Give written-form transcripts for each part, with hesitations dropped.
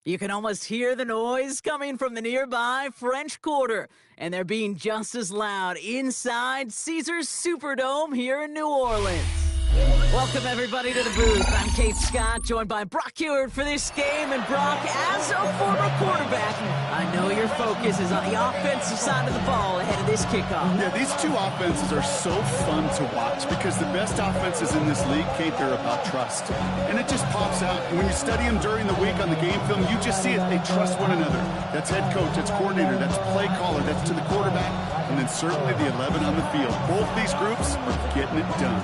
You can almost hear the noise coming from the nearby French Quarter, and they're being just as loud inside Caesars Superdome here in New Orleans. Welcome, everybody, to the booth. I'm Kate Scott, joined by Brock Huard for this game. And Brock, as a former quarterback, I know your focus is on the offensive side of the ball ahead of this kickoff. Yeah, these two offenses are so fun to watch because the best offenses in this league, Kate, they're about trust. And it just pops out. And when you study them during the week on the game film, you just see it. They trust one another. That's head coach, that's coordinator, that's play caller, that's to the quarterback, and then certainly the 11 on the field. Both these groups are getting it done.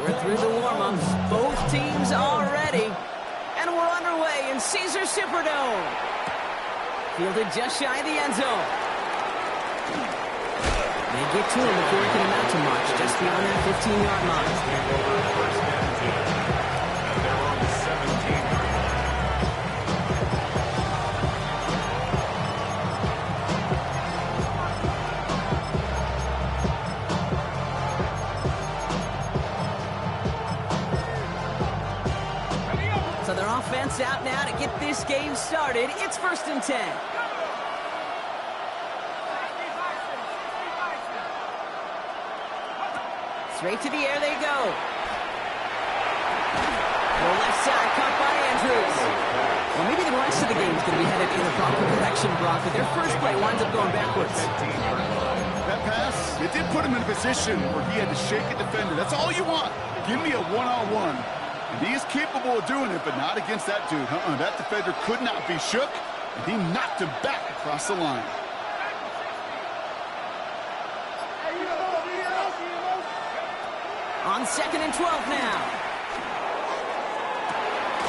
We're through the warm-ups. Both teams are ready. And we're underway in Caesars Superdome. Fielded just shy of the end zone. They get to him before he can amount to much, just beyond that 15-yard line. They're on the 17-yard line. So their offense out now to get this game started. It's 1st and 10. Straight to the air they go. The left side caught by Andrews. Well, maybe the rest of the game is going to be headed in the proper direction, Brock, but their first play winds up going backwards. That pass, it did put him in a position where he had to shake a defender. That's all you want. Give me a one-on-one. And he is capable of doing it, but not against that dude. That defender could not be shook, and he knocked him back across the line. On 2nd and 12 now.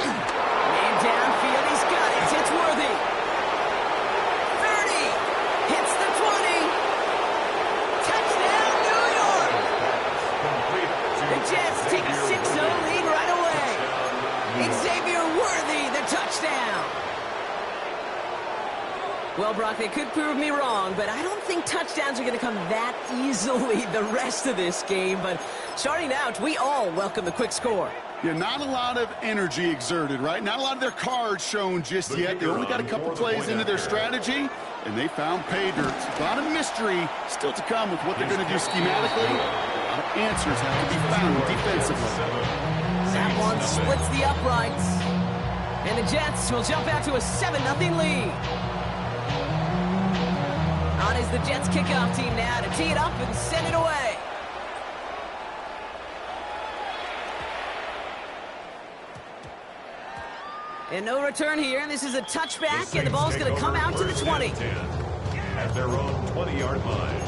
Man downfield, he's got it. It's Worthy. 30. Hits the 20. Touchdown, New York. The Jets take a 6-0 lead right away. Xavier Worthy, the touchdown. Well, Brock, they could prove me wrong, but I don't think touchdowns are going to come that easily the rest of this game. But starting out, we all welcome the quick score. Yeah, not a lot of energy exerted, right? Not a lot of their cards shown just yet. They only got a couple plays into their strategy, and they found pay dirt. A lot of mystery still to come with what they're going to do schematically. A lot of answers have to be found defensively. That one splits the uprights. And the Jets will jump out to a 7-0 lead. On is the Jets kickoff team now to tee it up and send it away. And no return here. This is a touchback, and the ball's going to come out to the 20. At their own 20-yard line.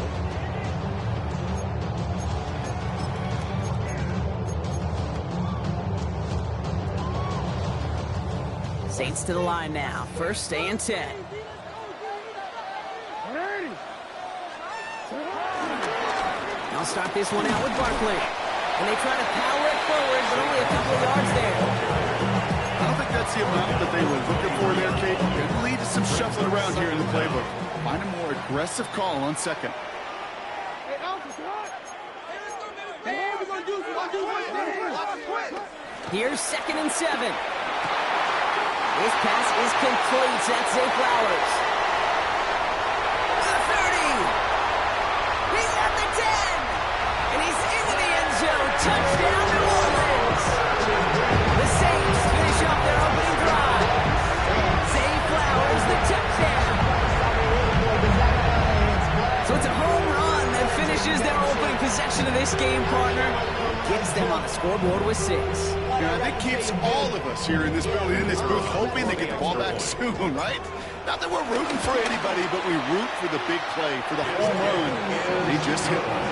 Saints to the line now. 1st and 10. I'll start this one out with Barkley. And they try to power it forward, but only a couple of yards there. I don't think that's the amount that they were looking for there, Kate. It could lead to some shuffling around here in the playbook. Find a more aggressive call on 2nd. Here's 2nd and 7. This pass is complete. That's Zay Flowers. The 30. He's at the 10. And he's into the end zone. Touchdown, New Orleans. The Saints finish off their opening drive. Zay Flowers, the touchdown. So it's a home run that finishes their opening possession of this game, partner. Gets them on the scoreboard with 6. Yeah, that keeps all of us here in this building, in this booth, hoping they get the ball back soon, right? Not that we're rooting for anybody, but we root for the big play, for the home run. They just hit one.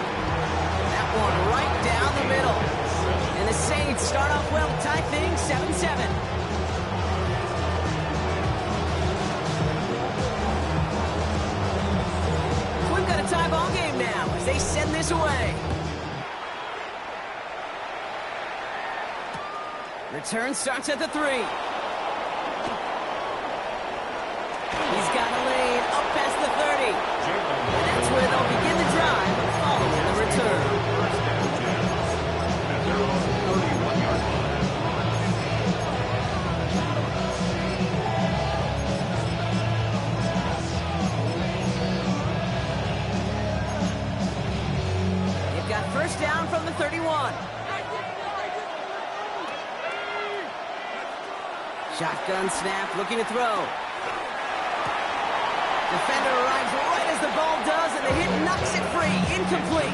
That one right down the middle. And the Saints start off well, tie things 7-7. We've got a tie ball game now as they send this away. Return starts at the 3. He's got a lane up past the 30. And that's where they'll begin the drive following the return. At their own 31-yard line. first down from the 31. Shotgun snap, looking to throw. Defender arrives right as the ball does, and the hit knocks it free. Incomplete.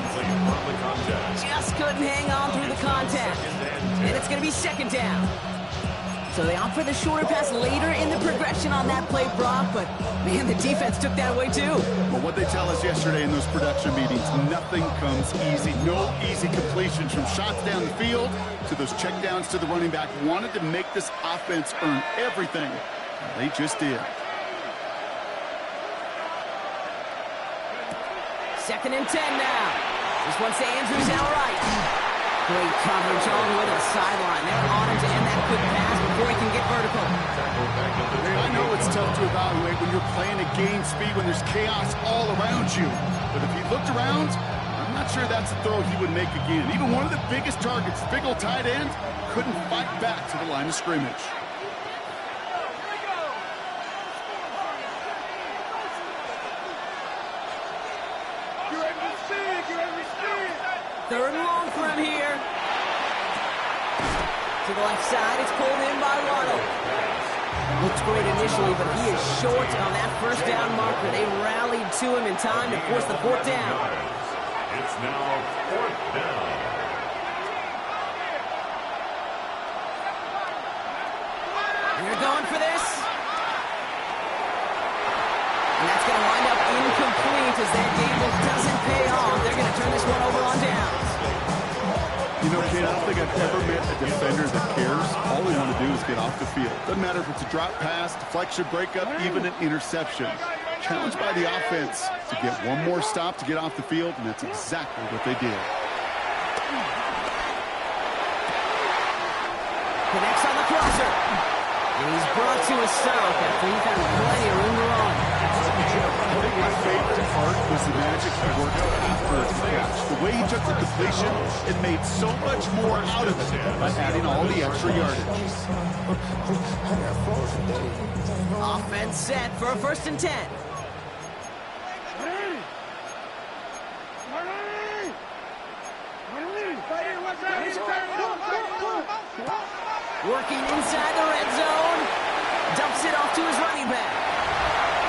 Just couldn't hang on through the contact. And it's going to be second down. So they opt for the shorter pass later in the progression on that play, Brock, but man, the defense took that away too. Well, what they tell us yesterday in those production meetings, nothing comes easy. No easy completions from shots down the field to those checkdowns to the running back. Wanted to make this offense earn everything. They just did. Second and 10 now. This one's to Andrews outright. Great coverage all the way to the sideline. They're on him to end that quick pass before he can get vertical. I know it's tough to evaluate when you're playing at game speed, when there's chaos all around you. But if he looked around, I'm not sure that's a throw he would make again. Even one of the biggest targets, big old tight end, couldn't fight back to the line of scrimmage. Third and long for him here. To the left side, it's pulled in by Waddle. Looks great initially, but he is short on that first down marker. They rallied to him in time to force the fourth down. It's now fourth down. And they're going for this. And that's going to wind up incomplete as that gamble doesn't pay off. They're going to turn this one over on downs. You know, Kate, I don't think I've ever met a defender that cares. All they want to do is get off the field. Doesn't matter if it's a drop pass, deflection, breakup, even an interception. Challenged by the offense to get one more stop to get off the field, and that's exactly what they did. Connects on the crosser. And he's brought to a stop after he found plenty of room to run. I think my favorite part was the magic that worked after the catch. The way he took the completion, it made so much more out of it by adding all the extra yardage. Offense set for a first and 10. Working inside the red zone. Dumps it off to his running back.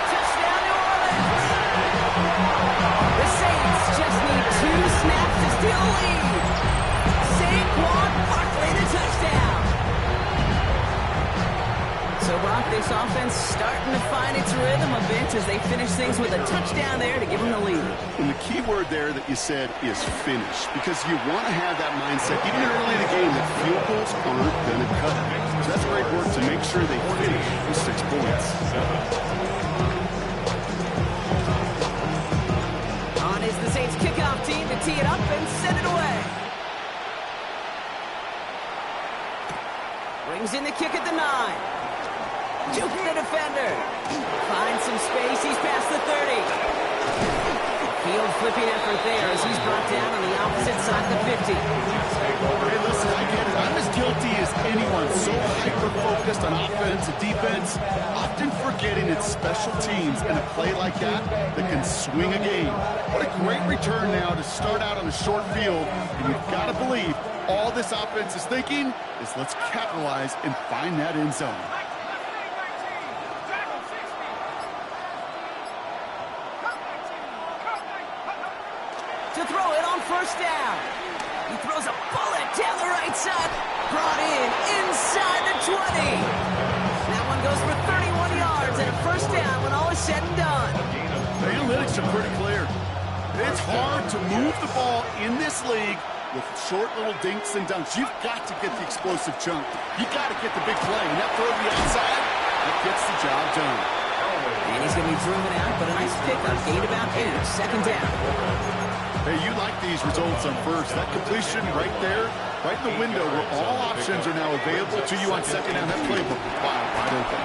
Touchdown, New Orleans. The Saints just need 2 snaps to steal the lead. Saquon Barkley, the touchdown. So, Brock, this offense starting to find its rhythm a bit as they finish things with a touchdown there to give them the lead. And the key word there that you said is finish, because you want to have that mindset, even early in the game, that field goals aren't going to cut it. So that's great work to make sure they finish with 6 points. On is the Saints kickoff team to tee it up and send it away. Brings in the kick at the 9. Juke the defender. Finds some space. He's past the 30. Field flipping effort there as he's brought down on the opposite side of the 50. Hey, listen, I get it. I'm as guilty as anyone. So hyper-focused on offense and defense, often forgetting it's special teams in a play like that can swing a game. What a great return now to start out on a short field. And you've got to believe all this offense is thinking is let's capitalize and find that end zone. To throw it on first down. He throws a bullet down the right side. Brought in inside the 20. That one goes for 31 yards and a first down when all is said and done. The analytics are pretty clear. It's hard to move the ball in this league with short little dinks and dunks. You've got to get the explosive chunk. You've got to get the big play. And that throw to the outside, that gets the job done. And he's going to be driven out, but a nice pickup. Gained about 8. Second down. Hey, you like these results on first. That completion right there, right in the window where all options are now available to you on second down. That playbook wide open.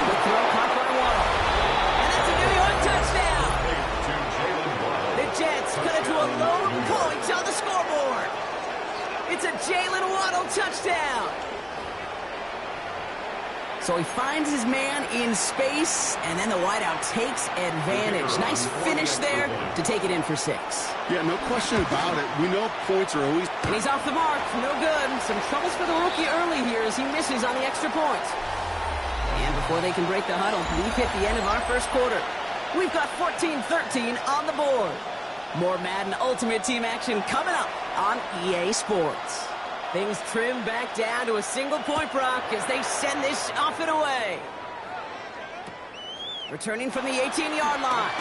The throw caught by Waddle. And that's a New York touchdown. The Jets cut it to a lone point on the scoreboard. It's a Jalen Waddle touchdown. So he finds his man in space, and then the wideout takes advantage. Nice finish there to take it in for 6. Yeah, no question about it. We know points are always... And he's off the mark. No good. Some troubles for the rookie early here as he misses on the extra point. And before they can break the huddle, we've hit the end of our first quarter. We've got 14-13 on the board. More Madden Ultimate Team action coming up on EA Sports. Things trim back down to a single point, Brock, as they send this off and away. Returning from the 18-yard line.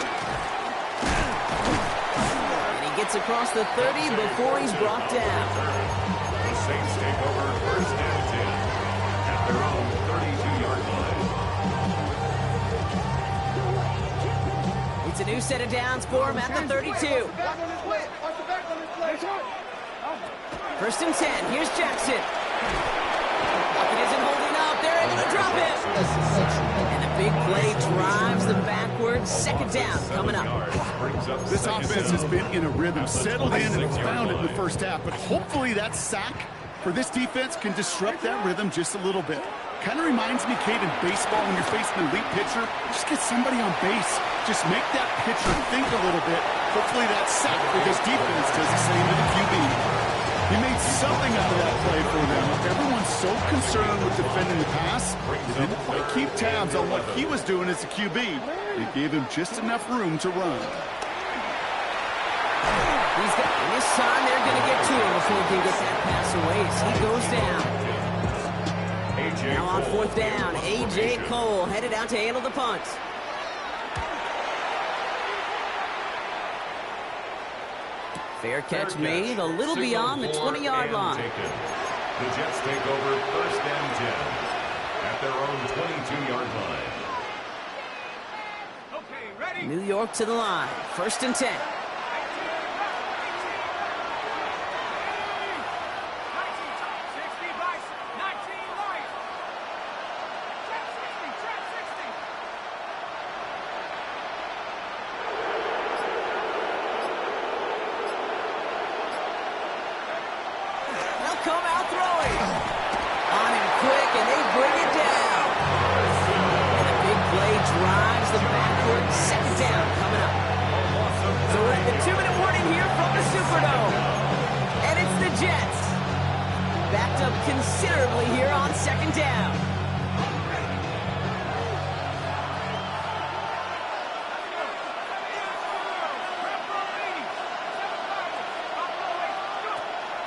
And he gets across the 30 before he's brought down. The Saints take over first and 10 at their own 32-yard line. It's a new set of downs for him at the 32. First and 10. Here's Jackson. It isn't holding up. They're able to drop it. And the big play drives them backwards. Second down coming up. This offense has been in a rhythm, settled in and found it in the first half. But hopefully that sack for this defense can disrupt that rhythm just a little bit. Kind of reminds me, Kate, in baseball when you're facing an elite pitcher, just get somebody on base. Just make that pitcher think a little bit. Hopefully that sack for this defense does the same to the QB. He made something out of that play for them. Everyone's so concerned with defending the pass, they didn't quite keep tabs on what he was doing as a QB. They gave him just enough room to run. This time they're going to get to him before he can get that pass away as he goes down. Now on fourth down, A.J. Cole headed out to handle the punt. Fair catch made a little beyond the 20-yard line. The Jets take over first and 10 at their own 22-yard line. New York to the line. First and 10. Considerably here on second down.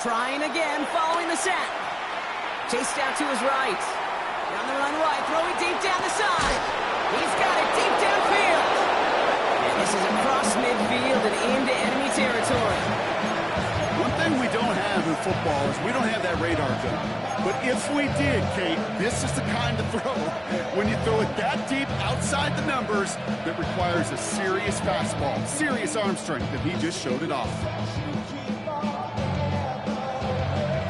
Trying again, following the sack. Chased out to his right. Down the run right, throwing deep down the side. He's got it deep downfield. And this is across midfield and into enemy territory. One thing we don't have in football is we don't have that radar gun. But if we did, Kate, this is the kind of throw, when you throw it that deep outside the numbers, that requires a serious fastball, serious arm strength, and he just showed it off.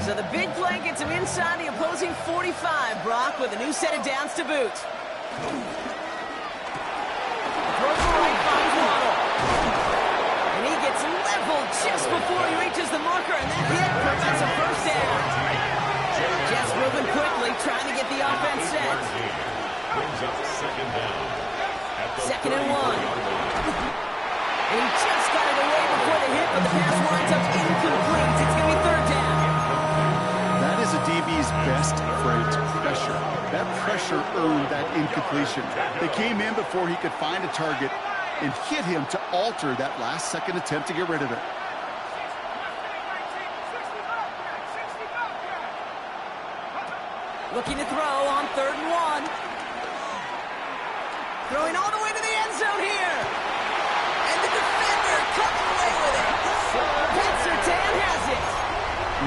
So the big play gets him inside the opposing 45, Brock, with a new set of downs to boot. Throws the right, finds Waddle. And he gets leveled just before he reaches the marker, and that hit prevents a first down. Jets moving quickly, trying to get the offense set. Brings up second down. Second and 1. And he just got it away before the hit, but the pass winds up incomplete. It's going to be third down. That is a DB's best trait, pressure. That pressure earned that incompletion. They came in before he could find a target and hit him to alter that last-second attempt to get rid of it. Looking to throw on third and 1. Throwing all the way to the end zone here. And the defender coming away with it. Pat Surtain has it.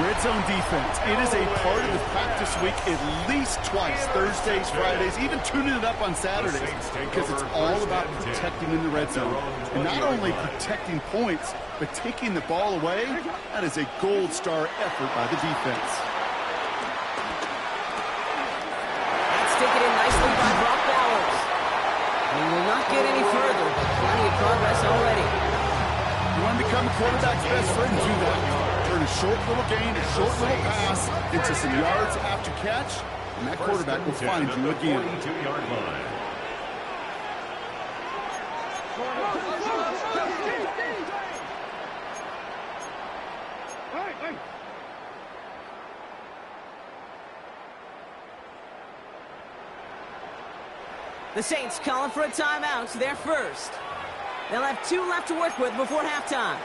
Red zone defense. It is a part of the practice week at least twice, Thursdays, Fridays, even tuning it up on Saturdays, because it's all about protecting in the red zone. And not only protecting points, but taking the ball away. That is a gold star effort by the defense. Taken in nicely by Brock Bowers. He will not get any further, but plenty of progress already. You want to become a quarterback's best friend, do that. Turn a short little gain, a short little pass into some yards after catch, And that quarterback will find you again. 42-yard line. The Saints calling for a timeout. They're first. They'll have 2 left to work with before halftime.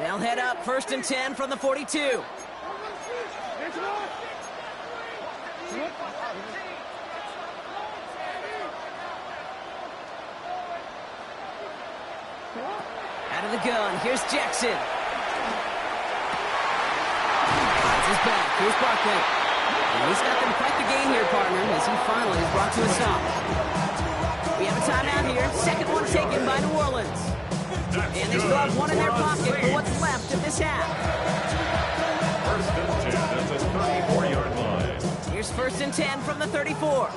They'll head up 1st and 10 from the 42. Out of the gun, here's Jackson. His back, here's Barkley. And he's got them quite the gain here, partner, as he finally is brought to a stop. We have a timeout here. Second one taken by New Orleans. And they still have one in their pocket for what's left of this half. 1st and 10 at the 34-yard line. Here's 1st and 10 from the 34.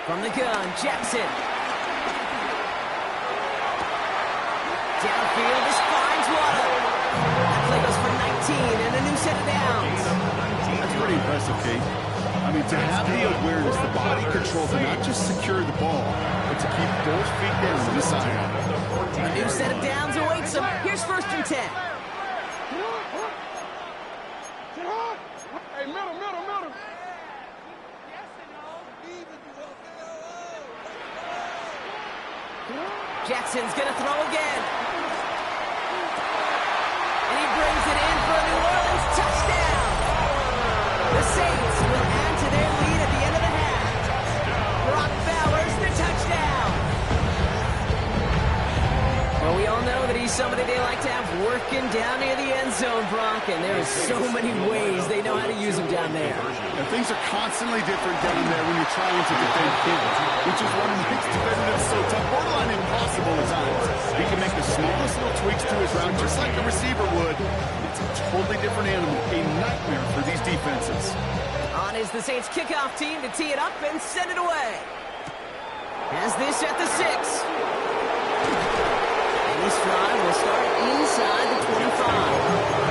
From the gun, Jackson. Downfield, this finds Waddle. That play goes for 19 and a new set of downs. That's pretty impressive, Kate. I mean, to have the awareness, the body control to not just secure the ball, but to keep both feet down to the sideline. A new set of downs awaits him. Here's 1st and 10. Hey, middle. Jackson's going to throw again. And he brings it in for a New Orleans touchdown. The Saints will add to their lead at the end of the half. Brock Bowers, the touchdown. Well, we all know that he's somebody they like to have working down near the end zone, Brock, and there are so many ways they know how to use him down there. Now, things are constantly different down there when you're trying to defend him, which is what makes defending him so tough, borderline impossible at times. He can make the smallest little tweaks to his route, just like a receiver would. It's a totally different animal, a nightmare for these defenses. On is the Saints kickoff team to tee it up and send it away. Has this at the 6. And this drive will start inside the 25.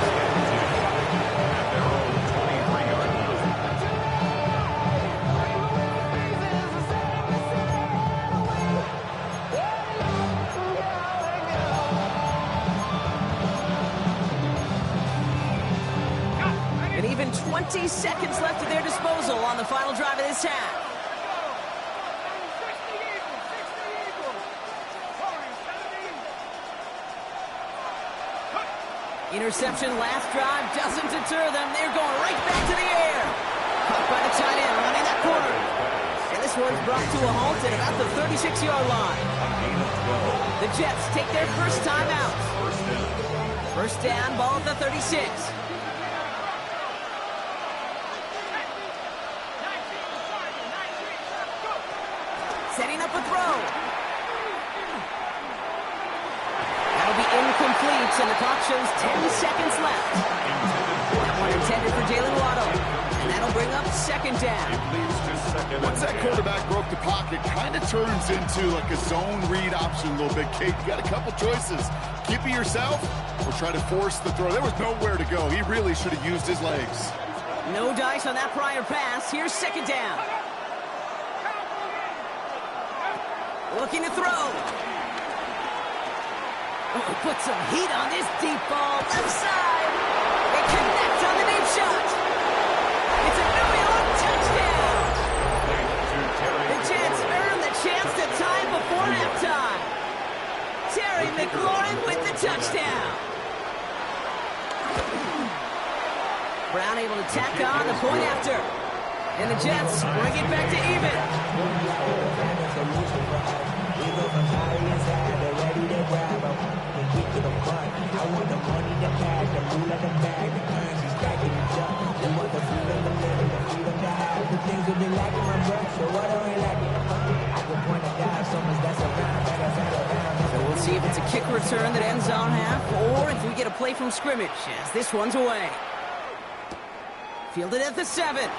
And even 20 seconds left at their disposal on the final drive of this half. Interception last drive doesn't deter them. They're going right back to the air. Caught by the tight end running that corner. And this one's brought to a halt at about the 36-yard line. The Jets take their first time out. First down, ball at the 36. Setting up a throw. That'll be incomplete, and the clock shows 10 seconds left. That one intended for Jalen Waddle, and that'll bring up 2nd down. Once that quarterback broke the pocket, kind of turns into like a zone read option a little bit. Kate, you got a couple choices. Keep it yourself or try to force the throw. There was nowhere to go. He really should have used his legs. No dice on that prior pass. Here's 2nd down. Looking to throw. Oh, put some heat on this deep ball. Left side. It connects on the deep shot. It's a New York touchdown. The Jets earn the chance to tie before halftime. Terry McLaurin with the touchdown. Brown able to tack on the point after. And the Jets bring it back to even. So we'll see if it's a kick return that ends on half, or if we get a play from scrimmage, as this one's away. Fielded at the 7.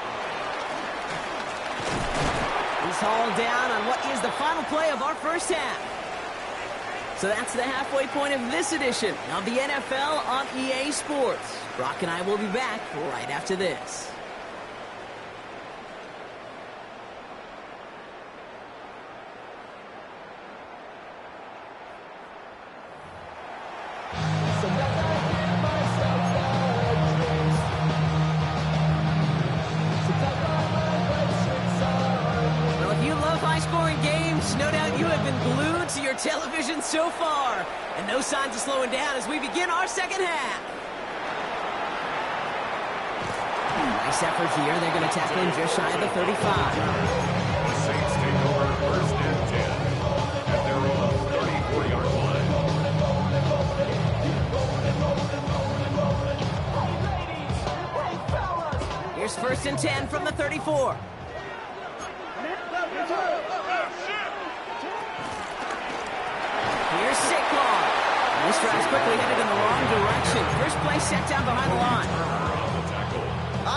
He's hauled down on what is the final play of our first half. So that's the halfway point of this edition of the NFL on EA Sports. Brock and I will be back right after this. No doubt you have been glued to your television so far. And no signs of slowing down as we begin our second half. Nice effort here. They're going to tackle him just shy of the 35. The Saints take over first and 10 at their own 34-yard line. Here's first and 10 from the 34. Here's Saquon. This drive's quickly headed in the wrong direction. First play set down behind the line.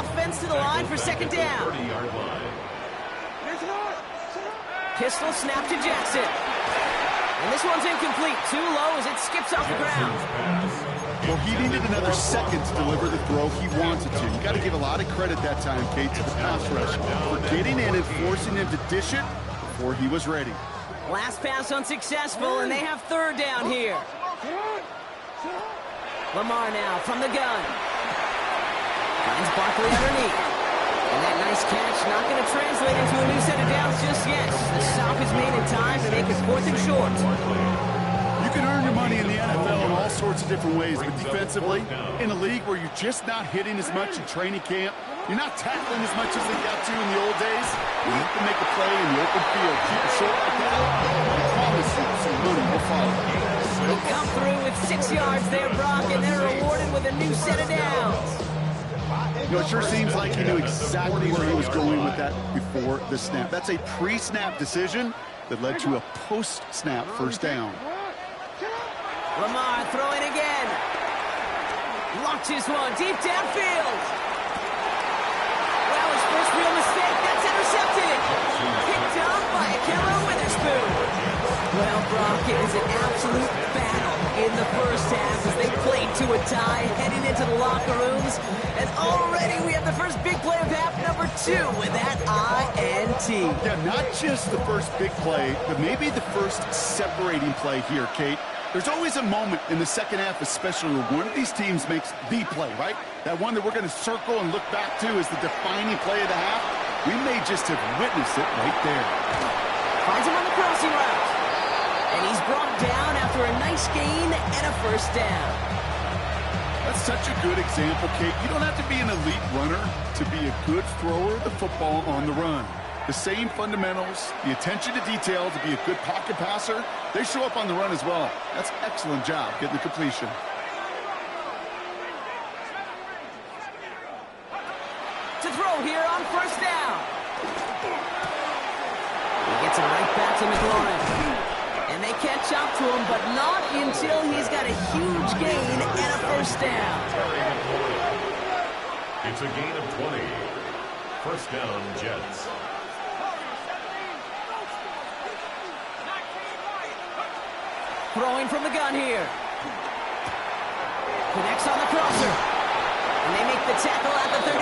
Offense to the line for second down. Pistol snap to Jackson. And this one's incomplete. Too low as it skips off the ground. Well, he needed another second to deliver the throw he wanted to. You got to give a lot of credit that time, Kate, to the pass rush for getting in and forcing him to dish it before he was ready. Last pass unsuccessful, and they have third down here. Lamar now from the gun. Finds Barkley underneath. And that nice catch not going to translate into a new set of downs just yet. The stop is made in time to make it fourth and short. You can earn your money in the NFL in all sorts of different ways, but defensively, in a league where you're just not hitting as much in training camp, you're not tackling as much as they got to in the old days, you have to make a play in the open field. Keep it short like that, I promise you some money will follow. They come through with 6 yards there, Brock, and they're rewarded with a new set of downs. You know, it sure seems like he knew exactly where he was going with that before the snap. That's a pre-snap decision that led to a post-snap first down. Lamar throwing again. Launches one deep downfield. Well, his first real mistake. That's intercepted. Picked off by Ahkello Witherspoon. Well, Brock, it was an absolute battle in the first half as they played to a tie, heading into the locker rooms. And already we have the first big play of half number 2 with that INT. Yeah, not just the first big play, but maybe the first separating play here, Kate. There's always a moment in the second half, especially when one of these teams makes the play, right? That one that we're going to circle and look back to as the defining play of the half. We may just have witnessed it right there. Finds him on the crossing route. And he's brought down after a nice gain and a first down. That's such a good example, Kate. You don't have to be an elite runner to be a good thrower of the football on the run. The same fundamentals, the attention to detail to be a good pocket passer, they show up on the run as well. That's an excellent job getting the completion. To throw here on first down. He gets it right back to McLaurin. And they catch up to him, but not until he's got a huge gain and a first down. It's a gain of 20. First down, Jets. Throwing from the gun here. Connects on the crosser. And they make the tackle at the 38.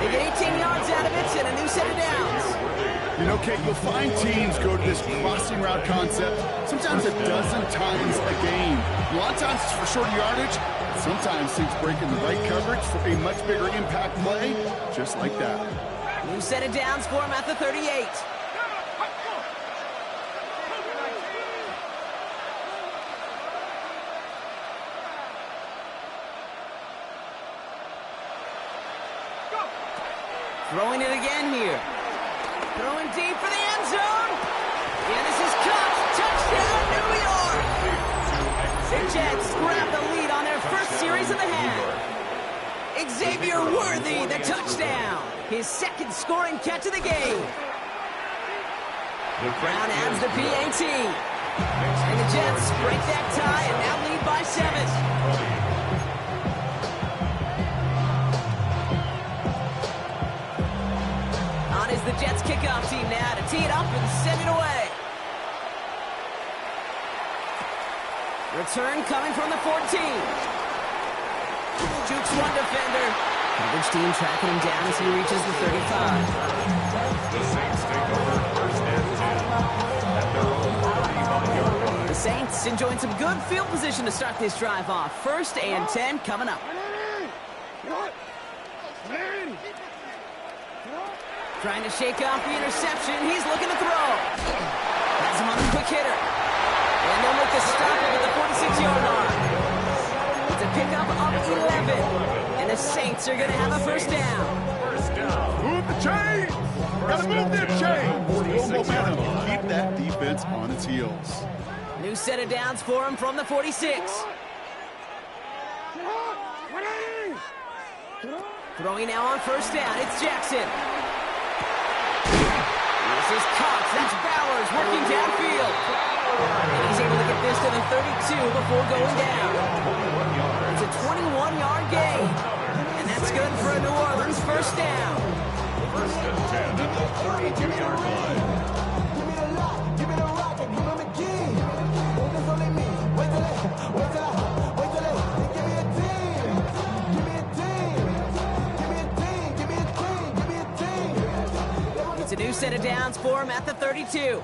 They get 18 yards out of it and a new set of downs. You know, Kate, you'll find teams go to this crossing route concept sometimes a dozen times a game. A lot of times it's for shorter yardage. Sometimes teams break in the right coverage for a much bigger impact play, just like that. New set of downs for him at the 38. Throwing it again here. Throwing deep for the end zone. Yeah, this is caught. Touchdown, New York. The Jets grab the lead on their first series of the half. Xavier Worthy, the touchdown. His second scoring catch of the game. Brown adds the PAT. And the Jets break that tie and now lead by 7. The Jets kickoff team tee it up and send it away. Return coming from the 14. Jukes one defender. Coverage team tracking him down as he reaches the 35. The Saints take over first and 10 at their own 35-yard line. The Saints enjoying some good field position to start this drive off. First and 10 coming up. Trying to shake off the interception. He's looking to throw. Has him on the quick hitter. And they'll make the stop at the 46-yard line. It's a pickup of 11. And the Saints are going to have a first down. First down. Move the chain! Gotta move that chain! Full momentum. Keep that defense on its heels. New set of downs for him from the 46. Throwing now on first down. It's Jackson. This is Cox. That's Bowers working downfield. And he's able to get this to the 32 before going down. It's a 21-yard gain. And that's good for a New Orleans first down. First and 10 at the 32-yard line. It's a new set of downs for him at the 32.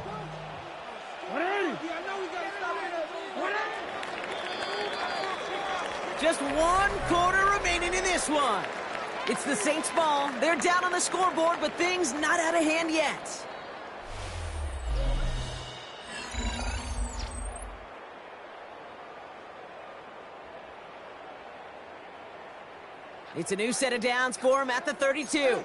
Just 1 quarter remaining in this one. It's the Saints' ball. They're down on the scoreboard, but things not out of hand yet. It's a new set of downs for him at the 32.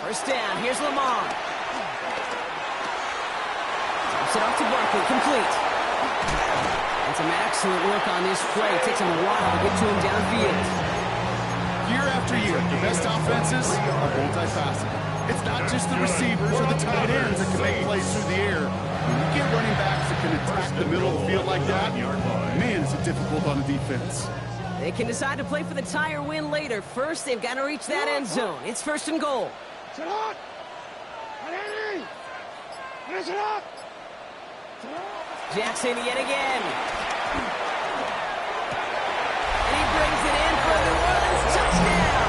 First down, here's Lamar. Drops it off to Barkley, complete. And some excellent work on this play. It takes him a while to get to him downfield. Year after year, the best offenses are multifaceted. It's not just the receivers or the tight ends that can make plays through the air. When you get running backs that can attack the middle of the field like that, man, is it difficult on the defense. They can decide to play for the tie or win later. First, they've got to reach that end zone. It's first and goal. Jackson yet again. And he brings it in for the Orleans touchdown.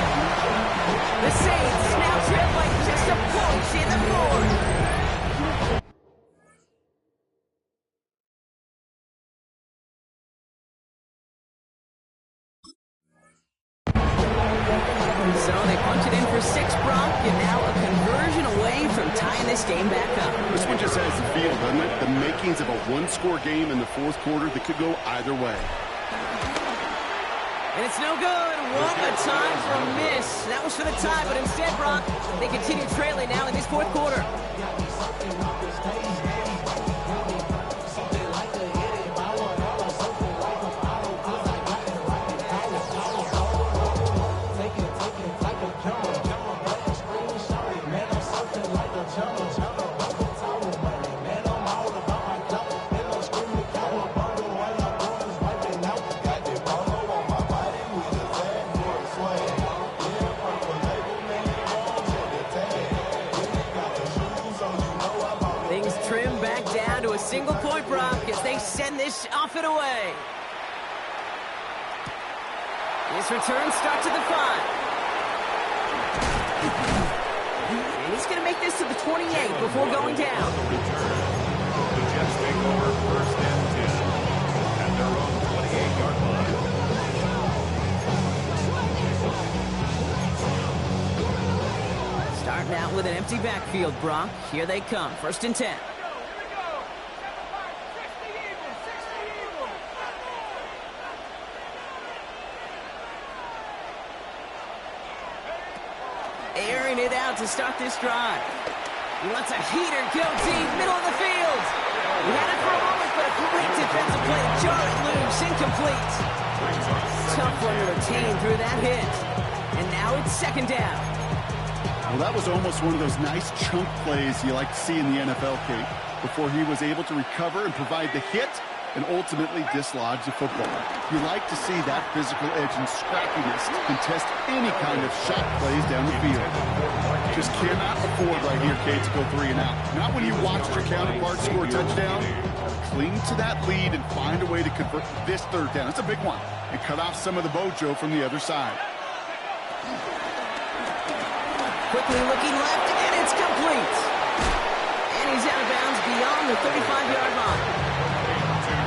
The Saints now trail by just a point in the fourth. So they punch it in for 6, Brock, and now a conversion away from tying this game back up. This one just has the feel, doesn't it? The makings of a one-score game in the fourth quarter that could go either way. And it's no good. One more time for a miss. That was for the tie, but instead, Brock, they continue trailing now in this fourth quarter. Single point, Brock, as they send this off and away. This return starts at the 5. And he's going to make this to the 28 before going down. The Jets take over first and 10 at their own 28-yard line. Starting out with an empty backfield, Brock. Here they come, first and 10. Airing it out to start this drive. He lets a heater go deep, middle of the field. He had it for a moment, but a great defensive play. Jarred loose, incomplete. Tough one to retain through that hit. And now it's second down. Well, that was almost one of those nice chunk plays you like to see in the NFL, Kate. Before he was able to recover and provide the hit, and ultimately dislodge the football. You like to see that physical edge and scrappiness to contest any kind of shot plays down the field. Just cannot afford right here, Kate, to go 3 and out. Not when you watched your counterpart score a touchdown. Cling to that lead and find a way to convert this third down. It's a big one. And cut off some of the mojo from the other side. Quickly looking left, and it's complete. And he's out of bounds beyond the 35-yard line.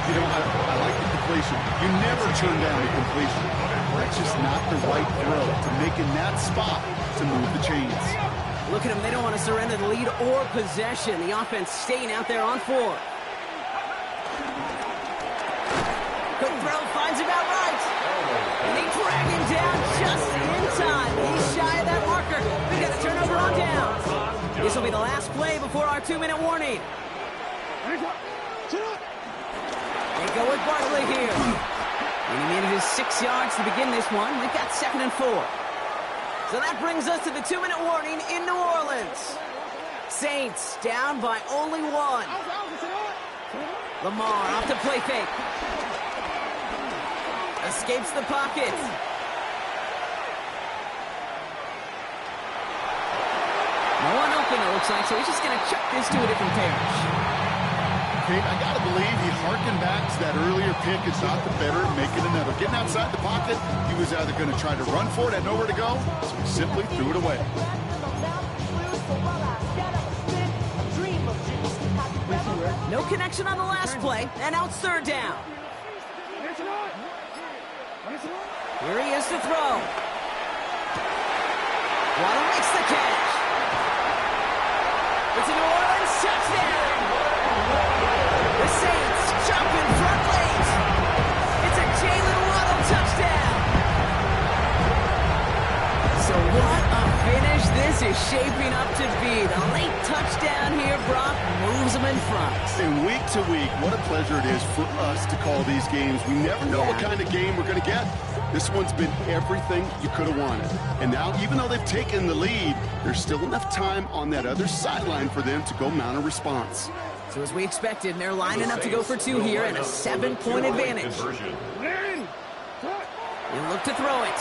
You know, I like the completion. You never turn down a completion. That's just not the right throw to make in that spot to move the chains. Look at them. They don't want to surrender the lead or possession. The offense staying out there on 4. Good throw, finds him outright. And they drag him down just in time. He's shy of that marker. We got a turnover on down. This will be the last play before our 2-minute warning. They go with Barkley here. And he manages 6 yards to begin this one. They've got 2nd and 4. So that brings us to the 2-minute warning in New Orleans. Saints down by only 1. Lamar off the play fake. Escapes the pocket. No one open, it looks like, so he's just going to chuck this to a different parish. Kate, I got to believe he harkened back to that earlier pick and thought the better at making another. Getting outside the pocket, he was either going to try to run for it, had nowhere to go, so he simply threw it away. No connection on the last play, and now it's 3rd down. Here he is to throw. Waddle makes the catch. It's a New Orleans touchdown. The Saints jump in front late. It's a Jalen Waddle touchdown. So what a finish this is shaping up to be. The late touchdown here, Brock, moves them in front. And week to week, what a pleasure it is for us to call these games. We never know what kind of game we're going to get. This one's been everything you could have wanted. And now, even though they've taken the lead, there's still enough time on that other sideline for them to go mount a response. So as we expected, they're lining up to go for 2 here and a 7-point advantage. They look to throw it.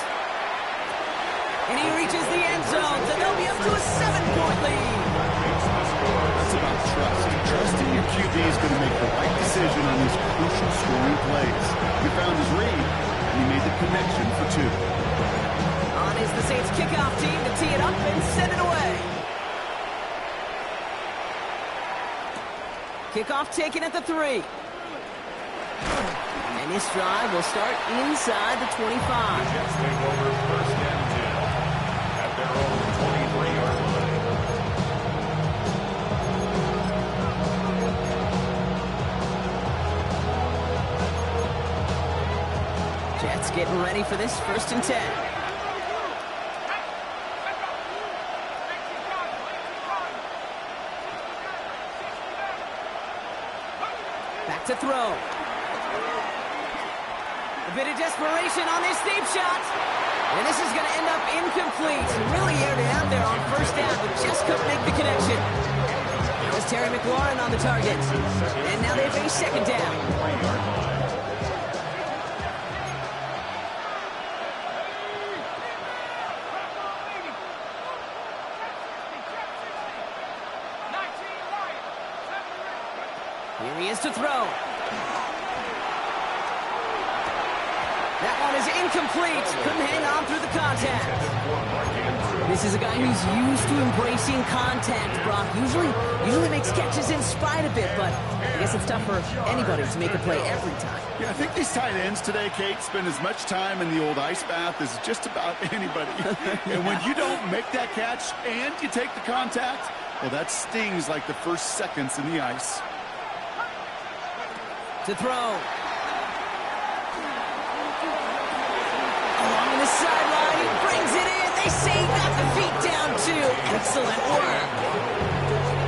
And he reaches the end zone, so they'll be up to a 7-point lead. That's about trust. Trusting your QB is going to make the right decision on these crucial scoring plays. He found his read, and he made the connection for 2. On is the Saints kickoff team to tee it up and send it away. Kickoff taken at the 3. And this drive will start inside the 25. The Jets take over 1st and 10 at their own 23-yard line. Jets getting ready for this 1st and 10. Back to throw. A bit of desperation on this deep shot. And this is going to end up incomplete. Really aired it out there on 1st down, but just couldn't make the connection. It was Terry McLaurin on the target. And now they face 2nd down. Here he is to throw. That one is incomplete. Couldn't hang on through the contact. This is a guy who's used to embracing contact, Brock. Usually makes catches in spite of it, but I guess it's tough for anybody to make a play every time. Yeah, I think these tight ends today, Kate, spend as much time in the old ice bath as just about anybody. And when you don't make that catch and you take the contact, well, that stings like the first seconds in the ice. To throw. Along the sideline, he brings it in. They say he got the feet down, too. Excellent work.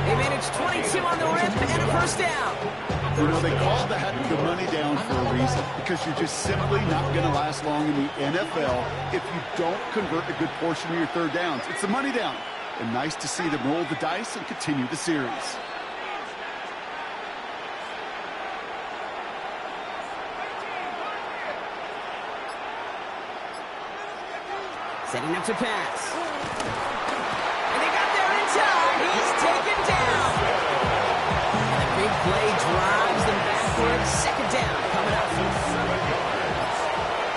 They managed 22 on the rip and a 1st down. You know, they call that the money down for a reason, because you're just simply not going to last long in the NFL if you don't convert a good portion of your 3rd downs. It's the money down. And nice to see them roll the dice and continue the series. Setting up to pass. And they got there in time. He's taken down. And the big play drives them backwards. Second down coming up. 7 yards.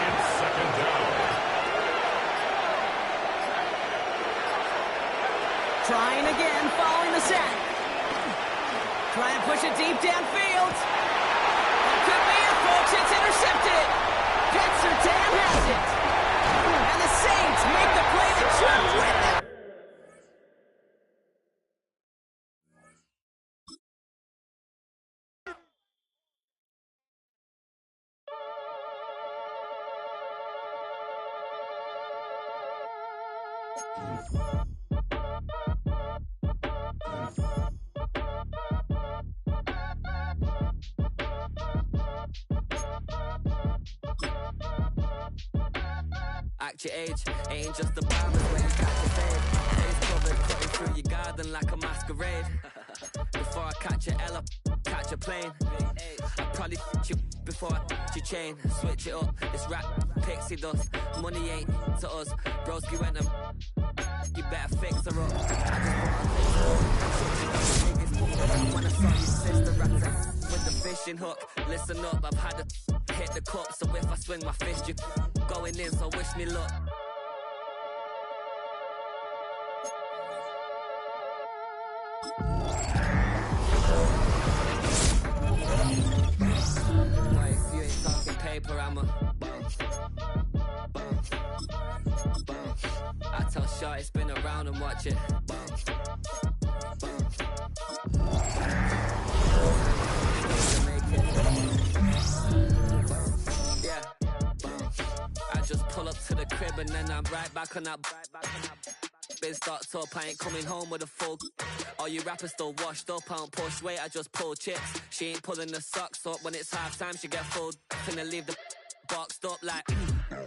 It's second down. Trying again, following the sack. Try and push it deep downfield. It could be it, folks. It's intercepted. Pat Surtain has it. And the Saints make the play that should win them. Act your age, ain't just a balance when you catch a fade. Face covered, cutting through your garden like a masquerade. Before I catch a L, catch a plane. I probably you before I your chain. Switch it up, it's rap, pixie dust. Money ain't to us, broski went you better fix her up. When I saw your sister with the fishing hook, listen up, I've had to hit the cup, so if I swing my fist, you going in, so wish me luck. Wait, if you ain't talking paper, I'm a I tell Shorty spin around and watch it. Yeah. I just pull up to the crib and then I'm right back on that. Been starts up, I ain't coming home with a full. All you rappers still washed up, I don't push weight, I just pull chips. She ain't pulling the socks up when it's half time, she get full. Finna leave the boxed up like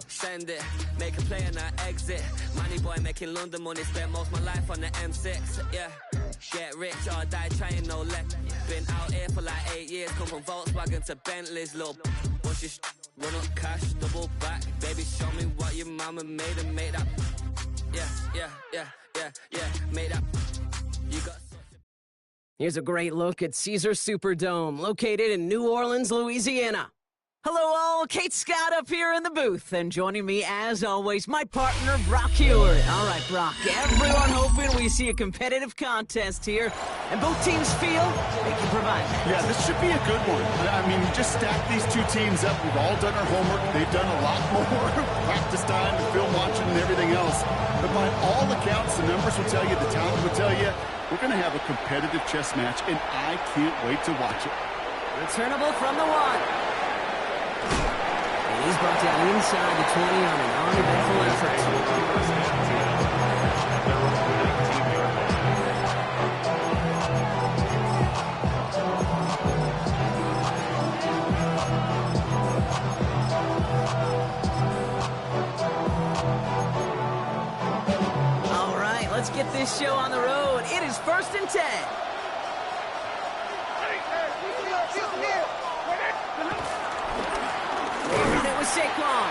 send it, make a play and I exit. Money boy making London money, spent most of my life on the M6. Yeah, get rich or die trying, no let. Been out here for like 8 years, come from Volkswagen to Bentley's, little once you run up cash, double back. Baby, show me what your mama made and make that. Yeah, make that. You got. Here's a great look at Caesars Superdome, located in New Orleans, Louisiana. Hello all, Kate Scott up here in the booth, and joining me as always, my partner, Brock Hewitt. All right, Brock, everyone hoping we see a competitive contest here, and both teams feel they can provide that. Yeah, this should be a good one. I mean, just stack these two teams up. We've all done our homework. They've done a lot more practice time and film watching and everything else. But by all accounts, the numbers will tell you, the talent will tell you, we're going to have a competitive chess match, and I can't wait to watch it. Returnable from the one. He's brought down inside the 20 on an uneventful effort. All right, let's get this show on the road. It is 1st and 10. Saquon.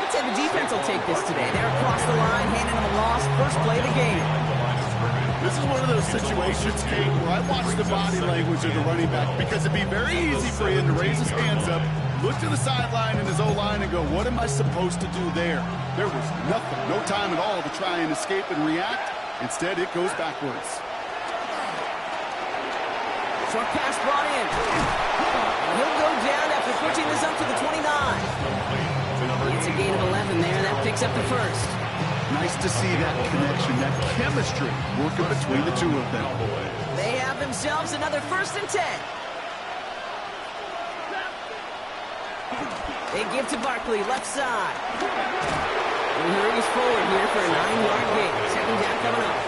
Let's say the defense will take this today. They're across the line, handing them a loss. First play of the game. This is one of those situations, Kate, where I watch the body language of the running back because it'd be very easy for him to raise his hands up, look to the sideline in his O-line and go, what am I supposed to do there? There was nothing, no time at all to try and escape and react. Instead, it goes backwards. Short pass brought in. He'll go down after pushing this up to the 29. It's a gain of 11 there. That picks up the first. Nice to see that connection, that chemistry working between the two of them. They have themselves another 1st and 10. They give to Barkley, left side. He hurries forward here for a 9-yard gain. Second down coming up.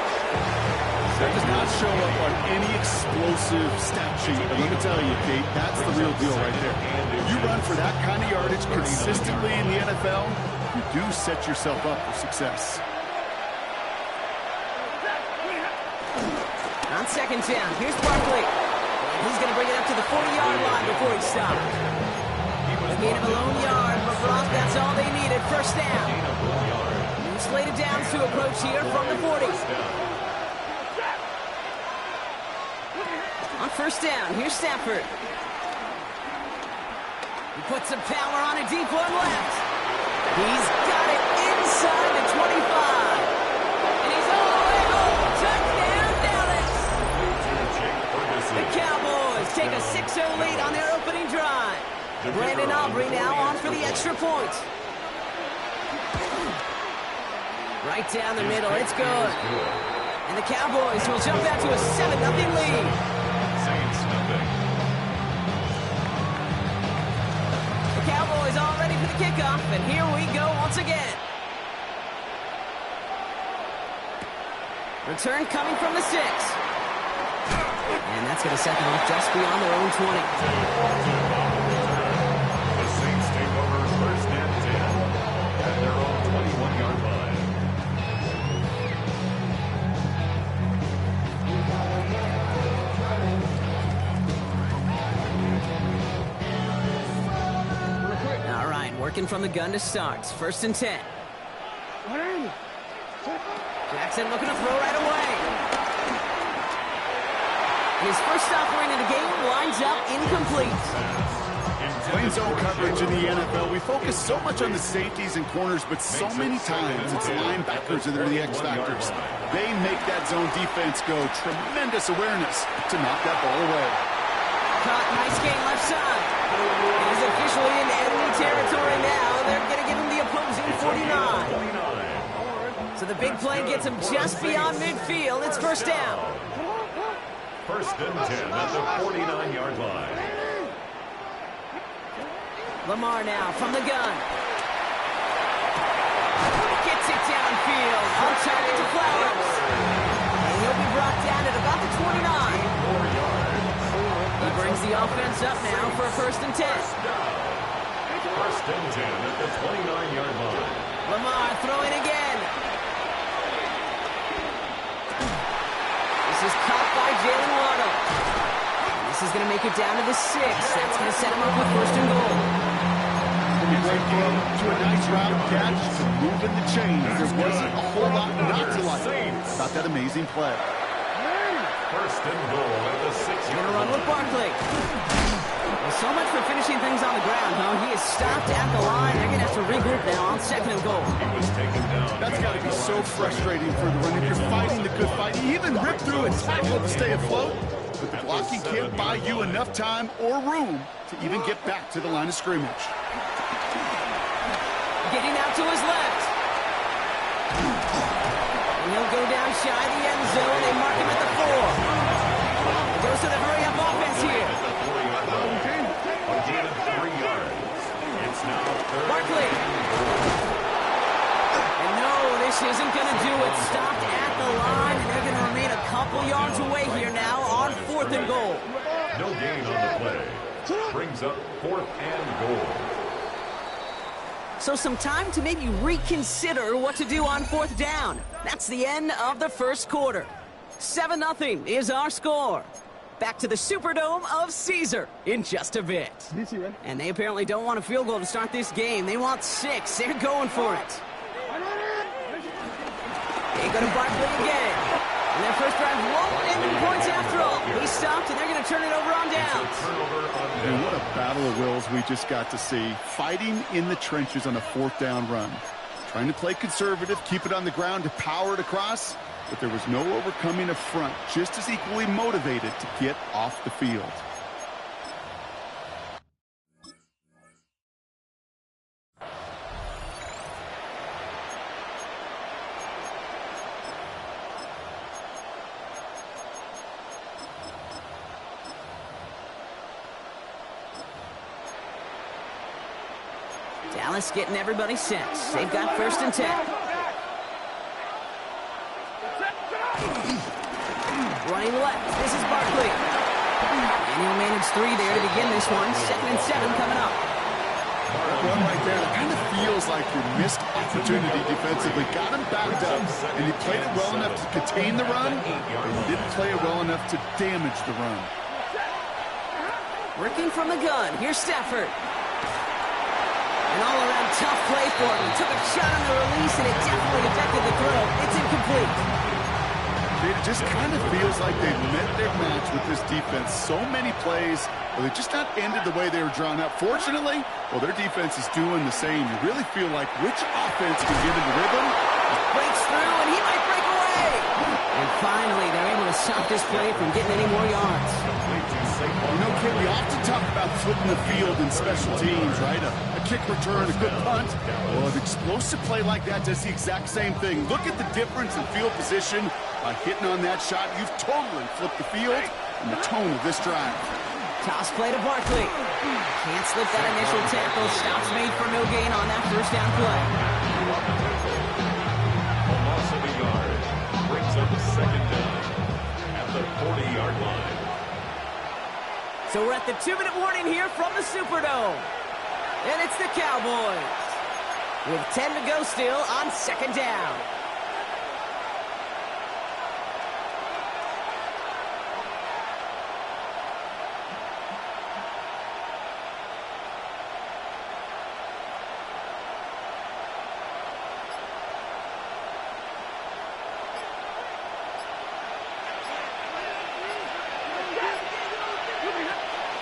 That does not show up on any explosive stat sheet, but let me tell you, Kate, that's the real deal right there. You run for that kind of yardage consistently in the NFL, you do set yourself up for success. On second down, here's Barkley. He's going to bring it up to the 40-yard line before he stops. A gain of a lone yard, but Brock, that's all they needed. First down. Moves slated downs to approach here from the 40. On first down, here's Stafford. He puts some power on a deep one left. He's got it inside the 25. And he's all the way home. Touchdown, Dallas. The Cowboys take a 6-0 lead on their opening drive. Brandon Aubrey now on for the extra point. Right down the middle, it's good. And the Cowboys will jump out to a 7-0 lead. Saints nothing. The Cowboys all ready for the kickoff, and here we go once again. Return coming from the 6. And that's going to set them off just beyond their own 20. The Saints take over first and 10 at their own 21-yard line. All right, working from the gun to start. First and 10. Jackson looking to throw right away. And his first offering of the game winds up incomplete. Playing zone coverage in the NFL, we focus so much on the safeties and corners, but so many times it's linebackers that are the X factors. They make that zone defense go. Tremendous awareness to knock that ball away. Caught, nice game left side. He's officially in enemy territory now. They're going to give him the opposing 49. So the big play gets him just beyond midfield. It's first down. First and 10 at the 49-yard line. Lamar now from the gun. Gets it downfield. On target to Flowers. And he'll be brought down at about the 29. He brings the offense up now for a first and 10. First and 10 at the 29-yard line. Lamar throwing again. This is caught by Jalen Waddle. This is going to make it down to the 6. That's going to set him up with first and goal. From a great throw to a nice route catch to moving the chains. There wasn't a whole lot not to like about that amazing play. First and goal at the 6-yard Going to run with Barkley. Well, so much for finishing things on the ground, huh? He is stopped at the line. They're going to have to regroup now on second and goal. He was taken down. That's got to be so frustrating for the run. If you're fighting the good fight, you even rip through and tackle to stay afloat. But the blocking can't buy you enough time or room to even get back to the line of scrimmage. Getting out to his left. And he'll go down shy of the end zone. They mark him at the 4. He goes to the hurry-up offense here. Again at 3 yards. It's now third. Barkley. And no, this isn't going to do it. Stopped at the line, and they're going to remain a couple yards away here now on fourth and goal. No gain on the play. Brings up fourth and goal. So some time to maybe reconsider what to do on fourth down. That's the end of the first quarter. 7-0 is our score. Back to the Superdome of Caesar in just a bit. And they apparently don't want a field goal to start this game. They want 6. They're going for it. They go to Barkley again. And their first drive won't end in points after all. He stopped, and they're going to turn it over on downs. And what a battle of wills we just got to see. Fighting in the trenches on a fourth down run. Trying to play conservative, keep it on the ground to power it across. But there was no overcoming a front, just as equally motivated to get off the field. Dallas getting everybody set. They've got first and 10. Running left, this is Barkley. And he'll manage 3 there to begin this one. 2nd and 7 coming up. One right there. It kind of feels like your missed opportunity defensively. Got him backed up, and he played it well enough to contain the run, but he didn't play it well enough to damage the run. Working from the gun, here's Stafford. An all-around tough play for him. He took a shot on the release, and it definitely affected the throw. It's incomplete. It just kind of feels like they've met their match with this defense. So many plays, well, they just not ended the way they were drawn up. Fortunately, well, their defense is doing the same. You really feel like which offense can get into rhythm. Breaks through, and he might break away. And finally, they're able to stop this play from getting any more yards. You know, Kid, we often talk about flipping the field in special teams, right? A kick return, a good punt. Well, an explosive play like that does the exact same thing. Look at the difference in field position. By hitting on that shot, you've totally flipped the field and the tone of this drive. Toss play to Barkley. Can't slip that initial tackle. Stops made for no gain on that first down play. A loss of a yard brings up a second down at the 40-yard line. So we're at the 2-minute warning here from the Superdome. And it's the Cowboys with 10 to go still on second down.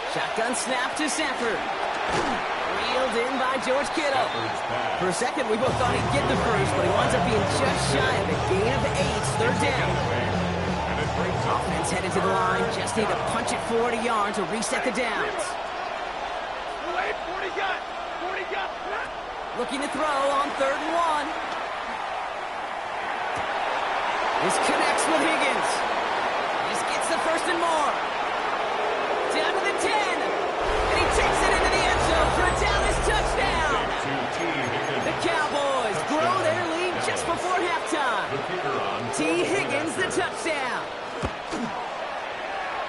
Shotgun snap to Sanford. Reeled in by George Kittle. For a second, we both thought he'd get the first, but he winds up being just shy of a gain of 8. Third down. Offense headed to the line. Just need to punch it 40 yards to reset the downs. Looking to throw on 3rd and 1. This connects with Higgins. This gets the first and more. Down to the 10. And he takes it into the end zone for a Dallas touchdown. The Cowboys grow their lead just before halftime. T. Higgins, the touchdown.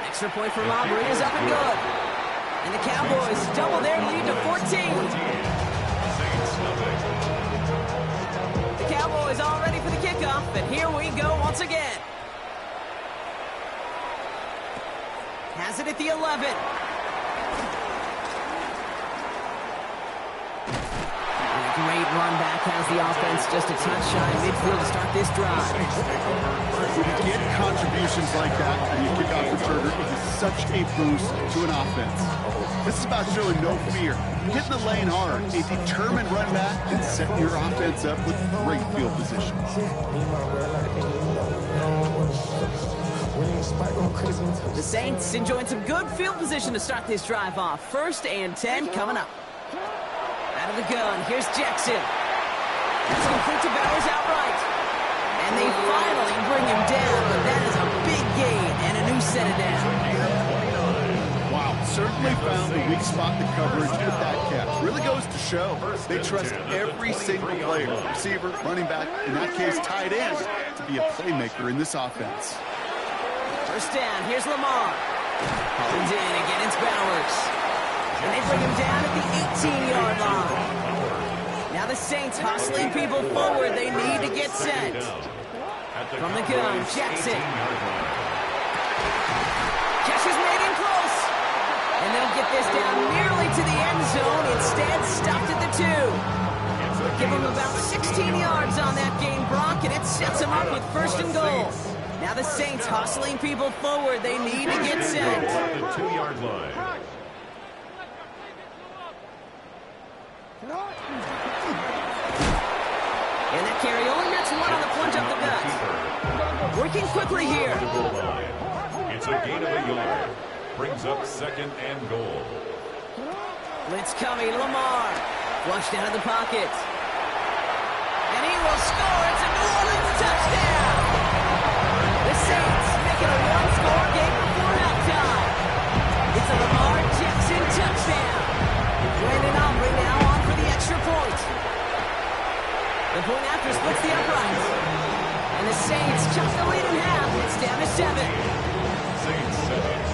Extra point for Aubrey is up and good. And the Cowboys double their lead to 14. The Cowboys all ready for the kickoff, and here we go once again. Has it at the 11. And a great run back has the offense just a touch shy of midfield to start this drive. When you get contributions like that when you kick off returner, it is such a boost to an offense. This is about showing no fear, hitting the lane hard, a determined run back, and setting your offense up with great field position. The Saints enjoying some good field position to start this drive off. 1st and 10 coming up. Out of the gun, here's Jackson. That's complete to Bowers outright. And they finally bring him down, but that is a big gain and a new set of down. Wow, certainly found the weak spot in the coverage with that catch. Really goes to show they trust every single player, receiver, running back, in that case tight end, to be a playmaker in this offense. First down, here's Lamar. Hauled in, again it's Bowers. And they bring him down at the 18-yard line. Now the Saints hustling people forward. They need to get set. From the gun, Jackson. Catch is made in close. And they'll get this down nearly to the end zone. Instead, stopped at the 2. Give him about 16 yards on that gain, Brock, and it sets him up with 1st and goal. Now the Saints hustling people forward. They need to get set. The 2-yard line. And that carry only gets 1 on the plunge up the gut. Working quickly here. It's a gain of a yard. Brings up 2nd and goal. Blitz coming, Lamar. Flushed out of the pocket. And he will score. It's a New Orleans touchdown. The Saints making a 1-score game before halftime. It's a Lamar Jackson touchdown. Brandon Aubrey now on for the extra point. The point after splits the uprights. And the Saints chop the lead in half. It's down to 7. Saints 7.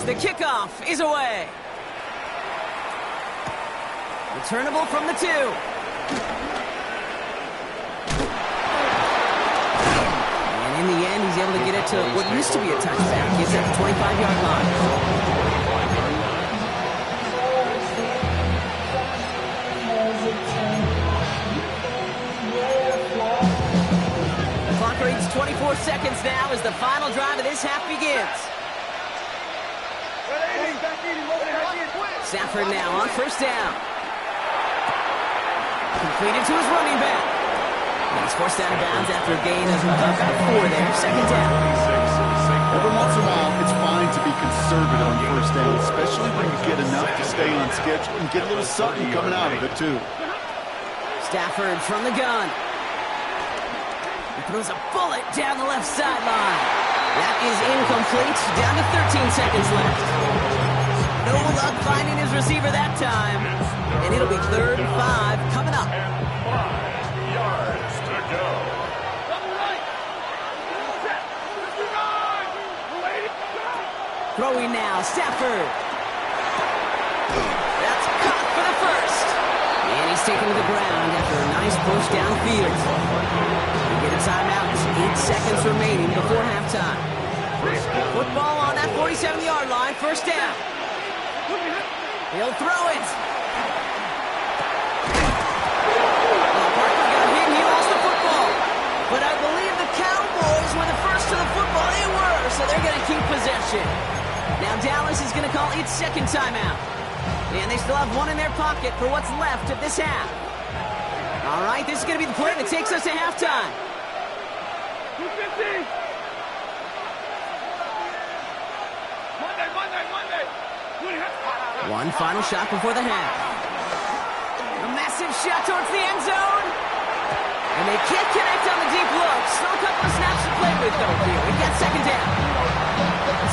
The kickoff is away. Returnable from the 2. And in the end, he's able to get it to what used to be a touchback. Gets at the 25-yard line. The clock reads 24 seconds now as the final drive of this half begins. Stafford now on first down. Completed to his running back. And he's forced out of bounds after a gain of about 4 there. Second down. Every once in a while, it's fine to be conservative on first down, especially when you get enough to stay on schedule and get a little something coming out of it, too. Stafford from the gun. He throws a bullet down the left sideline. That is incomplete. Down to 13 seconds left. No luck finding his receiver that time. And it'll be 3rd and 5 coming up. 5 yards to go. Throwing now, Stafford. That's caught for the first. And he's taken to the ground after a nice push downfield. We get a timeout. 8 seconds remaining before halftime. Football on that 47-yard line. First down. He'll throw it. Barkley got hit and he lost the football. But I believe the Cowboys were the first to the football. They were, so they're going to keep possession. Now Dallas is going to call its second timeout. And they still have one in their pocket for what's left of this half. All right, this is going to be the play that takes us to halftime. 250. Monday. One final shot before the half. A massive shot towards the end zone. And they can't connect on the deep look. Still a couple of snaps to play with, though, here. We've got second down.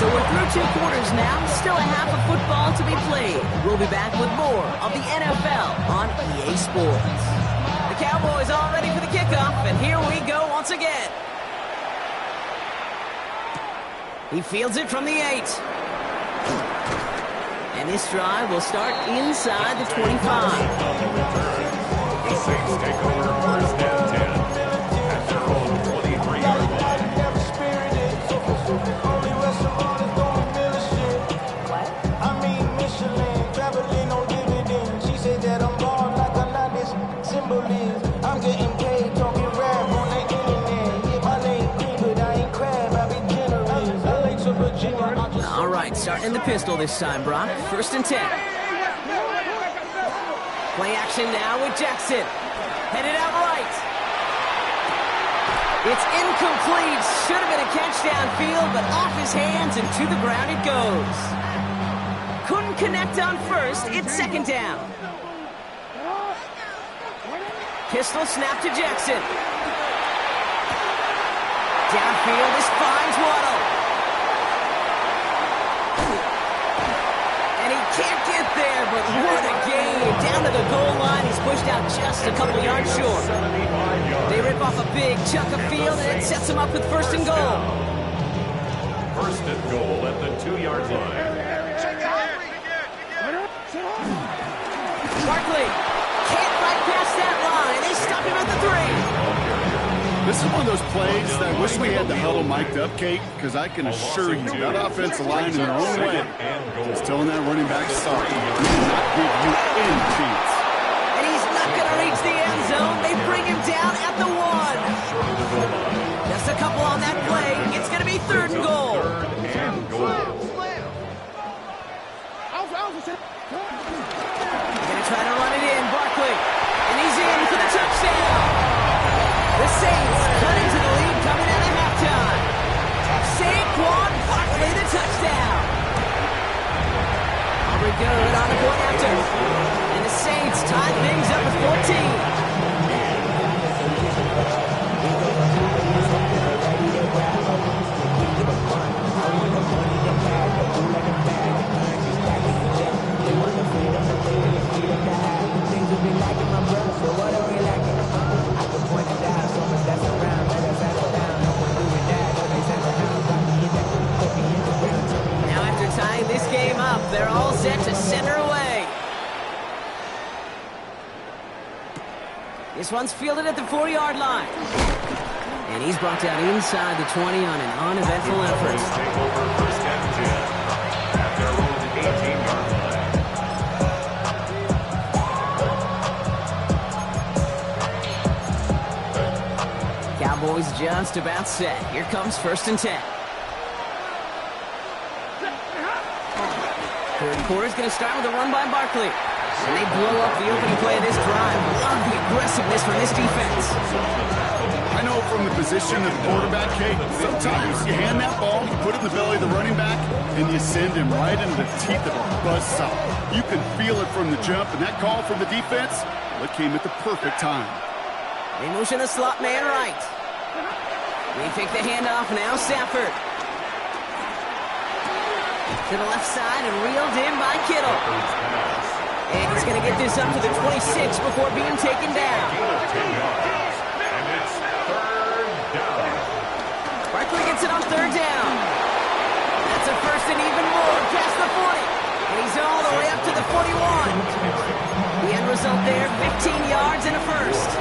So we're through 2 quarters now. Still a half of football to be played. We'll be back with more of the NFL on EA Sports. The Cowboys all ready for the kickoff, and here we go once again. He fields it from the 8. And this drive will start inside the 25. The Saints take over 1st and 10 at their own 23-yard line. I'm getting paid, talking rap on the internet. Yeah, my name Green, but I ain't crab, I be generous. LA to Virginia. All right, starting in the pistol this time, Brock. 1st and 10. Play action now with Jackson. Headed out right. It's incomplete. Should have been a catch downfield, but off his hands and to the ground it goes. Couldn't connect on first. It's second down. Pistol snap to Jackson. Downfield, this finds Waddle. And he can't get there, but what a gain. Down to the goal line, he's pushed out just a couple yards short. They rip off a big chunk of field, and it sets him up with 1st and goal. 1st and goal at the 2-yard line. Barkley can't fight past that line. They stop him at the 3. This is one of those plays that I wish we had the huddle mic'd up, Kate, because I can assure you that offensive line in their own way is telling that running back stop. We will not give you any chance. And he's not going to reach the end zone. They bring him down at the 1. Just a couple on that play. It's going to be 3rd and goal. They're going to try to run it in. Barkley. And he's in for the touchdown. The Saints cut into the lead coming out of halftime. Saquon Barkley, the touchdown. Aubrey good on the point after. And the Saints tie things up with 14. Now after tying this This one's fielded at the 4-yard line. And he's brought down inside the 20 on an uneventful effort. Take over first and 10 at their own 18-yard line. Cowboys just about set. Here comes first and 10. Third quarter's going to start with a run by Barkley. And they blow up the opening play of this drive. Love the aggressiveness from this defense. I know from the position of the quarterback, Kate, sometimes you hand that ball, you put it in the belly of the running back, and you send him right into the teeth of a buzzsaw. You can feel it from the jump, and that call from the defense, well, it came at the perfect time. They motion the slot man right. They take the handoff now, Stafford. To the left side and reeled in by Kittle. And he's going to get this up to the 26 before being taken down. And it's third down. Barkley gets it on third down. That's a first and even more past the 40. And he's all the way up to the 41. The end result there, 15 yards and a first.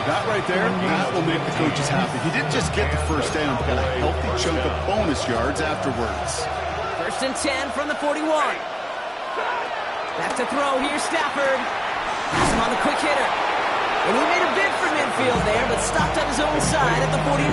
That right there, that will make the coaches happy. He didn't just get the first down, but got a healthy chunk of bonus yards afterwards. First and 10 from the 41. Back to throw, here's Stafford. Pass him on the quick hitter. And he made a bid for midfield there, but stopped on his own side at the 49.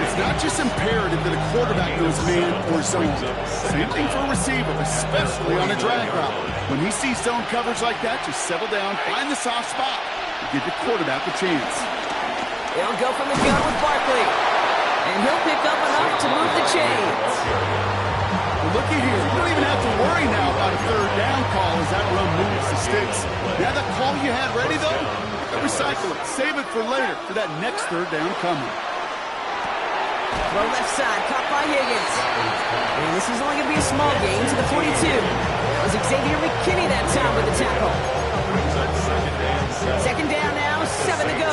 It's not just imperative that a quarterback knows man or zone. Same thing for a receiver, especially on a drag route. When he sees zone coverage like that, just settle down, find the soft spot, and give your quarterback a chance. They'll go from the gun with Barkley. And he'll pick up enough to move the chains. Well, looky here. You don't even have to worry now about a third down call as that run moves the sticks. Now that call you had ready, though, recycle it. Save it for later for that next third down coming. Throw left side, caught by Higgins. And this is only going to be a small gain to the 42. That was Xavier McKinney that time with the tackle. Second down now, 7 to go.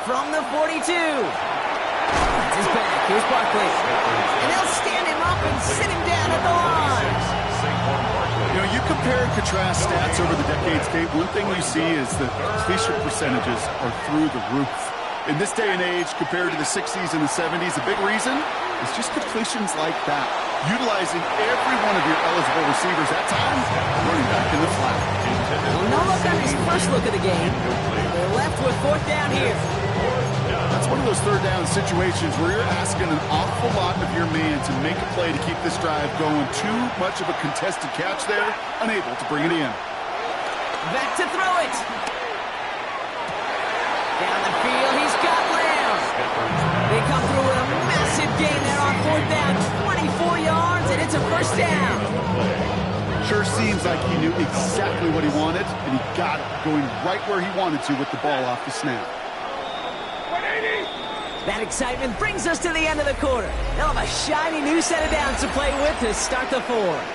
From the 42. That's his back. Here's Barkley. And they'll stand him up and sit him down at the line. You know, you compare and contrast stats over the decades, Kate. One thing you see is that completion percentages are through the roof. In this day and age, compared to the 60s and the 70s, a big reason is just completions like that. Utilizing every one of your eligible receivers at times, running back in the flat. Well, no look on his first look of the game. They're left with fourth down here. That's one of those third down situations where you're asking an awful lot of your man to make a play to keep this drive going. Too much of a contested catch there, unable to bring it in. Back to throw it. Down the field, he's got Lamb. They come through with a massive gain there on fourth down. 24 yards, and it's a first down. Sure seems like he knew exactly what he wanted, and he got it, going right where he wanted to with the ball off the snap. That excitement brings us to the end of the quarter. They'll have a shiny new set of downs to play with to start the fourth.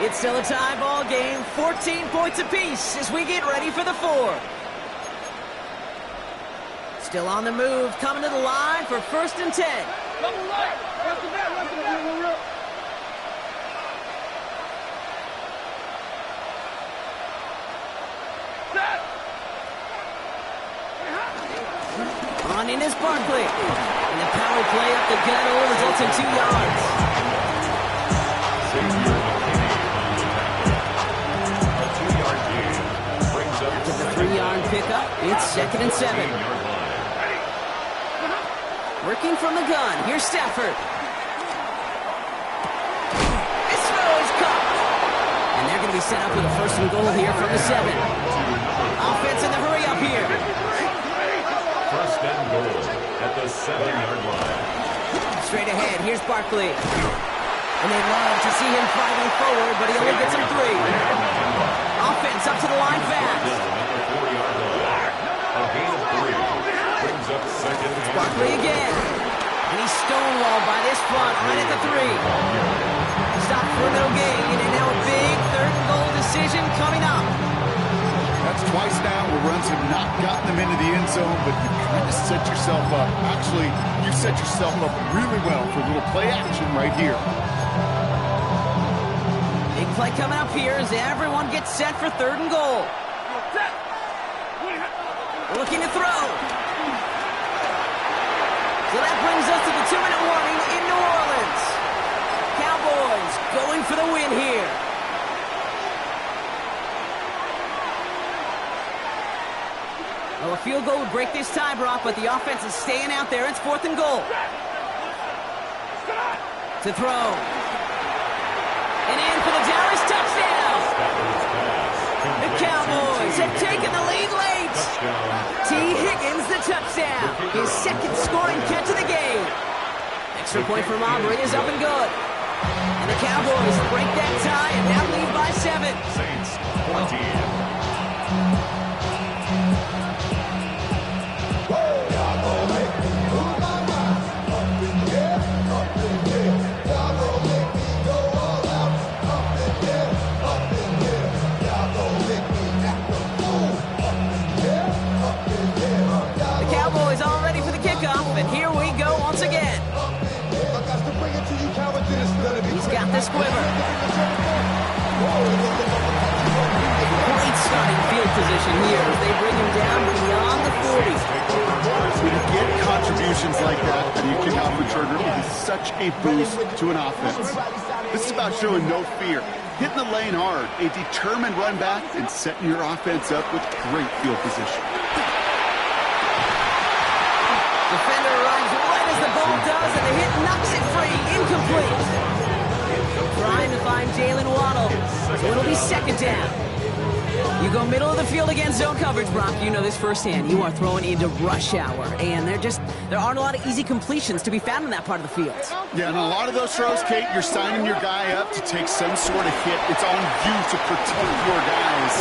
It's still a tie ball game, 14 points apiece as we get ready for the fourth. Still on the move, coming to the line for first and 10. On in is Barkley. And the power play up the gut only results in 2 yards. After the 3-yard pickup, it's second and 7. Working from the gun, here's Stafford. This throw is caught. And they're going to be set up with a first and goal here from the 7. Offense in the hurry up here. First and goal at the 7-yard line. Straight ahead, here's Barkley. And they love to see him fighting forward, but he only gets him 3. Offense up to the line fast. A gain of 3 brings up second. It's Barkley again. And he's stonewalled by this front right at the 3. Stop for no gain, and now a big third and goal decision coming up. That's twice now where runs have not gotten them into the end zone, but you kind of set yourself up. Actually, you set yourself up really well for a little play action right here. They Big play coming up here as everyone gets set for 3rd and goal. Looking to throw. So that brings us to the 2-minute warning in New Orleans. Cowboys going for the win here. Well, a field goal would break this tie, Brock, but the offense is staying out there. It's 4th and goal. To throw. And in for the Dallas touchdown. The Cowboys have taken the lead late. T. Higgins, the touchdown. His 2nd scoring catch of the game. Extra point from Aubrey is up and good. And the Cowboys break that tie and now lead by 7. Saints 20. And here we go once again. He's got this quiver. Great starting field position here as they bring him down beyond the 40. When you get contributions like that and you kick out returner, it is such a boost to an offense. This is about showing no fear, hitting the lane hard, a determined run back, and setting your offense up with great field position. Defender runs right as the ball does, and the hit knocks it free. Incomplete. Trying to find Jalen Waddle. So it'll be 2nd down. You go middle of the field against zone coverage, Brock. You know this firsthand. You are throwing into rush hour, and there aren't a lot of easy completions to be found in that part of the field. Yeah, and a lot of those throws, Kate, you're signing your guy up to take some sort of hit. It's on you to protect your guys.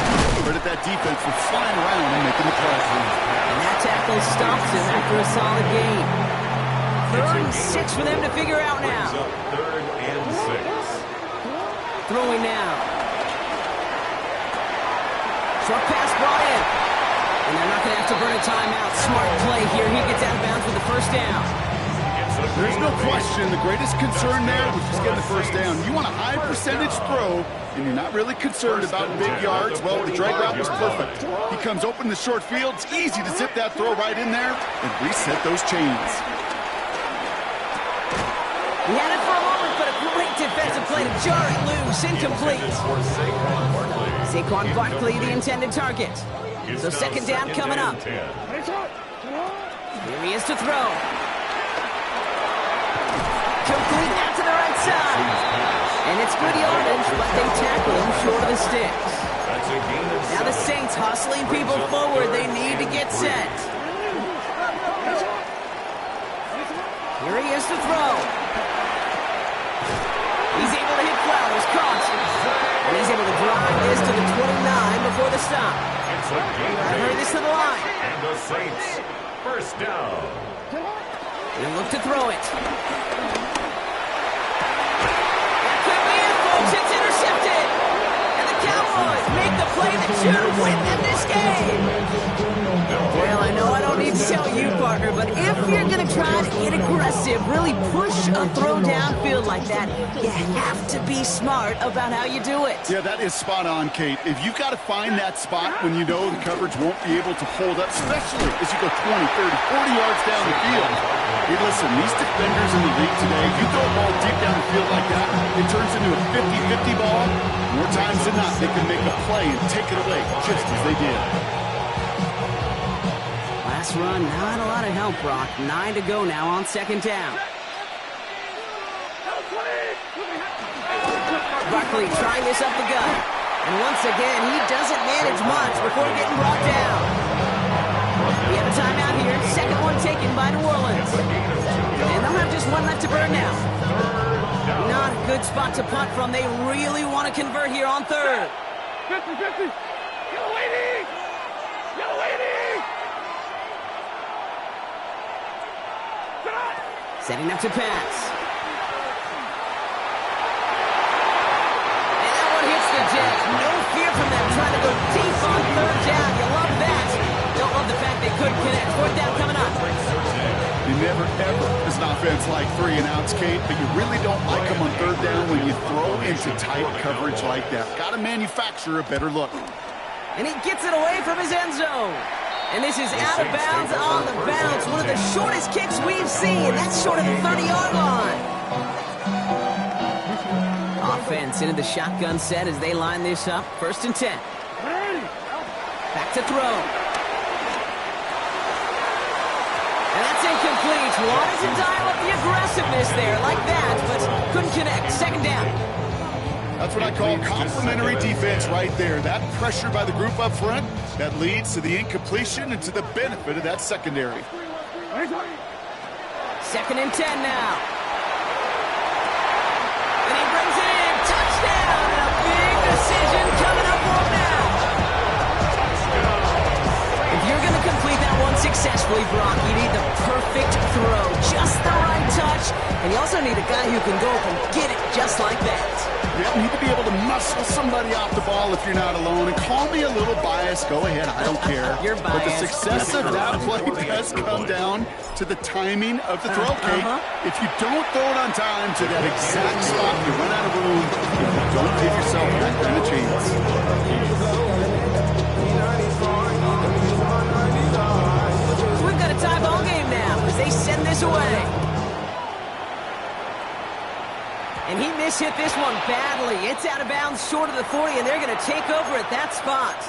But that defense was flying around and making the play. And that tackle stops him after a solid gain. 3rd and 6 for them to figure out now. 3rd and 6. Throwing now. Short pass brought in. And they're not going to have to burn a timeout. Smart play here. He gets out of bounds with the 1st down. There's no question. The greatest concern there was just getting the 1st down. You want a high percentage throw, and you're not really concerned about big yards. Well, the drag route was perfect. He comes open in the short field. It's easy to zip that throw right in there and reset those chains. He had it for a moment, but a great defensive play to jar it loose. Incomplete. Saquon Barkley, the intended target. So 2nd down coming up. Here he is to throw. Complete out to the right side. And it's good yardage, but they tackle him short of the sticks. Now the Saints hustling people forward. They need to get set. Here he is to throw. He's able to hit Flowers, caught. And he's able to drive this to the 29 before the stop. Hurry this to the line. And the Saints, 1st down. They look to throw it. That could be it, folks. It's intercepted. And the Cowboys make the play that should win them this game. Well, I know I don't need to tell you, partner, but if you're going to try to get aggressive, really push a throw downfield like that, you have to be smart about how you do it. Yeah, that is spot on, Kate. If you've got to find that spot when you know the coverage won't be able to hold up, especially as you go 20, 30, 40 yards down the field. Hey, listen, these defenders in the league today, you throw a ball deep down the field like that, it turns into a 50-50 ball. More times than not, they can make a play and take it away, just as they did. Last run, not a lot of help, Brock. 9 to go now on 2nd down. Barkley trying this up the gut. And once again, he doesn't manage much before getting brought down. We have a timeout here. 2nd one taken by New Orleans. And they'll have just one left to burn now. Not a good spot to punt from. They really want to convert here on 3rd. 50-50. Yellow lady! Yellow lady! Setting up to pass. And that one hits the Jets. No fear from them trying to go deep on 3rd down. You love that. Don't love the fact they couldn't connect. 4th down coming up. You never, ever, as an offense, like 3 and outs, Kate, but you really don't like them on third down when you throw into tight coverage like that. Got to manufacture a better look. And he gets it away from his end zone. And this is out of bounds on the bounce. One of the shortest kicks we've seen. That's short of the 30-yard line. Offense into the shotgun set as they line this up. 1st and 10. Back to throw. And that's incomplete. Wanted to dial up the aggressiveness there like that, but couldn't connect. 2nd down. That's what I call complimentary defense right there. That pressure by the group up front, that leads to the incompletion and to the benefit of that secondary. 2nd and 10 now. And he brings it in. Touchdown! And a big decision coming up on now. If you're going to complete that one successfully, Brock, you need the perfect throw. Just the right touch. And you also need a guy who can go up and get it just like that. You need to be able to muscle somebody off the ball if you're not alone. And call me a little biased. Go ahead. I don't care. You're biased. But the success of that play does come down to the timing of the throw, Kate. If you don't throw it on time to that exact spot, you run out of room. You don't give yourself that kind of chance. We've got a tie ball game now as they send this away. And he mishit this one badly. It's out of bounds short of the 40, and they're going to take over at that spot.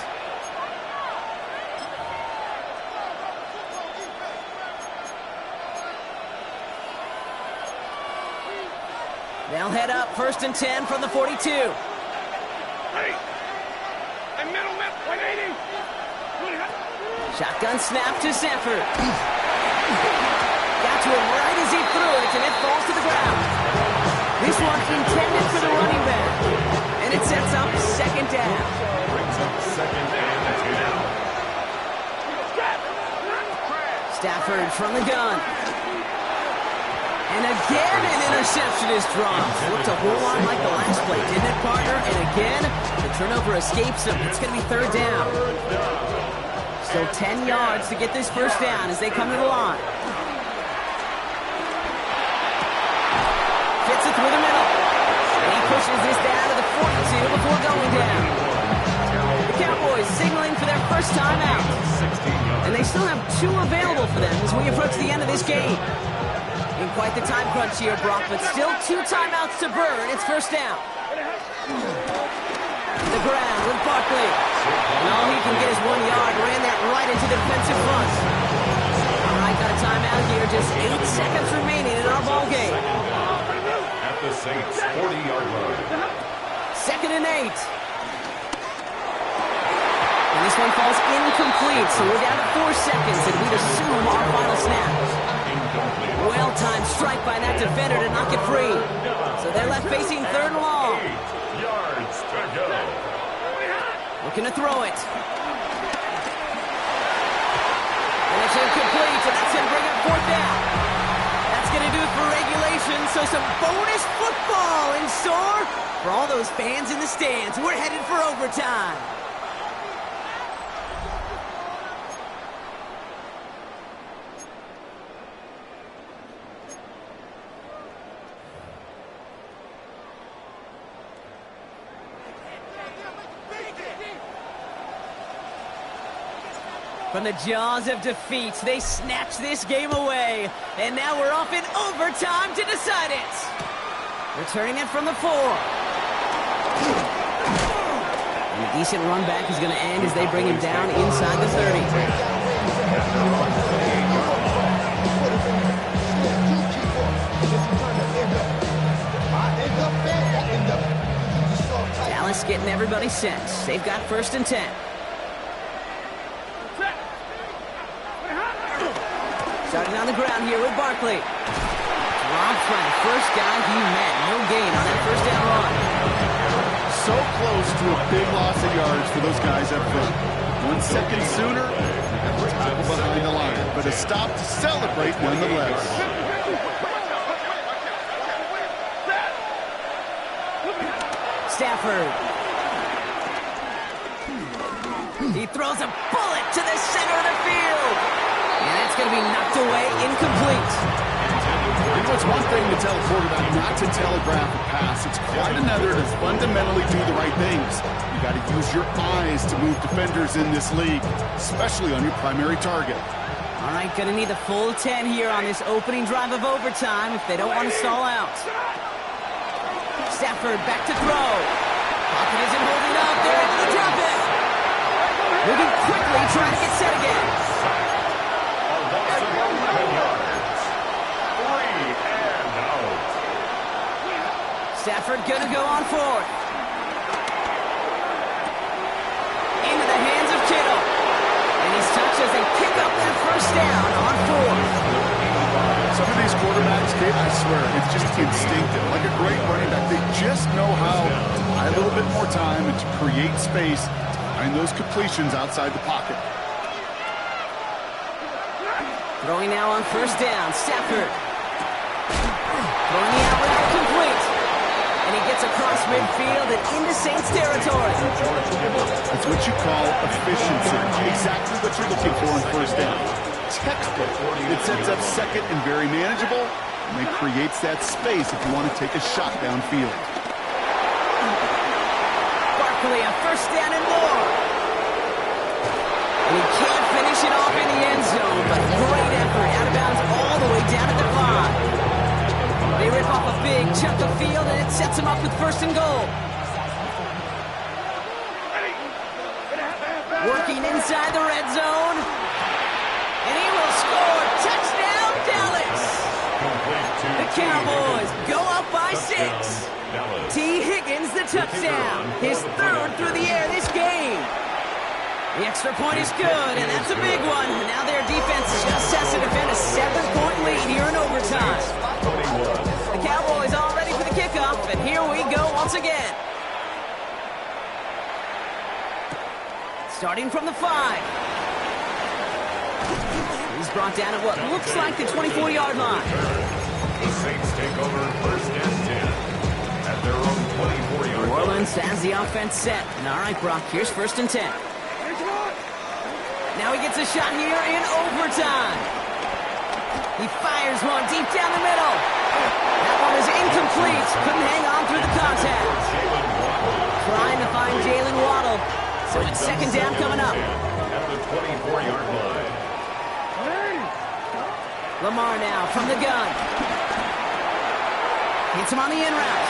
They'll head up 1st and 10 from the 42. Hey, middle, 180. Shotgun snap to Sanford. Got to him right as he threw it, and it falls to the ground. This one intended for the running back. And it sets up 2nd down. Brings up 2nd and 2 now. Stafford from the gun. And again an interception is dropped. Looked a whole lot like the last play, didn't it, partner? And again, the turnover escapes him. It's going to be 3rd down. Still 10 yards to get this 1st down as they come to the line. Fits it through the middle. And he pushes this down to the 42 before going down. The Cowboys signaling for their first timeout. And they still have 2 available for them as we approach the end of this game. In quite the time crunch here, Brock, but still 2 timeouts to burn. It's 1st down. The ground with Barkley. And all he can get is 1 yard. Ran that right into the defensive front. All right, got a timeout here. Just 8 seconds remaining in our ball game. At the Saints' 40-yard line. 2nd and 8. And this one falls incomplete, so we're down to 4 seconds, and we'd assume our final snap. Well-timed strike by that defender to knock it free. So they're left facing 3rd and long. 8 yards to go. Looking to throw it. And it's incomplete, and that's going to bring it 4th down. That's going to do it for regulation, so some bonus football in store for all those fans in the stands. We're headed for overtime. From the jaws of defeat, they snatch this game away. And now we're off in overtime to decide it. Returning it from the 4. And a decent run back is going to end as they bring him down inside the 30. Dallas getting everybody set. They've got 1st and 10. Starting on the ground here with Barkley. Dropped by the first guy he met. No gain on that 1st down run. So close to a big loss of yards for those guys up front. 1 second sooner, and tackle behind the line. But a stop to celebrate nonetheless. Stafford. He throws a bullet to the center of the field. And that's going to be knocked away, incomplete. You know, it's one thing to tell a quarterback not to telegraph a pass. It's quite another to fundamentally do the right things. You got to use your eyes to move defenders in this league, especially on your primary target. All right, going to need the full 10 here on this opening drive of overtime if they don't want to stall out. Stafford back to throw. Pocket isn't holding up. They're able to drop it. Moving quickly, trying to get set again. Stafford gonna go on fourth. Into the hands of Kittle. And he's touched as they pick up that first down on fourth. Some of these quarterbacks, Kate, I swear, it's just instinctive. Like a great running back, they just know how to buy a little bit more time and to create space to find those completions outside the pocket. Throwing now on first down, Stafford. Throwing the out route complete. And he gets across midfield and into Saints territory. That's what you call efficiency. Exactly what you're looking for on first down. Textbook. It sets up second and very manageable, and then creates that space if you want to take a shot downfield. Barkley on first down and more. And he can't finish it off in the end zone, but great effort out of bounds all the way down at the 5. They rip off a big chunk of field, and it sets him up with first and goal. Working inside the red zone. And he will score. Touchdown, Dallas. The Cowboys go up by 6. T. Higgins, the touchdown. His third through the air this game. The extra point is good, and that's a big one. And now their defense just has to defend a 7-point lead here in overtime. The Cowboys all ready for the kickoff, and here we go once again. Starting from the 5. He's brought down at what looks like the 24-yard line. The Saints take over first and 10 at their own 24-yard line. New Orleans has the offense set. And all right, Brock, here's first and 10. Now he gets a shot here in overtime. He fires one deep down the middle. That one is incomplete. Couldn't hang on through the contact. Trying to find Jalen Waddle. So it's second down coming up. At the 24-yard line. Lamar now from the gun. Hits him on the in route.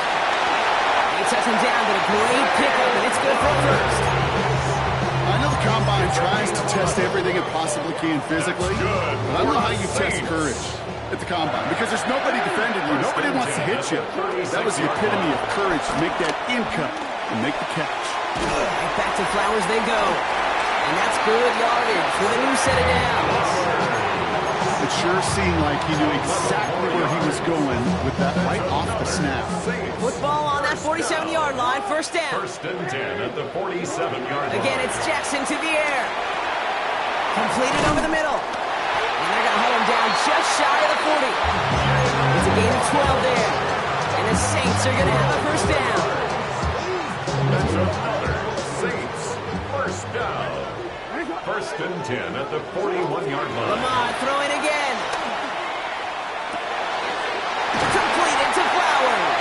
He tucks him down, but a great pickup, and it's good for a first. I know the Combine tries to test everything it possibly can physically, but I don't know how you test courage at the Combine, because there's nobody defending you. Nobody wants to hit you. That was the epitome of courage to make that in cut and make the catch. Right back to Flowers they go. And that's good yardage with a new set of downs. It sure seemed like he knew exactly where he was going with that right off the snap. Football on that 47-yard line, first down. First and 10 at the 47-yard line. Again, it's Jackson to the air. Completed over the middle. And they're going to hold him down just shy of the 40. It's a gain of 12 there. And the Saints are going to have a first down. That's another Saints first down. First and 10 at the 41-yard line. Lamar throwing again. Completed to Flowers.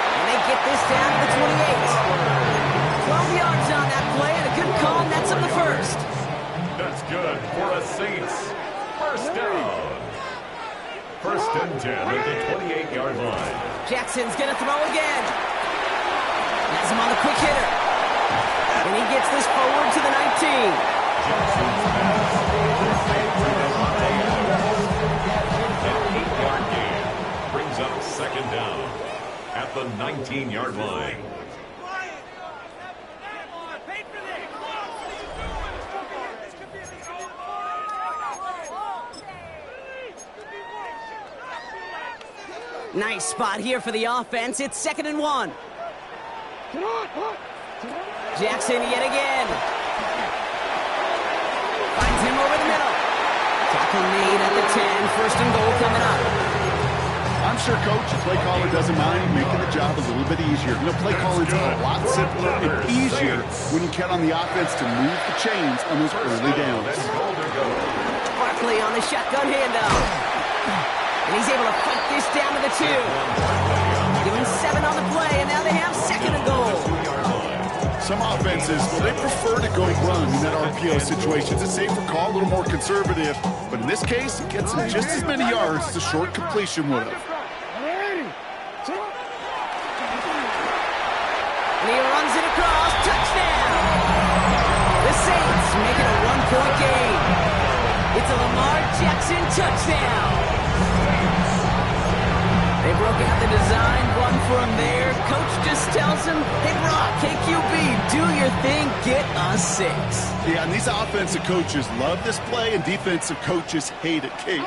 And they get this down to the 28. 12 yards on that play, and a good call, and that's up the first. That's good for a Saints first down. First and 10 at the 28-yard line. Jackson's going to throw again. Has him on the quick hitter. And he gets this forward to the 19. Jackson's pass. An 8-yard gain brings up second down at the 19-yard line. Nice spot here for the offense. It's second and 1. Jackson yet again. Finds him over the middle. Tackle made at the 10. First and goal coming up. I'm sure Coach, the play caller, doesn't mind making the job a little bit easier. You know, play calling's a lot simpler and easier when you count on the offense to move the chains on those early downs. Barkley quickly on the shotgun handoff. And he's able to fight this down to the 2. Doing 7 on the play, and now they have 2nd and goal. Some offenses, well, they prefer to go run in that RPO situation. It's a safer call, a little more conservative. But in this case, it gets him just as many yards as a short completion would have. And he runs it across. Touchdown! The Saints make it a 1-point game. It's a Lamar Jackson touchdown. They broke out the design run for him there. Coach just tells him, hey, Brock, hey, QB, do your thing, get a 6. Yeah, and these offensive coaches love this play, and defensive coaches hate it, Kate,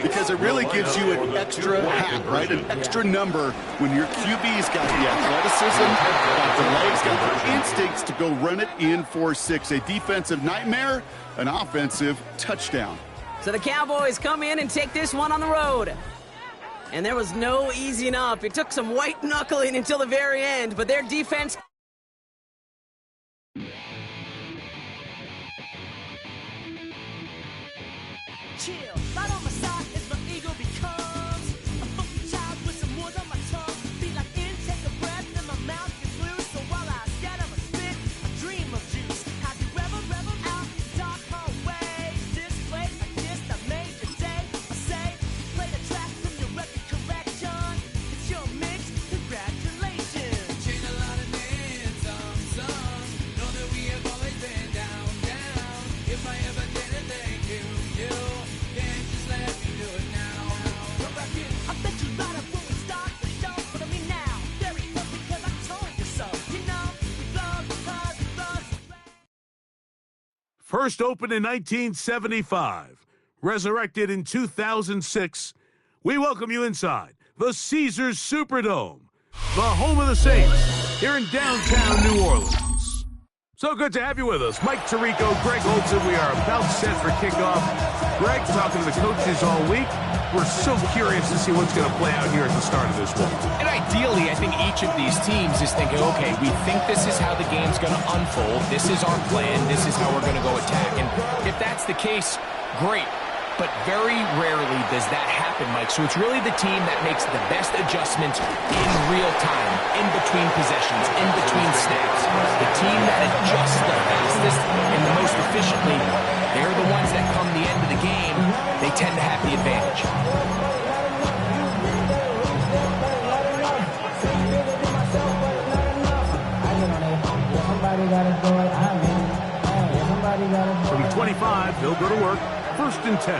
because it really gives you an extra hat, right? An extra number when your QB's got the athleticism, got the legs, got the instincts to go run it in for 6. A defensive nightmare, an offensive touchdown. So the Cowboys come in and take this one on the road. And there was no easing up. It took some white knuckling until the very end, but their defense... Chill. Right on my side as my ego becomes a funky child with some words on my tongue. Feel like in, take a breath, and my mouth gets loose. So while I scatter my spit, I dream of juice. Have you ever rebel out the dark hallway? This place like this that made your day. I say, play the track from your record collection. It's your mix, congratulations. Change a lot of names, some know that we have always been down. If I ever didn't thank you, can't just let me do it now. Come back in. I bet you light up when we start the show, but I mean now, there it was because I told you so. You know, we love because we love. First opened in 1975, resurrected in 2006, we welcome you inside the Caesars Superdome, the home of the Saints, here in downtown New Orleans. So good to have you with us. Mike Tirico, Greg Olson. We are about set for kickoff. Greg, talking to the coaches all week. We're so curious to see what's going to play out here at the start of this one. And ideally, I think each of these teams is thinking, okay, we think this is how the game's going to unfold. This is our plan. This is how we're going to go attack. And if that's the case, great. But very rarely does that happen, Mike. So it's really the team that makes the best adjustments in real time, in between possessions, in between snaps. The team that adjusts the fastest and the most efficiently, they're the ones that come the end of the game. They tend to have the advantage. From 25, they'll go to work. 1st and 10.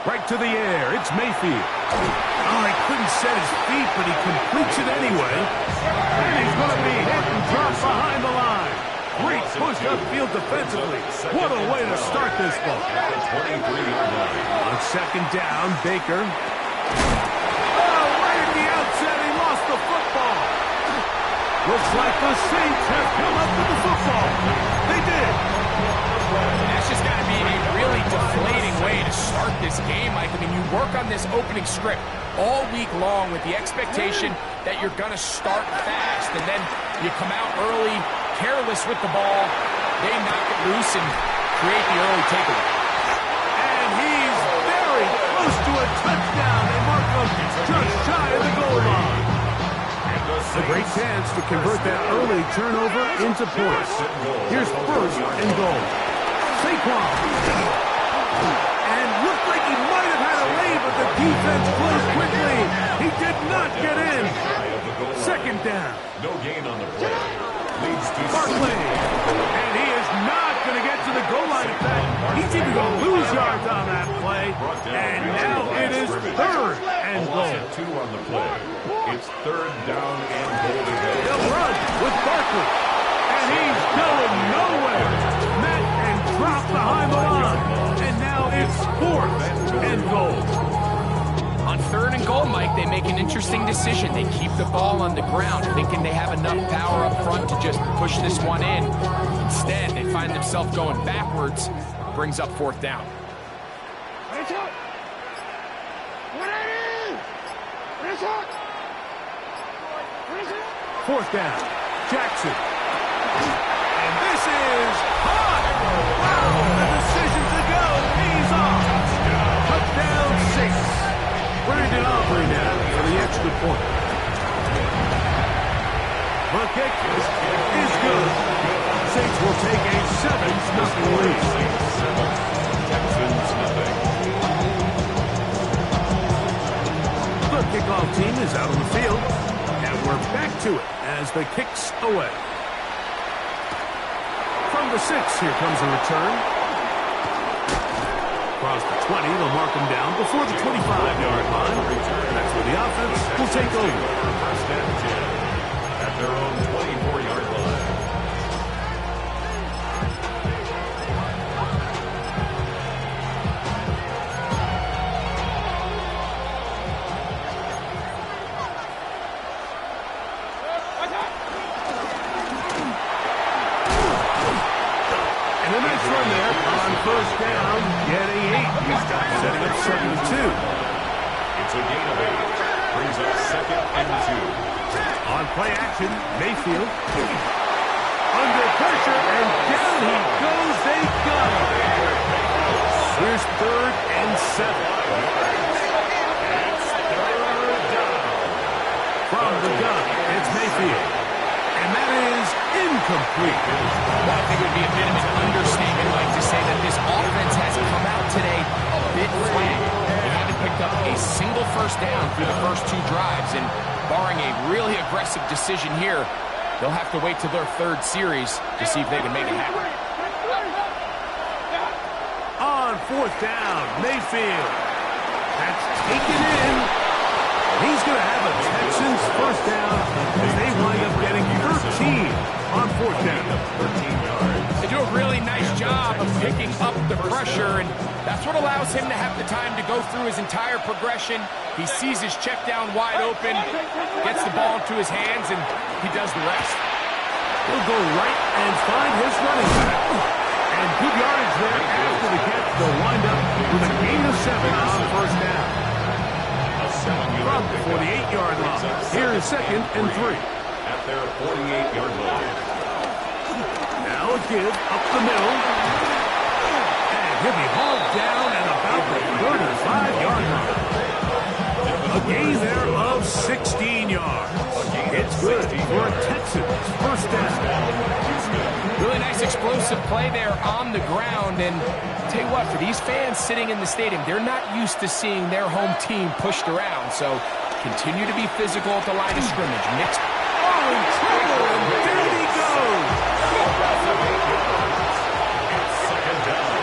Right to the air. It's Mayfield. Oh, he couldn't set his feet, but he completes it anyway. And he's going to be hit and dropped behind the line. Great push upfield defensively. What a way to start this ball. On 2nd down, Baker. Oh, right at the outset, he lost the football. Looks like the Saints have come up with the football. They did. That's just got to be a really deflating way to start this game, Mike. I mean, you work on this opening script all week long with the expectation that you're going to start fast, and then you come out early, careless with the ball. They knock it loose and create the early takeaway. And he's very close to a touchdown. They mark him just shy of the goal line. A great chance to convert that early turnover into points. Here's 1st and goal. Saquon. And looked like he might have had a lead, but the defense closed quickly. He did not get in. 2nd down. No gain on the play. Leads to Barkley. And he is not going to get to the goal line. In fact, he's even going to lose yards on that play. And now it is 3rd and goal. 2 on the play. It's 3rd down and goal to go. They'll run with Barkley. And he's going nowhere. Met and dropped behind the line. And now it's 4th and goal. On 3rd and goal, Mike, they make an interesting decision. They keep the ball on the ground, thinking they have enough power up front to just push this one in. Instead, they find themselves going backwards. Brings up 4th down. 4th down. Jackson. And this is hot. Wow, the decision quickly now for the extra point. The kick is good. Saints will take a 7-0 lead. Texans nothing. The kickoff team is out on the field, and we're back to it as the kick's away. From the 6, here comes a return. Across the 20, they'll mark him down before the 25-yard line. That's where the offense will take over. First and 10 at their own 24-yard line. And a nice run there on first down, getting 8. Setting up 7-2. It's a gain of 8. Brings up 2nd and 2. On play action, Mayfield. Under pressure, and down he goes. They got him. Here's 3rd and 7. From the gun, it's Mayfield. And that is incomplete. Well, I think it would be a bit of an understatement, Mike, to say that this offense has come out today a bit flat. They haven't picked up a single first down through the first 2 drives, and barring a really aggressive decision here, they'll have to wait till their 3rd series to see if they can make it happen. On 4th down, Mayfield. That's taken in. He's going to have a Texans first down as they wind up getting 13 on 4th down. 13 yards. They do a really nice job of picking up the pressure, and that's what allows him to have the time to go through his entire progression. He sees his check down wide open, gets the ball into his hands, and he does the rest. He'll go right and find his running back. And good yardage there after the catch. They'll wind up with a gain of 7 on first down. From the 48-yard line. Here is 2nd and 3. At their 48-yard line. Now a give up the middle. And he'll be hauled down at about the 35-yard line. A gain there of 16 yards. It's good for a Texans first down. Really nice explosive play there on the ground, and tell you what, for these fans sitting in the stadium, they're not used to seeing their home team pushed around, so continue to be physical at the line of scrimmage. Mixed. Oh, in trouble, and there he goes. It's 2nd down.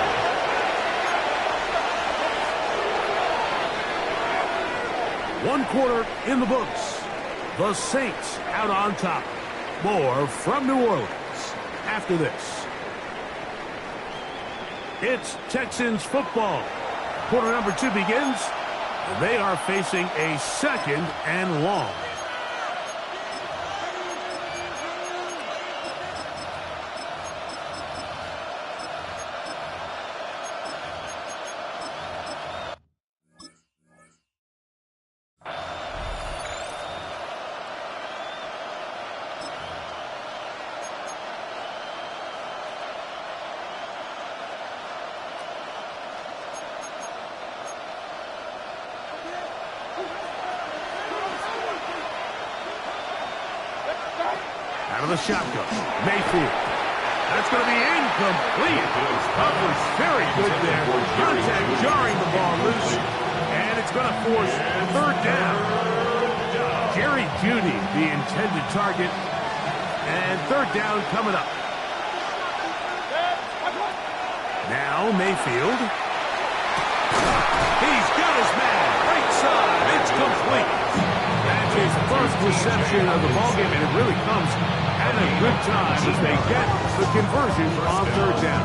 One quarter in the books. The Saints out on top. More from New Orleans after this. It's Texans football. Quarter number 2 begins. They are facing a 2nd and long. Out of the shotgun, Mayfield. That's going to be incomplete. Coverage very good there. Contact jarring the ball loose. And it's going to force 3rd down. Jerry Jeudy, the intended target. And 3rd down coming up. Now Mayfield. He's got his man. Right side. It's complete. That's his first reception of the ballgame, and it really comes at a good time as they get the conversion on 3rd down.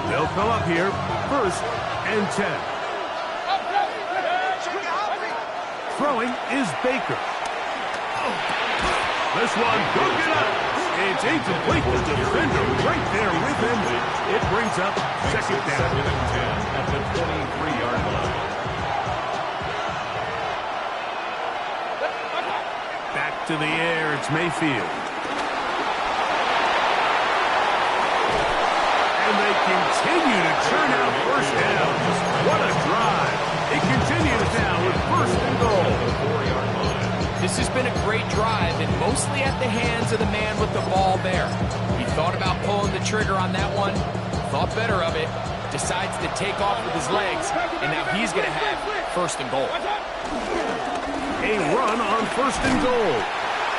They'll come up here, 1st and 10. Throwing is Baker. This one could get up. It's incomplete. The defender right there with him. It brings up 2nd down. 2nd and 10 at the 23-yard line. Back to the air, it's Mayfield. And they continue to turn out first down. What a drive. It continues now with first and goal. 4-yard line. This has been a great drive, and mostly at the hands of the man with the ball there. He thought about pulling the trigger on that one, thought better of it, decides to take off with his legs, and now he's going to have first and goal. A run on first and goal.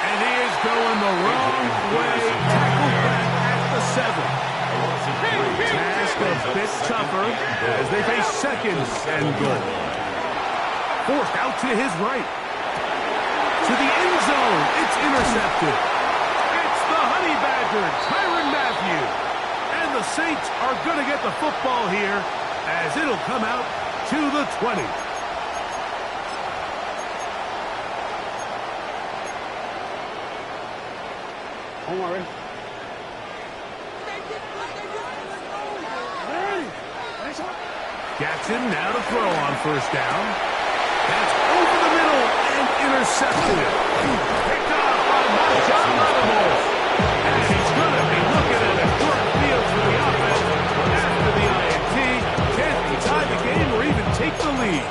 And he is going the wrong way. Tackled back at the 7. Task a bit tougher as they face second and goal. Forced out to his right. To the end zone. It's intercepted. It's the Honey Badger, Tyrann Mathieu. And the Saints are going to get the football here as it'll come out to the 20. Don't worry. Jackson now to throw on first down. That's over the middle and intercepted. Picked off by John Lattimore. And he's going to be looking at a short field for the offense after the INT. Can't tie the game or even take the lead.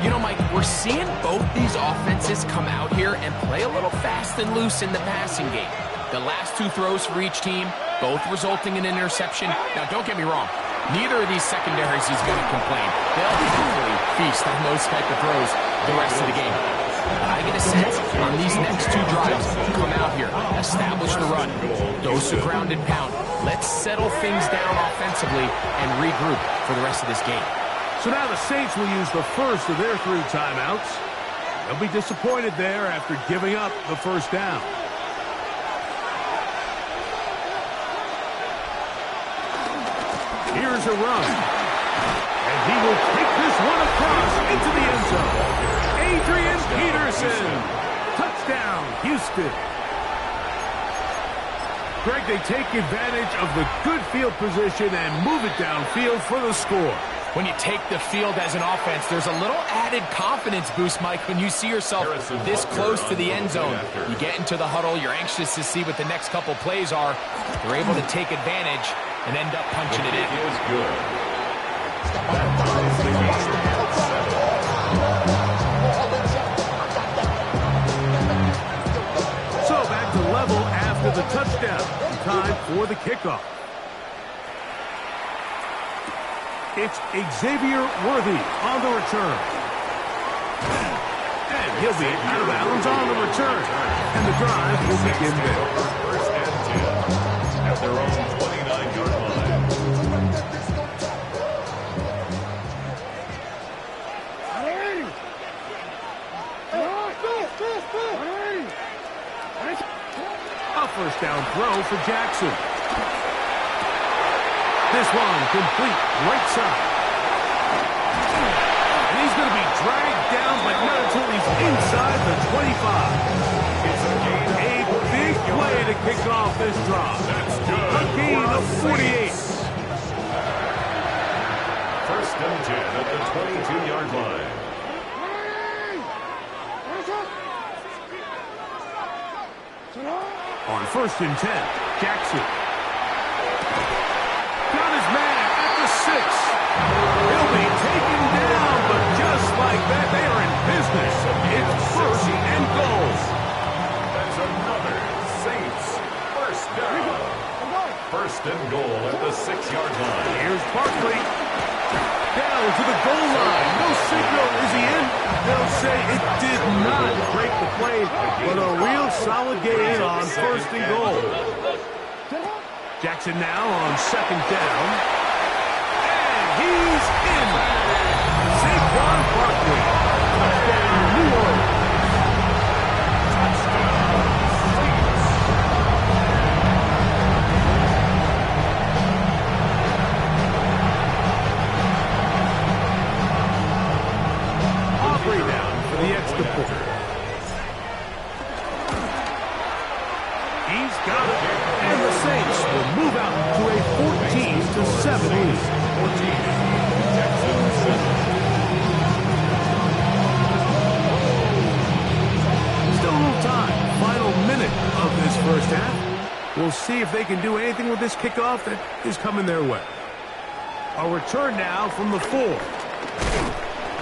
You know, Mike, we're seeing both these offenses come out here and play a little fast and loose in the passing game. The last two throws for each team, both resulting in an interception. Now, don't get me wrong. Neither of these secondaries is going to complain. They'll definitely feast on those type of throws the rest of the game. I get a sense on these next two drives, come out here, establish the run, dose of ground and pound. Let's settle things down offensively and regroup for the rest of this game. So now the Saints will use the first of their 3 timeouts. They'll be disappointed there after giving up the first down. Here's a run. And he will take this one across into the end zone. Adrian Peterson. Touchdown, Houston. Greg, they take advantage of the good field position and move it downfield for the score. When you take the field as an offense, there's a little added confidence boost, Mike, when you see yourself this close to the end zone. You get into the huddle, you're anxious to see what the next couple plays are. They're able to take advantage and end up punching it in. Is good. So back to level after the touchdown. Time for the kickoff. It's Xavier Worthy on the return. And he'll be out of bounds on the return. And the drive will begin there. First and 10 at their own 29-yard line. A first down throw for Jackson. This one complete right side. And he's going to be dragged down, but not until he's inside the 25. It's a gain. A big play to kick off this drive. That's good. A gain of 48. First and 10 at the 22-yard line. On first and 10, Jackson. Got his man at the 6. He'll be taken down, but just like that, they are in business. It's first and goal. That's another Saints first down. First and goal at the 6-yard line. Here's Barkley. Down to the goal line. No signal. Is he in? They'll say it did not break the play, but a real solid gain on first and goal. Jackson now on second down. And he's in. Saquon Barkley. Touchdown, New Orleans. Aubrey down for the extra point. He's got it. And the Saints will move out to a 14-7 lead. Still a little time. Final minute of this first half. We'll see if they can do anything with this kickoff that is coming their way. A return now from the 4.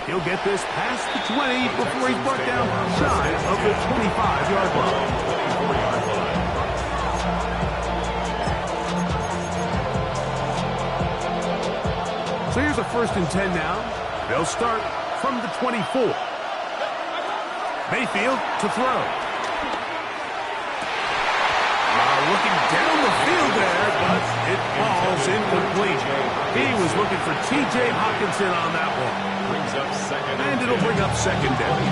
He'll get this past the 20 before he's brought down shy of the 25-yard line. So here's a 1st and 10 now. They'll start from the 24. Mayfield to throw. Looking down the field there, but it falls incomplete. He was looking for T.J. Hockenson on that one. And it'll bring up 2nd down.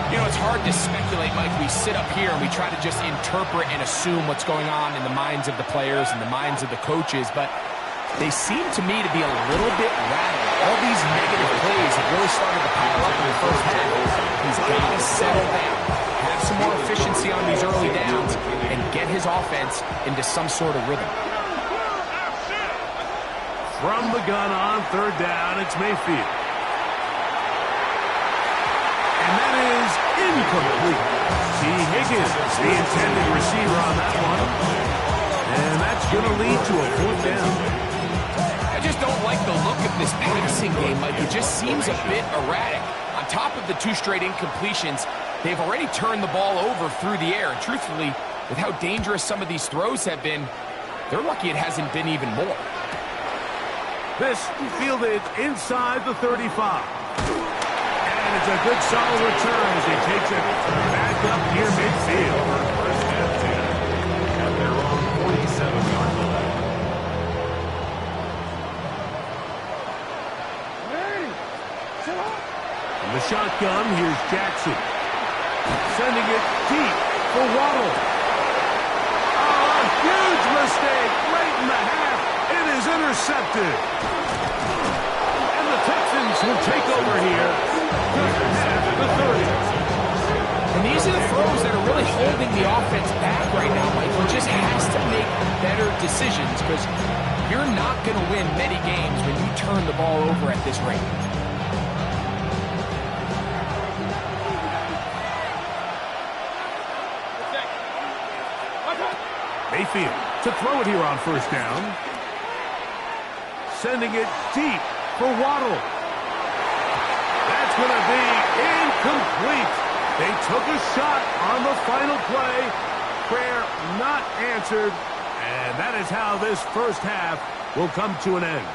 You know, it's hard to speculate, Mike. We sit up here and we try to just interpret and assume what's going on in the minds of the players and the minds of the coaches, but they seem to me to be a little bit rattled. All these negative plays have really started to pile up in the first half. He's got to settle down, have some more efficiency on these early downs, and get his offense into some sort of rhythm. From the gun on 3rd down, it's Mayfield. And that is incomplete. T. Higgins, the intended receiver on that one. And that's going to lead to a 4th down. I just don't like the look of this passing game, Mike. It just seems a bit erratic. On top of the 2 straight incompletions, they've already turned the ball over through the air. And truthfully, with how dangerous some of these throws have been, they're lucky it hasn't been even more. This fielded inside the 35. And it's a good solid return as he takes it back up near midfield. 1st and 10 at their own 47-yard line. In the shotgun, here's Jackson. Sending it deep for Waddle. Oh, a huge mistake late in the half. It is intercepted. And the Texans will take over here. The 30. And these are the throws that are really holding the offense back right now, Mike. He just has to make better decisions because you're not going to win many games when you turn the ball over at this rate. Mayfield to throw it here on 1st down. Sending it deep for Waddle. That's going to be incomplete. They took a shot on the final play. Prayer not answered. And that is how this first half will come to an end.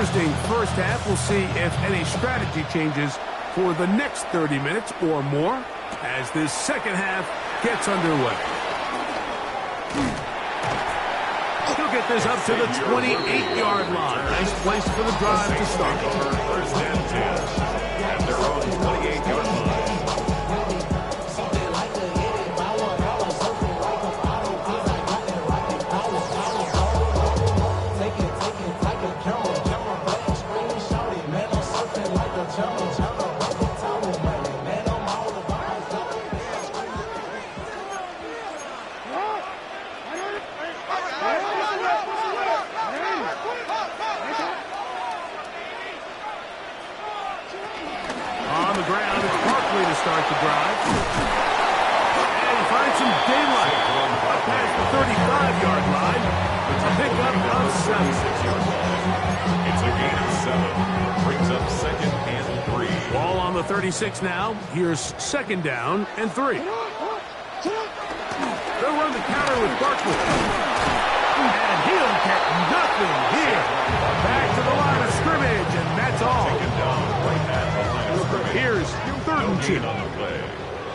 Interesting first half. We'll see if any strategy changes for the next 30 minutes or more as this second half gets underway. He'll get this up to the 28-yard line. Nice place for the drive to start. 1st and 10 at their own 28-yard line. Start the drive. And he finds some daylight up past the 35-yard line. It's a pickup of 7. It's a gain of 7. Brings up 2nd and 3. Ball on the 36 now. Here's 2nd down and 3. They'll run the counter with Barkley. And he'll get nothing here. Back to the line of scrimmage, and that's all. Taken down right at the line of scrimmage. Here's 3rd and 2. On the play.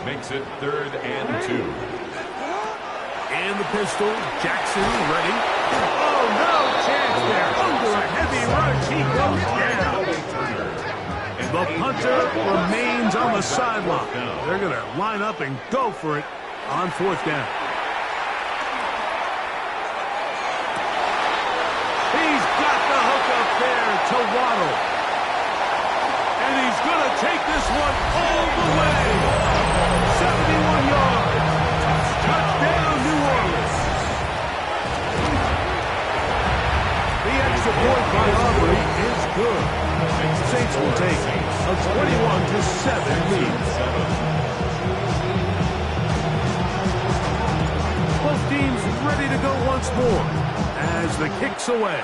Makes it 3rd and 2. And the pistol. Jackson ready. Oh, no chance there. Under a heavy rush, he goes down. The punter remains on the sideline. They're going to line up and go for it on 4th down. He's got the hook up there to Waddle. And he's going to take this one all the way. 71 yards. Touchdown, New Orleans. The extra point by Aubrey is good. Saints will take a 21-7 lead. Both teams ready to go once more as the kick's away.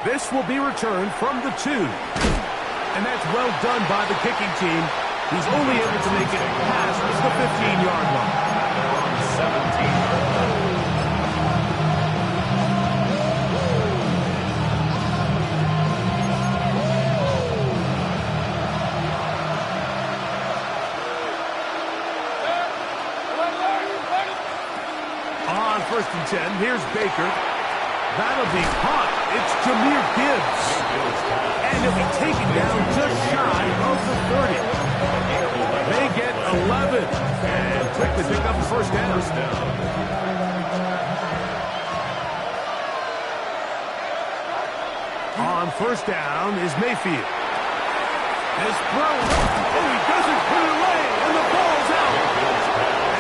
This will be returned from the 2. And that's well done by the kicking team. He's only able to make it past the 15-yard line. 17. On 1st and 10, here's Baker. That'll be caught. It's Jahmyr Gibbs. And he'll be taken down just shy of the 30. They get 11. And quickly pick up the first down. On 1st down is Mayfield. This throw. Oh, he doesn't put it away. And the ball's out.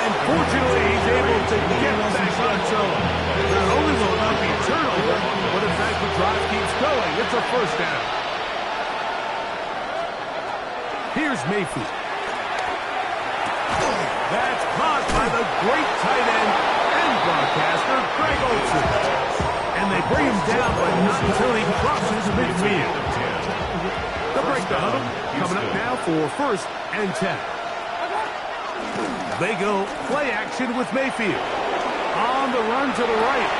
And fortunately, he's able to get back on zone. Not only will it not be a turnover, but in fact the drive keeps going. It's a first down. Here's Mayfield. That's caught by the great tight end and broadcaster, Greg Olsen. And they bring him down, but not until he crosses midfield. They'll break the huddle. Coming up now for 1st and 10. They go play action with Mayfield. On the run to the right.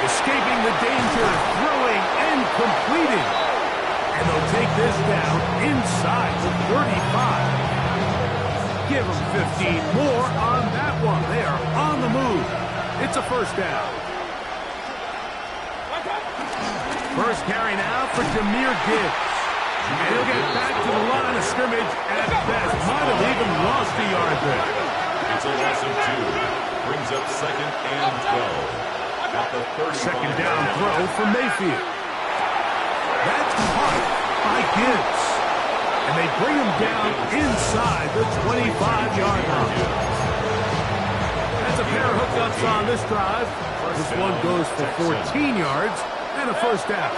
Escaping the danger, throwing and completing. And they'll take this down inside the 35. Give them 15 more on that one. They are on the move. It's a first down. First carry now for Jahmyr Gibbs. And he'll get back to the line of scrimmage at best. Might have even lost a yard there. It's a loss of 2. Brings up 2nd and 12. At the 35. Second down throw for Mayfield. That's caught by Gibbs. And they bring him down inside the 25-yard line. That's a pair of hookups on this drive. This one goes for 14 yards and a first down.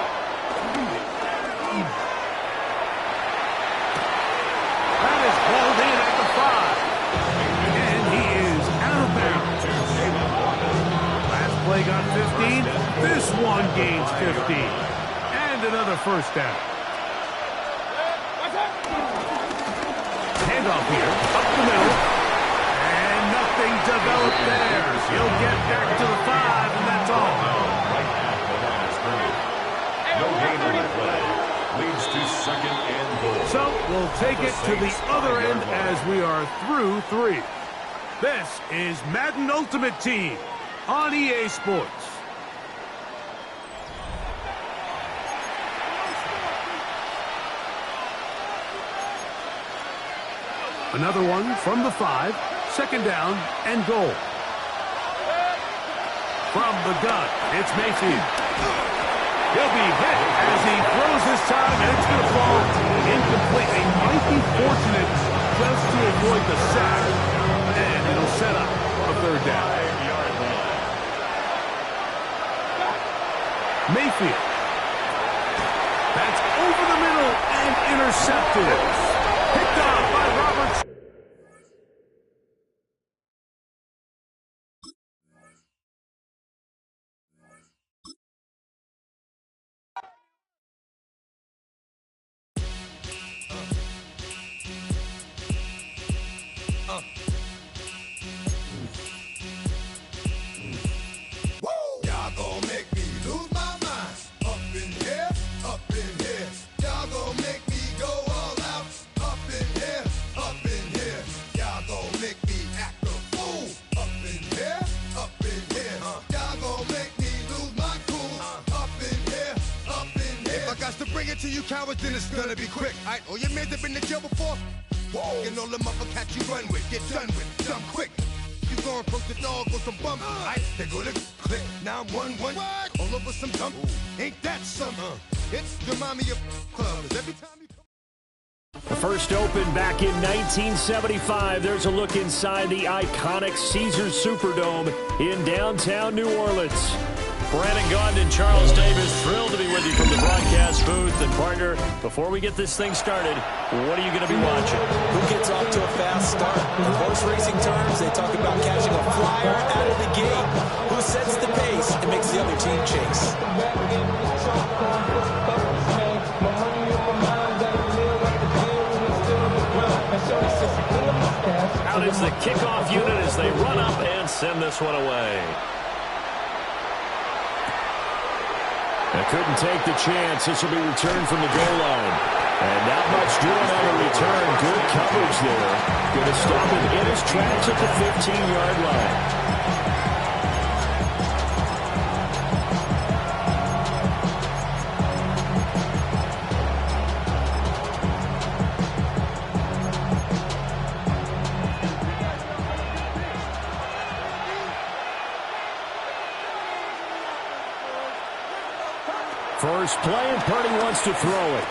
That is hauled in at the 5. And he is out of bounds. Last play got 15. This one gains 15. And another first down. Handoff here, up the middle. And nothing developed there. He'll get back to the 5, and that's all. Right at the line of scrimmage. No gain on the play. Leads to 2nd and goal. So we'll take it to the other end as we are through 3. This is Madden Ultimate Team on EA Sports. Another one from the 5, 2nd down and goal. From the gun, it's Mayfield. He'll be hit as he throws this time, and it's going to fall incomplete. They might be fortunate just to avoid the sack, and it'll set up a 3rd down. Mayfield. That's over the middle and intercepted. Picked off by Roberts. To you cowards, then it's gonna be quick. Alright, all your mans have been to jail before. Whoa. And all the motherfuckers you run with, get done with, dumb quick. You gon' approach the dog with some bump. Alright, they go to click 911. All over some dump. Ain't that something? It's the mommy of clubs. Every time you come. The first open back in 1975. There's a look inside the iconic Caesars Superdome in downtown New Orleans. Brandon Gaudin and Charles Davis, thrilled to be with you from the broadcast booth. And partner, before we get this thing started, what are you going to be watching? Who gets off to a fast start? In horse racing terms, they talk about catching a flyer out of the gate. Who sets the pace and makes the other team chase? Out is the kickoff unit as they run up and send this one away. They couldn't take the chance. This will be returned from the goal line. And not much doing on the return. Good coverage there. Going to stop him in his tracks at the 15-yard line. First play, and Purdy wants to throw it.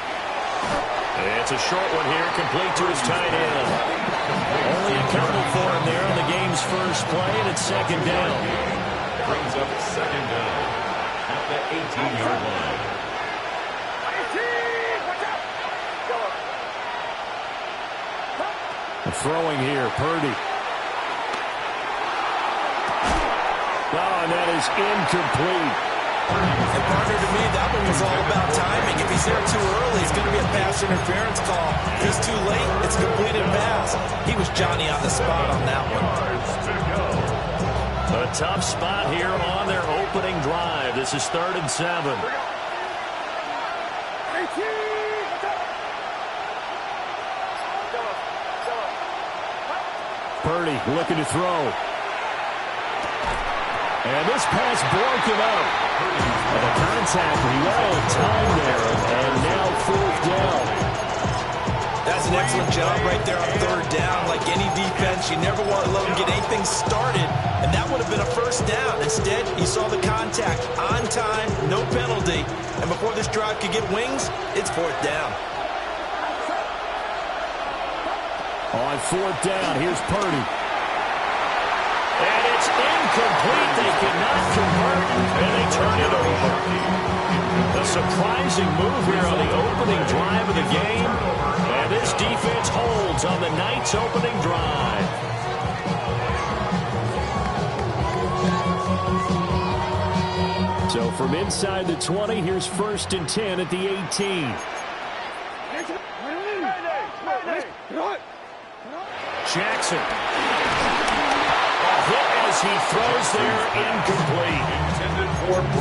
It's a short one here, complete to his tight end. Only a couple for him there on the game's first play, and it's second down. Brings up second down at the 18-yard line. Throwing here, Purdy. Oh, and that is incomplete. And partner, to me, that one was all about timing. If he's there too early, it's going to be a pass interference call. If he's too late, it's a completed pass. He was Johnny on the spot on that one. A tough spot here on their opening drive. This is 3rd and 7. Purdy looking to throw. And this pass broken up. And the contact well timed there. And now 4th down. That's an excellent job right there on 3rd down. Like any defense, you never want to let them get anything started. And that would have been a first down. Instead, you saw the contact on time, no penalty. And before this drive could get wings, it's 4th down. On 4th down, here's Purdy. And it's incomplete. They cannot convert, and they turn it over. A surprising move here on the opening drive of the game. And this defense holds on the night's opening drive. So from inside the 20, here's 1st and 10 at the 18. Jackson. As he throws there, incomplete.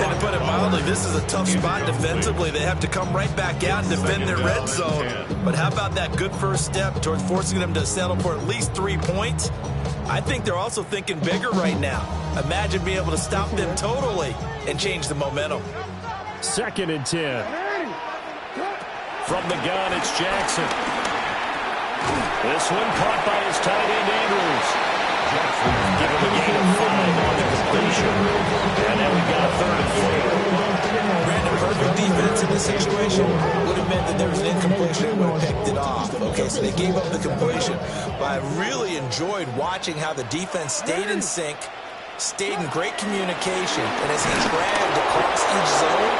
And to put it mildly, this is a tough spot defensively. They have to come right back out and defend their red zone. But how about that good first step towards forcing them to settle for at least 3 points? I think they're also thinking bigger right now. Imagine being able to stop them totally and change the momentum. 2nd and 10. From the gun, it's Jackson. This one caught by his tight end, Andrews. Give him a gain of 5 on the completion. And then we got 3rd and 4. Brandon, perfect defense in this situation would have meant that there was an incompletion and would have picked it off. Okay, so they gave up the completion. But I really enjoyed watching how the defense stayed in sync, stayed in great communication, and as he dragged across each zone,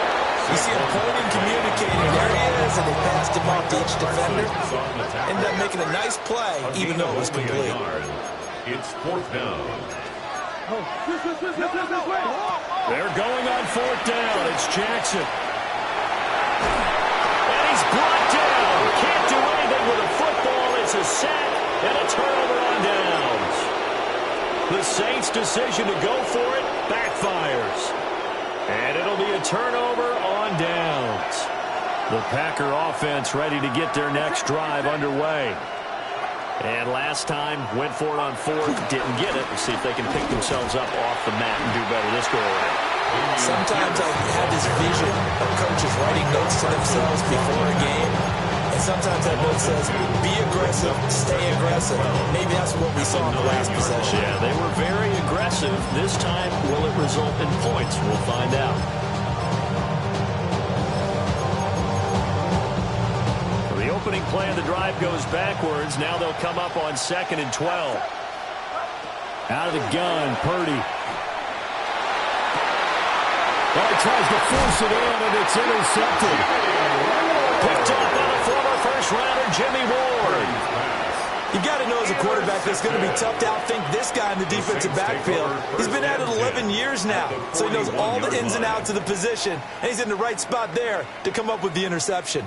you see him pointing, communicating. There he is, and they passed him off to each defender. Ended up making a nice play, even though it was complete. It's 4th down. They're going on 4th down. It's Jackson. And he's brought down. Can't do anything with a football. It's a sack and a turnover on downs. The Saints' decision to go for it backfires. And it'll be a turnover on downs. The Packer offense ready to get their next drive underway. And last time, went for it on 4th, didn't get it. We'll see if they can pick themselves up off the mat and do better this go around. Sometimes I have this vision of coaches writing notes to themselves before a game. And sometimes that note says, be aggressive, stay aggressive. Maybe that's what we saw in the last possession. Yeah, they were very aggressive. This time, will it result in points? We'll find out. The opening play of the drive goes backwards. Now they'll come up on 2nd and 12. Out of the gun, Purdy. Well, he tries to force it in, and it's intercepted. Picked up by the former first-rounder, Jimmy Ward. You got to know as a quarterback that's going to be tough to outthink this guy in the defensive backfield. He's been at it 11 years now, so he knows all the ins and outs of the position, and he's in the right spot there to come up with the interception.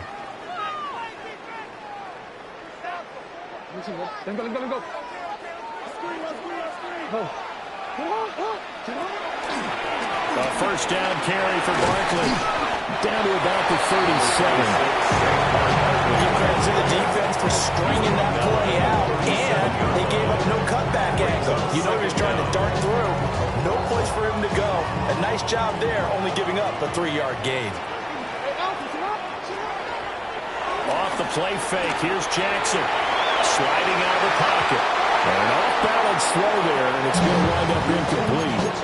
A first down carry for Barkley. Down to about the 37. Give credit to the defense for stringing that play out, and they gave up no cutback angle. You know he was trying to dart through. No place for him to go. A nice job there, only giving up a 3-yard gain. Off the play fake, here's Jackson. Sliding out of the pocket. An off-balance throw there, and it's going to wind up incomplete.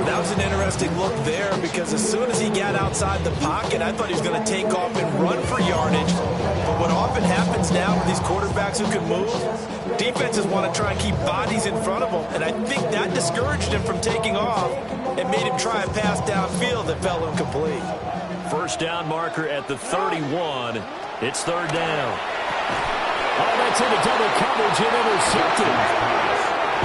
That was an interesting look there because as soon as he got outside the pocket, I thought he was going to take off and run for yardage. But what often happens now with these quarterbacks who can move, defenses want to try and keep bodies in front of them. And I think that discouraged him from taking off and made him try a pass downfield that fell incomplete. First down marker at the 31. It's third down. Oh, that's into double coverage and intercepted.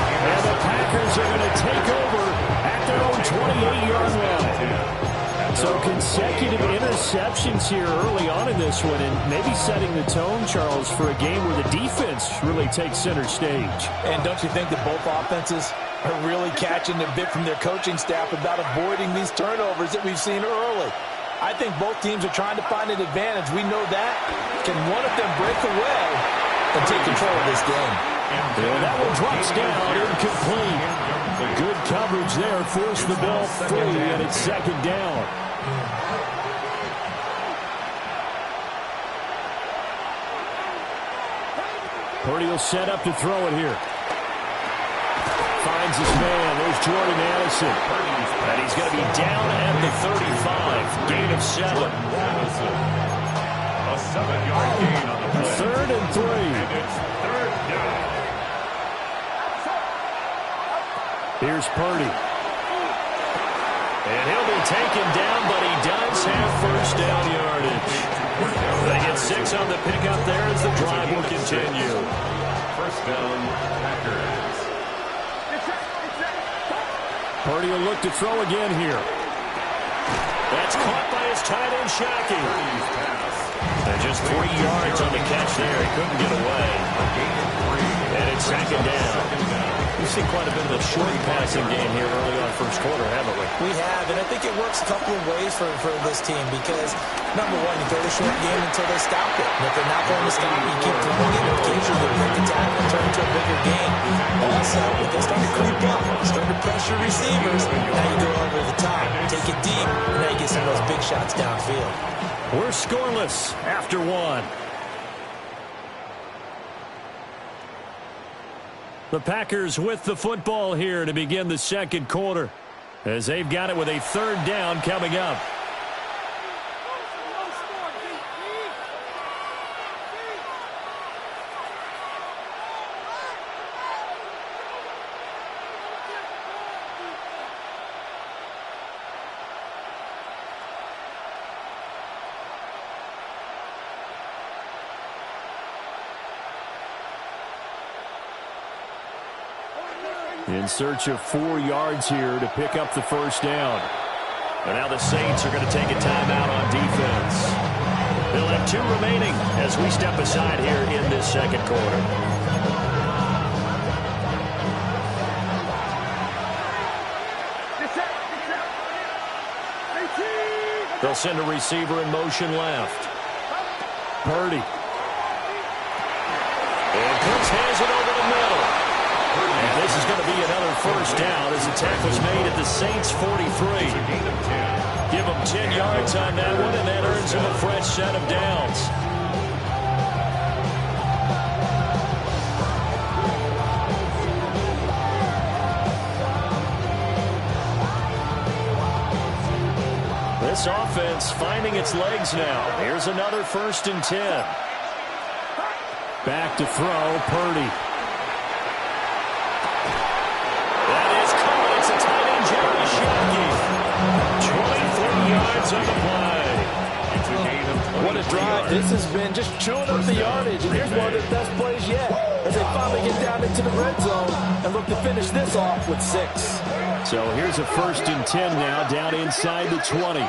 And the Packers are going to take over at their own 28-yard line. So consecutive interceptions here early on in this one, and maybe setting the tone, Charles, for a game where the defense really takes center stage. And don't you think that both offenses are really catching a bit from their coaching staff about avoiding these turnovers that we've seen early? I think both teams are trying to find an advantage. We know that. Can one of them break away and take control of this game? And that one drops down, incomplete. Good coverage there, forced the ball free, and it's second down. Purdy will set up to throw it here. Finds his man. There's Jordan Addison. And he's going to be down at the 35. Gain of 7. A 7-yard gain on the play. Third and 3. And it's third down. Here's Purdy. And he'll be taken down, but he does have first down yardage. They get 6 on the pickup there as the drive will continue. First down, Packers. Purdy will look to throw again here. That's caught by his tight end, Shockey. And just 3 yards on the catch there. He couldn't get away. And it's second down. We've seen quite a bit of a short passing game here early on first quarter, haven't we? We have, and I think it works a couple of ways for this team because, number one, you throw the short game until they stop it. And if they're not going to stop it, you keep throwing it. Occasionally they'll break the tackle and turn it into a bigger game. Also, if they start to creep up, start to pressure receivers, now you go over the top, take it deep, and now you get some of those big shots downfield. We're scoreless after 1. The Packers with the football here to begin the second quarter as they've got it with a third down coming up. In search of 4 yards here to pick up the first down. And now the Saints are going to take a timeout on defense. They'll have 2 remaining as we step aside here in this second quarter. They'll send a receiver in motion left. Purdy. And Pitts has it over the middle. And this is going to be another first down as the tackle's made at the Saints' 43. Give them 10 yards on that one, and that earns them a fresh set of downs. This offense finding its legs now. Here's another 1st and 10. Back to throw, Purdy. That is caught. It's a tight end, Jerry Shockey. yards on the play. What a drive this has been, just chewing up the yardage. And here's one of the best plays yet, as they finally get down into the red zone and look to finish this off with 6. So here's a 1st and 10 now, down inside the 20.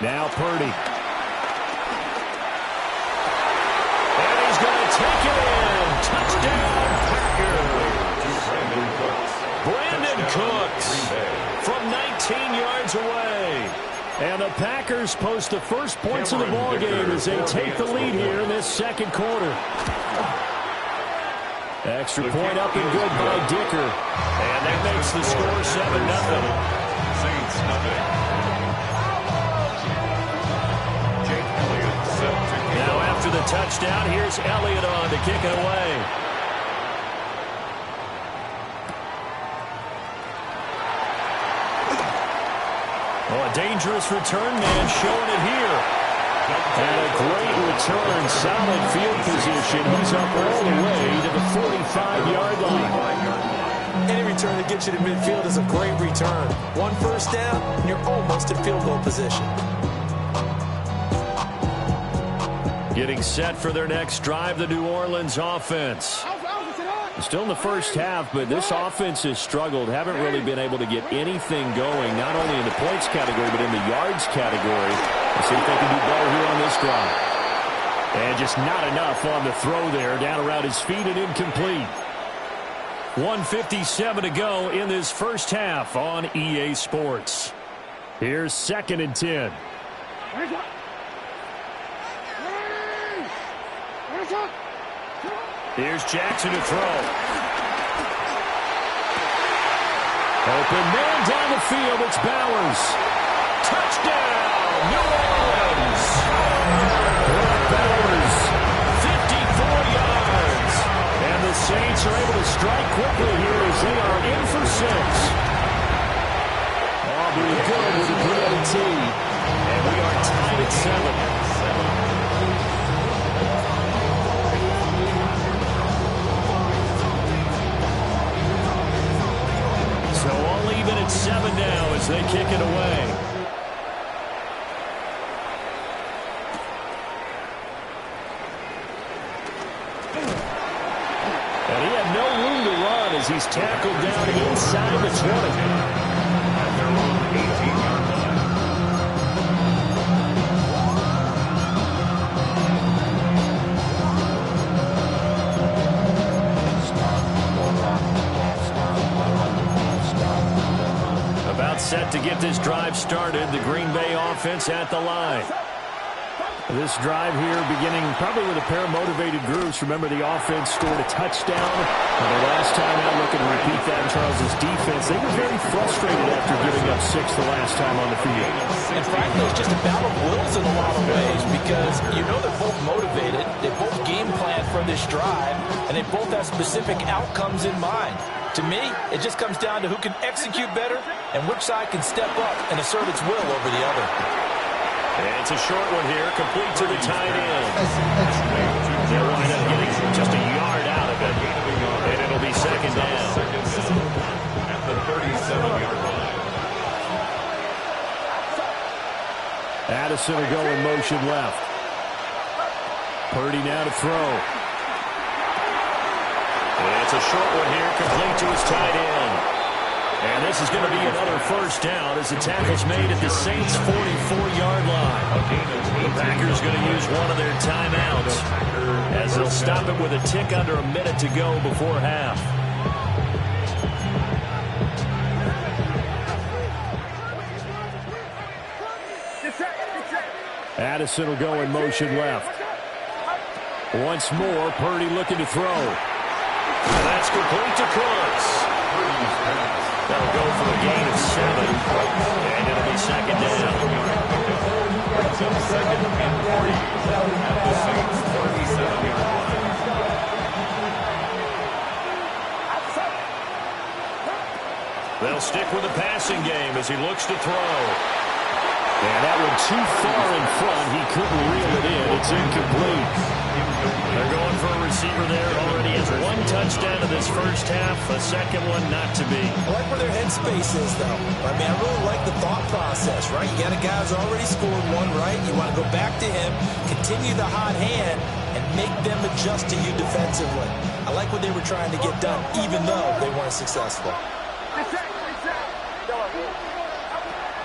Now Purdy. And he's going to take it in. Touchdown, Packers. Brandon Cooks from 19 yards away. And the Packers post the first points of the ballgame as they take the lead here in this second quarter. Extra point up and good by Dicker. And that makes the score 7-0. Saints nothing. Now after the touchdown, here's Elliott on to kick it away. Oh, a dangerous return man showing it here. And a great return, solid field position. He's up all the way to the 45-yard line. Any return that gets you to midfield is a great return. 1 first down, and you're almost in field goal position. Getting set for their next drive, the New Orleans offense. Still in the first half, but this offense has struggled. Haven't really been able to get anything going, not only in the points category, but in the yards category. Let's see if they can do better here on this drive. And just not enough on the throw there. Down around his feet and incomplete. 1:57 to go in this first half on EA Sports. Here's 2nd and 10. Here's Jackson to throw. Open man down the field. It's Bowers. Touchdown, New Orleans. Brock Bowers, 54 yards. And the Saints are able to strike quickly here as they are in for 6. Aubrey good with a PAT. And we are tied at 7. So all even at 7 now as they kick it away. And he had no room to run as he's tackled down inside the 20. At their own 18-yard line. About set to get this drive started. The Green Bay offense at the line. This drive here beginning probably with a pair of motivated groups. Remember, the offense scored a touchdown. And the last time out, looking to repeat that in Charles' defense. They were very frustrated after giving up 6 the last time on the field. And frankly, it's just a battle of wills in a lot of ways because you know they're both motivated. They both game plan for this drive, and they both have specific outcomes in mind. To me, it just comes down to who can execute better and which side can step up and assert its will over the other. And it's a short one here, complete to the tight end. They'll wind up getting just a yard out of it, and it'll be 2nd down. At the 37-yard line. Addison will go in motion left. Purdy now to throw. And it's a short one here, complete to his tight end. And this is going to be another first down as the tackle's made at the Saints' 44-yard line. The Packers going to use one of their timeouts as they'll stop it with a tick under a minute to go before half. Addison will go in motion left. Once more, Purdy looking to throw. And that's complete to Cooks. That'll go for a gain of 7. And it'll be 2nd down. 2nd and 40 at the Saints' 37-yard line. They'll stick with the passing game as he looks to throw. And that one too far in front. He couldn't reel it in. It's incomplete. They're going for a receiver there. Already has one touchdown in this first half. A second one not to be. I like where their headspace is, though. I mean, I really like the thought process, right? You got a guy who's already scored one, right? You want to go back to him, continue the hot hand, and make them adjust to you defensively. I like what they were trying to get done, even though they weren't successful.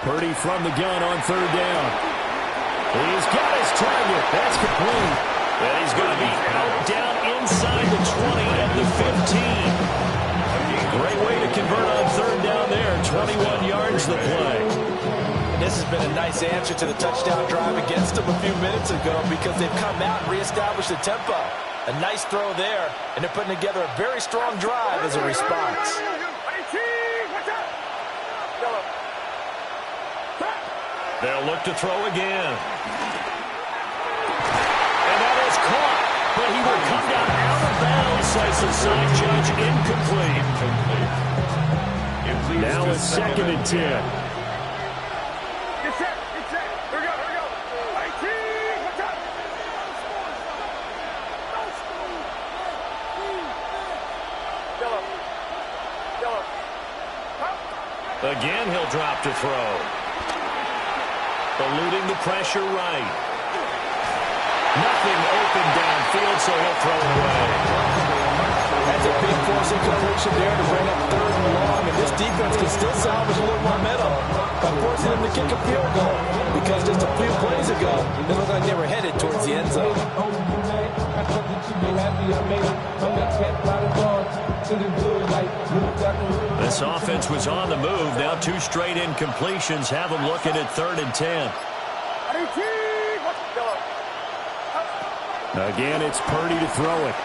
Purdy from the gun on third down. He's got his target. That's complete. And he's going to be out down inside the 20 at the 15. Great way to convert on third down there. 21 yards the play. And this has been a nice answer to the touchdown drive against them a few minutes ago because they've come out and reestablished the tempo. A nice throw there, and they're putting together a very strong drive as a response. They'll look to throw again. And that is caught, but he will come down out of bounds, says the side judge, incomplete. Now it's 2nd and 10. Again, he'll drop to throw. Eluding the pressure right. Nothing open downfield, so he'll throw it away. That's a big force of completion there to bring up 3rd and long, and this defense can still salvage a little momentum by forcing them to kick a field goal because just a few plays ago, it looked like they were headed towards the end zone. This offense was on the move. Now 2 straight incompletions have them looking at 3rd and 10. Again, it's Purdy to throw it.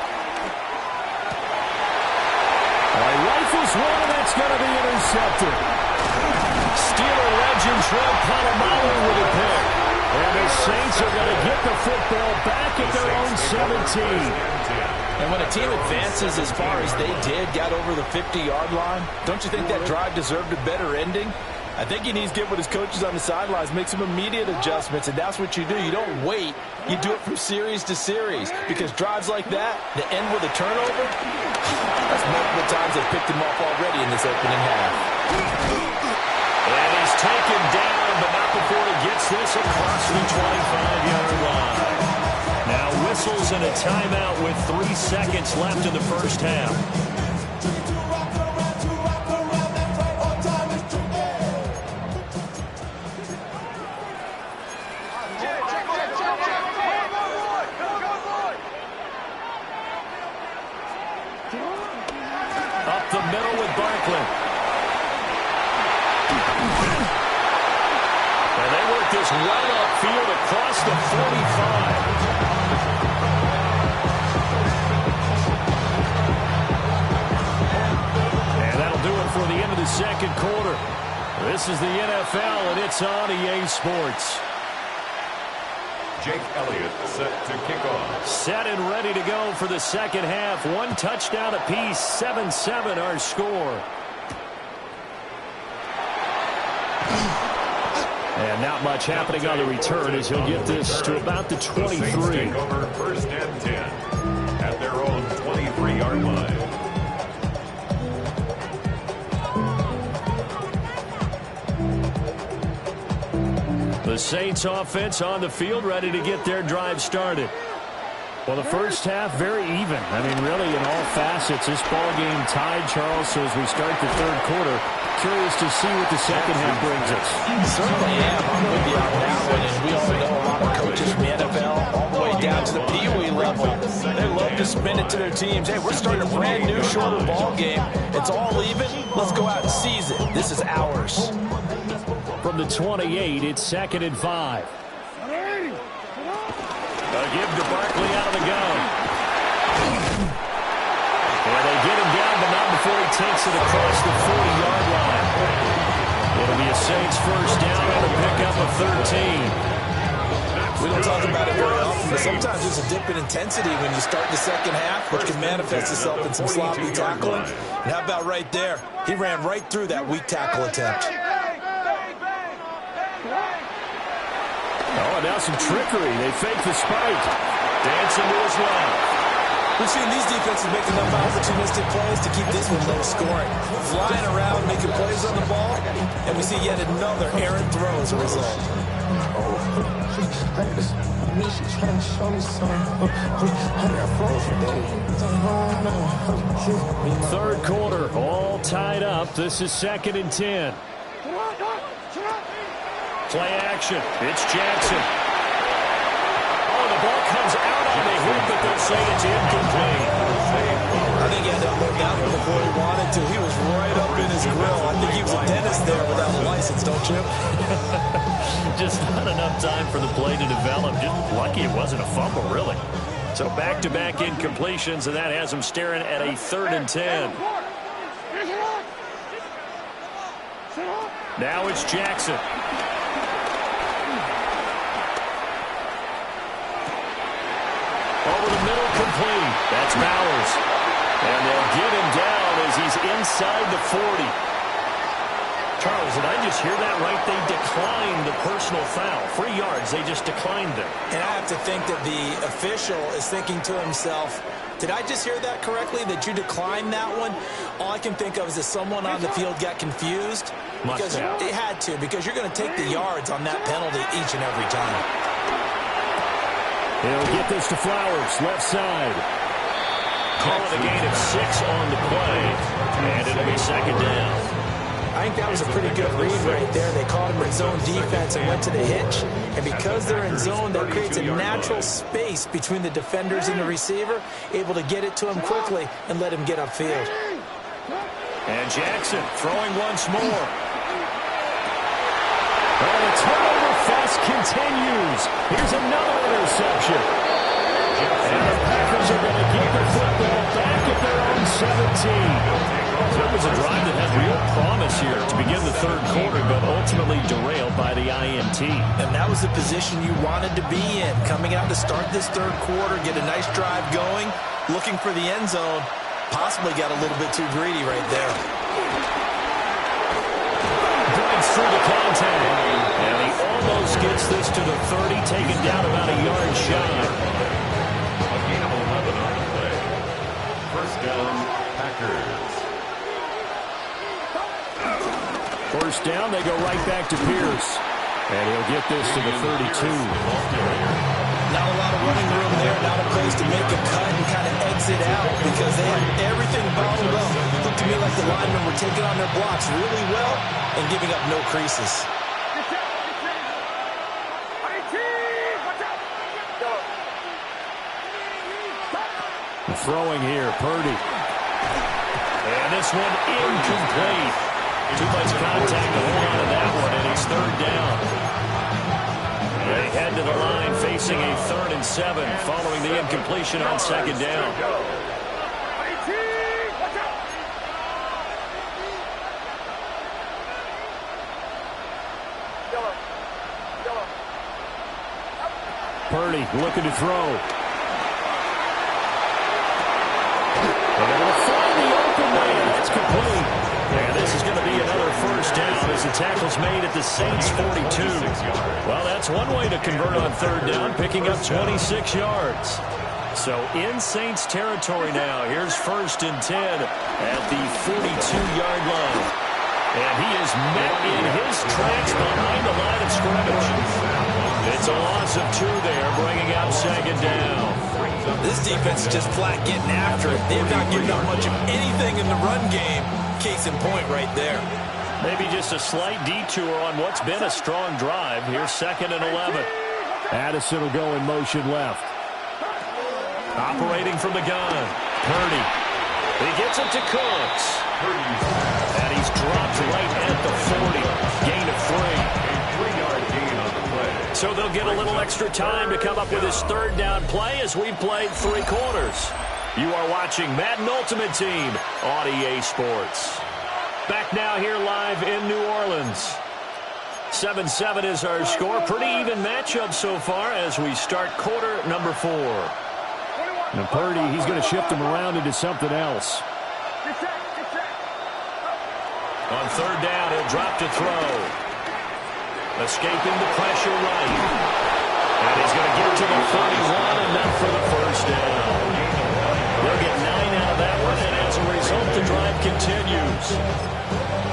Rifles one, and that's going to be intercepted. Steeler legend Troy Polamalu with a pick. And the Saints are going to get the football back at their own 17. And when a team advances as far as they did, got over the 50-yard line, don't you think that drive deserved a better ending? I think he needs to get with his coaches on the sidelines, make some immediate adjustments, and that's what you do. You don't wait. You do it from series to series because drives like that, that end with a turnover, that's multiple times they've picked him off already in this opening half. And he's taken down, but not before he gets this across the 25-yard line. Now whistles and a timeout with 3 seconds left in the first half. Up the middle with Barkley. And they work this right upfield across the 45. For the end of the second quarter. This is the NFL, and it's on EA Sports. Jake Elliott set to kick off. Set and ready to go for the second half. 1 touchdown apiece, 7-7 our score. And not much happening on the return as he'll get this to about the 23. The Saints take over 1st and 10 at their own 23-yard line. The Saints offense on the field ready to get their drive started. Well, the first half very even. I mean, really in all facets. This ball game tied, Charles, so as we start the 3rd quarter, curious to see what the second half brings us. Certainly am. I'm with you on that one, and we all know a lot of coaches from the NFL all the way down to the Pee Wee level. They love to spin it to their teams. Hey, we're starting a brand new, shorter ball game. It's all even. Let's go out and seize it. This is ours. From the 28, it's 2nd and 5. A give to Barkley out of the gun. And they get him down, but not before he takes it across the 40-yard line. It'll be a Saints first down and a pickup of 13. We don't talk about it very often, but sometimes there's a dip in intensity when you start the second half, which can manifest itself in some sloppy tackling. And how about right there? He ran right through that weak tackle attempt. Oh, and now some trickery. They fake the spike. Dancing to his left. We've seen these defenses make enough opportunistic plays to keep this one low scoring. Flying around, making plays on the ball, and we see yet another errant throw as a result. Third quarter, all tied up. This is 2nd and 10. Play action. It's Jackson. Oh, the ball comes out on the hit, but they'll say it's incomplete. I think he had to unload that one before he wanted to. He was right up in his grill. I think he was a dentist there without a license, don't you? Just not enough time for the play to develop. Just lucky it wasn't a fumble, really. So back-to-back incompletions, and that has him staring at a 3rd and 10. Now it's Jackson. Over the middle, complete. That's Bowers. And they'll get him down as he's inside the 40. Charles, did I just hear that right? They declined the personal foul. 3 yards, they just declined them. And I have to think that the official is thinking to himself, did I just hear that correctly, that you declined that one? All I can think of is that someone on the field got confused. Because it had to, because you're going to take the yards on that penalty each and every time. He'll get this to Flowers, left side. Call it a gain of 6 on the play, and it'll be 2nd down. I think that was a pretty good read right there. They caught him in zone defense and went to the hitch. And because they're in zone, that creates a natural space between the defenders and the receiver, able to get it to him quickly and let him get upfield. And Jackson throwing once more. And the turnover fest continues. Here's another interception. And the Packers are going to get the football back at their own 17. That was a drive that had real promise here to begin the 3rd quarter, but ultimately derailed by the INT. And that was the position you wanted to be in. Coming out to start this 3rd quarter, get a nice drive going, looking for the end zone. Possibly got a little bit too greedy right there. Breaks through the contact. And he almost gets this to the 30, taken down about a yard shy. A gain of 11 on the play. First down, Packers. First down, they go right back to Pierce. And he'll get this to the 32. Not a lot of running room there, not a place to make a cut and kind of exit out because they had everything bottled up. It looked to me like the linemen were taking on their blocks really well and giving up no creases. Throwing here, Purdy. And this one incomplete. Too much contact to hold on to that one, and it's 3rd down. They head to the line facing a 3rd and 7 following the incompletion on 2nd down. Purdy looking to throw. And they're going to find the open man. That's complete. And this is going to be another first down as the tackle's made at the Saints 42. Well, that's one way to convert on 3rd down, picking up 26 yards. So in Saints territory now. Here's 1st and 10 at the 42-yard line. And he is met in his tracks behind the line of scrimmage. It's a loss of 2 there, bringing up 2nd down. This defense is just flat getting after it. They've not given up much of anything in the run game. Case in point right there. Maybe just a slight detour on what's been a strong drive. Here's 2nd and 11. Addison will go in motion left. Operating from the gun. Purdy. He gets it to Cooks. And he's dropped right at the 40. Gain of 3. A 3-yard gain on the play. So they'll get a little extra time to come up with his 3rd down play as we've played 3 quarters. You are watching Madden Ultimate Team on EA Sports. Back now here live in New Orleans. 7-7 is our score. Pretty even matchup so far as we start quarter number 4. And Purdy, he's going to shift him around into something else. On 3rd down, he'll drop to throw. Escaping the pressure right. And he's going to get to the 31, enough for the first down. They'll get 9 out of that one, and as a result, the drive continues.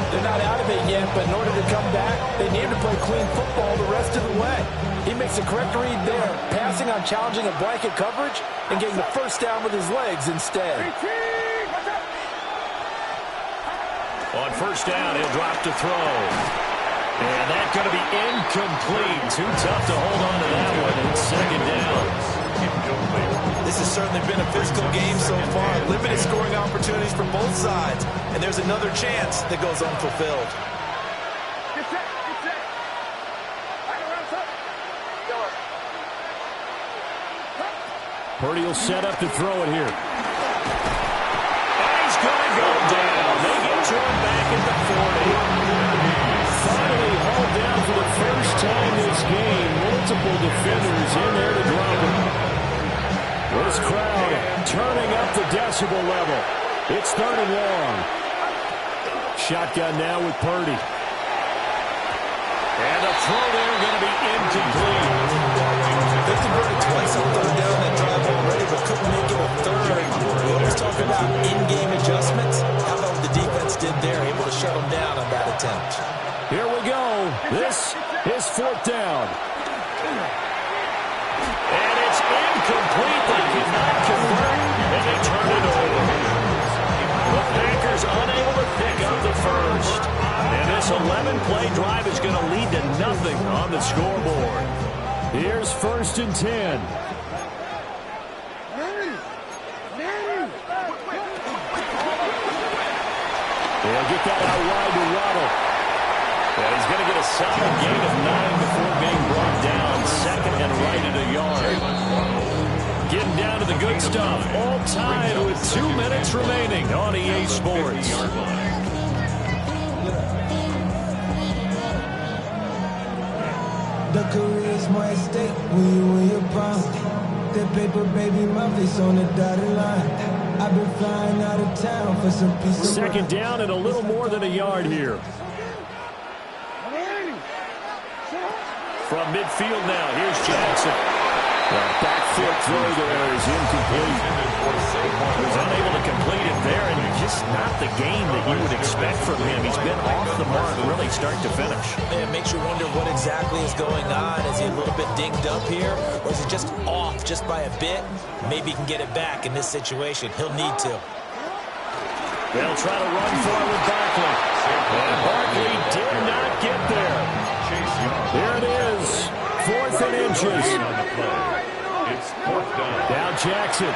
They're not out of it yet, but in order to come back, they need to play clean football the rest of the way. He makes a correct read there, passing on challenging a blanket coverage and getting the first down with his legs instead. On first down, he'll drop to throw. And that's going to be incomplete. Too tough to hold on to that one. It's second down. This has certainly been a physical game so far. Limited scoring opportunities for both sides. And there's another chance that goes unfulfilled. Purdy will set up to throw it here. And he's going to go down. They get to him back at the 40. Finally hauled down for the first time this game. Multiple defenders in there to drop him. This crowd turning up the decibel level. It's 3rd and long. Shotgun now with Purdy. And the throw there going to be incomplete. They've converted twice on 3rd down that drive already, but couldn't make it a 3rd. We always talk about in-game adjustments. How about what the defense did there, able to shut them down on that attempt. Here we go. This is 4th down. And it's incomplete. They cannot convert, and they turn it over. The Packers unable to pick up the first. And this 11-play drive is going to lead to nothing on the scoreboard. Here's 1st and 10. They'll get that out wide to Waddle. And he's going to get a solid gain of 9 before being brought down. 2nd and right at a yard. Getting down to the good stuff. All tied with 2 minutes remaining on EA Sports. The career's more at stake when you win your prime. That paper, baby, my face on the dotted line. I've been flying out of town for some peace of mind. 2nd down and a little more than a yard here. From midfield now, here's Jackson. The back foot throw there is incomplete. He was unable to complete it there, and just not the game that you would expect from him. He's been off the mark really start to finish. It makes you wonder what exactly is going on. Is he a little bit dinged up here, or is he just off just by a bit? Maybe he can get it back in this situation. He'll need to. They'll try to run for it with Barkley. And Barkley did not get there. Here it is. 4th and inches. It's 4th down. Now Jackson.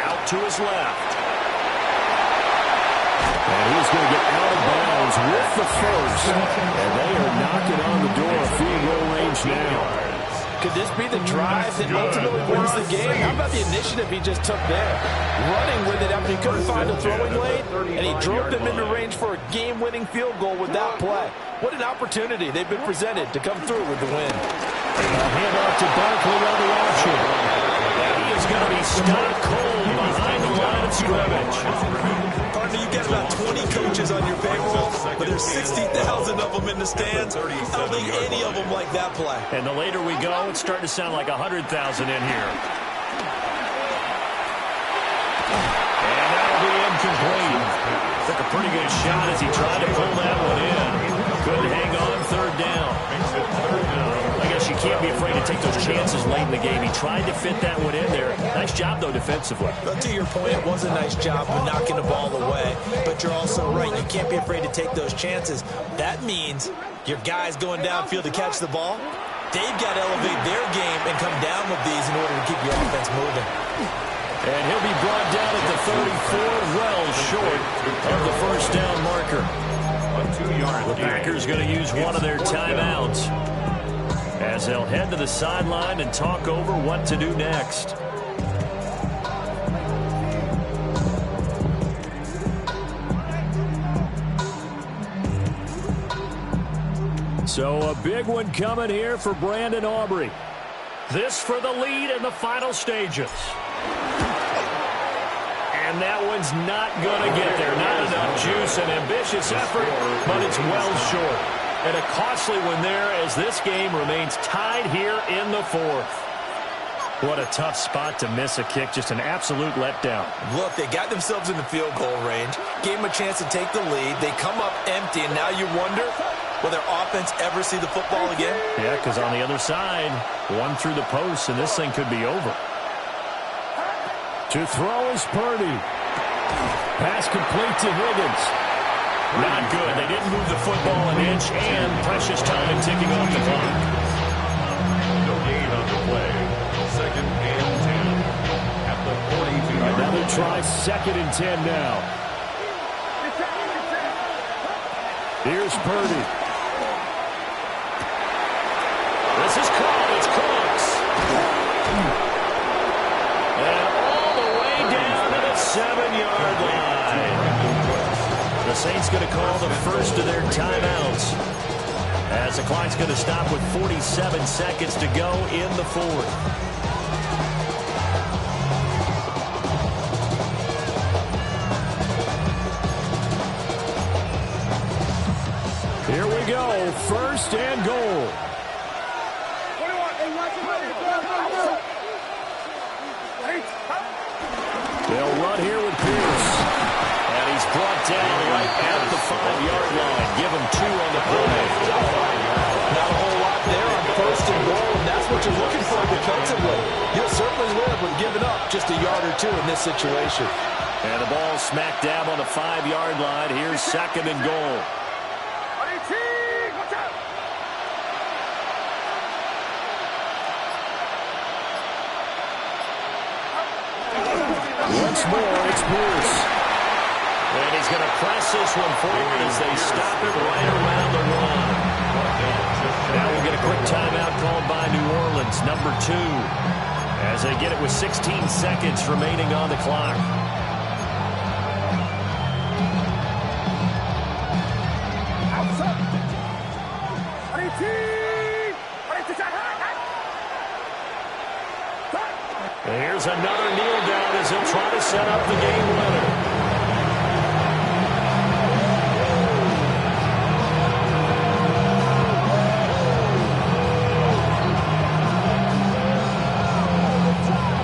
Out to his left. And he's going to get out of bounds with the first. And they are knocking on the door of field goal range now. Could this be the drive that ultimately wins the game? How about the initiative he just took there? Running with it after he couldn't find a throwing lane, and he drove them into range for a game-winning field goal with that play. What an opportunity they've been presented to come through with the win. Hand off to Barkley on the option. And he is going to be stopped cold behind the line of scrimmage. Partner, you get about 20 coaches on your payroll, but there's 60,000 of them in the stands. I don't think any of them like that play. And the later we go, it's starting to sound like 100,000 in here. And that'll be incomplete. Took a pretty good shot as he tried to pull that one in. Couldn't hang on 3rd down. I guess you can't be afraid to take those chances late in the game. He tried to fit that one in there. Nice job, though, defensively. But to your point, it was a nice job of knocking the ball away. But you're also right. You can't be afraid to take those chances. That means your guys going downfield to catch the ball, they've got to elevate their game and come down with these in order to keep your offense moving. And he'll be brought down at the 34, well short of the first down marker. The Packers going to use one of their timeouts as they'll head to the sideline and talk over what to do next. So a big one coming here for Brandon Aubrey. This for the lead in the final stages. And that one's not going to get there. Not enough juice, an ambitious effort, but it's well short. And a costly one there as this game remains tied here in the fourth. What a tough spot to miss a kick. Just an absolute letdown. Look, they got themselves in the field goal range, gave them a chance to take the lead. They come up empty, and now you wonder, will their offense ever see the football again? Yeah, because on the other side, one through the post, and this thing could be over. To throw is Purdy. Pass complete to Higgins. Not good. They didn't move the football an inch, and precious time ticking off the clock. No gain on the play. 2nd and 10 at the 42-yard line. Another try, 2nd and 10 now. Here's Purdy. This is called. It's Cooks. And all the way down to the 7-yard line. The Saints going to call the first of their timeouts, as the clock's going to stop with 47 seconds to go in the fourth. Here we go, 1st and goal. They'll run here with Pierce. And he's brought down right at the 5-yard line. Give him 2 on the play. Not a whole lot there on 1st and goal, and that's what you're looking for defensively. You'll certainly live with giving up just a yard or 2 in this situation. And the ball smack dab on the 5-yard line. Here's 2nd and goal. Once more, it's Pierce. And he's going to press this one forward as they stop it right around the 1. Now we'll get a quick timeout called by New Orleans, number 2, as they get it with 16 seconds remaining on the clock. And here's another kneel down as he'll try to set up the game winner.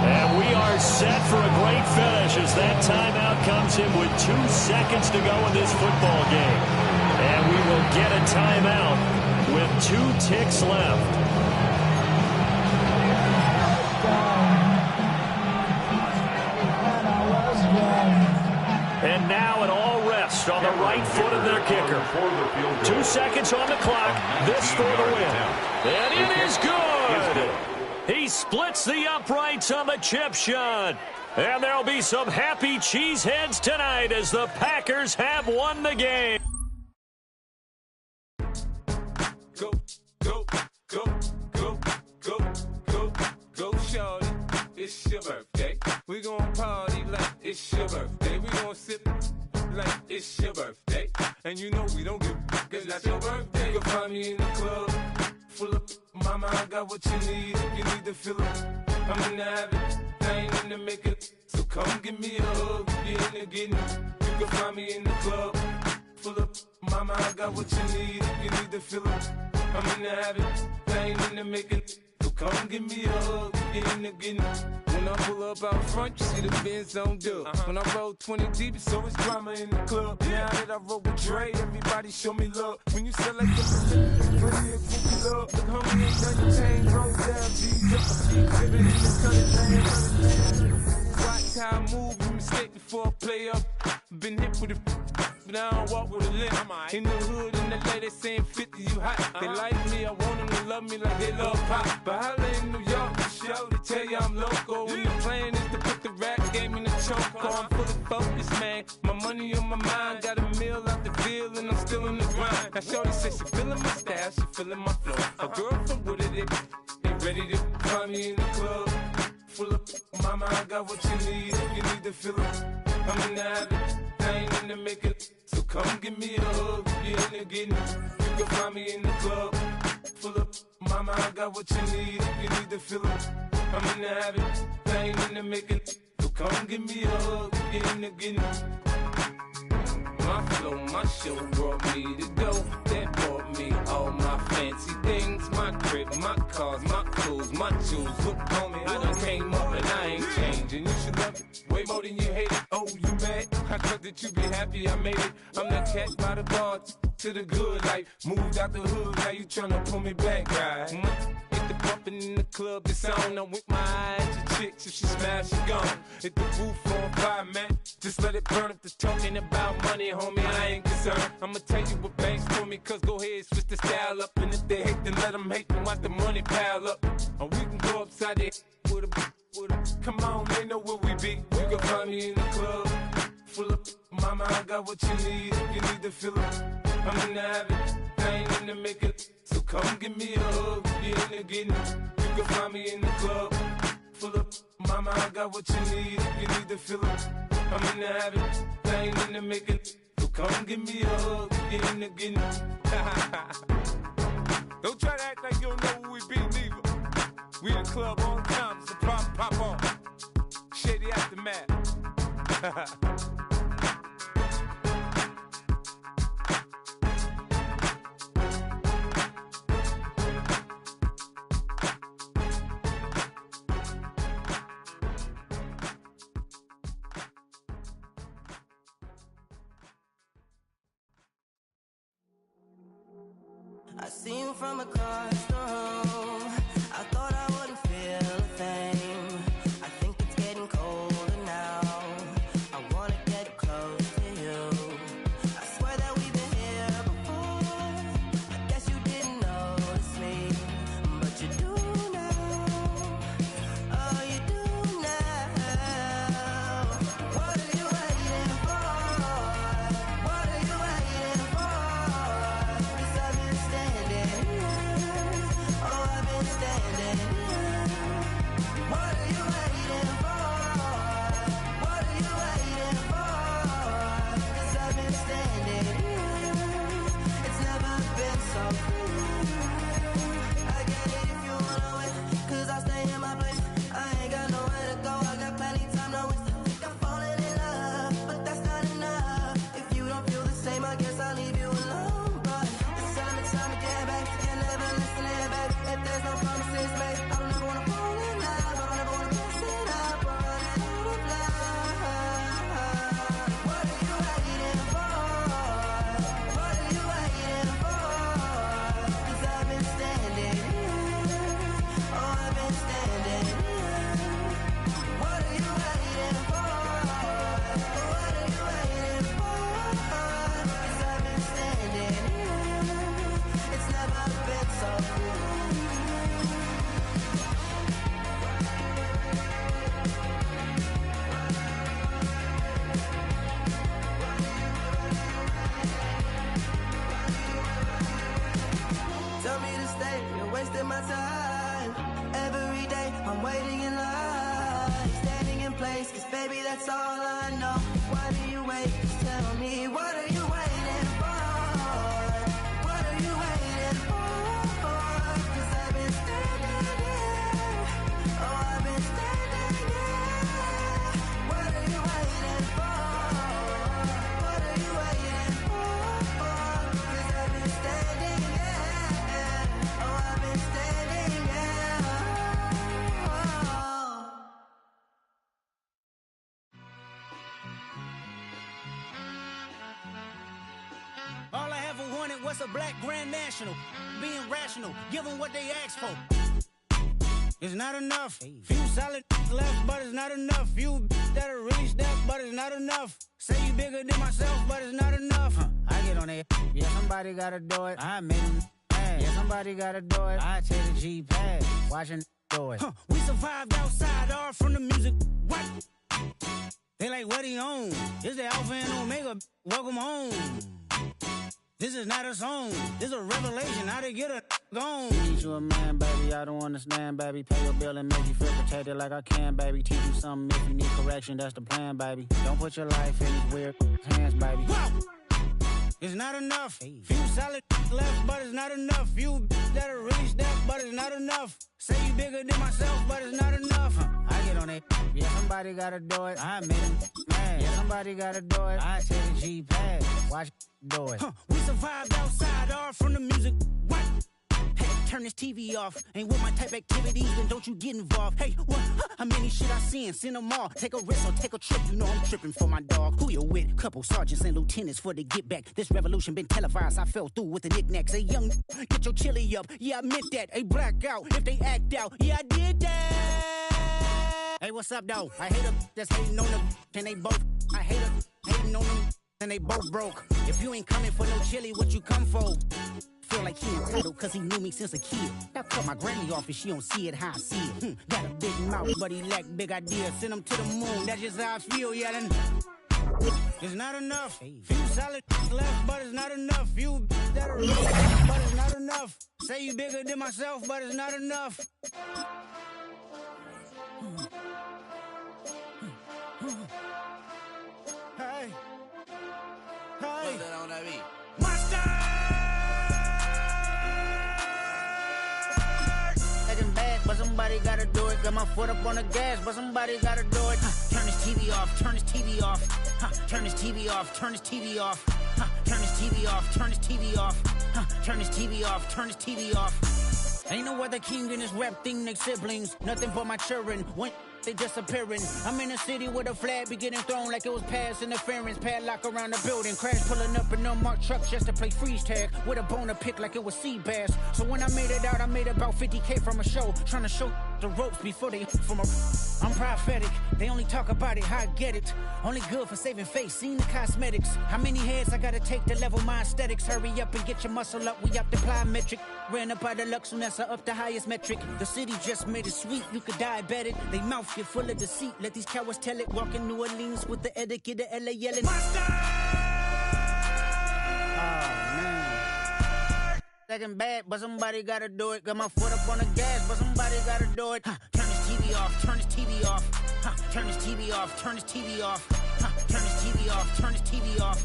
And we are set for a great finish as that timeout comes in with 2 seconds to go in this football game. And we will get a timeout with 2 ticks left. And now it all rests on the right foot of their kicker. 2 seconds on the clock. This for the win. And it is good. He splits the uprights on the chip shot. And there'll be some happy cheeseheads tonight as the Packers have won the game. Go, go, go, go, go, go, go, shorty. It's your birthday. We gon' party like it's your birthday. We gon' sip like it's your birthday. And you know we don't give cause that's your birthday. You'll find me in the club, full of mama, I got what you need. If you need to fill it, I'm in the habit. I ain't in the making. So come give me a hug. You're in the getting. You can find me in the club, full of mama, I got what you need. If you need to fill it, I'm in the habit. I ain't in the making. So come give me a hug, get in the getting. When I pull up out front, you see the Benz on dub. When I roll 20 deep, it's always drama in the club. Now that I roll with Dre, everybody show me love. When you sell like this, plenty of cookie love. Look, homie, ain't done your chain, roll down, G's up. Exhibit in the color, watch how I move, you mistake before I play up. Been hit with a but I don't walk with a limp. In the hood, in the LA, they saying 50, you hot. They like me, I want them to love me like they love pop. But holla in New York, the show, they tell you I'm local. And the plan is to put the rap game in the choke. I'm fully focused, man. My money on my mind, got a meal out the deal, and I'm still in the grind. Now shorty says she feeling my style, she feeling my flow. A girl from Wooded, they ready to find me in the club. Full of mama, I got what you need. If you need to fill it, I'm in the habit. I ain't in the making. So come give me a hug. You're in the getting. You can find me in the club. Full of mama, I got what you need. If you need to fill it, I'm in the habit. I ain't in the making. So come give me a hug. You're in the getting. My flow, my show brought me to go. That brought about me, all my fancy things, my crib, my cars, my clothes, my shoes. Look on me, I done came up and I ain't changing. You should love it way more than you hate it. Oh, you mad? I thought that you be happy I made it. I'm that cat by the bar to the good life. Moved out the hood, now you tryna pull me back, right? Hit the bumpin' in the club, it's on. I'm with my eyes to chicks, if she smash, she gone. Hit the roof on fire, man. Just let it burn if they're talking about money, homie. I ain't concerned. I'ma tell you what banks for me, cause go ahead, switch the style up. And if they hate, then let them hate, then watch the money pile up. Or we can go upside there with a. Come on, they know where we be. You can find me in the club, full of mama, I got what you need. If you need to fill it, I'm in the habit, I ain't in the make it. So come give me a hug, you're in the getting. You can find me in the club, full of mama, I got what you need. If you need to fill it, I'm in the habit, I ain't in the make it. So come give me a hug, you're in the getting. Don't try to act like you don't know where we be, neither. We in the club all the time, it's a problem, pop on. Shady Aftermath. I see you from across the room. I thought I wouldn't feel a thing. I think it's getting colder now. I wanna get close to you. I swear that we've been here before. I guess you didn't notice me, but you do now. Oh, you do now. What are you waiting for? What are you waiting for? 'Cause I've been standing here. Oh, I've been standing here. What are you waiting for? What are you waiting for? 'Cause I've been standing here. It's never been so clear. I get it if you wanna wait, 'cause I stay in my place. I ain't got nowhere to go, I got plenty time to waste. I think I'm falling in love, but that's not enough. If you don't feel the same, I guess I'll leave you alone. But it's time to get back, and never listen to it, baby. If there's no promises made, I don't ever wanna fall in love. I don't ever wanna mess it up or run out of love. What are you waiting for? What are you waiting for? 'Cause I've been standing here. Oh, I've been standing here. What are you waiting for? What are you waiting for? 'Cause I've been standing here. It's never been so clear. Tell me to stay, you're wasting my time. Every day I'm waiting in line, standing in place, 'cause baby that's all I know. Why do you wait? Just tell me, what are you waiting for? What are you waiting for? 'Cause I've been standing here. Oh, I've been standing here. What are you waiting for? What are you waiting for? 'Cause I've been standing here. Oh, I've been standing here. All I ever wanted was a black Grand National. Being rational, give them what they ask for. It's not enough. Few solid left, but it's not enough. Few that'll really step, but it's not enough. Say you bigger than myself, but it's not enough. I get on it. Yeah, somebody gotta do it. I made them mad. Yeah, somebody gotta do it. I take the G-Pad, watching do it. We survived outside, all from the music. What? They like, what he on? This the Alpha and Omega. Welcome home. This is not a song. This is a revelation. How they get a gone? Teach you a man, baby. I don't understand, baby. Pay your bill and make you feel protected like I can, baby. Teach you something if you need correction. That's the plan, baby. Don't put your life in these weird hands, baby. Whoa! It's not enough. Few solid left, but it's not enough. Few that'll really step, but it's not enough. Say you bigger than myself, but it's not enough. I get on it. Yeah, somebody gotta do it. I made them mad. Yeah, somebody gotta do it. I take the G-Pad, watch do it. We survived outside, all from the music. turn this TV off. Ain't with my type activities, then don't you get involved. Hey, what? How many shit I seen? Send them all. Take a risk or take a trip. You know I'm tripping for my dog. Who you with? Couple sergeants and lieutenants for the get back. This revolution been televised. I fell through with the knickknacks. Hey, young, get your chili up. Yeah, I meant that. Hey, black out if they act out. Yeah, I did that. Hey, what's up, though? I hate them that's hating on them. And they both. I hate them hating on them. And they both broke. If you ain't coming for no chili, what you come for? Feel like he entitled cause he knew me since a kid. I cut my granny off and she don't see it how I see it. Got a big mouth, but he lack big ideas. Send him to the moon, that's just how I feel, yelling. It's not enough. Few solid left, but it's not enough. Few that are real, but it's not enough. Say you bigger than myself, but it's not enough. Hey. Hey. Mustard! Acting bad, but somebody gotta do it. Got my foot up on the gas, but somebody gotta do it. Turn this TV off, turn this TV off. Turn this TV off, turn this TV off. Turn this TV off, turn this TV off. Turn this TV off, turn this TV off. Ain't no other king in this rap thing, they siblings. Nothing but my children. When they disappearing. I'm in a city with a flag be getting thrown like it was pass interference. Padlock around the building. Crash pulling up in unmarked truck just to play freeze tag. With a boner pick like it was sea bass. So when I made it out, I made about 50K from a show. Trying to show the ropes before they from a... I'm prophetic. They only talk about it, how I get it. Only good for saving face, seen the cosmetics. How many heads I gotta take to level my aesthetics? Hurry up and get your muscle up, we up the plyometric. Ran up out of luck, soon as I up the highest metric. The city just made it sweet, you could diabetic. They mouth get full of deceit, let these cowards tell it. Walk in New Orleans with the etiquette of LA yelling. Second bad, but somebody gotta do it. Got my foot up on the gas, but somebody gotta do it. Turn this TV off, turn this TV off. Turn this TV off, turn this TV off. Turn this TV off, turn this TV off.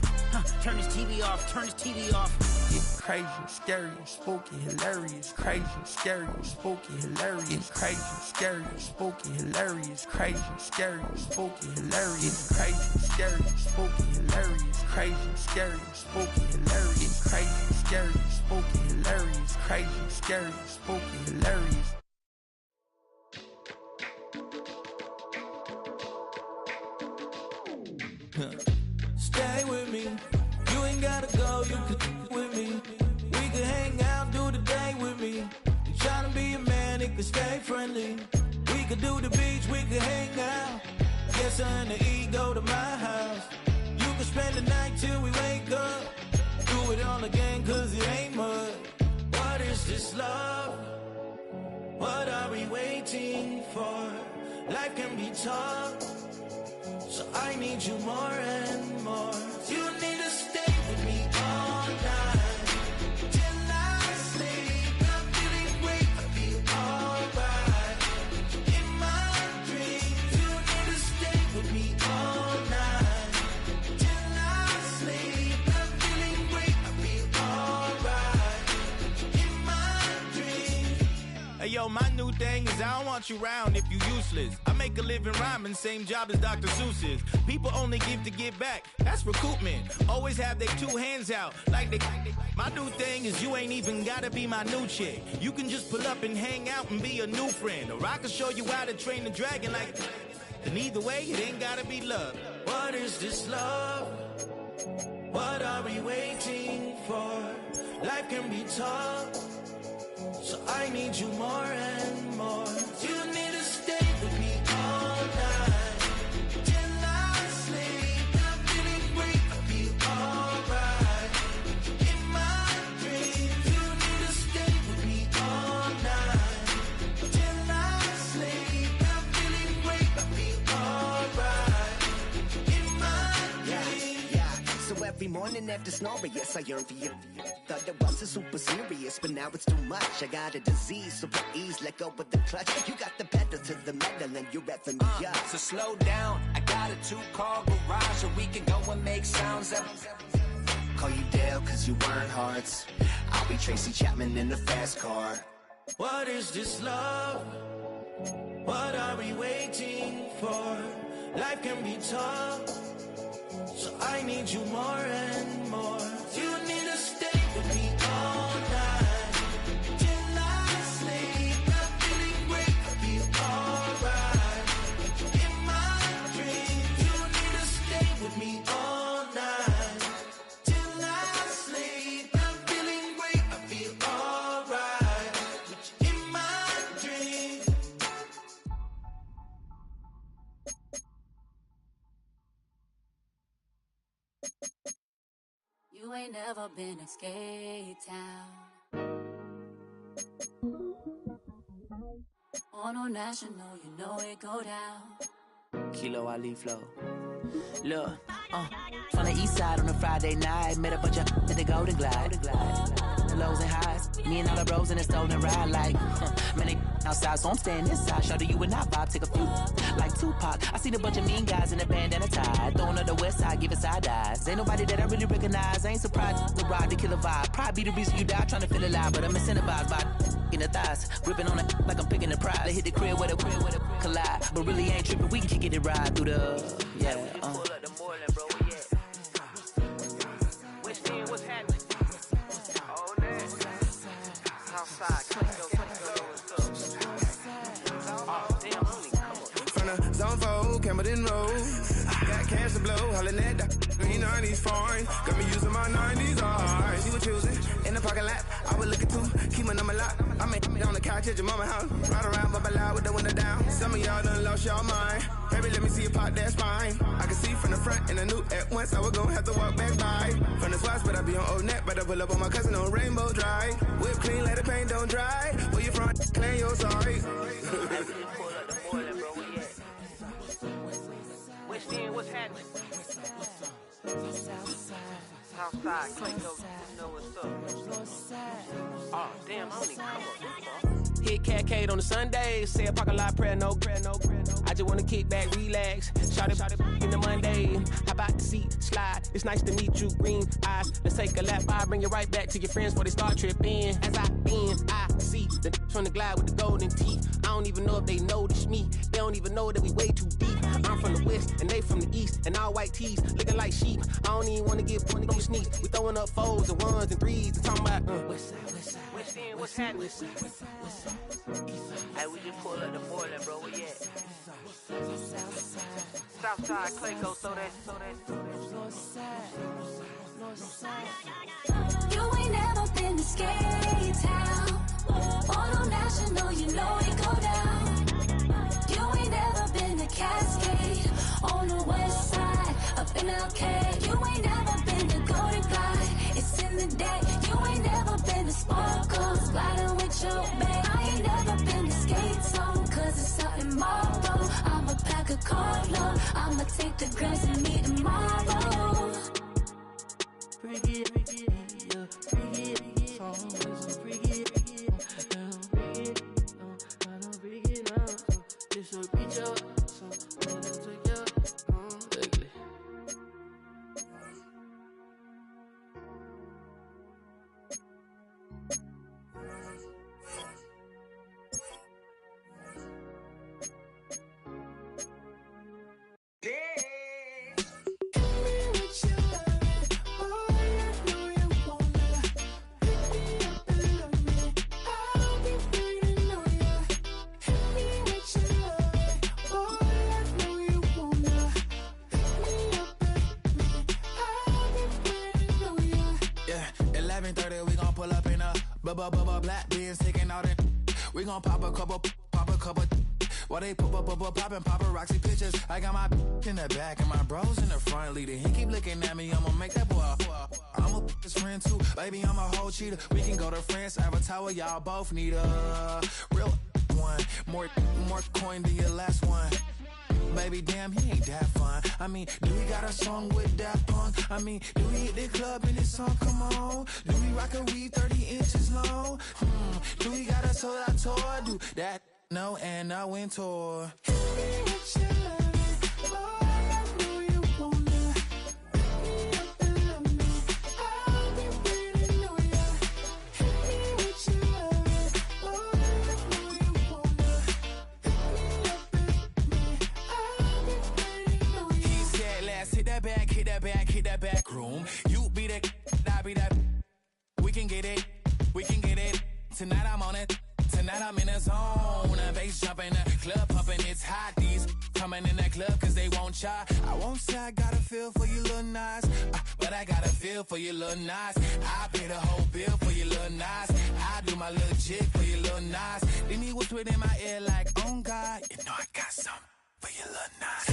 Turn this TV off, turn this TV off. It's crazy, scary, spooky, hilarious. Crazy, scary, spooky, hilarious. Crazy, scary, spooky, hilarious. Crazy, scary, spooky, hilarious. Crazy, scary, spooky, hilarious. Crazy, scary, spooky, hilarious. Crazy, scary, spooky, hilarious. Crazy, scary, spooky, hilarious. Stay with me. You ain't gotta go, you could with me. We could hang out, do the day with me. You tryna be a man, it could stay friendly. We could do the beach, we could hang out. Yes, her and the E go to my house. You could spend the night till we wake up. Do it all again, cause it ain't mud. What is this love? What are we waiting for? Life can be tough, so I need you more and more. You need to stay with me all night till I sleep. I'm feeling great, I'll be alright. In my dreams, you need to stay with me all night till I sleep. I'm feeling great, I'll be alright. In my dreams. Hey yo, my new thing is I don't want you around if you useless. I make a living rhyming, same job as Dr. Seuss's. People only give to give back, that's recoupment. Always have their two hands out, like they. My new thing is you ain't even gotta be my new chick. You can just pull up and hang out and be a new friend. Or I can show you how to train the dragon like. And either way, it ain't gotta be love. What is this love? What are we waiting for? Life can be tough, so I need you more and more. You need to stay with me all night till I sleep. I'm feeling great, I'll be alright. In my dreams, you need to stay with me all night till I sleep. I'm feeling great, I'll be alright. In my dreams. Yeah. So every morning after snoring, yes, I yearn for you. Thought it wasn't super serious, but now it's too much. I got a disease, so please let go with the clutch. You got the pedal to the metal and you're reffing me up. So slow down, I got a 2-car garage, or we can go and make sounds up. Call you Dale, cause you weren't hearts. I'll be Tracy Chapman in a fast car. What is this love? What are we waiting for? Life can be tough, so I need you more and more. You need to stay with me all night till I never been a skate town. On a national, you know it go down. Kilo Ali flow. Look, from the east side on a Friday night, met a bunch of at the Golden Glide. The lows and highs, me and all the bros in a stolen ride like, man, they outside, so I'm staying this side. Show you and I vibe, take a few like Tupac. I seen a bunch of mean guys in a bandana tie, throwing up the west side, giving side eyes. Ain't nobody that I really recognize. I ain't surprised to ride the killer vibe. Probably be the reason you die trying to feel alive, but I'm incentivized by in the thighs, ripping on it like I'm picking the prize. They hit the crib with a collide, but really ain't tripping. We can kick it ride through the pull up the Moreland, bro. Where you at? West End, what's happening? All that. Southside, from the zone 4, Campbellton Road. Got cash to blow, hollering at the green 90s foreign. Got me using my 90s, alright. She was choosing in the parking lot. I was looking too, keep my number locked. I made on the couch at your mama house. Ride around, bubble loud with the window down. Some of y'all done lost y'all mind. Baby, let me see you pop that spine. I can see from the front and I knew at once I was gonna have to walk back by. From the spots, but I be on Old Neck. Better pull up on my cousin on Rainbow Drive. Whip clean, let the paint don't dry. Where you from? Claim your sorry. West End, what's happening? Southside, Clayco, you know what's up. Oh, damn, I don't even come up. Hit Catcade on the Sundays, say a parking lot prayer, no. I just wanna kick back, relax, shout it in the Monday. How about the seat slide? It's nice to meet you, green eyes. Let's take a lap by, bring it right back to your friends before they start tripping. As I see the from the glide with the golden teeth. I don't even know if they notice me. They don't even know that we way too deep. I'm from the west and they from the east, and all white tees looking like sheep. I don't even wanna get pointed on sneaks. We throwing up fours and ones and threes and talking about West End, what's happening? Hey, we just pull up the Moreland, bro. Where you at? Southside, Clayco, so that. You ain't never been to skate town. On national, you know it go down. You ain't never been to Cascade. On the west side, up in Arcade. You ain't never been to Golden Glide. It's in the day. You ain't never been to Sparkles, gliding with your babe. I ain't never been to Skate Zone, cause it's something tomorrow. I'ma pack a carload. I'ma take the grass and meet tomorrow. Bring it, yeah, bring it, songs, bring it, I don't bring it out, it's a reach out, so I don't take out, ugly. Black beans taking all that. We gon' pop a couple. While they poppin' paparazzi pictures. I got my in the back and my bros in the front leading. He keep looking at me, I'ma make that boy. I'm a his friend too, baby, I'm a whole cheater. We can go to France, Avatar, y'all both need a real one. More coin than your last one. Baby, damn, he ain't that fun. I mean, do we got a song with that punk? I mean, do we hit the club in this song? Come on. Do we rock a weave 30 inches long? Do we got a sold out tour? Do that? No, and I went tour. Hit that back room. You be that, I be that. We can get it. Tonight I'm on it. Tonight I'm in a zone. A bass jumping, a club pumping. It's hot. These coming in that club cause they won't try. I won't say I got a feel for you little nice, but I got a feel for you little nice. I pay the whole bill for you little nice. I do my little jig for you little nice. Then he whisper in my ear like, oh God, you know I got some for you little nice.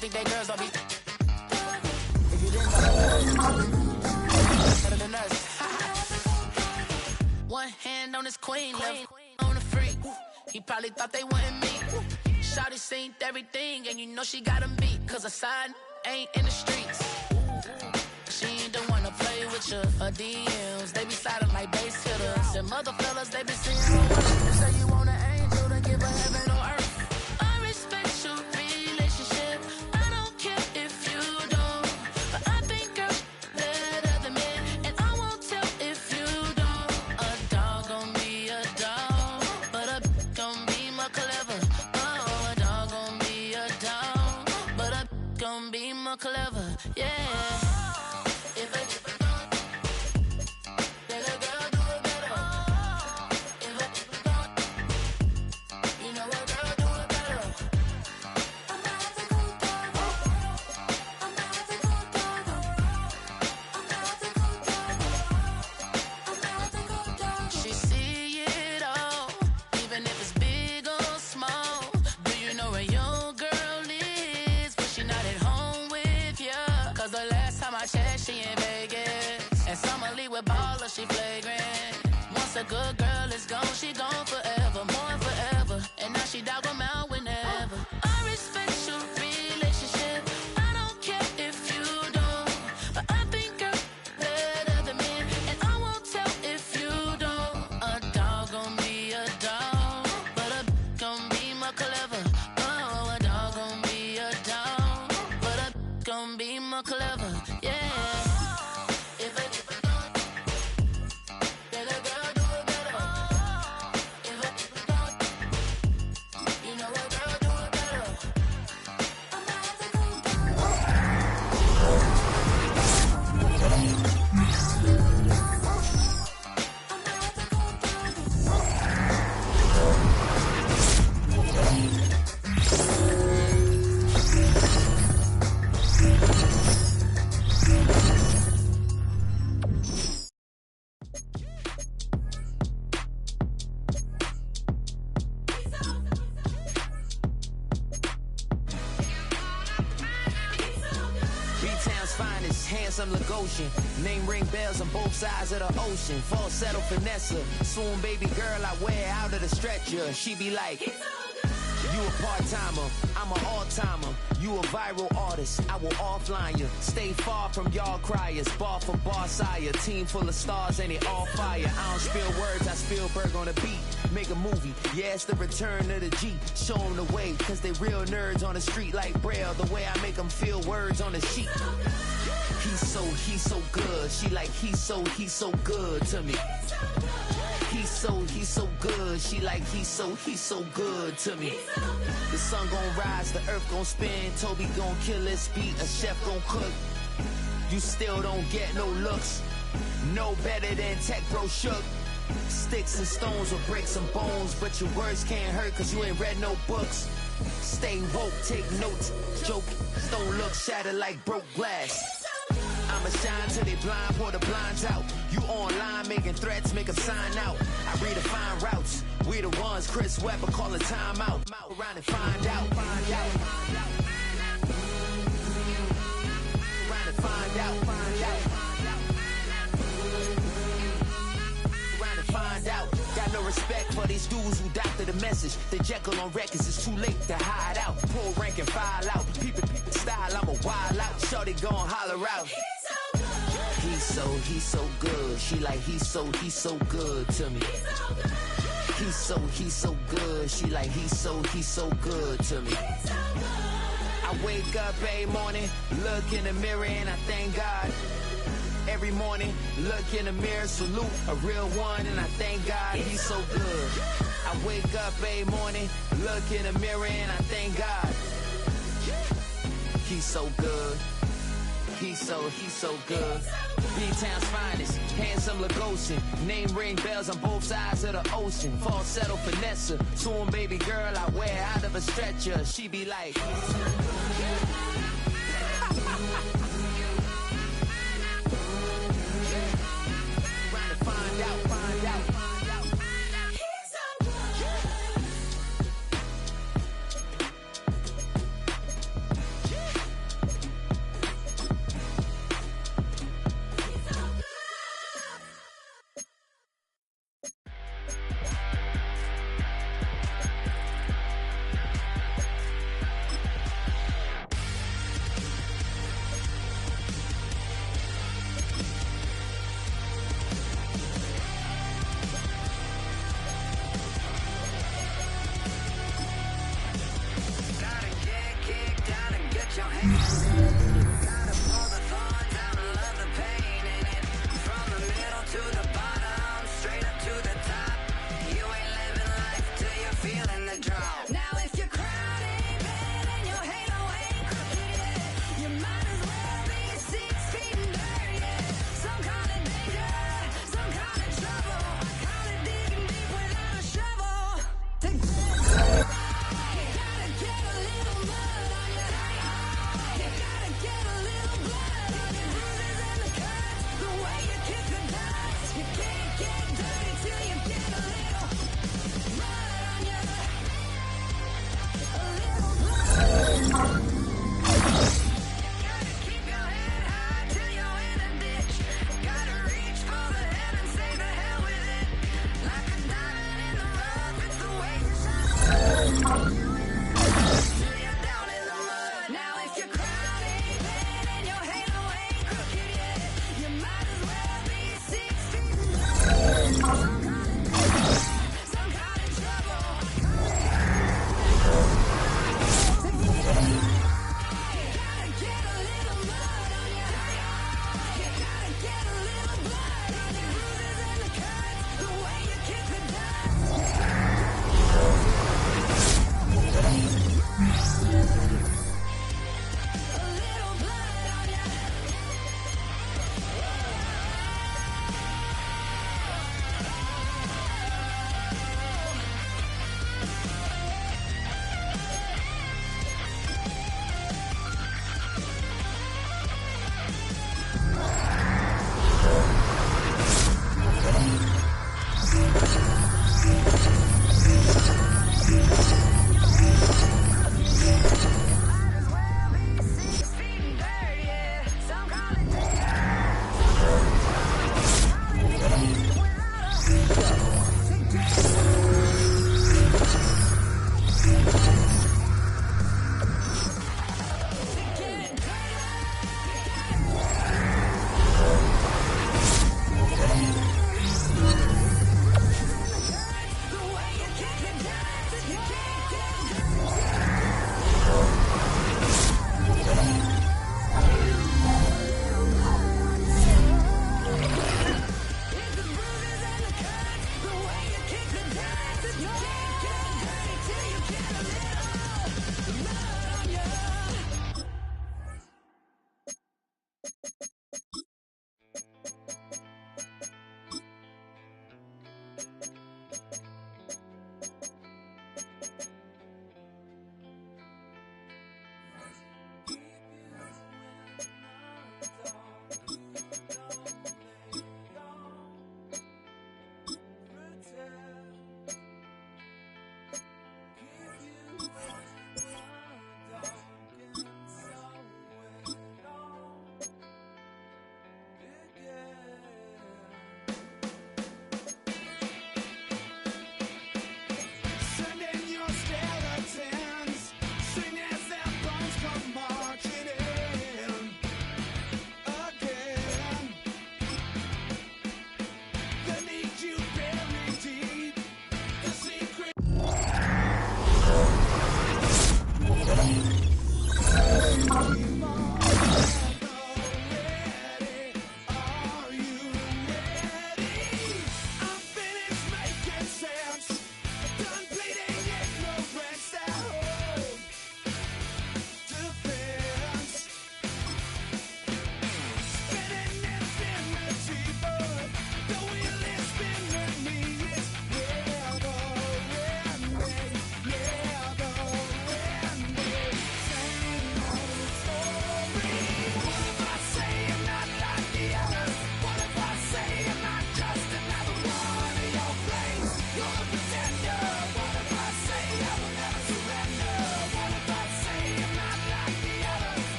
Think they girls don't be. If you didn't know, better than us. One hand on his queen, left on the freak. He probably thought they wanted me. Shawty seen everything, and you know she got him beat. Cause a side ain't in the streets. She ain't the one to play with you. Her DMs, they be sliding like base hitters. And mother fellas, they be seeing her work. You say you want an angel, then give her heaven on earth. I respect your relationship. Clever, yeah. If I let a girl do it better. If I you know a girl do it better. She see it all, even if it's big or small. Do you know where your girl is? But she not at home. Cause the last time I checked, she in Vegas. And Summer Lee with baller, she flagrant. Once a good girl is gone, she gone forever, more forever. And now she dog them out whenever. I respect your relationship. I don't care if you don't. But I think you're better than me. And I won't tell if you don't. A dog gon' be a dog, but a gon' be more clever. Oh, a dog gon' be a dog, but a gon' be more clever, yeah. If I let a girl do it better. If I you know a girl do it better. B-Town's finest, handsome Lagosian. Name ring bells on both sides of the ocean. Falsetto Vanessa, swoon baby girl I wear out of the stretcher. She be like, you a part-timer, I'm an all-timer. You a viral artist, I will offline you. Stay far from y'all criers, bar for bar sire. Team full of stars, ain't it all fire? I don't spill words, I Spielberg on the beat. Make a movie, yeah, it's the return of the G. Show them the way, cause they real nerds on the street like Braille. The way I make them feel words on the sheet. He's so good. She like, he's so good to me. He's so good. She like, he's so good to me. The sun gon' rise, the earth gon' spin. Toby gon' kill this beat, a chef gon' cook. You still don't get no looks. No better than Tech Bro Shook. Sticks and stones will break some bones, but your words can't hurt cause you ain't read no books. Stay woke, take notes, joke, don't look shattered like broke glass. I'ma shine till they blind, pour the blinds out. You online making threats, make a sign out. I redefine routes, we the ones Chris Webber call a timeout. Around and find out. Around and find out. Find out. Got no respect for these dudes who doctor the message. The Jekyll on records, it's too late to hide out. Pull rank and file out. People style, I'm a wild out. Shorty gon' holler out. He's so good. She like, he's so good to me. He's so good. She like, he's so good to me. I wake up every morning, look in the mirror and I thank God. Every morning, look in the mirror, salute a real one, and I thank God he's so good. I wake up every morning, look in the mirror, and I thank God he's so good. He's so good. B-Town's finest, handsome Lagosian. Name ring bells on both sides of the ocean. Falsetto Vanessa, swoon baby girl I wear out of a stretcher. She be like,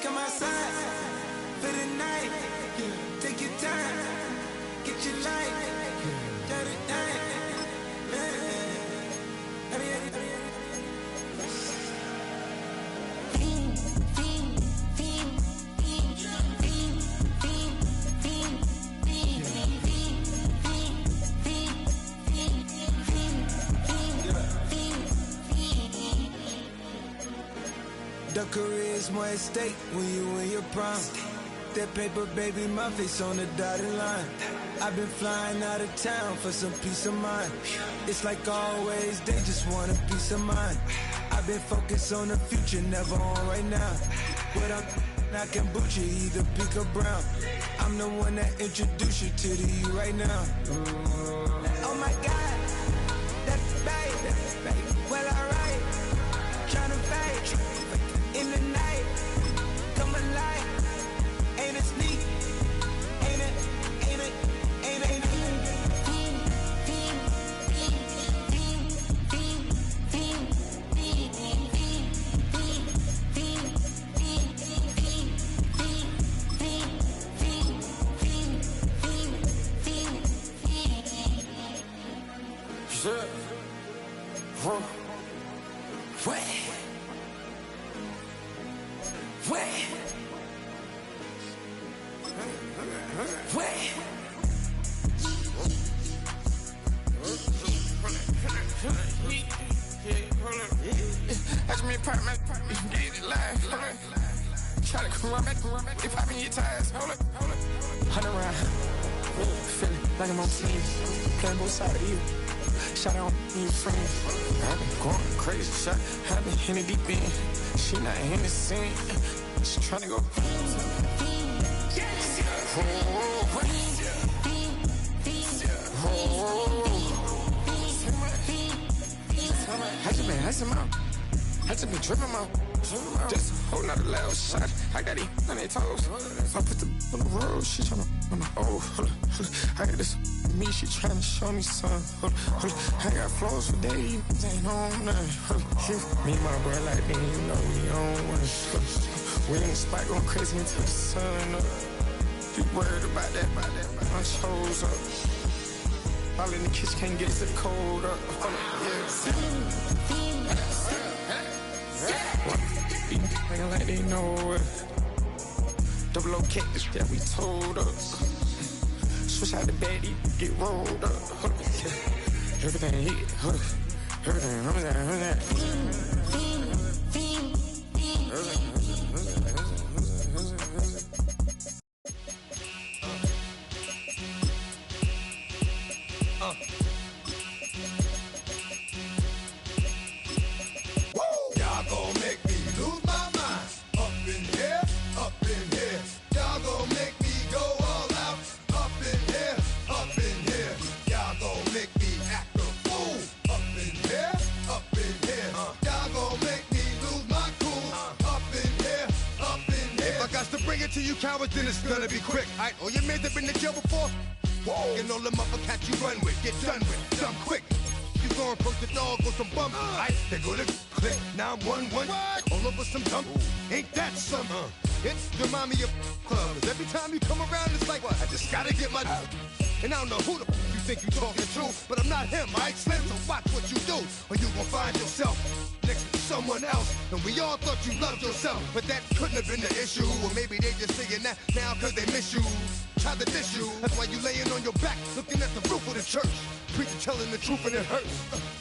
Come outside for the night. Take your time, get your light. Got it down. The career is more at stake when you in your prime. That paper, baby, my face on the dotted line. I've been flying out of town for some peace of mind. It's like always, they just want a peace of mind. I've been focused on the future, never on right now. But I'm not kombucha, either pink or brown. I'm the one that introduced you to the you right now. Oh my God, that's babe. Well, alright, tryna fight in the night. Come alive, ain't it sneak? Ain't it? Watch me pop my get it live. Try to come back, they popping your tires. Hold it. 100 round, feeling like I'm on team. Playing both sides of you. Shot on your friends. I've been going crazy. Shot, I've been in the deep end. She not in the scene. She tryna go. I just been tripping out. Just whole nother loud shot. I got it on their toes. I put the on the road. She tryna hold up. I got this me. She tryna show me some. I got flows for days. Ain't on nothing. Me and my bro like me, you know we on one. We in the spot going crazy until the sun up. You worried about that? My shows up. All in the kitchen can't get the cold up. Nigga like they know it. Double O cactus that we told up. Switch out the baddie, get rolled up. Everything hit, everything. Cowards, then it's gonna be quick. Alright, all your men that been to jail before? Whoa. And all them uppercats you run with, get done with, dumb quick. You gon' approach the dog with some bump. Alright, they go to click 911. All over some dump. Ain't that something? It's the mommy of club. Every time you come around, it's like, what? I just gotta get my. And I don't know who the you think you talking to, but I'm not him, alright, Slim? So watch what you do, or you gon' find yourself next to someone else. And we all thought you loved yourself, but that couldn't have been the issue. Or maybe they just saying that now cause they miss you. Try to diss you, that's why you laying on your back, looking at the roof of the church. Preacher telling the truth and it hurts.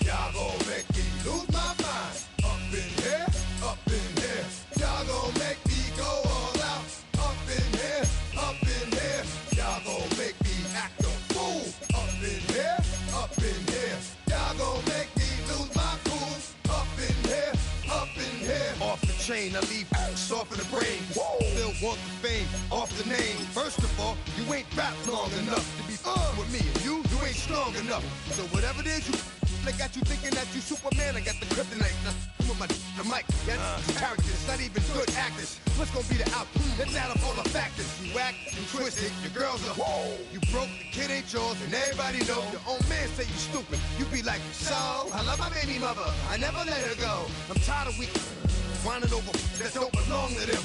Y'all gon' make me lose my mind. Up in here, up in here. Y'all gon' make me go all out. Up in here, up in here. Y'all gon' make me act a fool. Up in here, up in here. Y'all gon' make me lose my cool. Up in here, up in here. Off the chain, I leave soft in the brain. Still want the fame, off the name. First of all, you ain't rap long enough to be with me. And you ain't strong enough. So whatever it is you they got you thinking that you Superman. I got the kryptonite. With the mic, that's characters, not even good actors. What's gonna be the outcome? Let's add up all the factors. You whack, you twisted, your girls are you broke, the kid ain't yours, and everybody know. Your own man say you stupid. You be like, so I love my baby mother, I never let her go. I'm tired of weak whining over that don't belong to them.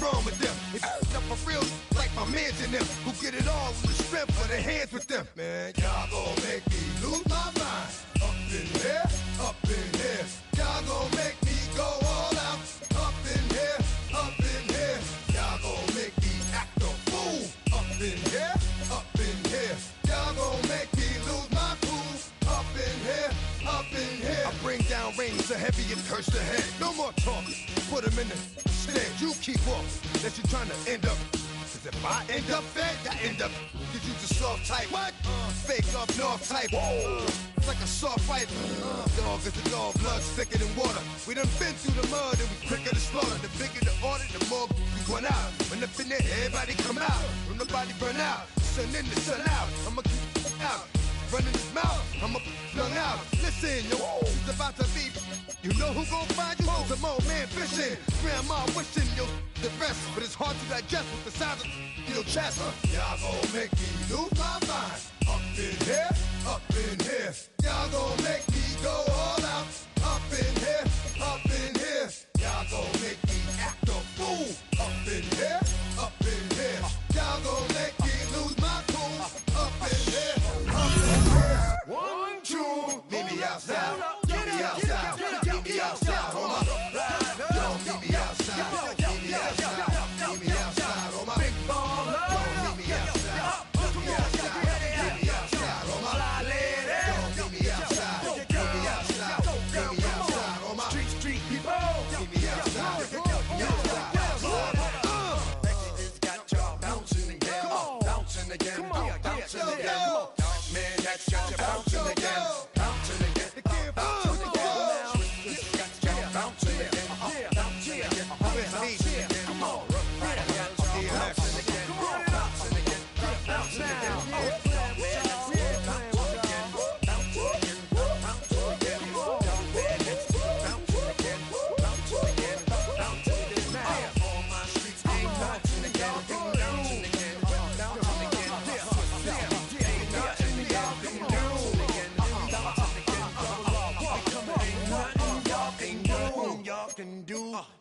wrong with them? It's up for real, like my mans in them, who get it all with the strength of their hands with them. Man, y'all gon' make me lose my mind. Up in here, up in here. Y'all gon' make me go all out. Up in here, up in here. Y'all gon' make me act a fool. Up in here, up in here. Y'all gon' make me lose my cool. Up in here, up in here. I bring down rain so heavy it hurts the head. No more talking, put them in the stand. You keep walking, that you trying to end up. Cause if I end up fed, I end up. Cause you the soft type. What? Fake up north type. It's like a soft fight. Dog is a dog, blood thicker than water. We done been through the mud and we quicker to slaughter. The bigger the order, the more we run out. When up in there, everybody come out. When nobody burn out, sun in the sun out. I'ma keep out. Running his mouth, I'ma flung out. Listen, yo, it's about to be. You know who gon' find you? Some old man fishing. Grandma wishing you the best, but it's hard to digest with the sound of your chest. Y'all gon' make me lose my mind. Up in here, up in here. Y'all gon' make me go all out. Up in here, up in here. Y'all gon' make me act a fool. Up in here, up in here. Y'all gon' make me lose my cool. Up in here, up in here. 1, 2, meet me outside. Meet me outside. Meet me outside, hold up. Yo, meet me outside. Meet me outside. Meet me outside, hold up. Big baller. Yo, meet me outside. Meet me outside. Meet me outside, hold up. Yo, meet me outside. Meet me outside. Meet me outside, hold up. Street people. Meet me outside. Meet me outside. It's got y'all bouncing again. Bouncing again. Bouncing again. Man, that's got you bouncing again. Bouncing again. Bouncing again.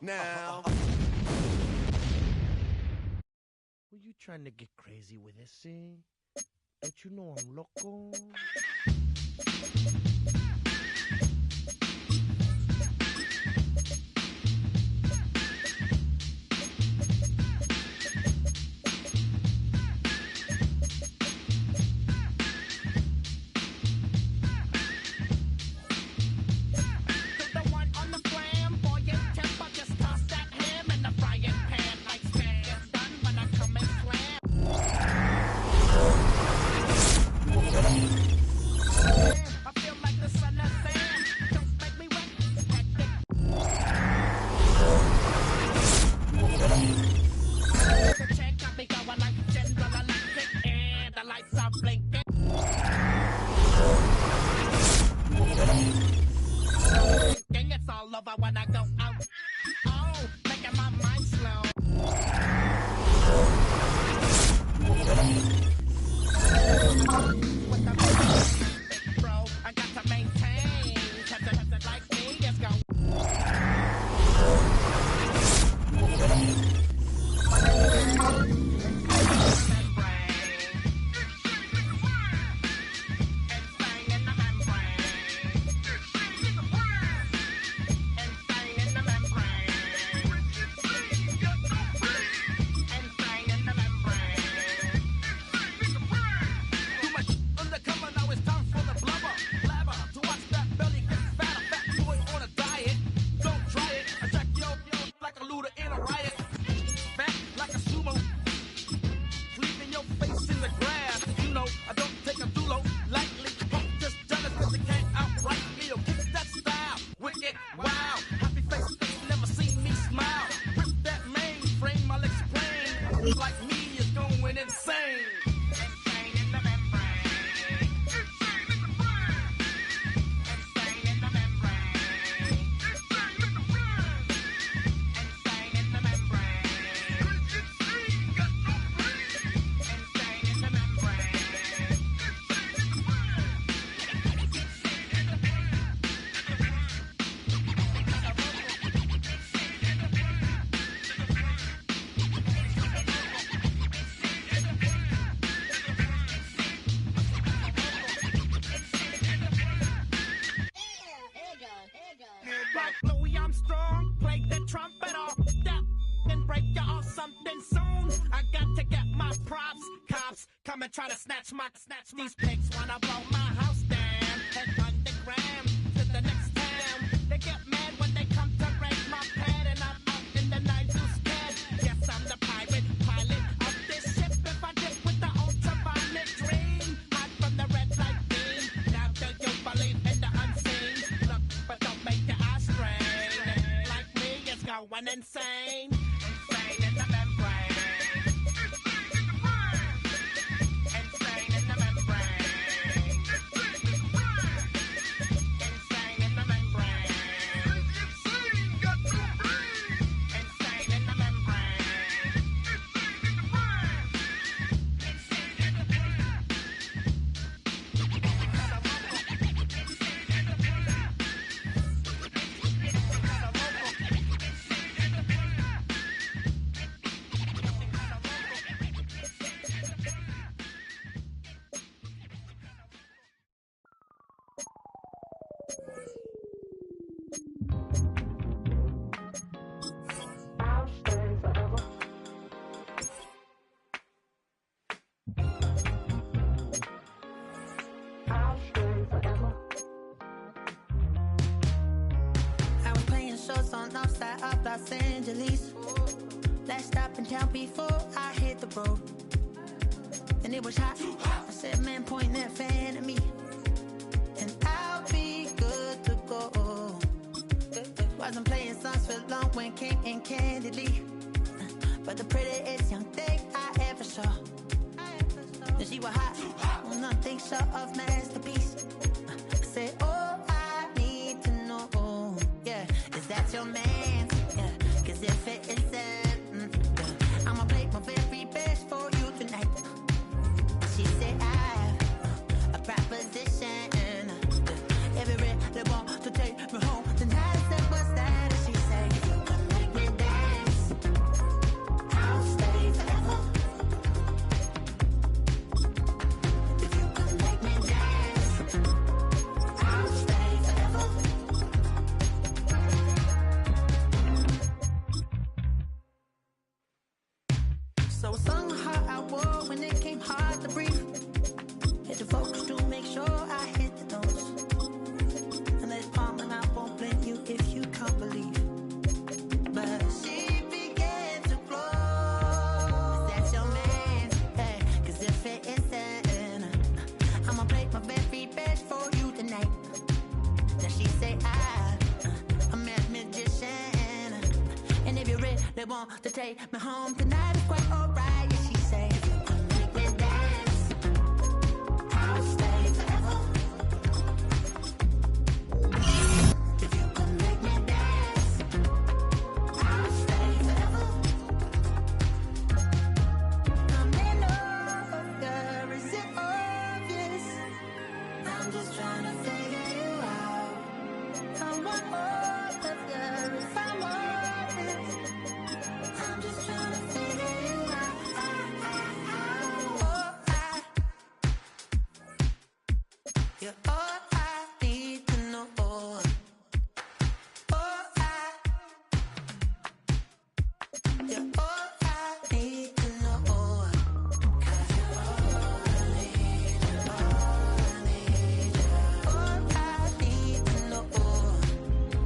Now. Were you trying to get crazy with this, eh? Don't you know I'm loco? try to snatch these pigs wanna blow my house down. Head underground to the next town. They get mad when they come to raid my pad, and I'm out in the night too scared. Yes, I'm the pirate pilot of this ship. If I dip with the ultraviolet dream, hide from the red light beam. Now do you believe in the unseen? Look, but don't make your eyes strain. Like me, it's going insane. Insane in the membrane. Insane in the membrane. Insane in the membrane. Insane in the membrane. I was playing shows on outside of Los Angeles. Last stop in town before I hit the road. And it was hot. I said, man, point that fan at me. And I'll be good to go. Wasn't playing songs for long when came in candidly. But the prettiest young thing I ever saw. And she was hot. Well, nothing short of masterpiece. I said, oh, I need to know. Yeah, is that your man? Yeah, cause if it isn't, I'ma play my very best for you tonight. She said, I have a proposition. Every really want to take me home tonight. I said, what's that? And she said, if you can make me dance, I'll stay forever. If you can make me dance, I'll stay forever. So I sung how I wore when it came hard to breathe. Hit the focus to make sure I hit the notes. And let it palm and I won't blame you if you can't believe. But she began to flow. That's your man, hey, cause if it isn't, I'ma play my very best for you tonight. Now she say I'm a magician. And if you really want to take me home tonight, it's quite alright. Yeah, she say, if you can make me dance, I'll stay forever. If you can make me dance, I'll stay forever. I'm in love, girl, is it obvious? I'm just trying to figure you out. I want all of you if I'm honest. I'm just trying to figure you out. You're all I need to know. You're all I need to know. 'Cause you're all I need, you're all I need, you're all I need to know.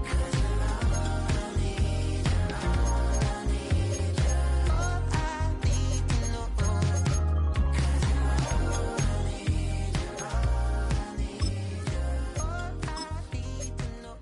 'Cause you're all I need, you're all I need, you're all I need to know. 'Cause you're all I need, you're all I need, you're all I need to know.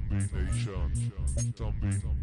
Zombie Nation. Zombie Nation.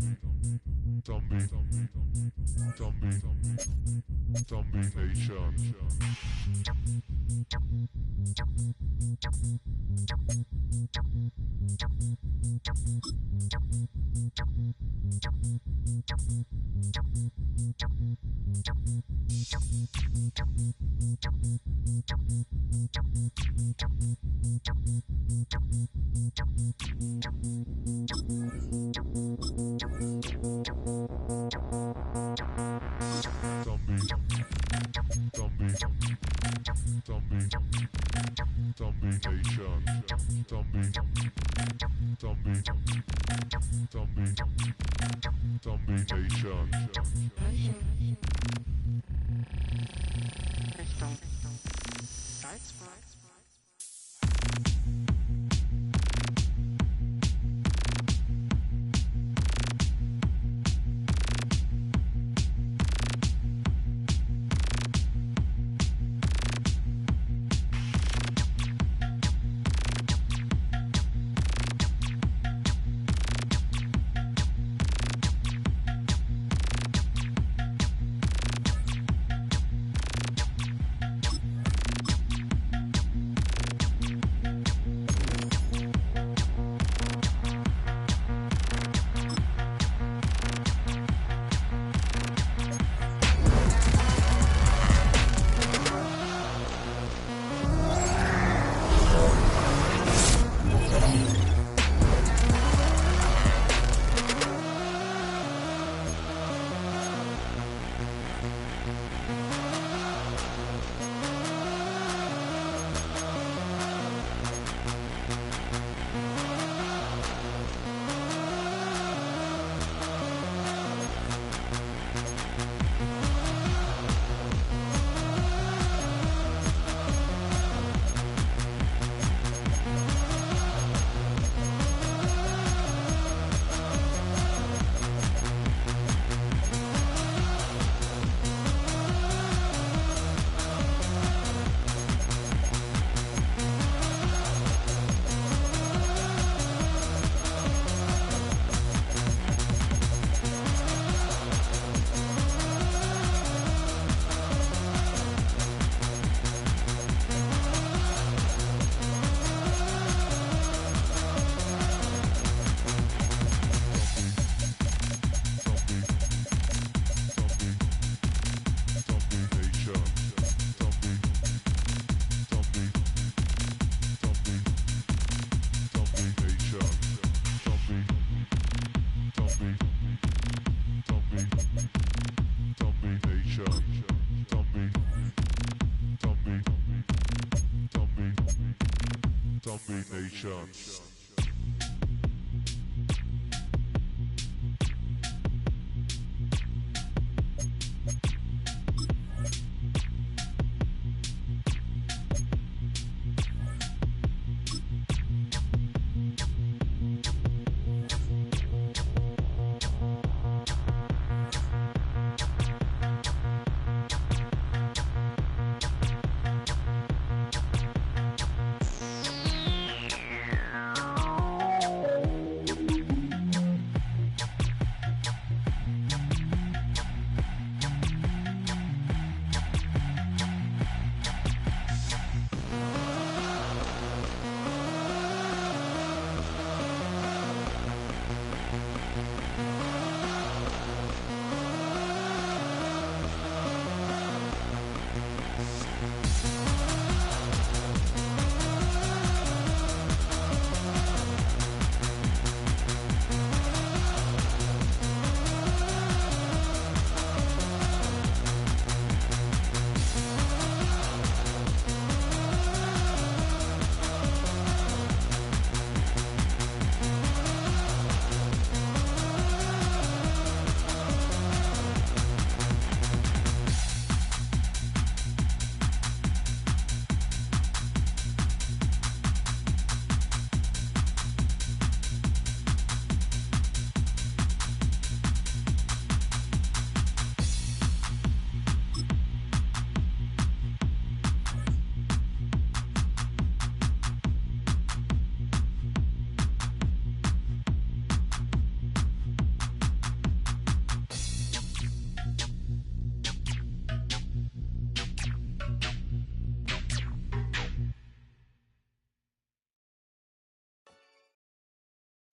Nation.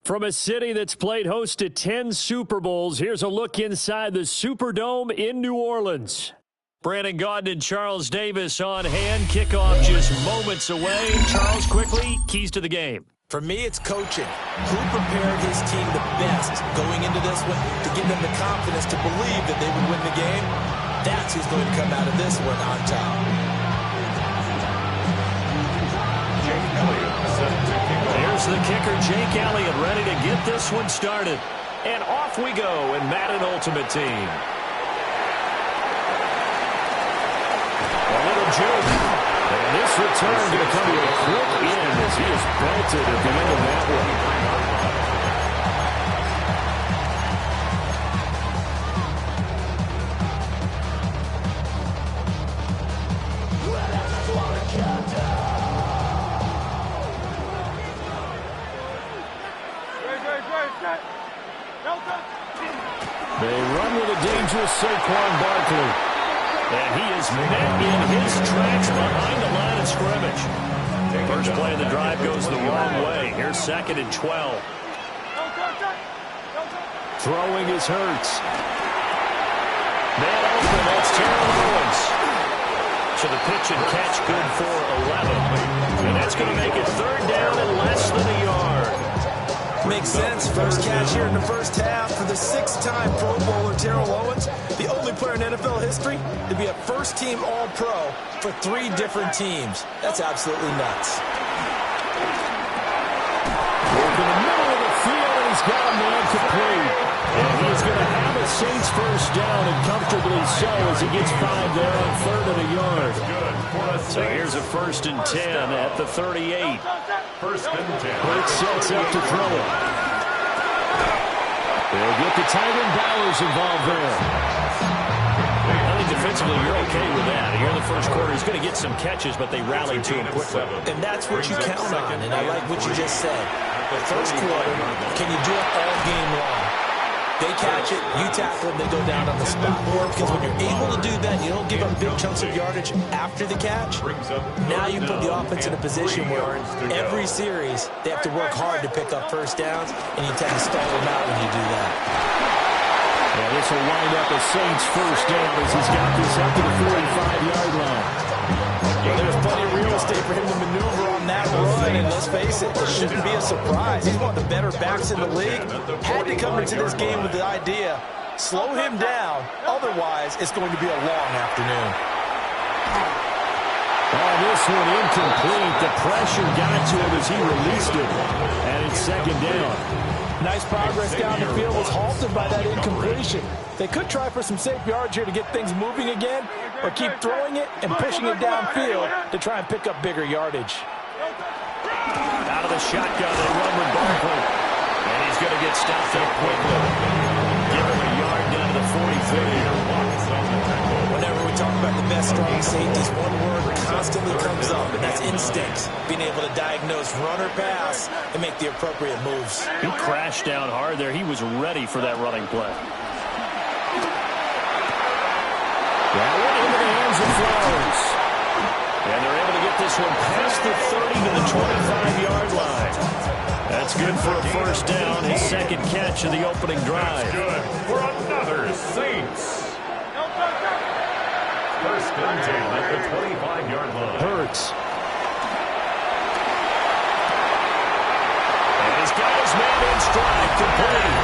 From a city that's played host to 10 Super Bowls, here's a look inside the Superdome in New Orleans. Brandon Gaudin and Charles Davis on hand. Kickoff just moments away. Charles, quickly, keys to the game. For me, it's coaching. Who prepared his team the best going into this one to give them the confidence to believe that they would win the game? That's who's going to come out of this one on top. Jake Elliott set to kick off. There's the kicker, Jake Elliott, ready to get this one started. And off we go in Madden Ultimate Team. A little joke. And this return going to come to a quick end as he is belted at the end of that one. They run with a dangerous Saquon Barkley. And he is met in his tracks behind the line of scrimmage. First play of the drive goes the wrong way. Here's 2nd and 12. Throwing is Hurts. Man open, that's Terrell Owens. So the pitch and catch good for 11. And that's going to make it 3rd down and less than a yard. Makes sense. First catch here in the first half for the 6-time Pro Bowler Terrell Owens, the only player in NFL history to be a first-team All-Pro for 3 different teams. That's absolutely nuts. Work in the middle of the field, and he's got a man complete. And he's going to have a Saints first down, and comfortably so as he gets 5 there on 3rd and a yard. So here's a 1st and 10 at the 38. 1st and 10. Hurts sets up to throw it. They'll get the tight end Bowers involved there. I think defensively you're okay with that. Here in the first quarter, he's going to get some catches, but they rallied to him quickly. And that's what you count on, and I like what you just said. The first quarter, can you do it all game long? They catch it, you tackle them, they go down on the spot. Because when you're able to do that, you don't give up big chunks of yardage after the catch. Now you put the offense in a position where every series they have to work hard to pick up first downs, and you tend to stall them out when you do that. Well, this will wind up a Saints first down as he's got this up to the 45-yard line. Well, there's plenty of real estate for him to maneuver on that run, and let's face it, it shouldn't be a surprise. He's one of the better backs in the league. Had to come into this game with the idea, slow him down, otherwise it's going to be a long afternoon. Oh, this one incomplete. The pressure got to him as he released it, and it's 2nd down. Nice progress down the field was halted by that incompletion. They could try for some safe yards here to get things moving again, or keep throwing it and pushing it downfield to try and pick up bigger yardage. Out of the shotgun, they run with Barkley. And he's going to get stopped up quickly. Give him a yard down to the 43. Whenever we talk about the best strong safeties, one word constantly comes up, and that's instincts. Being able to diagnose run or pass and make the appropriate moves. He crashed down hard there. He was ready for that running play. That went into the hands of Flowers. And they're able to get this one past the 30 to the 25-yard line. That's good for a first down. His 2nd catch of the opening drive. That's good for another Saints. 1st and 10 at the 25-yard line. Hurts. And he's got his man in stride, complete.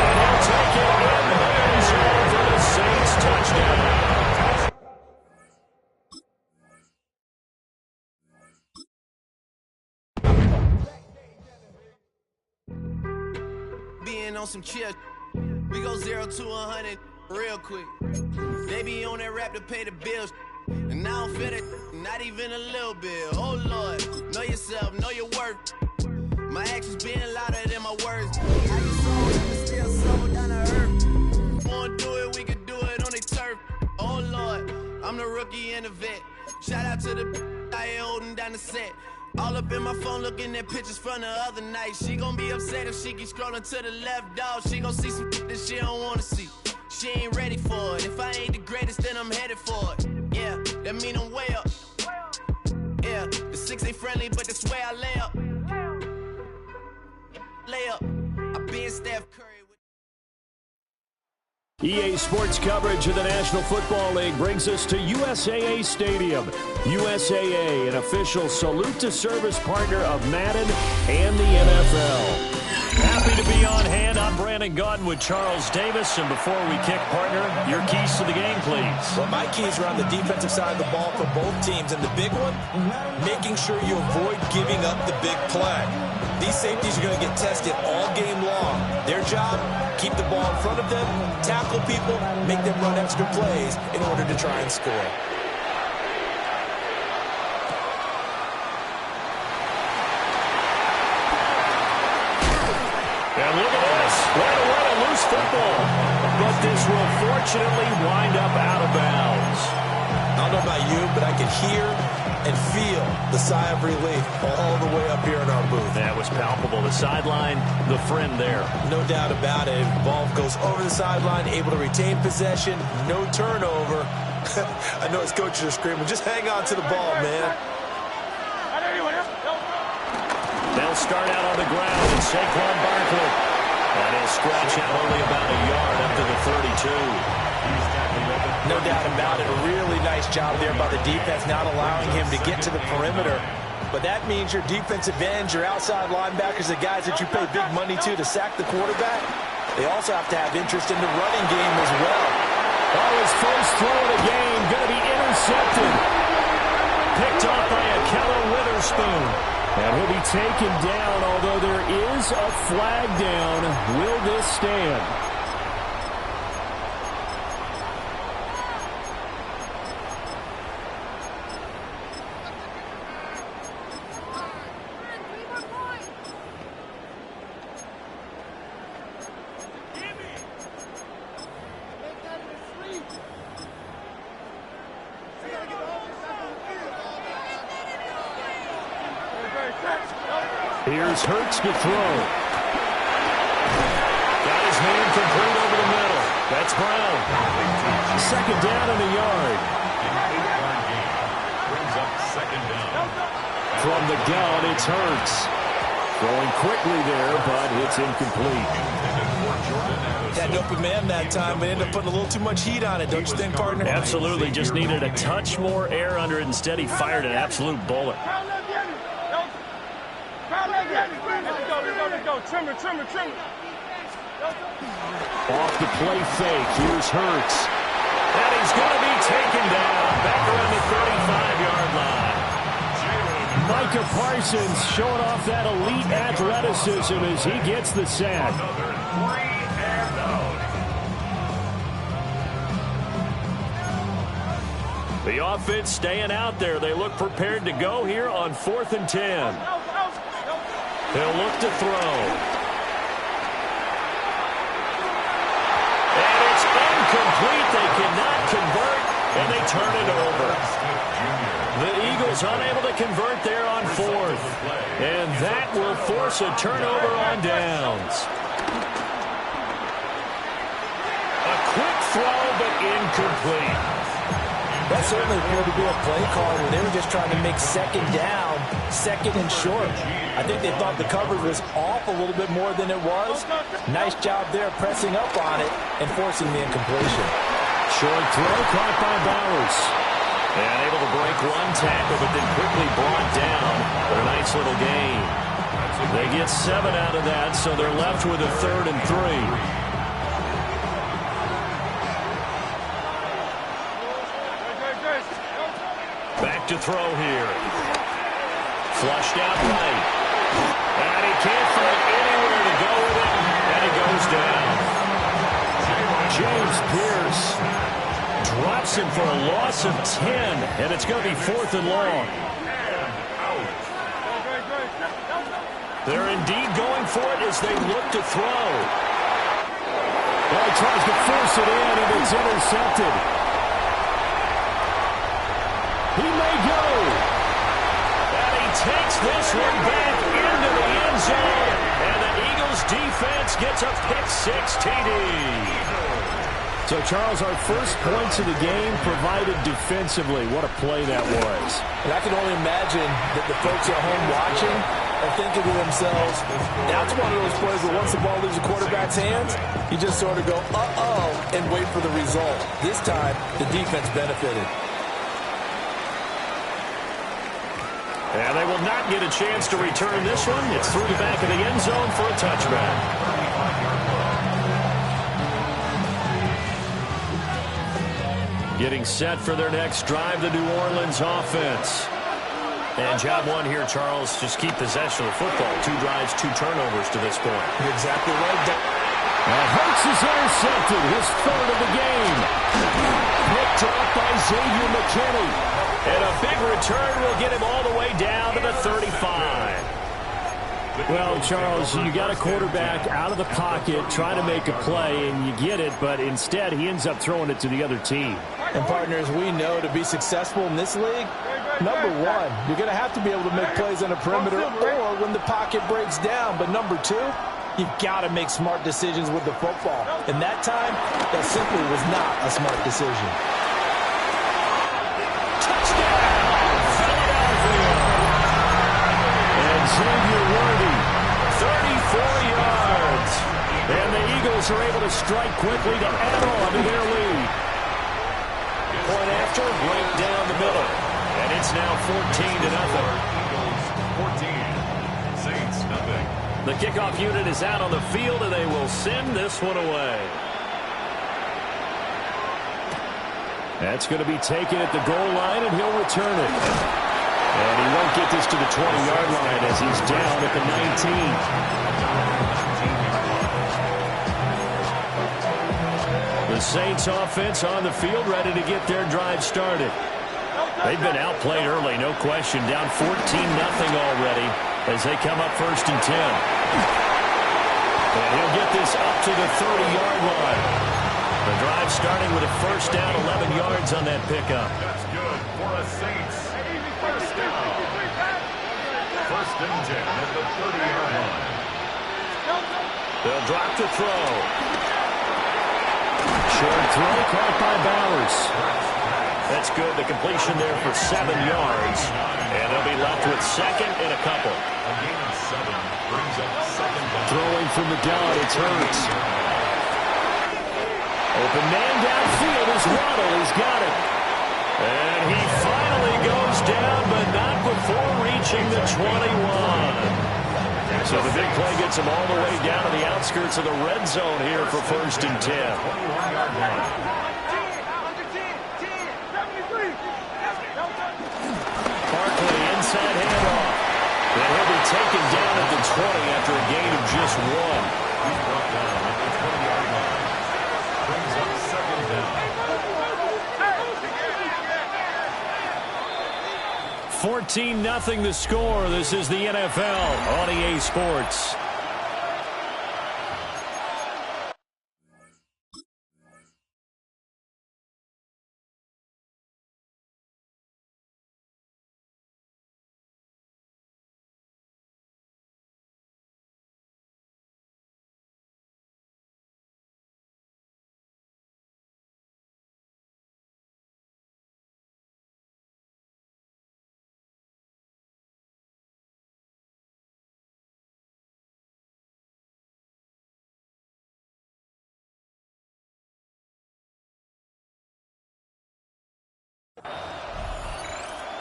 And he'll take it in the end zone for the Saints touchdown. Being on some chill, we go 0 to 100 real quick. They be on that rap to pay the bills, and I don't feel it, not even a little bit. Oh Lord, know yourself, know your worth. My actions being louder than my words. I get sold, still sold down to earth. Wanna do it, we could do it on the turf. Oh Lord, I'm the rookie and the vet. Shout out to the I ain't holding down the set. All up in my phone looking at pictures from the other night. She gon' be upset if she keep scrolling to the left, dog. She gon' see some that she don't wanna see. She ain't ready for it. If I ain't the greatest, then I'm headed for it. Yeah, that mean I'm way up. Yeah, the 6 ain't friendly, but that's where I lay up. Lay up. I been Steph Curry. EA Sports coverage of the National Football League brings us to USAA Stadium. USAA, an official salute to service partner of Madden and the NFL. Happy to be on hand. I'm Brandon Gaudin with Charles Davis. And before we kick, partner, your keys to the game, please. Well, my keys are on the defensive side of the ball for both teams. And the big one, making sure you avoid giving up the big play. These safeties are going to get tested all game long. Their job, keep the ball in front of them, tackle people, make them run extra plays in order to try and score. And look at this. Right away, a loose football. But this will fortunately wind up out of bounds. I don't know about you, but I can hear and feel the sigh of relief all the way up here in our booth. That was palpable. The sideline, the friend there. No doubt about it. The ball goes over the sideline, able to retain possession, no turnover. I know his coaches are screaming, just hang on to the ball, man. They'll start out on the ground, and Saquon Barkley. And he'll scratch out only about a yard up to the 32. No doubt about it. A really nice job there by the defense, not allowing him to get to the perimeter. But that means your defensive ends, your outside linebackers, the guys that you pay big money to sack the quarterback, they also have to have interest in the running game as well. Oh, his first throw of the game going to be intercepted. Picked off by Ahkello Witherspoon. And he'll be taken down, although there is a flag down. Will this stand? Here's Hurts to throw. Got his man complete over the middle. That's Brown. Second down in the yard. Brings up second down. From the gun, it's Hurts. Throwing quickly there, but it's incomplete. Had an open man that time, but ended up putting a little too much heat on it, don't you think, partner? Absolutely. Just needed a touch more air under it. Instead, he fired an absolute bullet. Trimmer. Off the play fake. Here's Hurts. And he's going to be taken down. Back around the 35-yard line. Micah Parsons showing off that elite athleticism as he gets the sack. The offense staying out there. They look prepared to go here on 4th and 10. They'll look to throw. And it's incomplete. They cannot convert, and they turn it over. The Eagles unable to convert there on 4th. And that will force a turnover on downs. A quick throw, but incomplete. That certainly appeared to be a play call where they were just trying to make second down, second and short. I think they thought the coverage was off a little bit more than it was. Nice job there pressing up on it and forcing the incompletion. Short throw caught by Bowers. And able to break one tackle, but then quickly brought down. But a nice little gain. They get 7 out of that, so they're left with a 3rd and 3. Back to throw here. Flushed out right. And he can't find anywhere to go with it. And he goes down. James Pierce drops him for a loss of 10. And it's going to be 4th and long. They're indeed going for it as they look to throw. Well, he tries to force it in, and it's intercepted. He may go. And he takes this one back into the end zone. And the Eagles defense gets a pick-6 TD. So, Charles, our first points of the game provided defensively. What a play that was. And I can only imagine that the folks at home watching are thinking to themselves, that's one of those plays where once the ball leaves the quarterback's hands, you just sort of go, uh-oh, and wait for the result. This time, the defense benefited. And they will not get a chance to return this one. It's through the back of the end zone for a touchback. Getting set for their next drive, the New Orleans offense. And job one here, Charles, just keep possession of the football. 2 drives, 2 turnovers to this point. You're exactly right. Hurts is intercepted, his 3rd of the game. Picked off by Xavier McKinney. And a big return will get him all the way down to the 35. Well, Charles, you got a quarterback out of the pocket trying to make a play, and you get it, but instead he ends up throwing it to the other team. And partners, we know to be successful in this league, number one, you're going to have to be able to make plays on the perimeter or when the pocket breaks down. But number two, you've got to make smart decisions with the football. And that time, that simply was not a smart decision. Xavier Worthy, 34 yards. And the Eagles are able to strike quickly to add on to their lead. Point after, right down the middle. And it's now 14-0. Eagles 14, Saints nothing. The kickoff unit is out on the field, and they will send this one away. That's going to be taken at the goal line, and he'll return it. And he won't get this to the 20-yard line as he's down at the 19. The Saints offense on the field, ready to get their drive started. They've been outplayed early, no question. Down 14-0 already as they come up 1st and 10. And he'll get this up to the 30-yard line. The drive starting with a first down, 11 yards on that pickup. That's good for the Saints. First down. 1st and 10 at the 30-yard line. They'll drop to throw. Short throw caught by Bowers. That's good. The completion there for 7 yards. And they'll be left with 2nd and a couple. A gain of 7 brings up 2nd down. Throwing from the gun, it's Hurts. Open man downfield is Waddle. He's got it. And he finally goes down, but not before reaching the 21. So the big play gets him all the way down to the outskirts of the red zone here for 1st and 10. Barkley inside handoff. And he'll be taken down at the 20 after a gain of just 1. He's brought down at the 20-yard line. Brings up 2nd down. 14-0 the score. This is the NFL on EA Sports.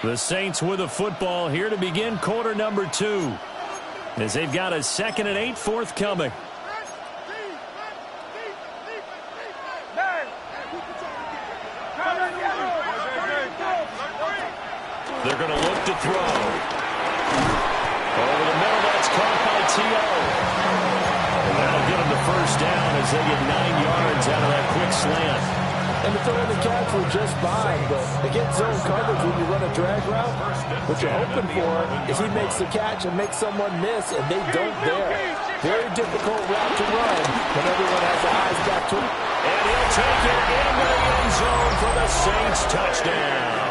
The Saints with a football here to begin quarter number 2. As they've got a 2nd and 8 forthcoming. They're going to look to throw. Over the middle, that's caught by T.O. And that'll get them the first down as they get 9 yards out of that quick slant. And the throw in the catch was just fine, but against zone coverage when you run a drag route, what you're hoping for is he makes the catch and makes someone miss, and they don't there. Very difficult route to run when everyone has their eyes back to him. And he'll take it into the end zone for the Saints touchdown.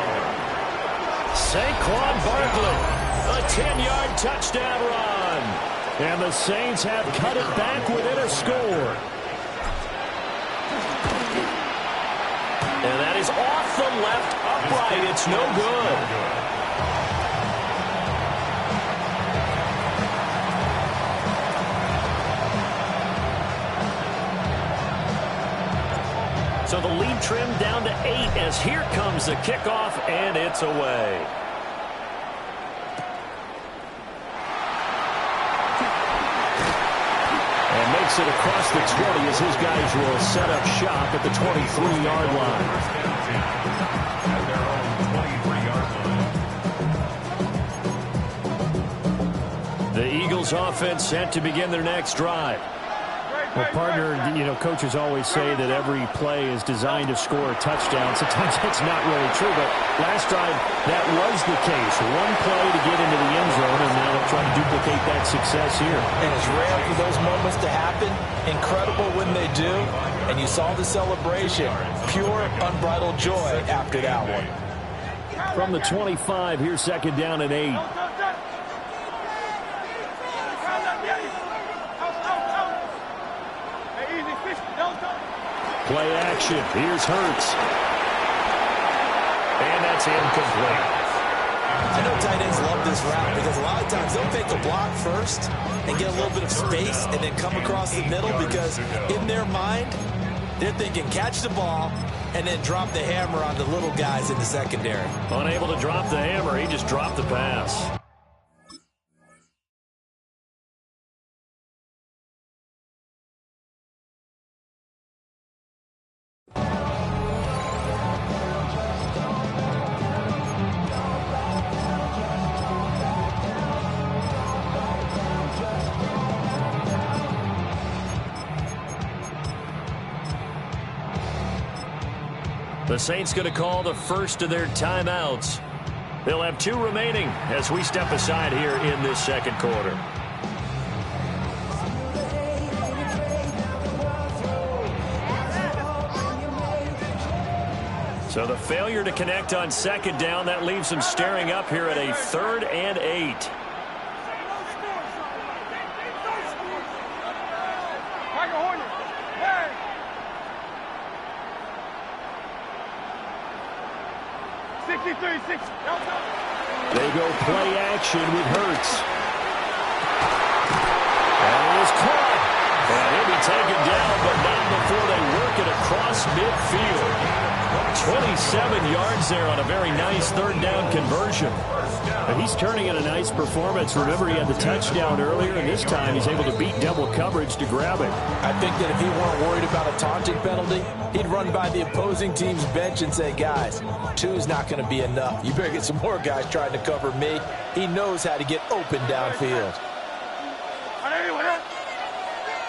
Saquon Barkley, a 10-yard touchdown run. And the Saints have cut it back within a score. And that is off the left upright. It's no good. So the lead trimmed down to 8 as here comes the kickoff, and it's away. And makes it across the 20 as his guys will set up shop at the 23-yard line. The Eagles offense set to begin their next drive. Well, partner, coaches always say that every play is designed to score a touchdown. Sometimes that's not really true, but last drive, that was the case. One play to get into the end zone, and now they'll try to duplicate that success here. And it's rare for those moments to happen. Incredible when they do. And you saw the celebration. Pure, unbridled joy after that one. From the 25, here's second down and 8. Play action. Here's Hurts. And that's incomplete. I know tight ends love this route because a lot of times they'll take the block first and get a little bit of space and then come across the middle because in their mind, they're thinking catch the ball and then drop the hammer on the little guys in the secondary. Unable to drop the hammer, he just dropped the pass. The Saints going to call the first of their timeouts. They'll have 2 remaining as we step aside here in this second quarter. So the failure to connect on second down, that leaves them staring up here at a 3rd and 8. They go play action with Hurts. And it is caught. And he'll be taken down, but not before they work it across midfield. 27 yards there on a very nice 3rd down conversion. But he's turning in a nice performance. Remember, he had the touchdown earlier, and this time he's able to beat double coverage to grab it. I think that if he weren't worried about a taunting penalty, he'd run by the opposing team's bench and say, guys, 2's not going to be enough. You better get some more guys trying to cover me. He knows how to get open downfield.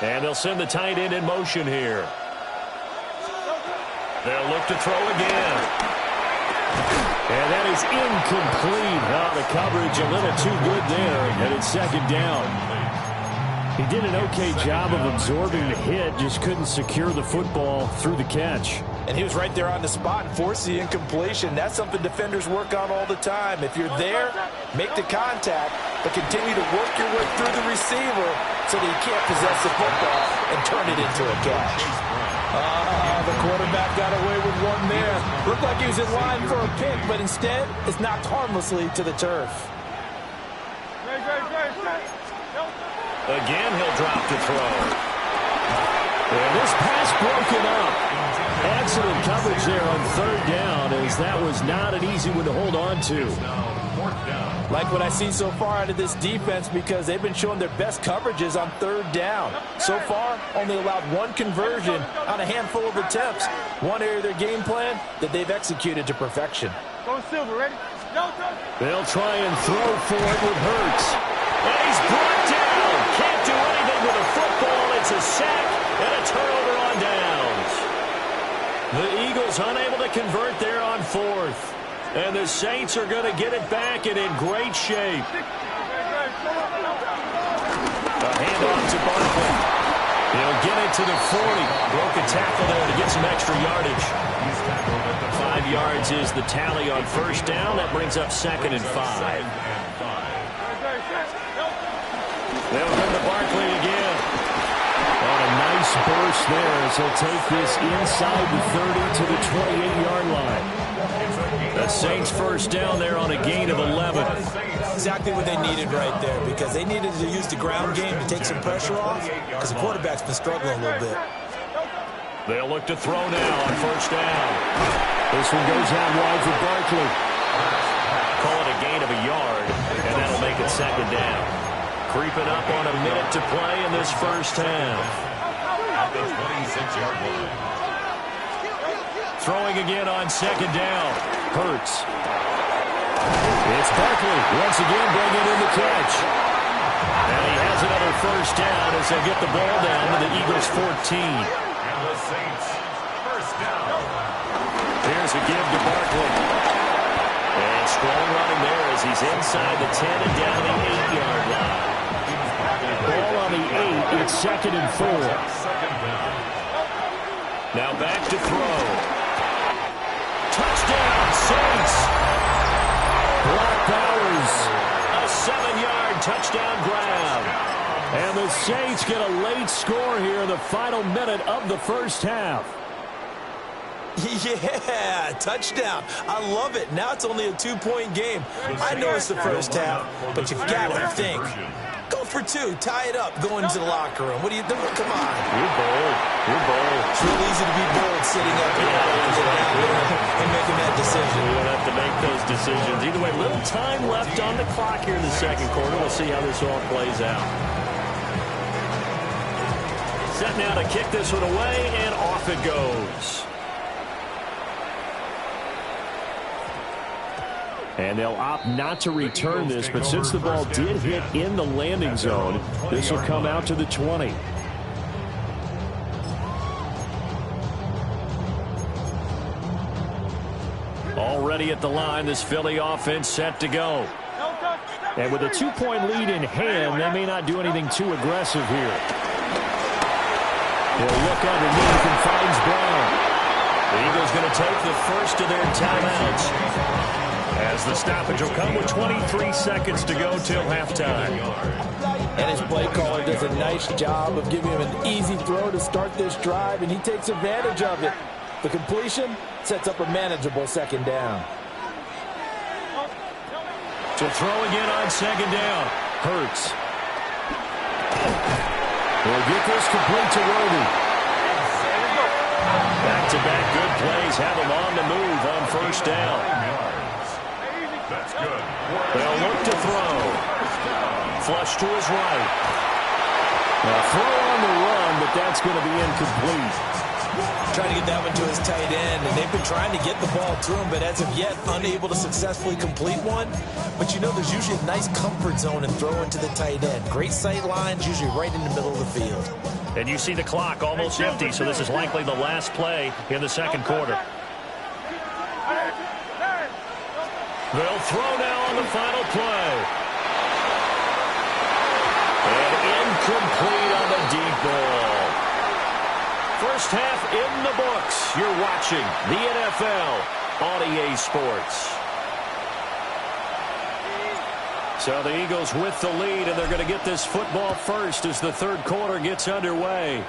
And they'll send the tight end in motion here. They'll look to throw again. And that is incomplete. Oh, the coverage a little too good there, and it's second down. He did an okay job of absorbing the hit, just couldn't secure the football through the catch. And he was right there on the spot and forced the incompletion. That's something defenders work on all the time. If you're there, make the contact, but continue to work your way through the receiver so that you can't possess the football and turn it into a catch. The quarterback got away with one there. Looked like he was in line for a pick, but instead, it's knocked harmlessly to the turf. Again, he'll drop to throw. And this pass broken up. Excellent coverage there on 3rd down, as that was not an easy one to hold on to. Like what I've seen so far out of this defense because they've been showing their best coverages on 3rd down. So far, only allowed 1 conversion on a handful of attempts. One area of their game plan that they've executed to perfection. They'll try and throw for it with Hurts. And he's brought down. Can't do anything with a football. It's a sack and a turnover on downs. The Eagles unable to convert there on 4th. And the Saints are going to get it back and in great shape. A handoff to Barkley. He'll get it to the 40. Broke a tackle there to get some extra yardage. 5 yards is the tally on 1st down. That brings up 2nd and 5. They'll come to Barkley again. On a nice burst there as he'll take this inside the 30 to the 28-yard line. The Saints 1st down there on a gain of 11. Exactly what they needed right there because they needed to use the ground game to take some pressure off because the quarterback's been struggling a little bit. They'll look to throw now on first down. This one goes out wide for Barkley. Call it a gain of a yard, and that'll make it second down. Creeping up on a minute to play in this first half. At the 26-yard line. Throwing again on second down. Hurts. It's Barkley once again bringing in the catch. And he has another first down as they get the ball down to the Eagles' 14. And the Saints, first down. Here's a give to Barkley. And strong running there as he's inside the 10 and down the 8-yard line. Ball on the 8. It's second and 4. Now back to throw. Touchdown, Saints. Brock Bowers, a 7-yard touchdown grab. And the Saints get a late score here in the final minute of the first half. Yeah, touchdown. I love it. Now it's only a 2-point game. I know it's the first half, but you've got to think. Go for 2. Tie it up. Go into the locker room. What are you doing? Come on. You're bold. You're bold. It's real easy to be bold sitting up here and making that decision. We don't have to make those decisions. Either way, little time left on the clock here in the second quarter. We'll see how this all plays out. Set now to kick this one away, and off it goes. And they'll opt not to return this, but since the ball did hit in the landing zone, this will come out to the 20. Already at the line, this Philly offense set to go. And with a 2-point lead in hand, they may not do anything too aggressive here. They'll look underneath and finds Brown. The Eagles going to take the first of their timeouts, as the stoppage will come with 23 seconds to go till halftime. And his play caller does a nice job of giving him an easy throw to start this drive, and he takes advantage of it. The completion sets up a manageable second down. To throw again on second down. Hurts. We'll get this complete to Worthy. Back-to-back good plays have him on the move on first down. That's good. They'll look to throw. Flush to his right. A throw on the run, but that's going to be incomplete. Trying to get that one to his tight end, and they've been trying to get the ball to him, but as of yet, unable to successfully complete one. But you know, there's usually a nice comfort zone in throwing to the tight end. Great sight lines, usually right in the middle of the field. And you see the clock almost empty, so this is likely the last play in the second quarter. They'll throw now on the final play. And incomplete on the deep ball. First half in the books. You're watching the NFL on EA Sports. So the Eagles with the lead, and they're going to get this football first as the third quarter gets underway.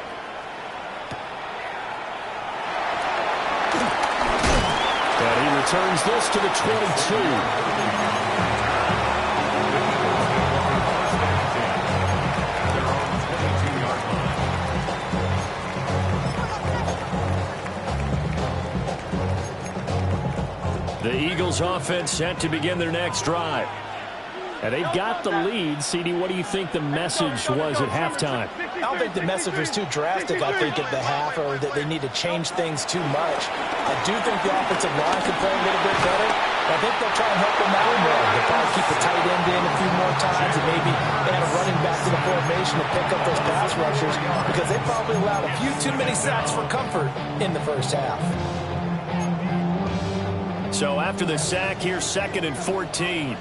And he returns this to the 22. The Eagles offense set to begin their next drive. And they've got the lead. CD, what do you think the message was at halftime? I don't think the message was too drastic, I think, at the half, or that they need to change things too much. I do think the offensive line can play a little bit better. I think they'll try and help them out more. They'll probably keep the tight end in a few more times and maybe add a running back to the formation to pick up those pass rushers, because they probably allowed a few too many sacks for comfort in the first half. So after the sack here, 2nd and 14.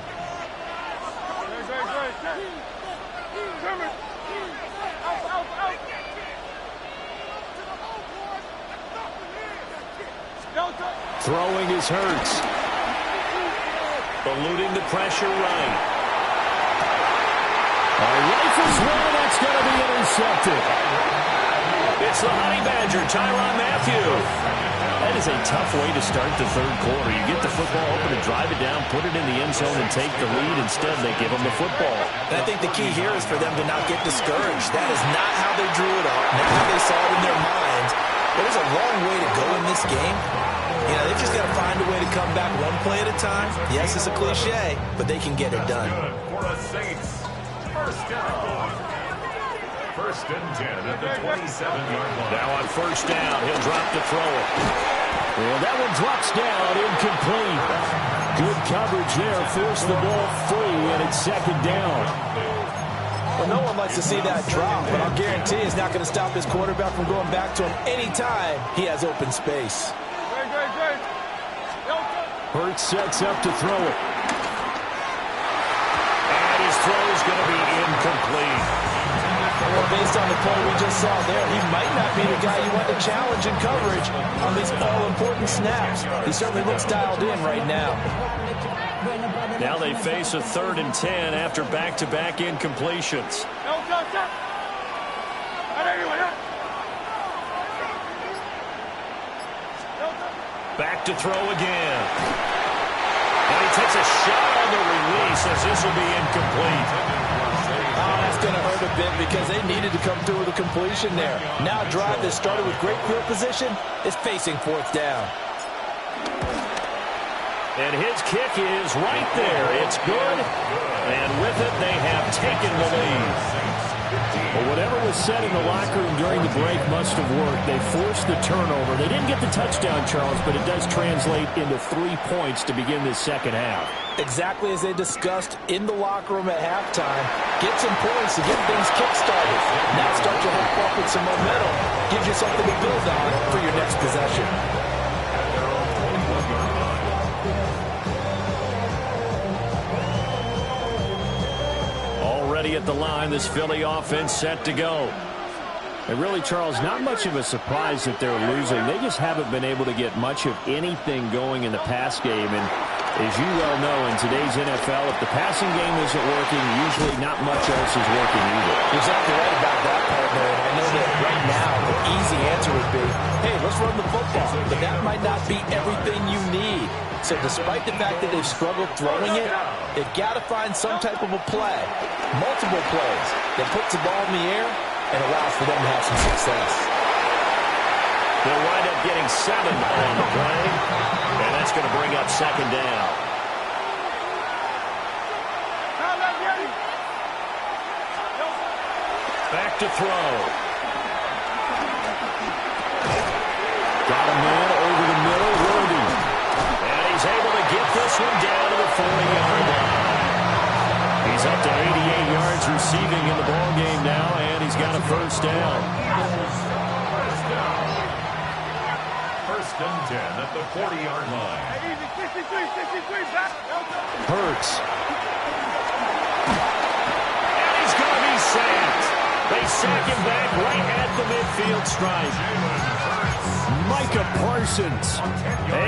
Throwing is Hurts. Eluding the pressure right. Rifles one, that's going to be intercepted. It's the Honey Badger, Tyrann Mathieu. That is a tough way to start the third quarter. You get the football open and drive it down, put it in the end zone, and take the lead. Instead, they give them the football. And I think the key here is for them to not get discouraged. That is not how they drew it up, not how they saw it in their minds. There's a long way to go in this game. You know, they've just got to find a way to come back one play at a time. Yes, it's a cliche, but they can get it done. For the Saints, first down. First and 10 at the 27-yard line. Now on first down, he'll drop to throw it. And that one drops down, incomplete. Good coverage there, forced the ball free, and it's second down. Well, no one likes to see that drop, but I'll guarantee it's not going to stop his quarterback from going back to him anytime he has open space. Hurts sets up to throw it. And his throw is going to be incomplete. Well, based on the play we just saw there, he might not be the guy you want to challenge in coverage on these all-important snaps. He certainly looks dialed in right now. Now they face a 3rd and 10 after back-to-back incompletions. Back to throw again. And he takes a shot on the release as this will be incomplete. Oh, that's going to hurt a bit because they needed to come through with a completion there. Now a drive that started with great field position is facing 4th down. And his kick is right there. It's good. And with it, they have taken the lead. Well, whatever was said in the locker room during the break must have worked. They forced the turnover. They didn't get the touchdown, Charles, but it does translate into 3 points to begin this second half. Exactly as they discussed in the locker room at halftime. Get some points to get things kick-started. Now start your half off with some momentum. Gives you something to build on for your next possession. Already at the line, this Philly offense set to go. And really, Charles, not much of a surprise that they're losing. They just haven't been able to get much of anything going in the pass game. And as you well know, in today's NFL, if the passing game isn't working, usually not much else is working either. You're exactly right about that part, man. I know that right now the easy answer would be, hey, let's run the football. But that might not be everything you need. So despite the fact that they've struggled throwing it, they've got to find some type of a play, multiple plays, that puts the ball in the air and allows for them to have some success. They'll wind up getting 7 on the play, and that's going to bring up second down. Back to throw. Got a man over the middle, Worthy. And he's able to get this one down to the 40-yard line. He's up to 88 yards receiving in the ballgame now, and he's got a first down. First and 10 at the 40-yard line. Hurts. And he's going to be sacked. They sack him back right at the midfield stripe. Micah Parsons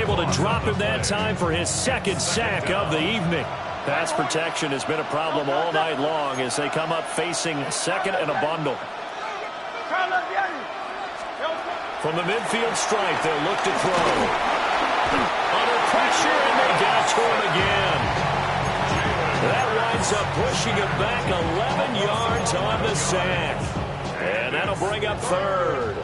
able to drop him that time for his 2nd sack of the evening. Pass protection has been a problem all night long as they come up facing 2nd and a bundle. From the midfield stripe, they'll look to throw. Under pressure, and they got to him again. That winds up pushing him back 11 yards on the sack. And that'll bring up 3rd.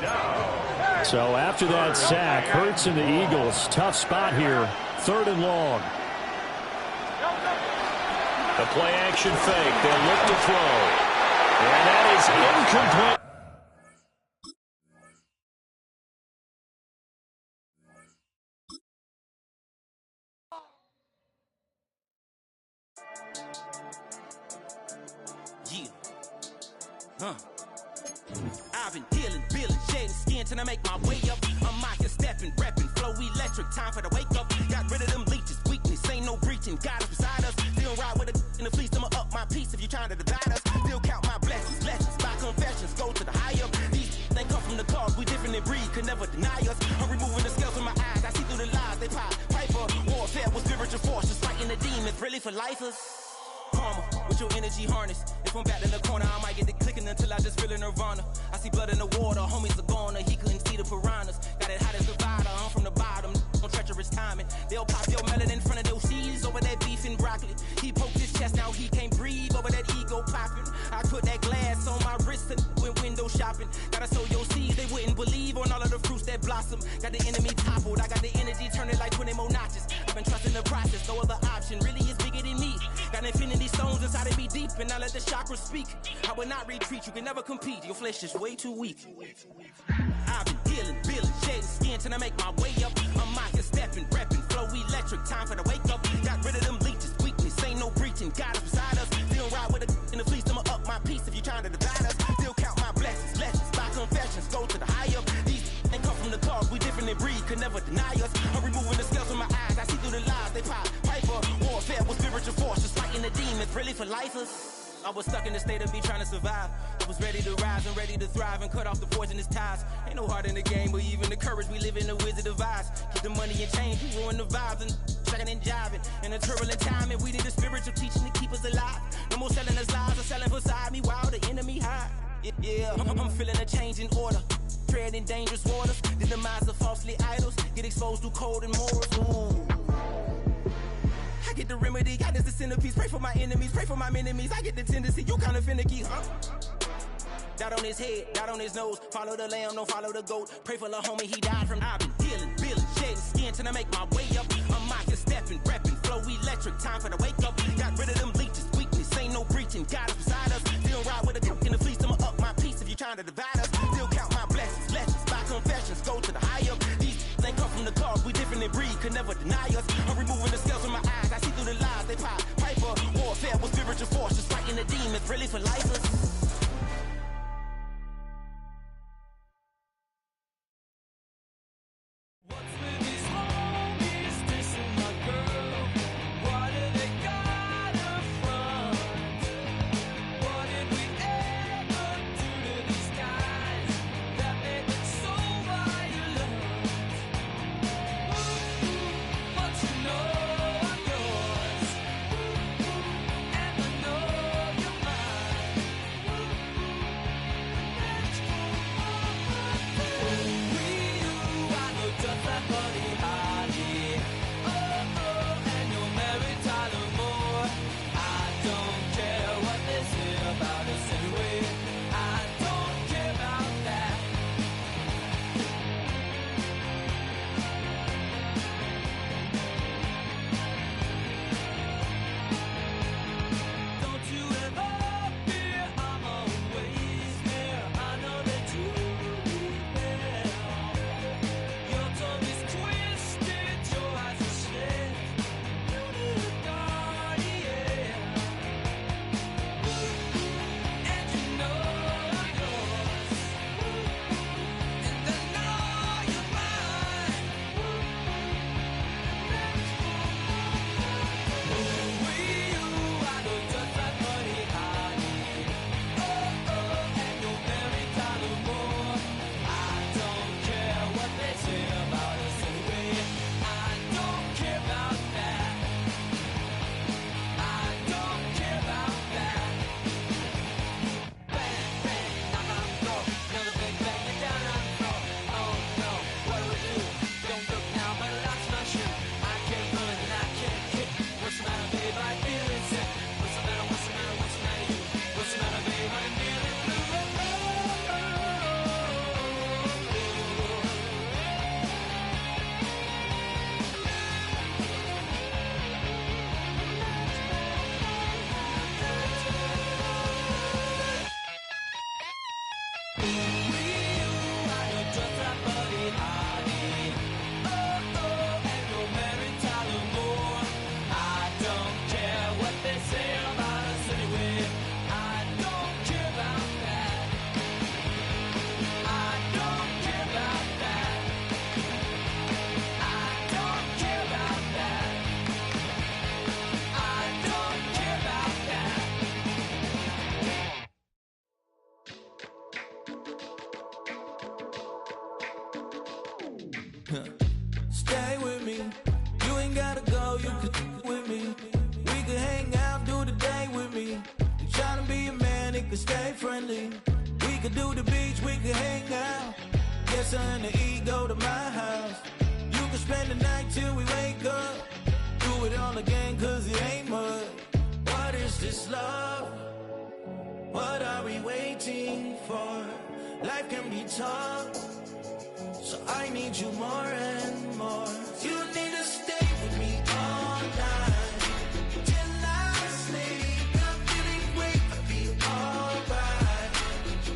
So after that sack, Hurts and the Eagles, tough spot here, 3rd and long. The play action fake. They'll look to throw. And that is incomplete. I've been dealing, feeling, shading skin till I make my way up. I'm out here stepping, repping, flow electric. Time for the wake up. Got rid of them leeches, weakness, ain't no breaching. Got us beside us. Still ride with a in the fleece. I'ma up my piece if you trying to divide us. Still count my blessings, lessons by confessions. Go to the higher. These they come from the cause. We different in breed, could never deny us. I'm removing the scales from my eyes. I see through the lies they pop. Piper, warfare with spiritual force. Just fighting the demons, really for lifers. Karma, with your energy harness. If I'm back in the corner, I might get it clicking until I just feel a nirvana. I see blood in the water, homies are gone. He couldn't see the piranhas. Got it hot as Nevada, I'm from the bottom. On treacherous timing. They'll pop your melon in front of those seeds over that beef and broccoli. He poked his chest, now he can't breathe over that ego popping. I put that glass on my wrist and went window shopping. Gotta sow your seeds, they wouldn't believe on all of the fruits that blossom. Got the enemy toppled, I got the energy turning like 20 more notches. I've been trusting the process, no other option really is bigger than me. Got infinity stones inside of me deep, and I let the chakras speak. I will not retreat, you can never compete, your flesh is way too weak. I've been dealing, building, shedding skin till I make my way up. I'm mocking, stepping, repping, flow electric, time for the wake up. Got rid of them leeches, weakness, ain't no breaching, God is beside us. Still ride with a in the fleece, I'ma up my piece if you trying to divide us. Still count my blessings, lessons, by confessions, go to the high up. These ain't come from the cause, we different in breed, could never deny us. I'm removing the scales from my eyes, I see through the lies, they pop, piper. Warfare with spiritual forces, fighting the demons, really for lifers. I was stuck in the state of me trying to survive. I was ready to rise and ready to thrive and cut off the poisonous ties. Ain't no heart in the game, but even the courage we live in the Wizard of Oz. Keep the money and change, we ruin the vibes and checking and jiving. In a turbulent time, and we need a spiritual teaching to keep us alive. No more selling us lies or selling beside me while the enemy hide. Yeah, I'm feeling a change in order. Treading dangerous waters, the demise of falsely idols. Get exposed to cold and morals. Ooh. I get the remedy, God is the centerpiece. Pray for my enemies, pray for my enemies. I get the tendency, you kinda finicky, huh? Dot on his head, dot on his nose. Follow the lamb, don't follow the goat. Pray for the homie, he died from. I've been dealing, building, shedding skin till I make my way up. I'm mocking, stepping, repping, flow electric, time for the wake up. Got rid of them leeches, weakness, ain't no breaching. God is beside us. Still ride with a cook in the fleece, I'ma up my piece if you trying to divide us. Still count my blessings, lessons, by confessions, go to the high up. These ain't come from the cause, we different in breed, could never deny us. I'm removing the scales from my eyes, I see through the lies, they pop, piper. Warfare with spiritual forces, fighting the demons, really for lifers. Stay with me. You ain't gotta go, you can with me. We can hang out, do the day with me. You tryna be a man, it can stay friendly. We could do the beach, we could hang out. Get something to eat, go to my house. You can spend the night till we wake up. Do it all again, cause it ain't much. What is this love? What are we waiting for? life can be tough. So I need you more and more. You need to stay with me all night till I sleep. I'm feeling great, I'll be alright.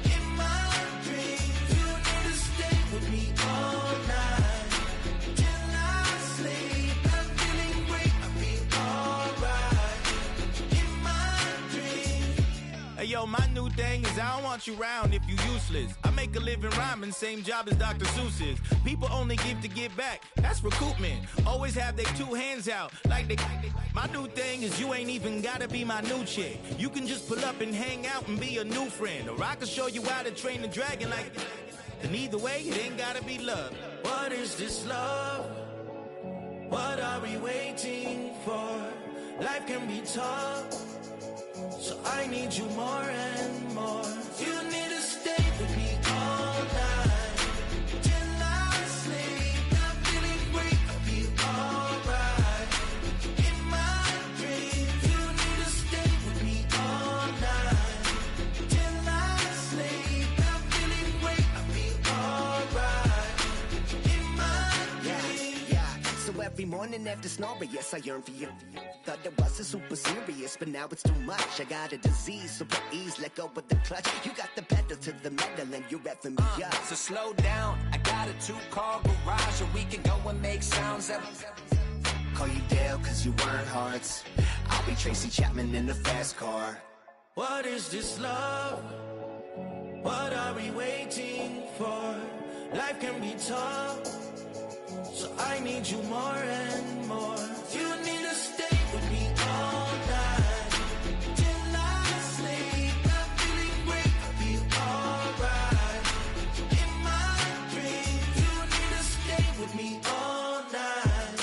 In my dreams, you need to stay with me all night till I sleep. I'm feeling great, I'll be alright. In my dreams. Hey yo, my new thing is I don't want you round if you useless. I make a living rhyming, same job as Dr. Seuss's. People only give to get back, that's recoupment. Always have their two hands out, like they. My new thing is you ain't even gotta be my new chick. You can just pull up and hang out and be a new friend. Or I can show you how to train the dragon like. And either way, it ain't gotta be love. What is this love? What are we waiting for? Life can be tough, so I need you more and more. You need to stay with me all night till I sleep. I'm feeling great, I'll be alright. In my dreams, you need to stay with me all night till I sleep. I'm feeling great, I'll be alright. In my dreams. Yeah. So every morning after snoring, yes, I yearn for you. Thought it wasn't super serious, but now it's too much. I got a disease, super ease, let go with the clutch. You got the pedal to the metal and you're revving me up. So slow down, I got a 2-car garage, or we can go and make sounds up. Call you Dale, cause you weren't hearts. I'll be Tracy Chapman in a fast car. What is this love? What are we waiting for? Life can be tough, so I need you more and more. You need to stay with me all night till I sleep. I'm feeling great, I'll be alright. In my dreams, you need to stay with me all night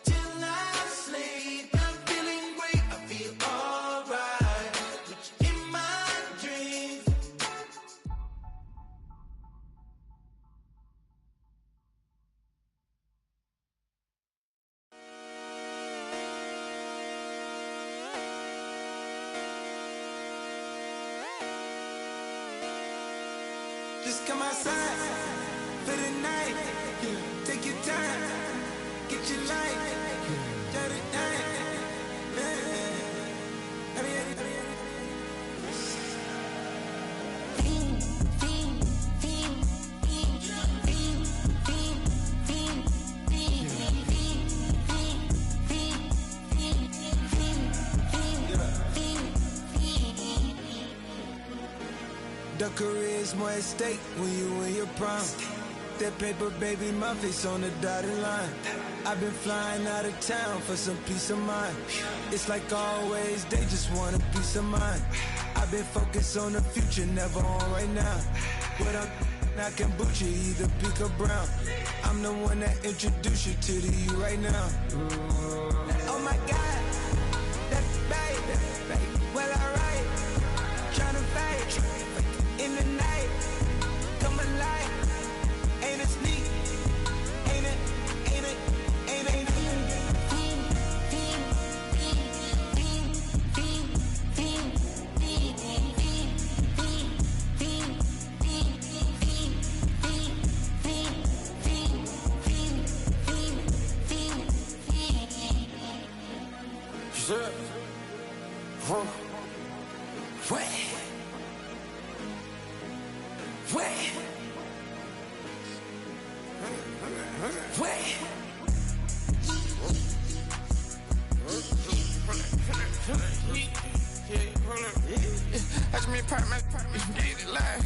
till I sleep. I'm feeling great, I'll be alright. In my dreams. Just come outside for the night. Take your time, get your light. Shut it down. The career's more at stake when you in your prime. That paper, baby, my face on the dotted line. I've been flying out of town for some peace of mind. It's like always, they just want a peace of mind. I've been focused on the future, never on right now. What I'm not kombucha, either pink or brown. I'm the one that introduced you to the you right now. Oh my God, that baby, well alright. Tryna fight in the night, come alive. Ain't it sneak? Ain't it? Ain't it? Ain't it? That's me, part my get it live.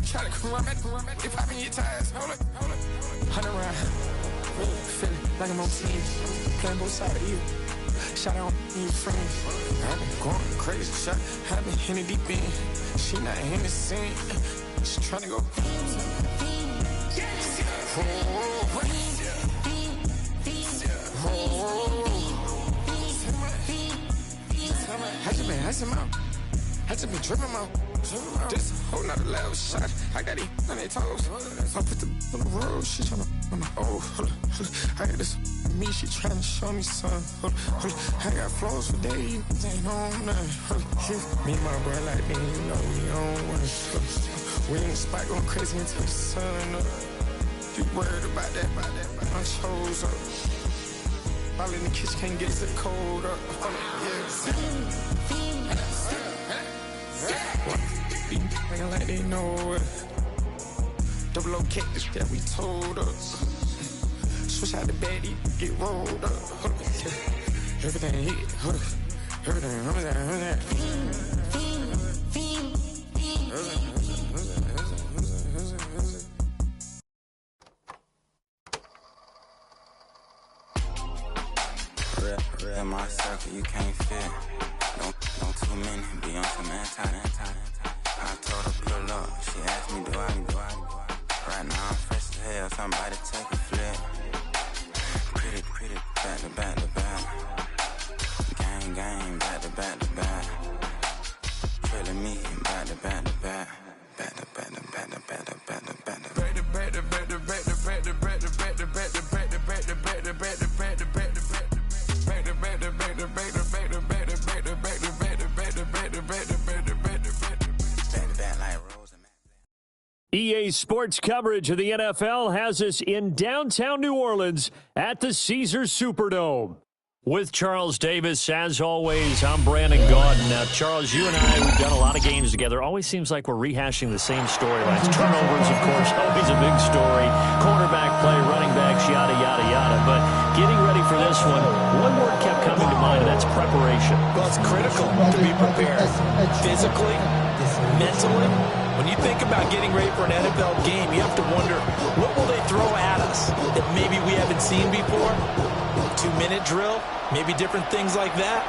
Try to come it, they popping your tires. Hold it. 100 round, feeling like I'm on TV, playing both sides of you. Shout out to your friends. I've been going crazy, shot. I've been hitting deep in. She not in the scene. She tryna go. I just been tripping out. This whole nother level shot. I got it on their toes. I put the on the road. She tryna. Oh, hold up. I got this me. She tryna show me something. Hold up. I got flows for days. Ain't on nothing. Me and my bro like me. You know we on one. We ain't spot going crazy until the sun up. If you worried about that, my shows up. All in the kitchen can't get us the cold up. Be acting like they know it. Double O cactus that we told us. Switch out the baddie, get rolled up. Everything hit, everything. Real my circle, you can't fit. Don't too many, be on some anti. I told her pull up, she asked me do I. Right now I'm fresh as hell, somebody take a flip. Pretty, back to back. Gang, back to back. Feeling me, back to back. EA Sports coverage of the NFL has us in downtown New Orleans at the Caesars Superdome. With Charles Davis, as always, I'm Brandon Gaudin. Now, Charles, you and I, we've done a lot of games together. Always seems like we're rehashing the same storylines. Turnovers, of course, always a big story. Quarterback play, running backs, yada, yada, yada. But getting ready for this one word kept coming to mind, and that's preparation. Well, it's critical to be prepared physically, mentally. When you think about getting ready for an NFL game, you have to wonder, what will they throw at us that maybe we haven't seen before? 2-minute drill, maybe different things like that.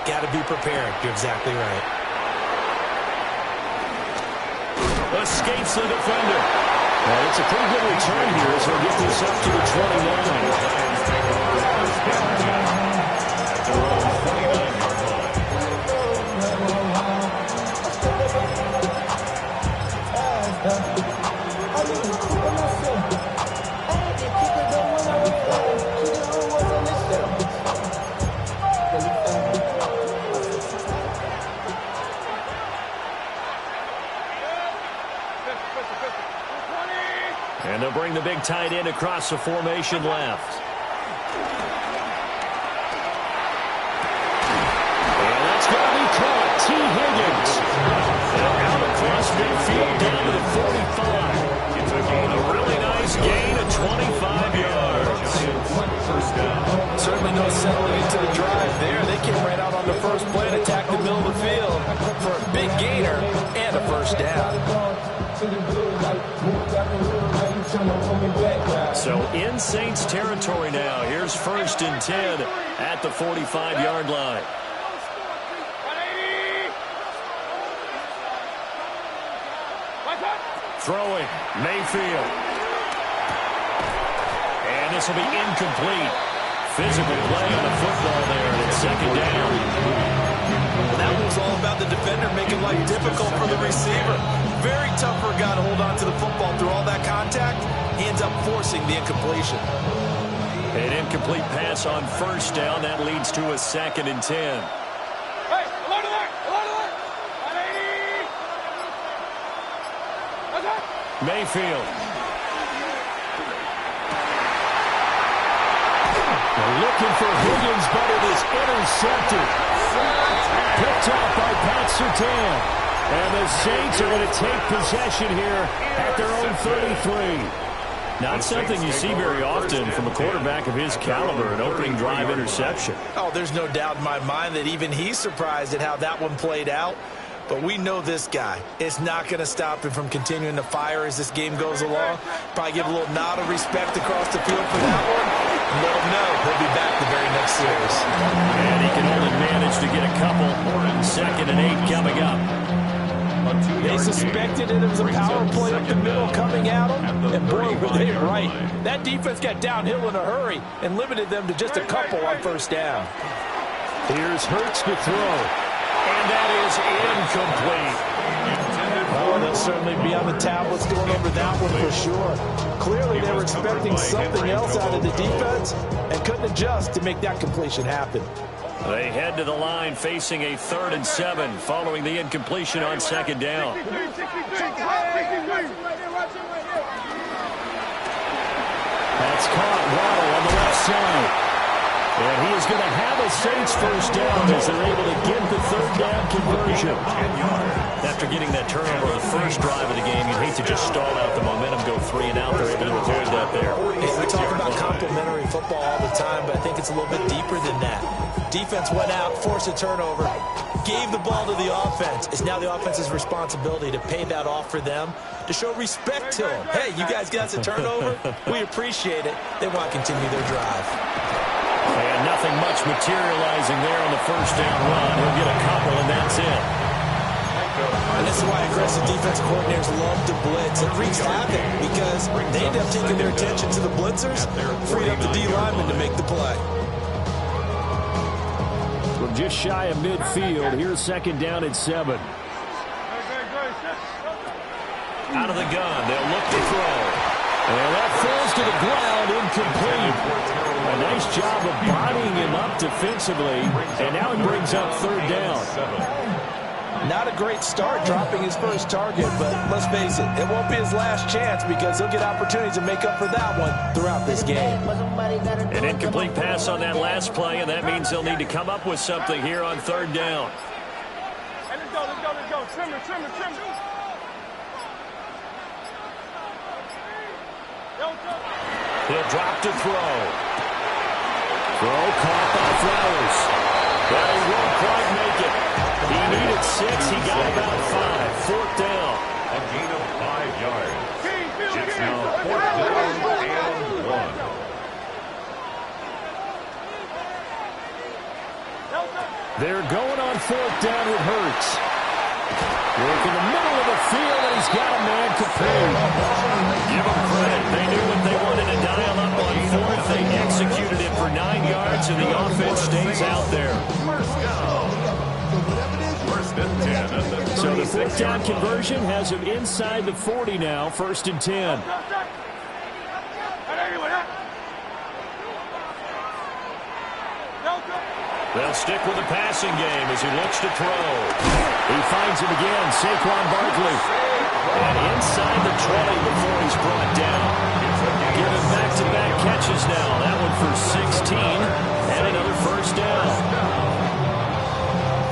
Got to be prepared. You're exactly right. Escapes the defender. Well, it's a pretty good return here, so he'll get this up to the 29. And they'll bring the big tight end across the formation left. And that's going to be caught. T. Higgins. Out across midfield down to the 45. A really nice gain of 25 yards. Certainly no settling into the drive there. They came right out on the first play and attacked the middle of the field for a big gainer and a first down. So in Saints territory now. Here's 1st and 10 at the 45-yard line. Throwing, Mayfield. And this will be incomplete. Physical play on the football there, and it's 2nd down. That was all about the defender making life difficult for the receiver. Very tough for a guy to hold on to the football through all that contact. He ends up forcing the incompletion. An incomplete pass on 1st down. That leads to a 2nd and 10. Hey, alert! Mayfield. They're looking for Higgins, but it is intercepted. Picked off by Pat Surtain. And the Saints are going to take possession here at their own 33. Not something you see very often from a quarterback of his caliber, an opening drive interception. Oh, there's no doubt in my mind that even he's surprised at how that one played out. But we know this guy. It's not going to stop him from continuing to fire as this game goes along. Probably give a little nod of respect across the field for that one. And let him know he'll be back the very next series. And he can only manage to get a couple. 2nd and 8 coming up. They suspected it was a power play up the middle coming at them, and boy, were they right. That defense got downhill in a hurry and limited them to just a couple on 1st down. Here's Hurts to throw, and that is incomplete. Oh, they'll certainly be on the tablets going over that one for sure. Clearly, they were expecting something else out of the defense and couldn't adjust to make that completion happen. They head to the line facing a 3rd and 7 following the incompletion on 2nd down. side. And he is going to have a Saints first down as they're able to get the third down conversion. After getting that turnover on the first drive of the game, you'd hate to just stall out the momentum, go 3 and out. They're able to avoid that there. We talk about complementary football all the time, but I think it's a little bit deeper than that. Defense went out, forced a turnover, gave the ball to the offense. It's now the offense's responsibility to pay that off for them, to show respect to them. Hey, you guys got a turnover? We appreciate it. They want to continue their drive. And nothing much materializing there on the first down run. He'll get a couple, and that's it. And this is why aggressive defensive coordinators love to blitz. It wreaks havoc because they end up taking their attention to the blitzers, freeing up the D lineman to make the play. From just shy of midfield, here's second down and 7. Out of the gun, they'll look to throw. And that falls to the ground, incomplete. A nice job of bodying him up defensively, and now he brings up third down. Not a great start dropping his first target, but let's face it, it won't be his last chance because he'll get opportunities to make up for that one throughout this game. An incomplete pass on that last play, and that means they'll need to come up with something here on third down. Hey, let's go. Trimmer. He'll drop to throw. Throw caught by Flowers. But he won't quite make it. He needed 6. He got about 5. Fourth down. A gain of 5 yards. It's now 4th down and 1. They're going on fourth down with Hurts. Work in the middle of the field, and he's got a man complete. Give them credit. They knew what they wanted to dial up on fourth. They executed it for 9 yards, and the offense stays out there. First and 10. So the fourth down conversion has him inside the 40 now, 1st and 10. They'll stick with the passing game as he looks to throw. He finds it again, Saquon Barkley. And inside the 20 before he's brought down. Given back-to-back catches now. That one for 16 and another first down.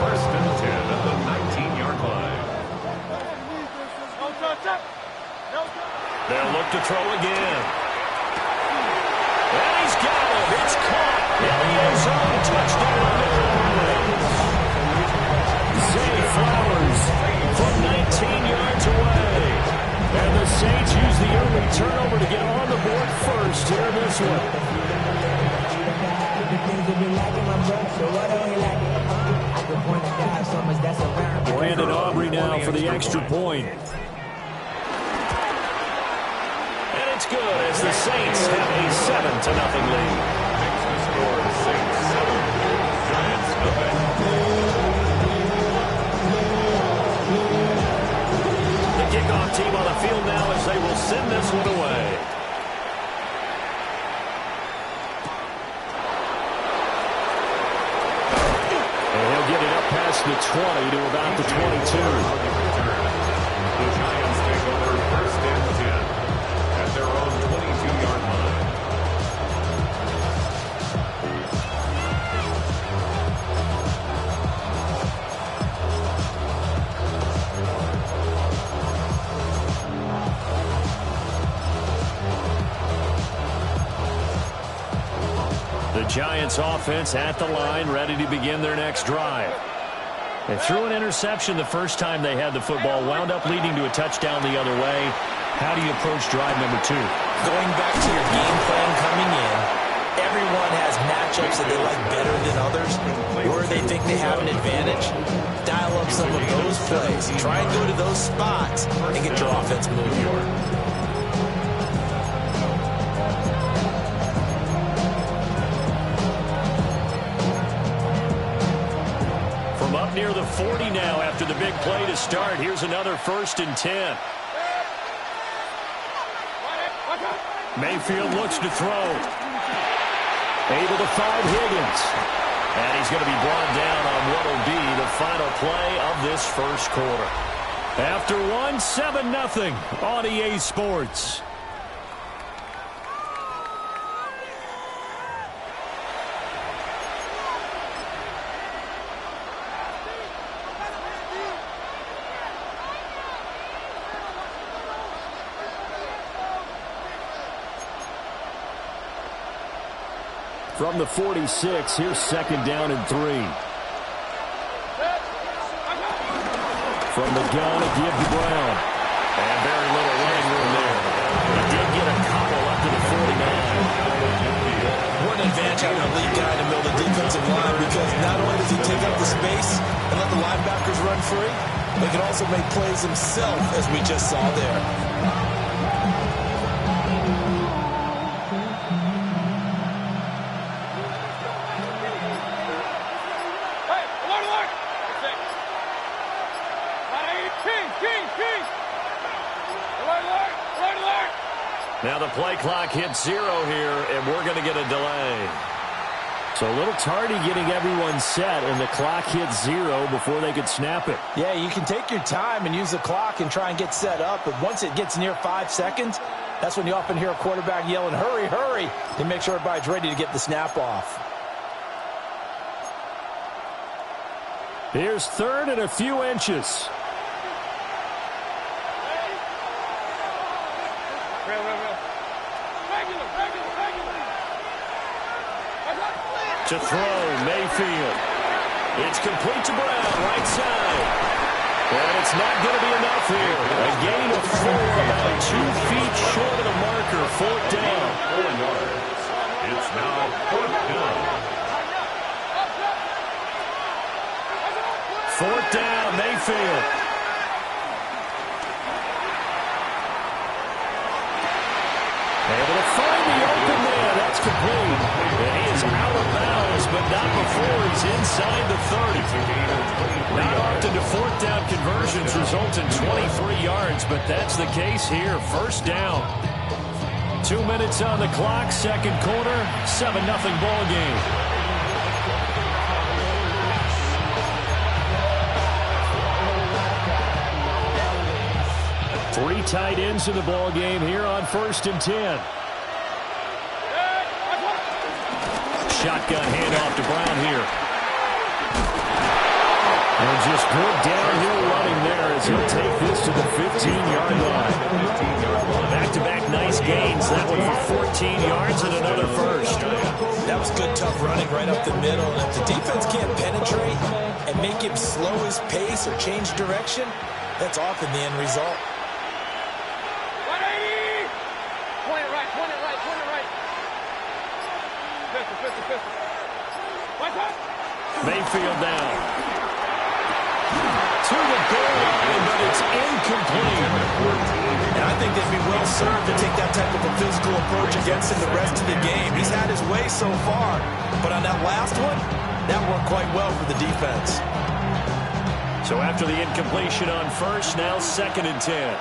First and 10 at the 19-yard line. They'll look to throw again. And he's got it. It's caught. In the end zone. Touchdown. Zay Flowers from 19 yards away. And the Saints use the early turnover to get on the board first here in this one. Brandon Aubrey now for the extra point. And it's good as the Saints have a 7-0 lead. The kickoff team on the field now as they will send this one away. And he'll get it up past the 20 to about the 22. The Giants take over first and 10 at their own 22-yard line. The Giants offense at the line, ready to begin their next drive. They threw an interception the first time they had the football, wound up leading to a touchdown the other way. How do you approach drive number 2? Going back to your game plan coming in, everyone has matchups that they like better than others, where they think they have an advantage. Dial up some of those plays. Try and go to those spots and get your offense moving. Near the 40 now after the big play to start. Here's another 1st and 10. Mayfield looks to throw. Able to find Higgins. And he's going to be brought down on what will be the final play of this first quarter. After one, 7-0 on EA Sports. From the 46, here's 2nd down and 3. From the gun, a give to Brown. And very little running room there. He did get a couple up to the 49. What an advantage having a lead guy in the middle of the defensive line, because not only does he take up the space and let the linebackers run free, but he can also make plays himself, as we just saw there. Now the play clock hits 0 here, and we're going to get a delay. So a little tardy getting everyone set, and the clock hits 0 before they could snap it. Yeah, you can take your time and use the clock and try and get set up, but once it gets near 5 seconds, that's when you often hear a quarterback yelling, hurry, hurry, to make sure everybody's ready to get the snap off. Here's 3rd and a few inches. To throw, Mayfield. It's complete to Brown, right side. And it's not going to be enough here. A gain of 4, about 2 feet short of the marker. 4th down. 4 yards. It's now 4th down. 4th down, Mayfield. Able to find the open man. That's complete. And he is out of bounds, but not before he's inside the 30. Not often do 4th down conversions result in 23 yards, but that's the case here. 1st down. 2 minutes on the clock, 2nd quarter, 7-0 ball game. Three tight ends in the ball game here on 1st and 10. Shotgun handoff to Brown here. And just good downhill running there as he'll take this to the 15-yard line. Back-to-back nice gains. That one for 14 yards and another first. That was good, tough running right up the middle. And if the defense can't penetrate and make him slow his pace or change direction, that's often the end result. Mayfield down. To the goal line, but it's incomplete. And I think they'd be well served to take that type of a physical approach against him the rest of the game. He's had his way so far, but on that last one, that worked quite well for the defense. So after the incompletion on 1st, now 2nd and 10.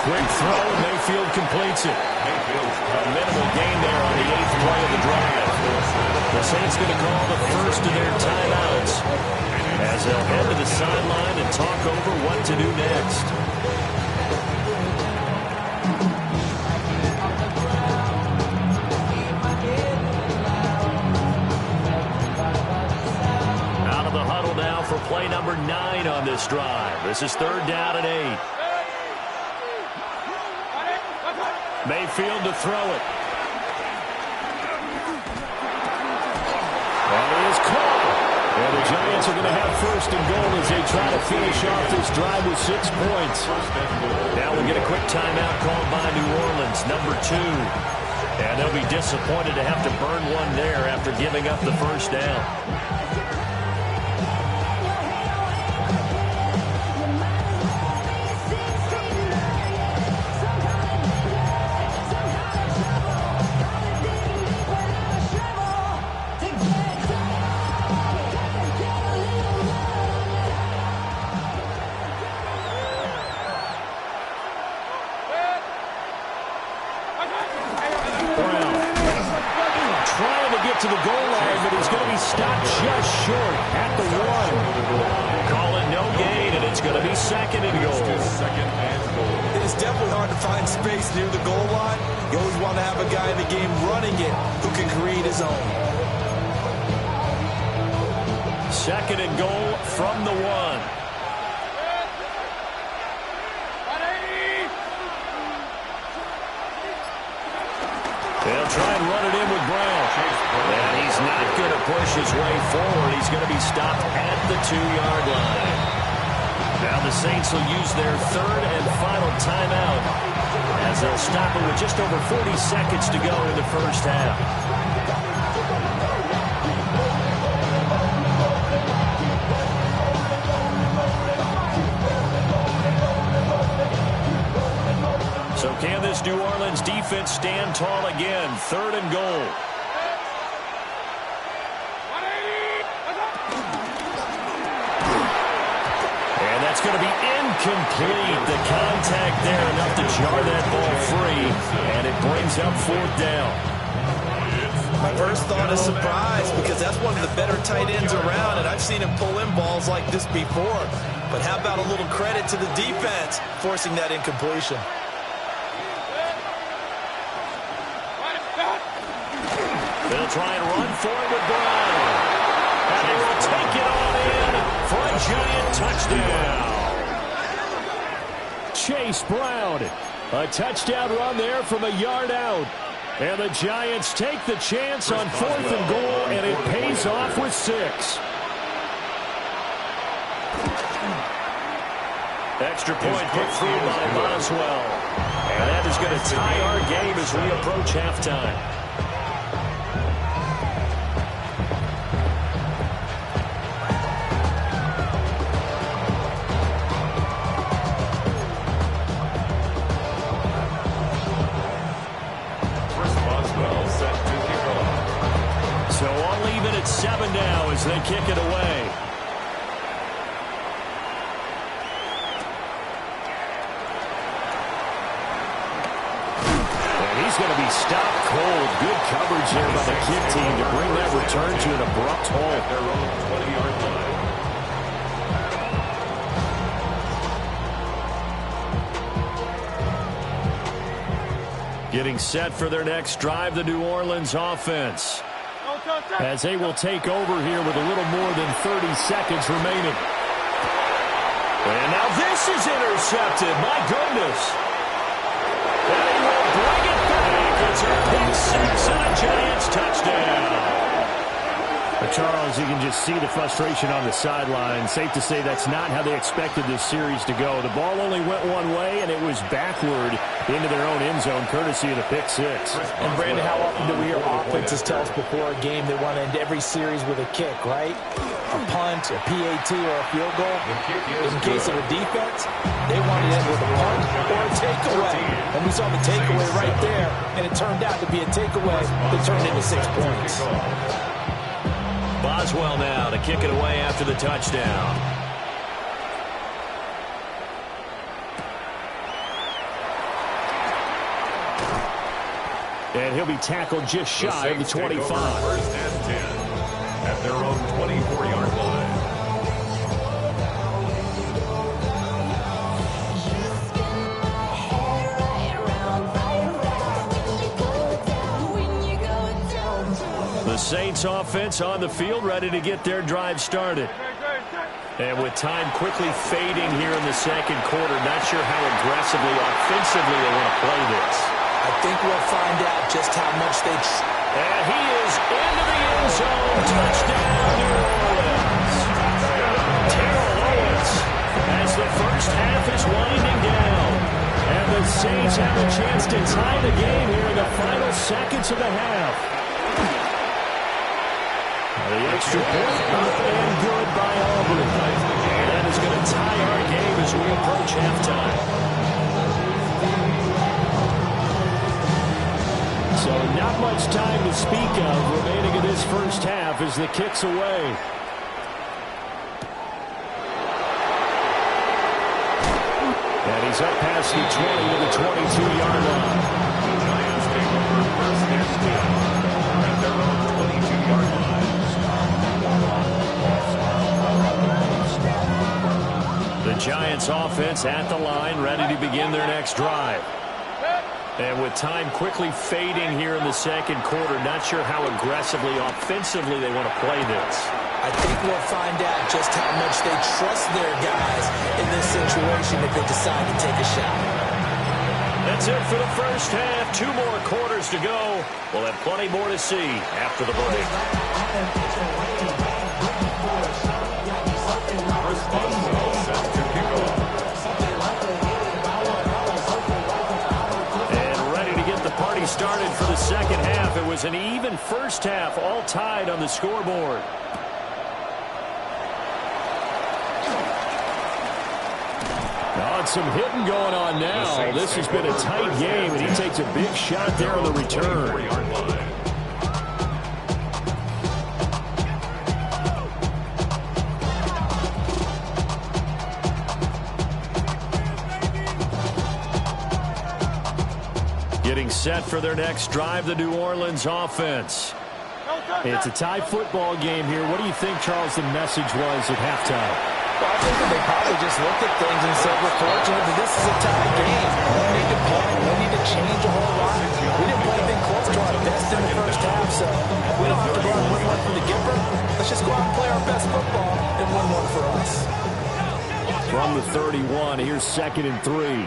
Quick throw, and Mayfield completes it. A minimal gain there on the 8th play of the drive. The Saints going to call the first of their timeouts as they'll head to the sideline and talk over what to do next. Out of the huddle now for play number 9 on this drive. This is 3rd down and 8. Mayfield to throw it. And it is caught. And the Giants are going to have 1st and goal as they try to finish off this drive with 6 points. Now we'll get a quick timeout called by New Orleans, number 2. And they'll be disappointed to have to burn one there after giving up the 1st down. To the goal line, but he's going to be stopped just short at the 1. Call it no gain, and it's going to be 2nd and goal. It is definitely hard to find space near the goal line. You always want to have a guy in the game running it who can create his own. 2nd and goal from the 1. push his way forward. He's going to be stopped at the 2-yard line. Now the Saints will use their third and final timeout as they'll stop it with just over 40 seconds to go in the first half. So can this New Orleans defense stand tall again? 3rd and goal. And that's going to be incomplete. The contact there enough to jar that ball free, and it brings up 4th down. My first thought is surprise, because that's one of the better tight ends around, and I've seen him pull in balls like this before. But how about a little credit to the defense forcing that incompletion? They'll try and run for it with Brown. And they will take it on in for a Giant touchdown. Chase Brown. A touchdown run there from a yard out. And the Giants take the chance on 4th and goal, and it pays off with 6. Extra point put through by Boswell. And that is going to tie our game as we approach halftime. So all even at 7 now as they kick it away. And he's going to be stopped cold. Good coverage there by the kick team to bring that return to an abrupt halt. Their own 20-yard line. Getting set for their next drive, the New Orleans offense, as they will take over here with a little more than 30 seconds remaining. And now this is intercepted. My goodness. And he will bring it back. It's a pick 6 and a Giants touchdown. Charles, you can just see the frustration on the sideline. Safe to say that's not how they expected this series to go. The ball only went one way, and it was backward into their own end zone, courtesy of the pick 6. And, Brandon, how often do we hear offenses tell us before a game they want to end every series with a kick, right? A punt, a PAT, or a field goal. In case of a defense, they wanted it with a punt or a takeaway. And we saw the takeaway right there, and it turned out to be a takeaway that turned into 6 points. Boswell now to kick it away after the touchdown. And he'll be tackled just shy of the 25. First and 10 at their own 24-yard line. The Saints offense on the field, ready to get their drive started. And with time quickly fading here in the second quarter, not sure how aggressively, offensively they want to play this. I think we'll find out just how much they... And he is into the end zone. Touchdown, New Orleans. Terrell Owens as the first half is winding down. And the Saints have a chance to tie the game here in the final seconds of the half. The extra point up and good by Auburn. And that is going to tie our game as we approach halftime. So not much time to speak of remaining in this first half as the kick's away. And he's up past the 20 to the 22-yard line. The Giants take over first and 10 at their own 22-yard line. The Giants offense at the line, ready to begin their next drive. And with time quickly fading here in the second quarter, not sure how aggressively, offensively they want to play this. I think we'll find out just how much they trust their guys in this situation if they decide to take a shot. That's it for the first half. 2 more quarters to go. We'll have plenty more to see after the break. And ready to get the party started for the second half. It was an even first half, all tied on the scoreboard. Some hitting going on now. This has been a tight game, and he takes a big shot there on the return. Getting set for their next drive, the New Orleans offense. It's a tie football game here. What do you think, Charles, the message was at halftime? Well, I think that they probably just looked at things and said, we're fortunate that this is a tie game. We don't need to panic. We don't need to change a whole lot. We didn't play anything close to our best in the first half, so we don't have to go out and win one from the Gipper. Let's just go out and play our best football and win one for us. From the 31, here's 2nd and 3.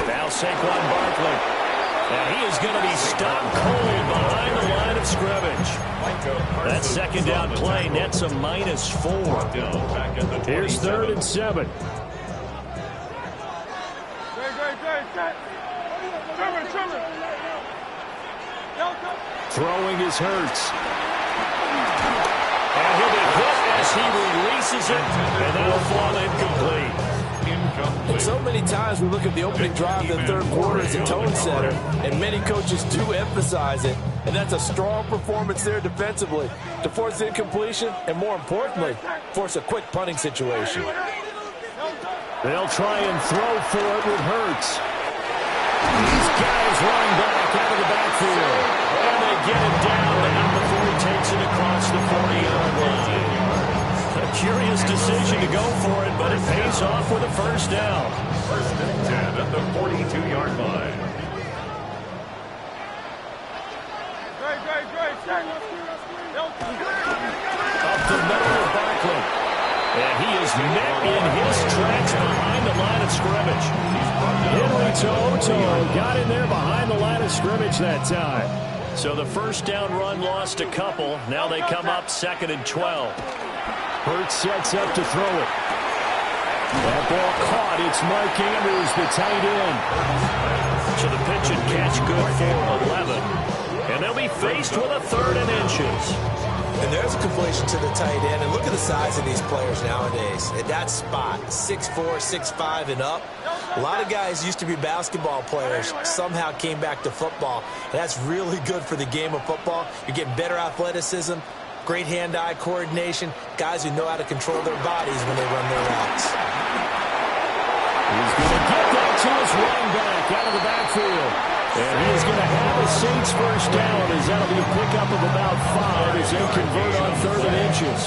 Now Saquon Barkley. And he is going to be stopped cold behind the line of scrimmage. That second down play nets a -4. Here's 3rd and 7. Throwing is Hurts. And he'll be hit as he releases it, and that'll fall incomplete. And so many times we look at the opening drive of the third quarter as a tone setter, and many coaches do emphasize it, and that's a strong performance there defensively to force incompletion and, more importantly, force a quick punting situation. They'll try and throw for it with Hurts. These guys running back out of the backfield, and they get it down before he takes it across the 40-yard line. A curious decision to go for it, but it pays off with a first down. 1st and 10 at the 42-yard line. Up the middle of Barkley. And he is met in his tracks behind the line of scrimmage. Henry To'oTo'o got in there behind the line of scrimmage that time. So the first down run lost a couple. Now they come up 2nd and 12. Hurts sets up to throw it. That ball caught. It's Mark Andrews, the tight end. So the pitch and catch good for 11. And they'll be faced with a 3rd and inches. And there's a completion to the tight end. And look at the size of these players nowadays. At that spot, 6'4", 6'5", and up. A lot of guys used to be basketball players, somehow came back to football. And that's really good for the game of football. You're getting better athleticism, great hand-eye coordination, guys who know how to control their bodies when they run their routes. He's going to get that to his running back out of the backfield. And he's going to have a Saints first down as that'll be a pickup of about 5 as they convert on 3rd and inches.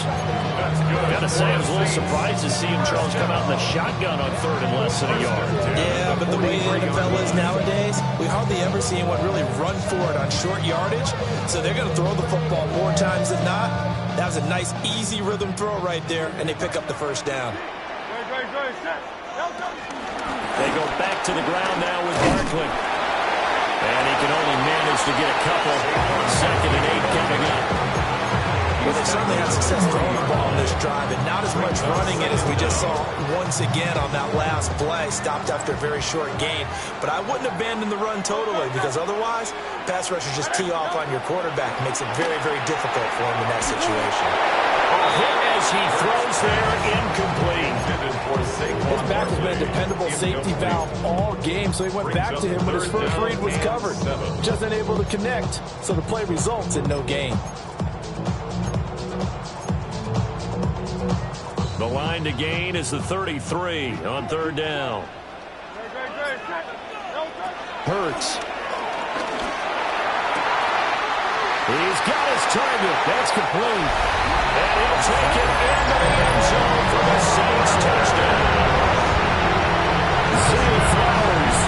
Gotta say, I was a little surprised to see him, Charles, come out in the shotgun on 3rd and less than a yard. Yeah, but the way the NFL is nowadays, we hardly ever see anyone really run for it on short yardage. So they're going to throw the football more times than not. That was a nice, easy rhythm throw right there, and they pick up the first down. They go back to the ground now with Barkley. And he can only manage to get a couple. 2nd and 8 coming up. Well, they certainly had success throwing the ball on this drive, and not as much running it as we just saw once again on that last play. Stopped after a very short gain. But I wouldn't abandon the run totally, because otherwise, pass rushers just tee off on your quarterback. It makes it very, very difficult for him in that situation. Hit as he throws there, incomplete. His back has been a dependable safety valve all game, so he went back to him when his first read was covered. Just unable to connect, so the play results in no gain. The line to gain is the 33 on 3rd down. Hurts. He's got his target. That's complete. And he'll take it into the end zone for the Saints touchdown. Zay Flowers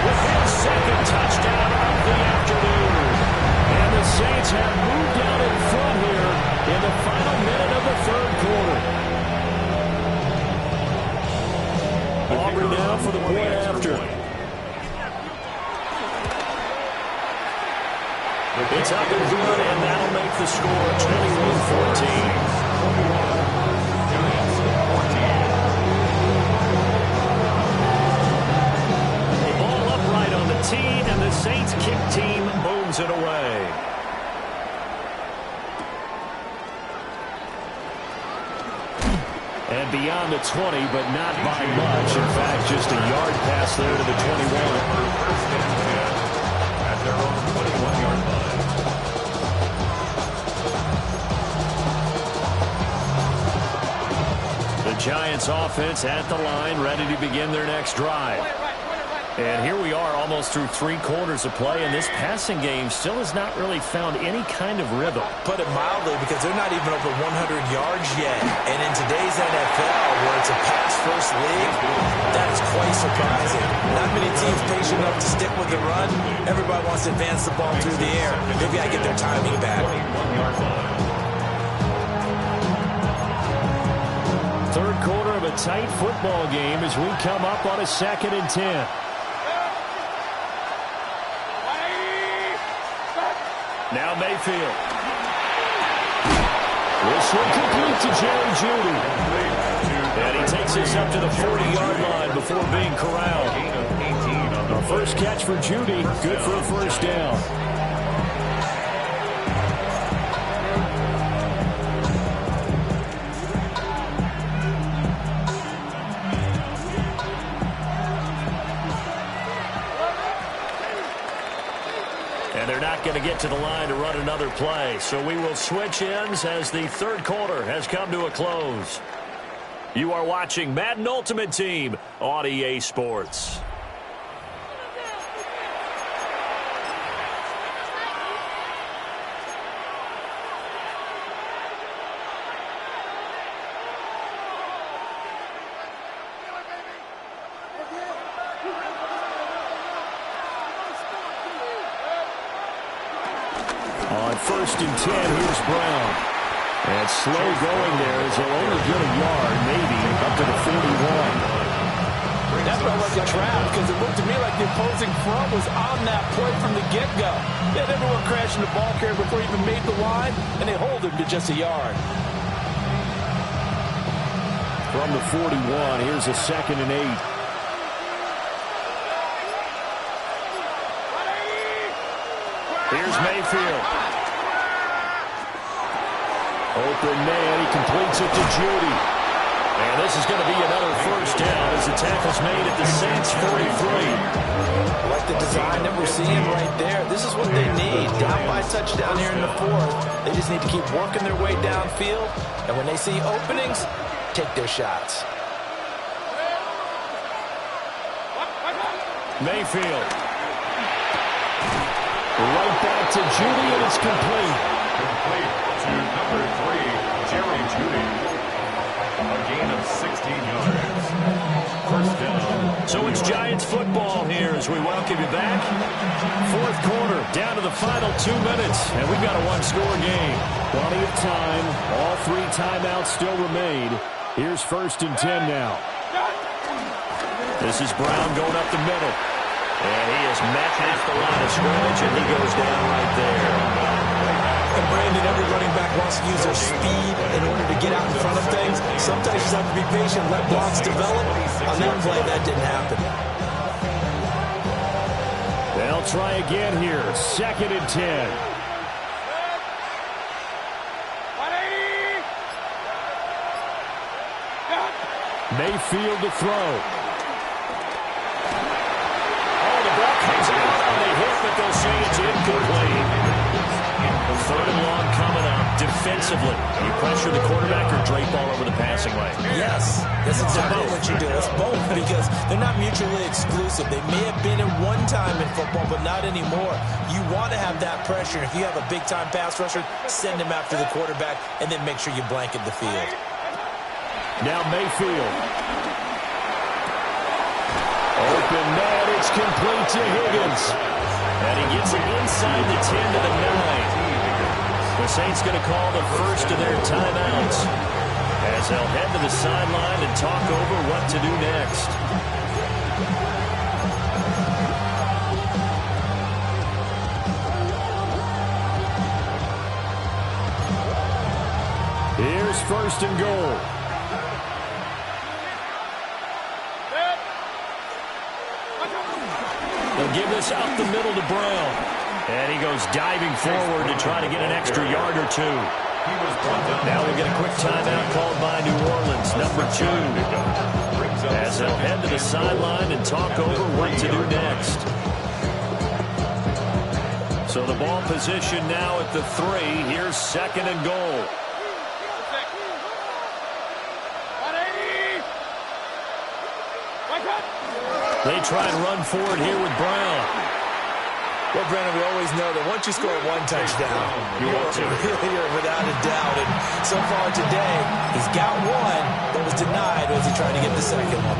with his 2nd touchdown of the afternoon. And the Saints have moved out in front here in the final minute of the 3rd quarter. Aubrey now for the point after. It's up and good, and that'll make the score 21-14. Tee, and the Saints kick team booms it away. And beyond the 20, but not by much. In fact, just a yard pass there to the 21. At their own 21-yard line. The Giants offense at the line, ready to begin their next drive. And here we are almost through 3 quarters of play, and this passing game still has not really found any kind of rhythm. Put it mildly, because they're not even over 100 yards yet. And in today's NFL, where it's a pass-first league, that's quite surprising. Not many teams patient enough to stick with the run. Everybody wants to advance the ball through the air. Maybe I get their timing back. Third quarter of a tight football game as we come up on a 2nd and 10. Now Mayfield. This one complete to Jerry Jeudy. And he takes us up to the 40-yard line before being corralled. A first catch for Jeudy, good for a first down. Going to get to the line to run another play. So we will switch ends as the third quarter has come to a close. You are watching Madden Ultimate Team on EA Sports. First and 10, here's Brown. And slow going there as he'll only get a yard, maybe, up to the 41. That felt like a trap because it looked to me like the opposing front was on that point from the get-go. They had everyone crashing the ball carrier before he even made the line, and they hold him to just a yard. From the 41, here's a 2nd and 8. Here's Mayfield. Open man, he completes it to Jeudy. And this is going to be another first down as the tackle's made at the Saints 43. Like the design that we're seeing right there. This is what they need. Down by touchdown here in the 4th. They just need to keep working their way downfield. And when they see openings, take their shots. Mayfield. Right back to Jeudy, and it's complete. Complete to number 3, Jerry Jeudy. A gain of 16 yards. First down. So it's Giants football here as we welcome you back. Fourth quarter, down to the final 2 minutes, and we've got a one-score game. Plenty of time. All 3 timeouts still remain. Here's first and 10 now. This is Brown going up the middle. And he has met half the line of scrimmage, and he goes down right there. And Brandon, every running back wants to use their speed in order to get out in front of things. Sometimes you just have to be patient, let blocks develop. On that play, that didn't happen. They'll try again here. 2nd and 10. Mayfield to throw. Comes out on the hit, but they'll say it's incomplete. The 3rd and long coming up. Defensively, you pressure the quarterback or drape all over the passing lane? Yes, that's exactly what you do. It's both because they're not mutually exclusive. They may have been at one time in football, but not anymore. You want to have that pressure. If you have a big-time pass rusher, send him after the quarterback, and then make sure you blanket the field. Now Mayfield. Open man, it's complete to Higgins. And he gets it inside the 10 to the 9. The Saints going to call the first of their timeouts as they'll head to the sideline and talk over what to do next. Here's first and goal. They'll give this up the middle to Brown. And he goes diving forward to try to get an extra yard or two. Now we'll get a quick timeout called by New Orleans, number 2. As they'll head to the sideline and talk over what to do next. So the ball position now at the 3. Here's second and goal. They try and run forward here with Brown. Well, Brandon, we always know that once you score one touchdown, you're without a doubt. And so far today, he's got one that was denied as he tried to get the second one.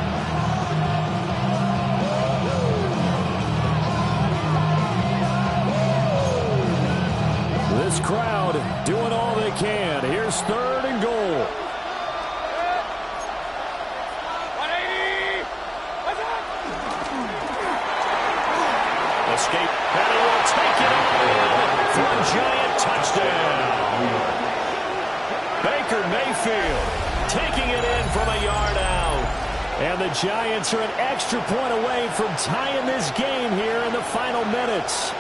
This crowd doing all they can. Here's third and goal. Escape, and he will take it on for a giant touchdown. Baker Mayfield taking it in from a yard out. And the Giants are an extra point away from tying this game here in the final minutes.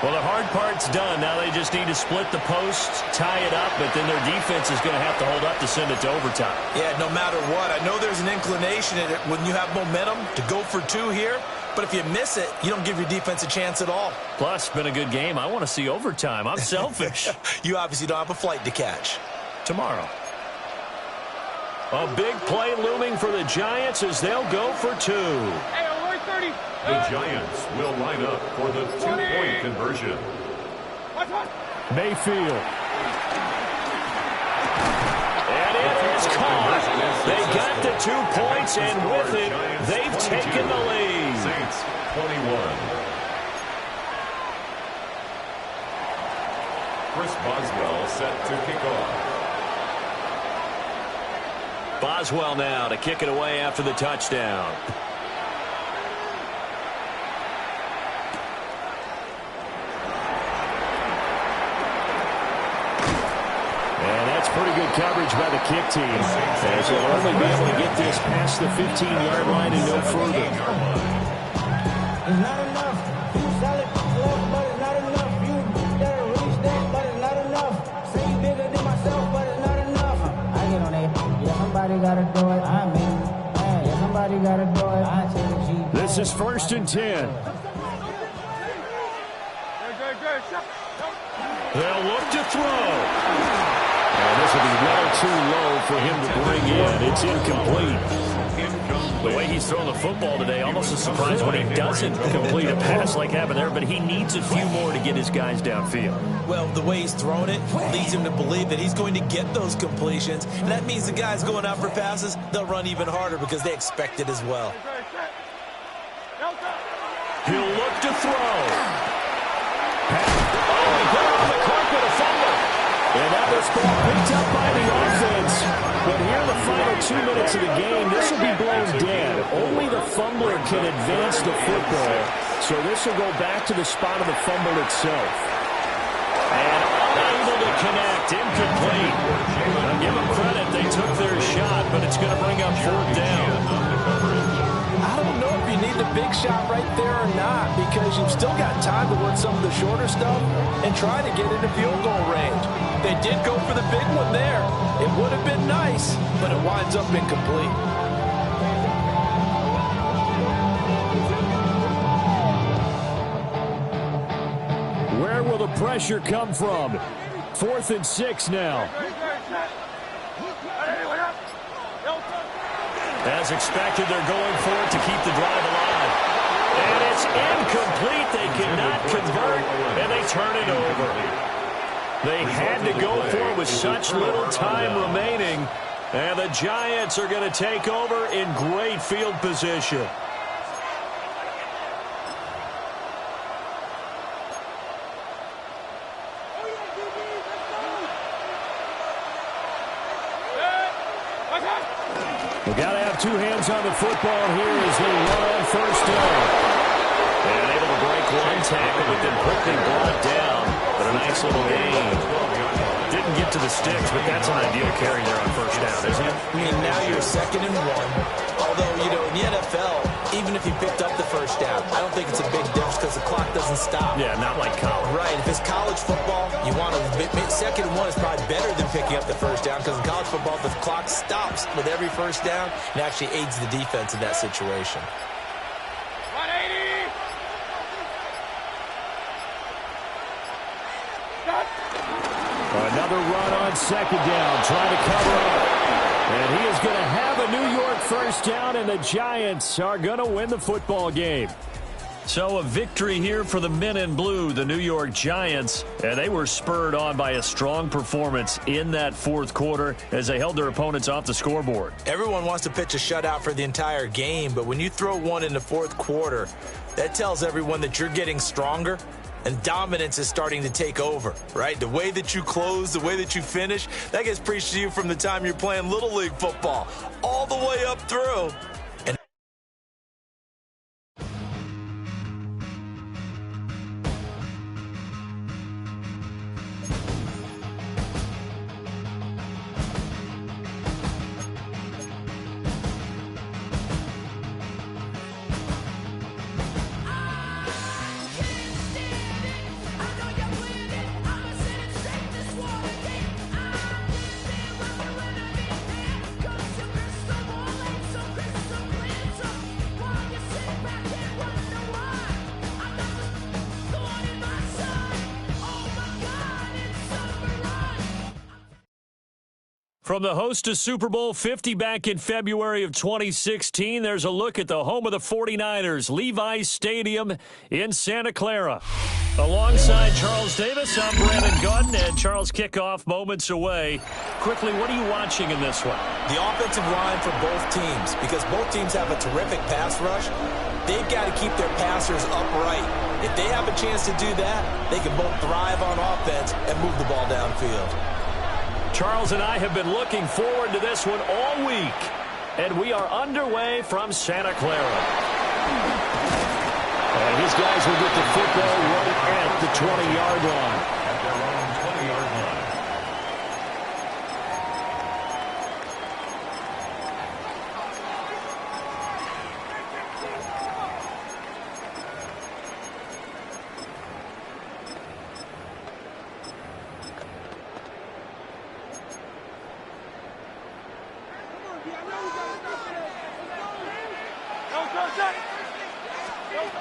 Well, the hard part's done. Now they just need to split the posts, tie it up, but then their defense is going to have to hold up to send it to overtime. Yeah, no matter what. I know there's an inclination in it when you have momentum to go for 2 here. But if you miss it, you don't give your defense a chance at all. Plus, been a good game. I want to see overtime. I'm selfish. You obviously don't have a flight to catch. Tomorrow. A big play looming for the Giants as they'll go for 2. The Giants will line up for the 2-point conversion. Mayfield. And it is caught. They got the 2 points, and with it, they've taken the lead. Saints 21. Chris Boswell set to kick off. Boswell now to kick it away after the touchdown. Pretty good coverage by the kick team, as they'll only be able to get this past the 15-yard line and no further. It's not enough. You solid, but it's not enough. You better reach that, but it's not enough. Say you bigger than myself, but it's not enough. I get on that. Yeah, somebody gotta do it. I'm in. Yeah, somebody gotta do it. I take the G. This is first and 10. They'll look to throw. This will be well too low for him to bring in. It's incomplete. The way he's throwing the football today, almost a surprise when he doesn't complete a pass like happened there, but he needs a few more to get his guys downfield. Well, the way he's thrown it leads him to believe that he's going to get those completions. And that means the guys going out for passes, they'll run even harder because they expect it as well. He'll look to throw. Oh, he put it on the carpet, a fumble. And that was ball picked up by the offense. But here in the final 2 minutes of the game, this will be blown dead. Only the fumbler can advance the football. So this will go back to the spot of the fumble itself. And unable to connect, incomplete. Now give them credit, they took their shot, but it's going to bring up 4th down. I don't know if you need the big shot right there or not, because you've still got time to work some of the shorter stuff and try to get into field goal range. They did go for the big one there. It would have been nice, but it winds up incomplete. Where will the pressure come from? 4th and 6 now. As expected, they're going for it to keep the drive alive. And it's incomplete. They cannot convert, and they turn it over. They had to go for it with such little time remaining. And the Giants are going to take over in great field position. We've got to have 2 hands on the football here as they run on first down. And able to break one tackle, but then quickly brought down. But a nice little gain. Didn't get to the sticks, but that's an ideal carry there on first down, isn't it? I mean, now you're 2nd and 1. Although, you know, in the NFL, even if you picked up the first down, I don't think it's a big difference because the clock doesn't stop. Yeah, not like college. Right. If it's college football, you want to 2nd and 1 is probably better than picking up the first down because in college football, the clock stops with every first down and actually aids the defense in that situation. 180! Another run on 2nd down, trying to cover up. And he is going to have a New York first down, and the Giants are going to win the football game. So a victory here for the men in blue, the New York Giants, and they were spurred on by a strong performance in that fourth quarter as they held their opponents off the scoreboard. Everyone wants to pitch a shutout for the entire game, but when you throw one in the fourth quarter, that tells everyone that you're getting stronger and dominance is starting to take over, right? The way that you close, the way that you finish, that gets preached to you from the time you're playing Little League football all the way up through. From the host of Super Bowl 50 back in February of 2016, there's a look at the home of the 49ers, Levi's Stadium in Santa Clara. Alongside Charles Davis, I'm Brandon Gunn, and Charles, kickoff moments away. Quickly, what are you watching in this one? The offensive line for both teams, because both teams have a terrific pass rush. They've got to keep their passers upright. If they have a chance to do that, they can both thrive on offense and move the ball downfield. Charles and I have been looking forward to this one all week, and we are underway from Santa Clara. And his guys will get the football right at the 20-yard line. At their own 20-yard line.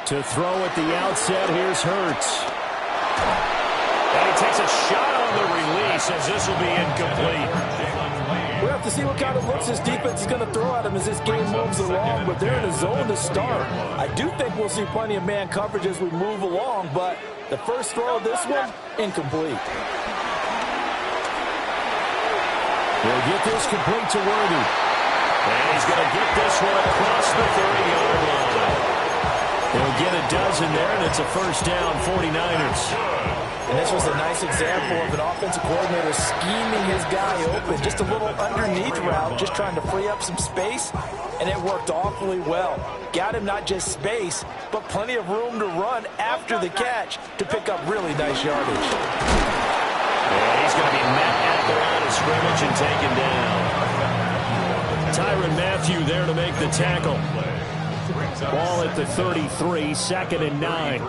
To throw at the outset, here's Hurts. And he takes a shot on the release as this will be incomplete. We'll have to see what kind of looks this defense is going to throw at him as this game moves along, but they're in a zone to start. I do think we'll see plenty of man coverage as we move along, but the first throw of this one, incomplete. He'll get this complete to Worthy. And he's going to get this one across the 30-yard line. He'll get a dozen there, and it's a first down, 49ers. And this was a nice example of an offensive coordinator scheming his guy open. Just a little underneath route, just trying to free up some space, and it worked awfully well. Got him not just space, but plenty of room to run after the catch to pick up really nice yardage. Yeah, he's going to be met at the line of scrimmage and taken down. Tyrann Mathieu there to make the tackle. Ball at the 33, 2nd and 9.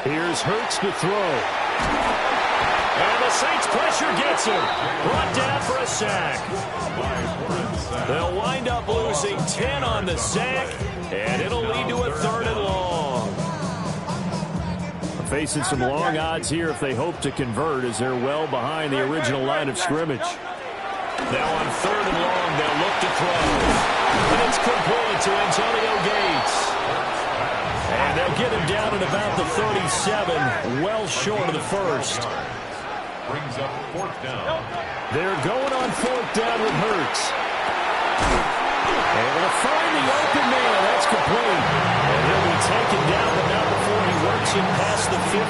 Here's Hurts to throw. And the Saints pressure gets him. Brought down for a sack. They'll wind up losing 10 on the sack, and it'll lead to a 3rd and long. Facing some long odds here if they hope to convert, as they're well behind the original line of scrimmage. Now on 3rd and long, they'll look to throw. And it's complete to Antonio Gates. And they'll get him down at about the 37, well short of the first. Brings up 4th down. They're going on 4th down with Hurts. Able to find the open man. That's complete. And he'll be taken down, but not before he works him past the 50.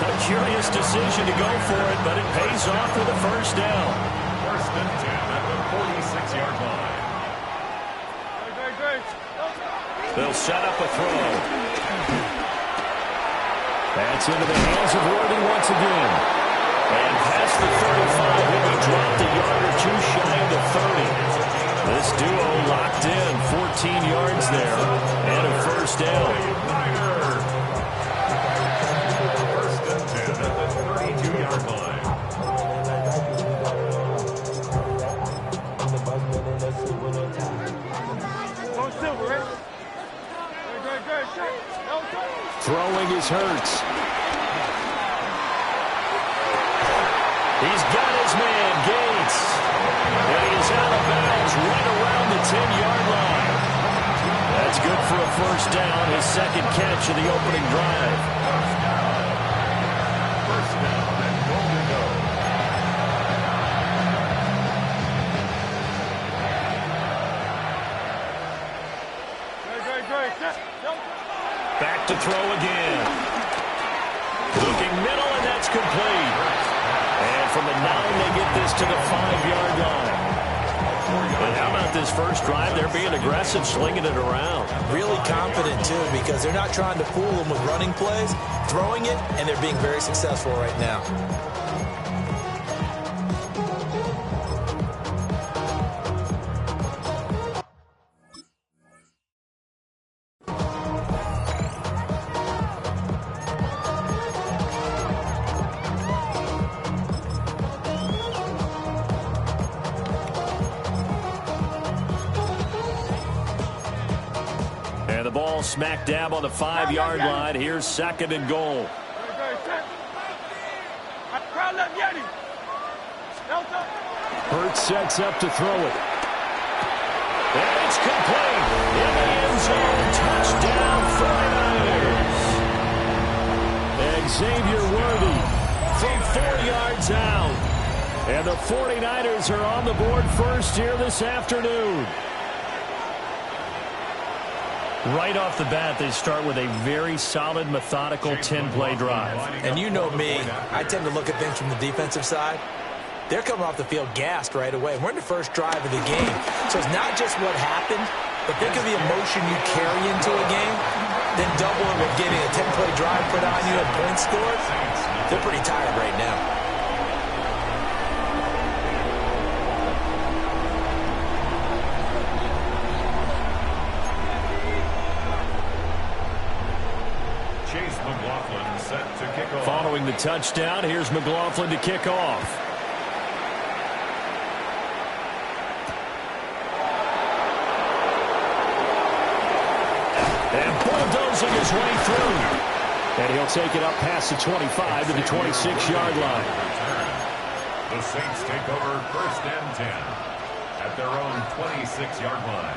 A curious decision to go for it, but it pays off for the first down. 1st and 10 at the 46-yard line. They'll set up a throw. That's into the hands of Worthy once again. And past the 35, he'll be dropped a yard or two shy of the 30. This duo locked in, 14 yards there, and a first down. First and 10 at the 32-yard line. Throwing is Hurts. He's got his man, Gates. And he is out of bounds right around the 10-yard line. That's good for a first down, his second catch of the opening drive. First down and goal to go. Back to throw again. Looking middle, and that's complete. And from the 9, they get this to the 5-yard line. And how about this first drive? They're being aggressive, slinging it around. Really confident, too, because they're not trying to fool them with running plays, throwing it, and they're being very successful right now. Smack dab on the 5-yard line. Here's second and goal. Hurts sets up to throw it. And it's complete. In the end zone. Touchdown 49ers. Xavier Worthy from 4 yards out. And the 49ers are on the board first here this afternoon. Right off the bat, they start with a very solid, methodical 10-play drive. And you know me, I tend to look at things from the defensive side. They're coming off the field gassed right away. We're in the first drive of the game. So it's not just what happened, but think of the emotion you carry into a game, then double it with getting a 10-play drive put on you and points scored. They're pretty tired right now. Following the touchdown, here's McLaughlin to kick off. And bulldozing his way through. And he'll take it up past the 25 to the 26-yard line. The Saints take over first and 10 at their own 26-yard line.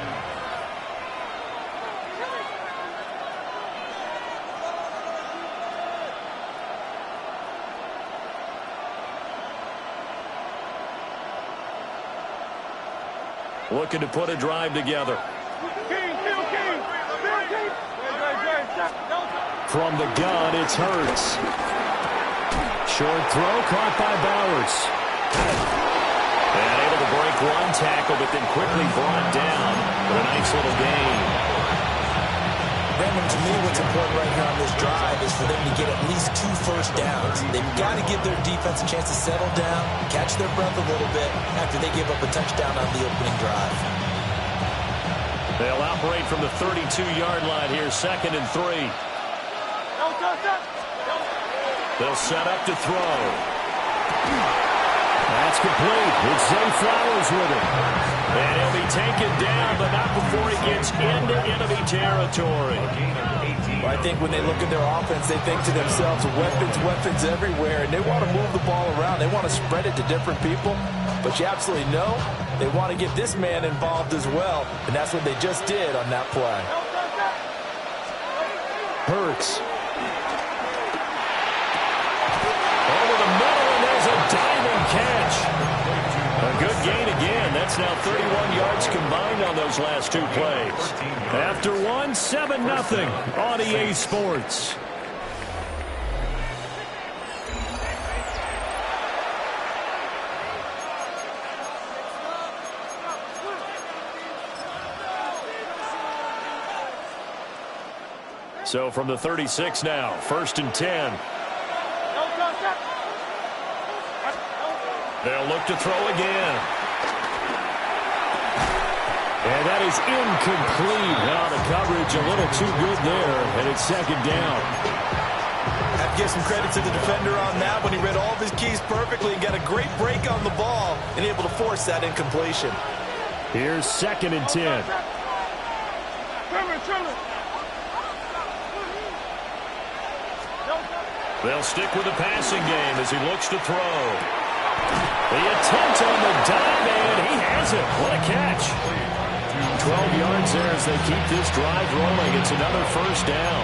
Looking to put a drive together. From the gun, it's Hurts. Short throw caught by Bowers. And able to break one tackle, but then quickly brought down for a nice little gain. Brandon, to me, what's important right here on this drive is for them to get at least 2 first downs. They've got to give their defense a chance to settle down, catch their breath a little bit after they give up a touchdown on the opening drive. They'll operate from the 32-yard line here, second and 3. They'll set up to throw. That's complete. It's Zay Flowers with it. And he'll be taken down, but not before he gets into enemy territory. Well, I think when they look at their offense, they think to themselves, weapons everywhere, and they want to move the ball around. They want to spread it to different people. But you absolutely know they want to get this man involved as well, and that's what they just did on that play. Hurts. Over the middle, and there's a diving catch. A good gain again. That's now 31 yards combined on those last 2 plays. After one, 7-0 on EA Sports. So from the 36 now, 1st and 10. They'll look to throw again. And that is incomplete. Now the coverage a little too good there, and it's 2nd down. I have to give some credit to the defender on that when he read all of his keys perfectly and got a great break on the ball and able to force that incompletion. Here's 2nd and 10. They'll stick with the passing game as he looks to throw. The attempt on the dime, and he has it. What a catch. 12 yards there as they keep this drive rolling. It's another 1st down.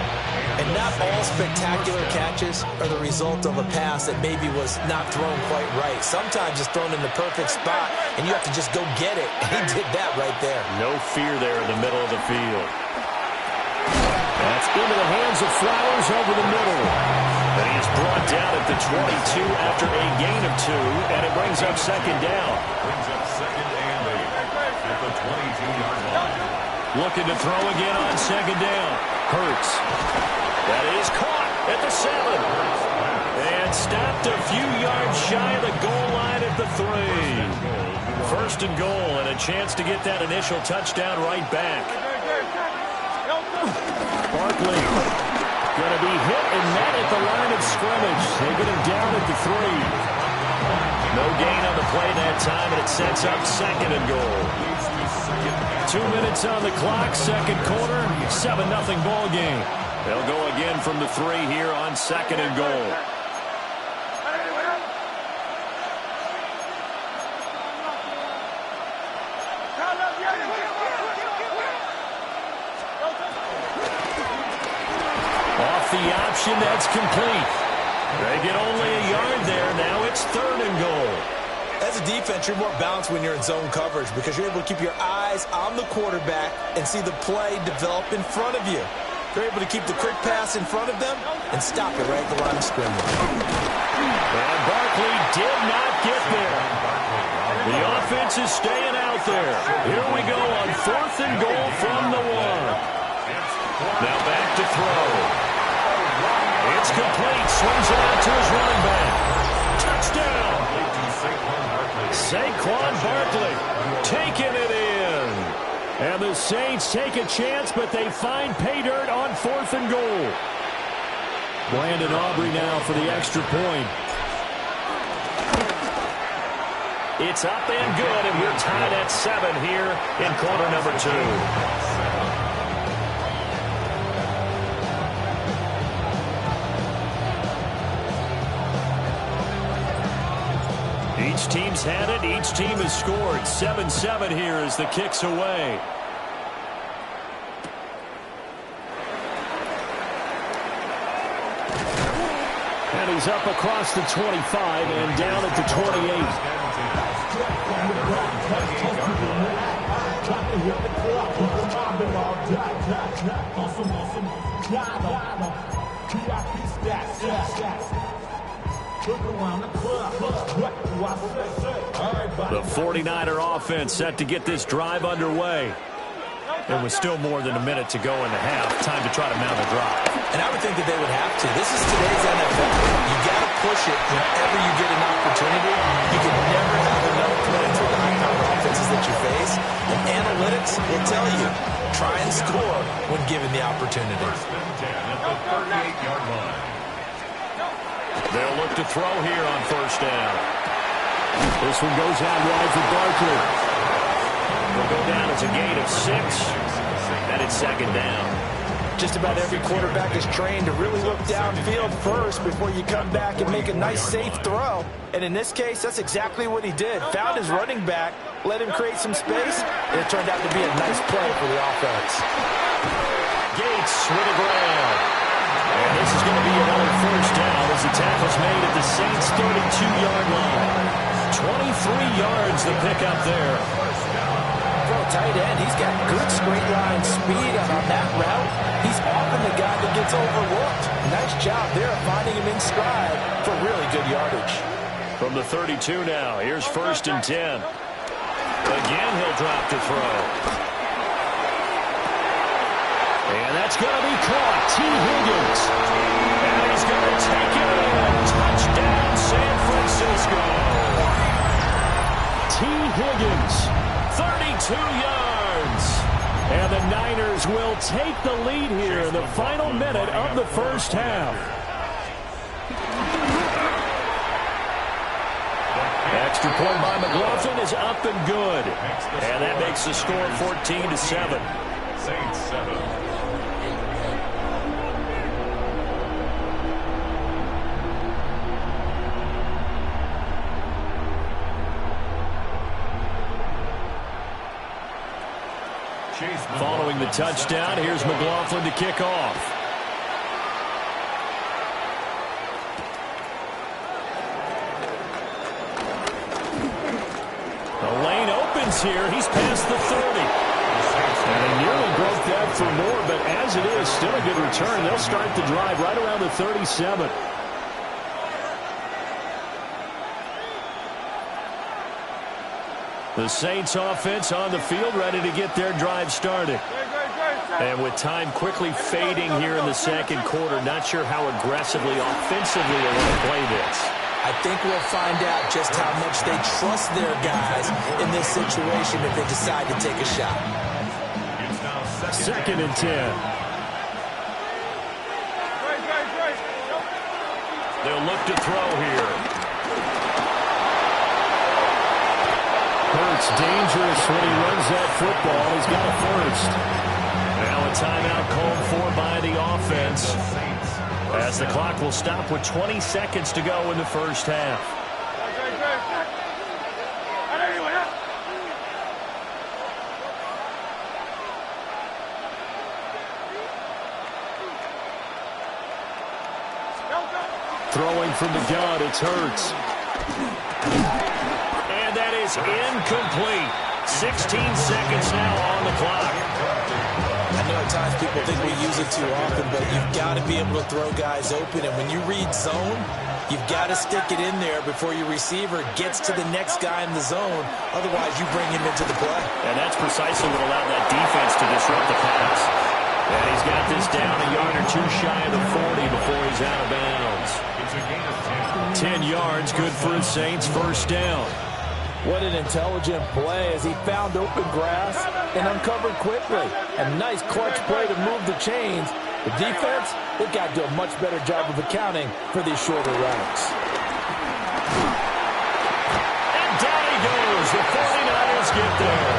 And not all spectacular catches are the result of a pass that maybe was not thrown quite right. Sometimes it's thrown in the perfect spot, and you have to just go get it. And he did that right there. No fear there in the middle of the field. That's into the hands of Flowers over the middle. And he is brought down at the 22 after a gain of 2, and it brings up 2nd down. Brings up 2nd and 8 at the 22-yard line. Looking to throw again on 2nd down. Hurts. That is caught at the 7. And stopped a few yards shy of the goal line at the 3. 1st and goal, and a chance to get that initial touchdown right back. Barkley going to be hit and met at the line of scrimmage. They get him down at the 3. No gain on the play that time, and it sets up 2nd and goal. 2 minutes on the clock, 2nd quarter, 7-0 ball game. They'll go again from the 3 here on 2nd and goal. Off the option, that's complete. They get only a yard there. Now it's 3rd and goal. As a defense, you're more balanced when you're in zone coverage because you're able to keep your eyes on the quarterback and see the play develop in front of you. They're able to keep the quick pass in front of them and stop it right at the line of scrimmage. And Barkley did not get there. The offense is staying out there. Here we go on 4th and goal from the 1. Now back to throw. It's complete. Swings it out to his running back. Touchdown. Saquon Barkley taking it in. And the Saints take a chance, but they find pay dirt on 4th and goal. Brandon Aubrey now for the extra point. It's up and good, and we're tied at 7 here in quarter number 2. Each team's had it. Each team has scored. 7-7 here as the kick's away. And he's up across the 25 and down at the 28. The 49er offense set to get this drive underway. There was still more than a minute to go in the half. Time to try to mount a drive. And I would think that they would have to. This is today's NFL. You got to push it whenever you get an opportunity. You can never have enough points with the high-power offenses that you face. And analytics will tell you, try and score when given the opportunity. They'll look to throw here on 1st down. This one goes out wide for Barkley. Will go down as a gain of 6. And it's 2nd down. Just about every quarterback is trained to really look downfield first before you come back and make a nice, safe throw. And in this case, that's exactly what he did. Found his running back, let him create some space, and it turned out to be a nice play for the offense. Gates with a grab. And this is going to be another 1st down as the tackle's made at the Saints' 32-yard line. 23 yards the pickup there. For a tight end, he's got good straight line speed on that route. He's often the guy that gets overlooked. Nice job there finding him in stride for really good yardage. From the 32 now, here's 1st and 10. Again, he'll drop to throw. And And that's going to be caught. T. Higgins. And he's going to take it in. Touchdown, San Francisco. T. Higgins, 32 yards. And the Niners will take the lead here in the final minute of the first half. Extra point by McLaughlin is up and good. And that makes the score 14-7. Saints 7. Following the touchdown, here's McLaughlin to kick off. The lane opens here. He's past the 30. And he nearly broke that for more, but as it is, still a good return. They'll start the drive right around the 37. The Saints offense on the field, ready to get their drive started. And with time quickly fading here in the second quarter, not sure how aggressively, offensively they want to play this. I think we'll find out just how much they trust their guys in this situation if they decide to take a shot. Second and 10. They'll look to throw here. Hurts dangerous when he runs that football. He's got a first. Now a timeout called for by the offense, as the clock will stop with 20 seconds to go in the first half. Throwing from the gun, it's Hurts. And that is incomplete. 16 seconds now on the clock. I know at times people think we use it too often, but you've got to be able to throw guys open. And when you read zone, you've got to stick it in there before your receiver gets to the next guy in the zone. Otherwise, you bring him into the play. And that's precisely what allowed that defense to disrupt the pass. And he's got this down a yard or two shy of the 40 before he's out of bounds. 10 yards, good for the Saints, first down. What an intelligent play as he found open grass and uncovered quickly. A nice clutch play to move the chains. The defense, they've got to do a much better job of accounting for these shorter routes. And down he goes. The 49ers get there.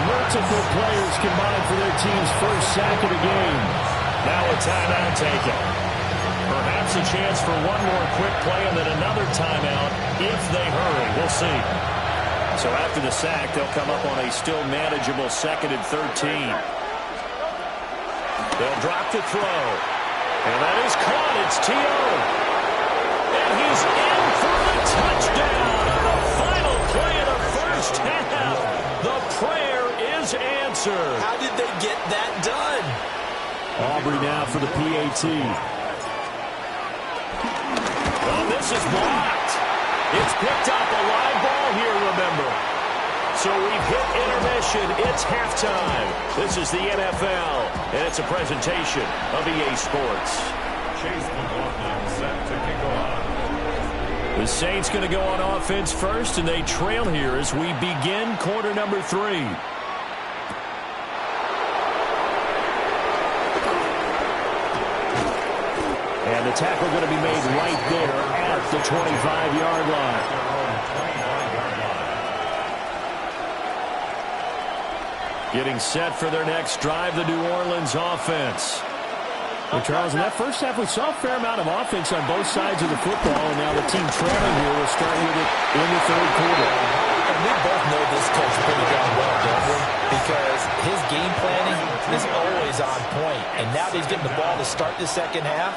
Multiple players combined for their team's first sack of the game. Now a timeout taken. Perhaps a chance for one more quick play and then another timeout if they hurry. We'll see. So after the sack, they'll come up on a still manageable 2nd and 13. They'll drop the throw. And that is caught. It's T.O. And he's in for the touchdown on the final play of the first half. The prayer is answered. How did they get that done? Aubrey now for the PAT. Oh, this is blocked. It's picked up, a live ball here, remember. So we've hit intermission. It's halftime. This is the NFL, and it's a presentation of EA Sports. Chase McLaughlin set to kick off. The Saints going to go on offense first, and they trail here as we begin quarter number 3. And the tackle going to be made right there at the 25-yard line. Getting set for their next drive, the New Orleans offense. Well, Charles, in that first half, we saw a fair amount of offense on both sides of the football, and now the team trailing here will start with it in the third quarter. And we both know this coach pretty darn well, don't we? Because his game planning is always on point. And now that he's getting the ball to start the second half,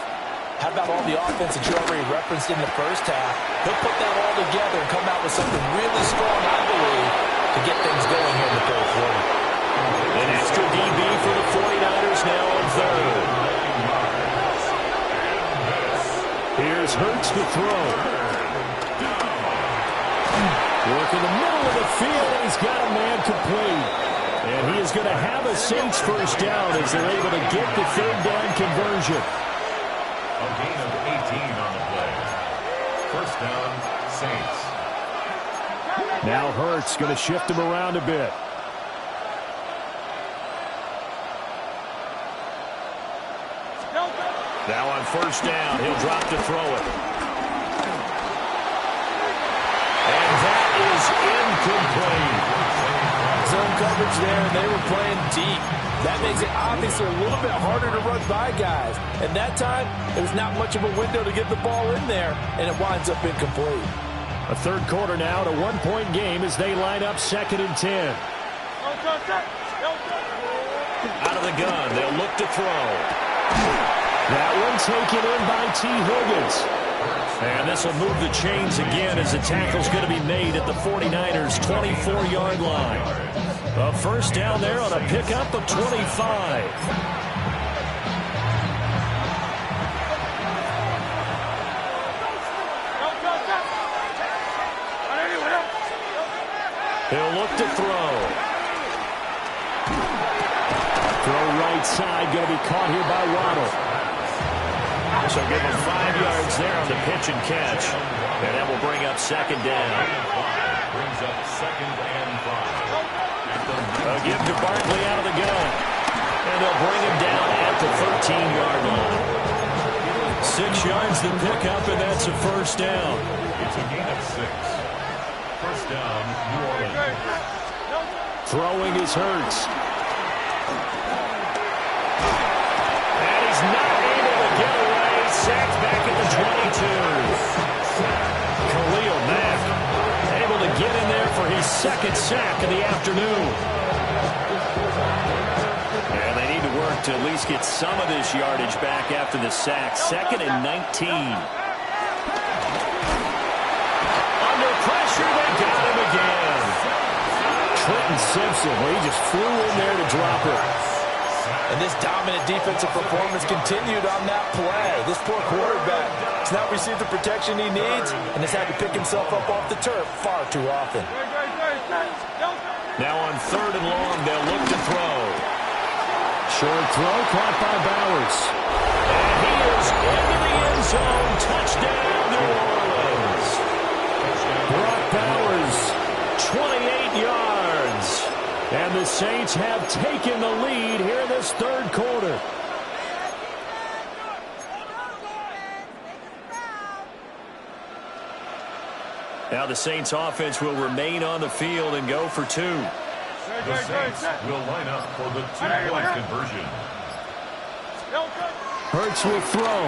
how about all the offense that you already referenced in the first half? He'll put that all together and come out with something really strong, I believe, to get things going here in the third quarter. An extra DB for the 49ers now on third. Here's Hurts to throw. Work in the middle of the field, and he's got a man complete. And he is going to have a Saints first down as they're able to get the third down conversion. A gain of 18 on the play. First down, Saints. Now Hurts going to shift him around a bit. Now on first down, he'll drop to throw it. And that is incomplete. Zone coverage there, and they were playing deep. That makes it obviously a little bit harder to run by guys. And that time, there's not much of a window to get the ball in there, and it winds up incomplete. A third quarter now, a one-point game as they line up 2nd and 10. Out of the gun, they'll look to throw. That one taken in by T. Higgins. And this will move the chains again as the tackle's going to be made at the 49ers' 24-yard line. A first down there on a pickup of 25. He'll look to throw. Throw right side, going to be caught here by Waddle. So give him 5 yards there on the pitch and catch. And that will bring up second down. Brings up 2nd and 5. A give to Barkley out of the gun. And they'll bring him down at the 13-yard line. 6 yards to pick up, and that's a first down. It's a gain of 6. First down, New Orleans. Throwing is Hurts. And he's not able to get away. Sacked back at the 22. Khalil Mack able to get in there for his 2nd sack of the afternoon. And they need to work to at least get some of this yardage back after the sack. 2nd and 19. Under pressure, they got him again. Trenton Simpson, well, he just flew in there to drop it. And this dominant defensive performance continued on that play. This poor quarterback has not received the protection he needs and has had to pick himself up off the turf far too often. Now on 3rd and long, they'll look to throw. Short throw caught by Bowers. And he is into the end zone. Touchdown, New Orleans. Brock Bowers, 28 yards. And the Saints have taken the lead here in this third quarter. Now the Saints offense will remain on the field and go for 2. The Saints will line up for the 2-point conversion. Hurts will throw.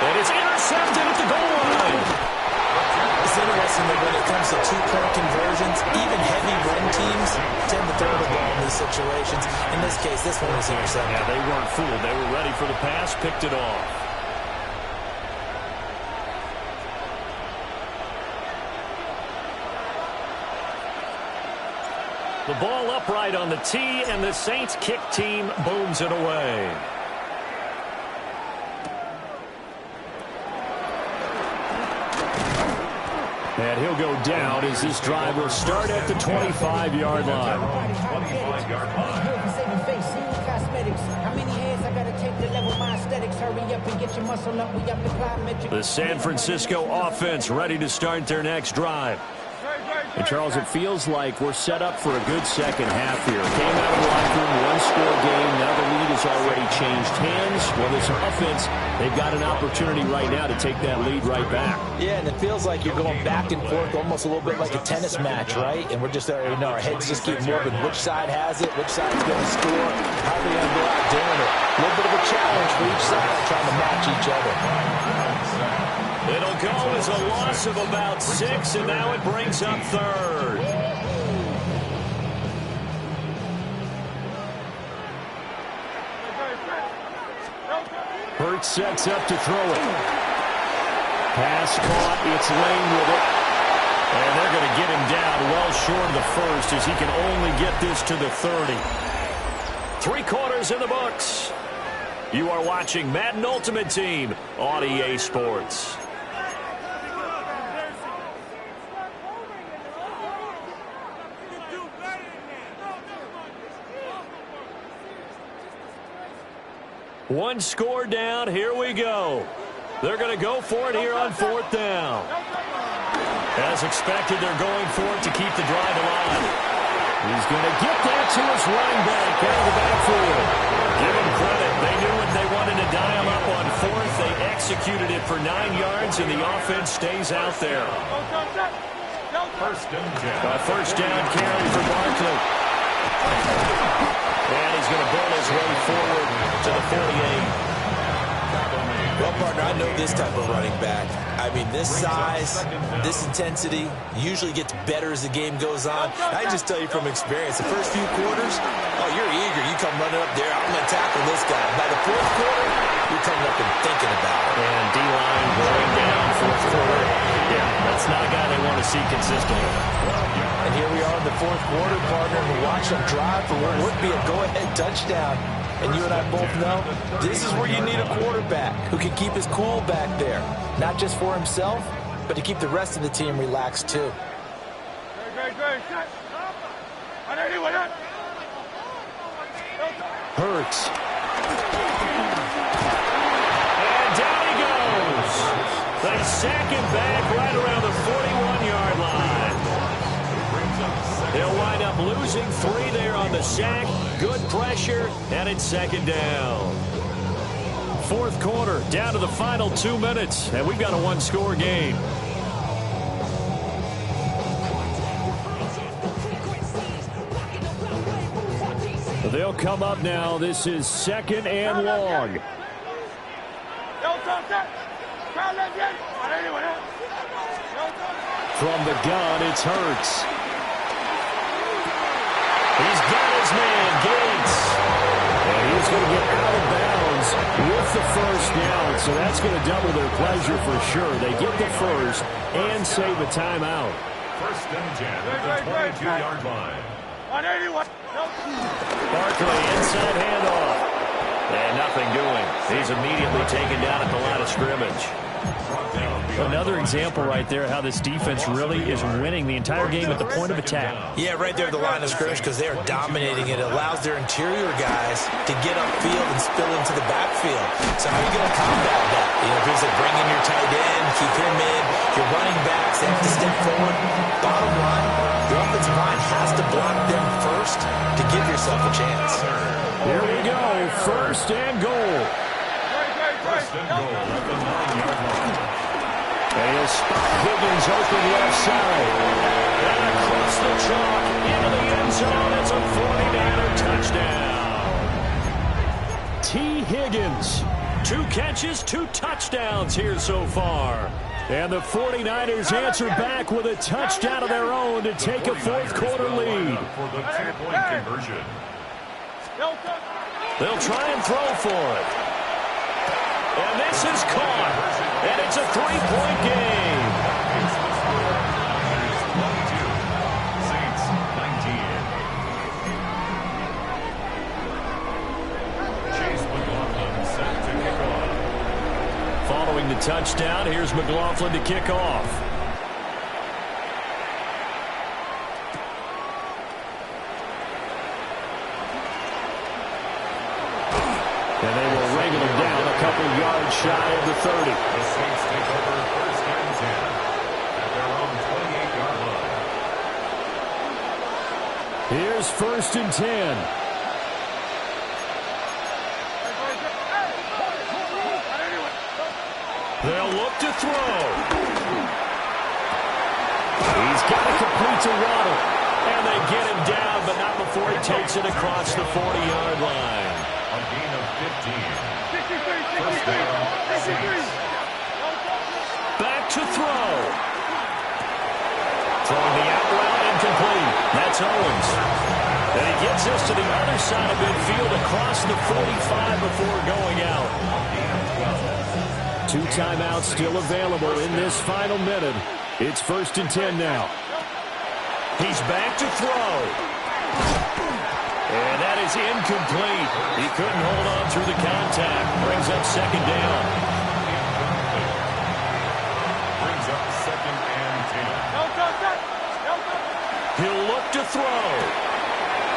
And it's intercepted at the goal line. It's interesting that when it comes to 2-point conversions, even heavy run teams tend to throw the ball in these situations. In this case, this one was intercepted. Yeah, they weren't fooled. They were ready for the pass, picked it off. The ball upright on the tee, and the Saints kick team booms it away. And he'll go down as this drive will start at the 25-yard line. 25-yard line. The San Francisco offense ready to start their next drive. And Charles, it feels like we're set up for a good second half here. Came out of the locker room, one-score game. Now the lead has already changed hands. Well, this offense, they've got an opportunity right now to take that lead right back. Yeah, and it feels like you're going back and forth almost a little bit like a tennis match, right? And we're just, our heads just keep moving. Which side has it? Which side's going to score? How are they going to go out doing it? A little bit of a challenge for each side trying to match each other. It'll go as a loss of about 6, and now it brings up 3rd. Hurts sets up to throw it. Pass caught. It's Lane with it. And they're going to get him down well short of the first as he can only get this to the 30. 3 quarters in the books. You are watching Madden Ultimate Team on EA Sports. One score down. Here we go. They're going to go for it here on 4th down. As expected, they're going for it to keep the drive alive. He's going to get that to his running back out of the backfield. Give him credit. They knew what they wanted to dial up on 4th. They executed it for 9 yards, and the offense stays out there. First down carry for Barkley. And he's going to burn his way forward to the 48. Well, partner, I know this type of running back. I mean, this size, this intensity usually gets better as the game goes on. I just tell you from experience, the first few quarters, oh, you're eager. You come running up there, I'm going to tackle this guy. By the 4th quarter, you're coming up and thinking about it. And D-line going down 4th quarter. Yeah, that's not a guy they want to see consistently. And here we are in the 4th quarter, partner, and we watch them drive for what would be a go-ahead touchdown. And you and I both know this is where you need a quarterback who can keep his cool back there. Not just for himself, but to keep the rest of the team relaxed too. Hurts. And down he goes. They sack him back right around the 41-yard line. They'll wind up losing 3 there on the sack. Good pressure, and it's 2nd down. 4th quarter, down to the final 2 minutes, and we've got a 1-score game. They'll come up now. This is 2nd and long. From the gun, it's Hurts. He's got his man, Gates. And he's going to get out of bounds with the first down. So that's going to double their pleasure for sure. They get the first and save a timeout. 1st and 10 at the 22-yard line. Barkley, inside handoff. And nothing doing. He's immediately taken down at the line of scrimmage. Another example right there how this defense really is winning the entire game at the point of attack. Yeah, right there at the line of scrimmage because they are dominating it. It allows their interior guys to get upfield and spill into the backfield. So how are you going to combat that? You know, if it's like bring in your tight end, keep him in, your running backs, they have to step forward. Bottom line, the offensive line has to block them first to give yourself a chance. Here we go, 1st and goal. 1st and goal at the 9-yard line. And he'll spot Higgins open left side. And across the chalk into the end zone. It's a 49er touchdown. T. Higgins. 2 catches, 2 touchdowns here so far. And the 49ers answer back with a touchdown of their own to take a 4th quarter lead. For the 2-point conversion. They'll try and throw for it. And this is caught. And it's a 3-point game. Saints 19. Chase McLaughlin set to kick off. Following the touchdown, here's McLaughlin to kick off. And they will wrangle him down a couple yards shy of the 30. The Saints take over 1st and 10 at their own 28-yard line. Here's 1st and 10. They'll look to throw. He's got to complete to Waddle. And they get him down, but not before he takes it across the 40-yard line. A gain of 15. 1st down, Saints. Back to throw. Throwing the out route incomplete. That's Owens. And he gets us to the other side of midfield across the 45 before going out. 2 timeouts still available in this final minute. It's 1st and 10 now. He's back to throw. And that is incomplete. He couldn't hold on through the contact. Brings up 2nd down. Brings up 2nd and 10. He'll look to throw.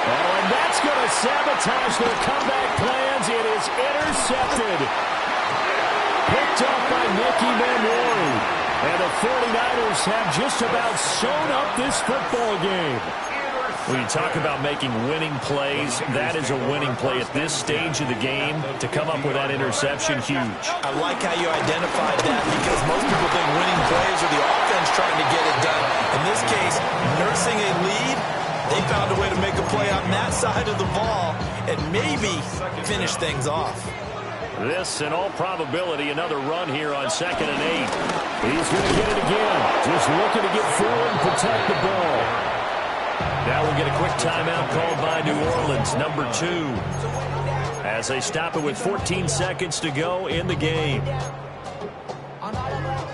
Oh, and that's going to sabotage their comeback plans. It is intercepted. Picked up by Nicky Manwari. And the 49ers have just about sewn up this football game. When you talk about making winning plays, that is a winning play at this stage of the game. To come up with that interception, huge. I like how you identified that because most people think winning plays are the offense trying to get it done. In this case, nursing a lead, they found a way to make a play on that side of the ball and maybe finish things off. This, in all probability, another run here on 2nd and 8. He's going to get it again. Just looking to get forward and protect the ball. Now we'll get a quick timeout called by New Orleans, number 2, as they stop it with 14 seconds to go in the game.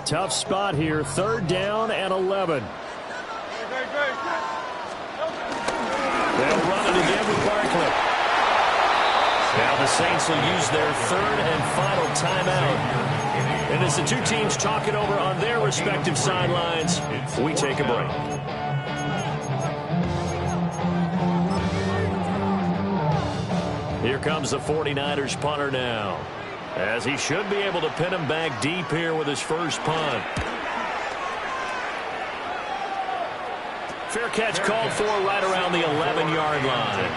Tough spot here, 3rd down and 11. They'll run it again with Barkley. Now the Saints will use their 3rd and final timeout. And as the two teams talk it over on their respective sidelines, we take a break. Here comes the 49ers punter now, as he should be able to pin him back deep here with his first punt. Fair catch called for right around the 11-yard line.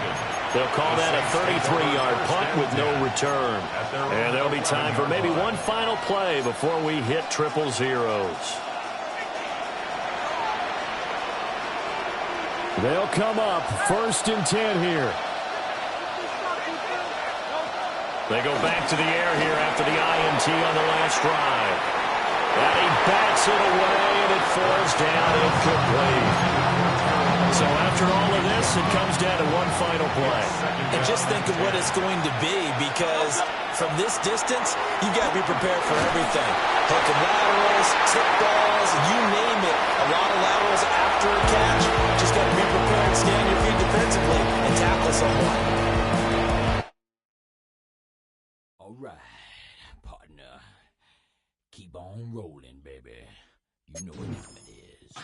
They'll call that a 33-yard punt with no return. And there'll be time for maybe one final play before we hit 000. They'll come up 1st and 10 here. They go back to the air here after the INT on the last drive. And he bats it away, and it falls down incomplete. So after all of this, it comes down to one final play. And just think of what it's going to be, because from this distance, you've got to be prepared for everything. Hook and laterals, tip balls, you name it. A lot of laterals after a catch. Just got to be prepared, stay on your feet defensively, and tackle someone. All right, partner. Keep on rolling, baby. You know what time it is.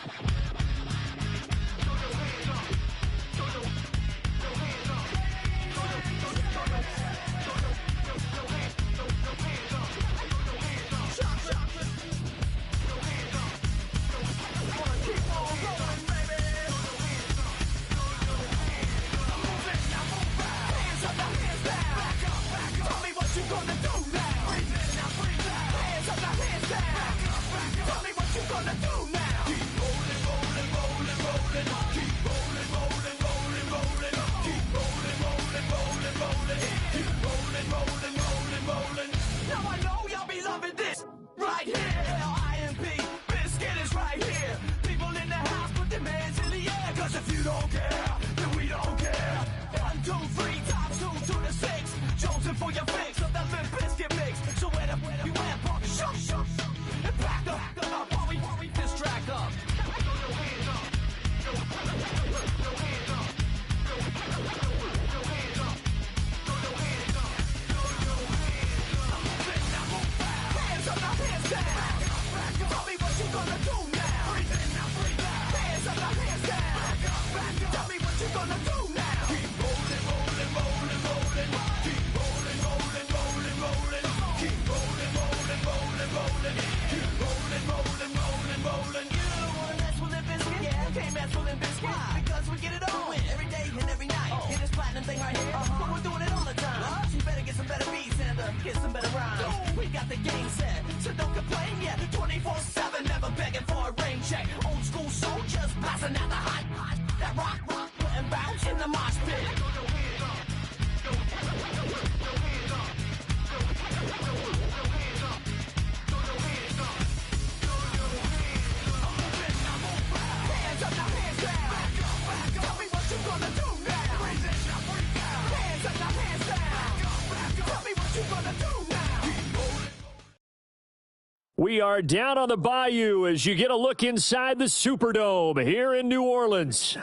We are down on the bayou as you get a look inside the Superdome here in New Orleans.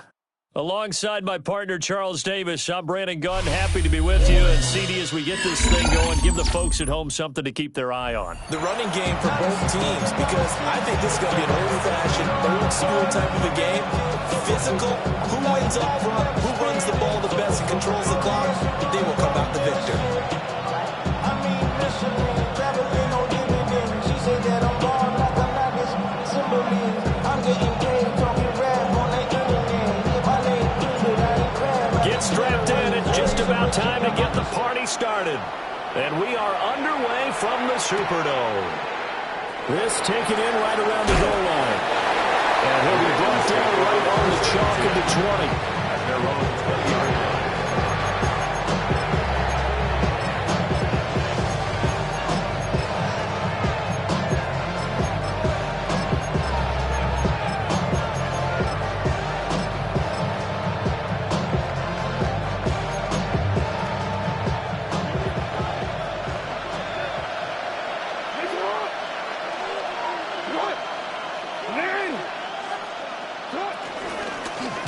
Alongside my partner, Charles Davis, I'm Brandon Gunn. Happy to be with you. And, CD, as we get this thing going, give the folks at home something to keep their eye on. The running game for both teams, because I think this is going to be an old-fashioned, old-school type of a game. Physical, who wins up front, who runs the ball the best and controls the clock, they will come out the victor. Strapped in, it's just about time to get the party started. And we are underway from the Superdome. This taken in right around the goal line. And he'll be brought down right on the chalk of the 20. At their own 20-yard line.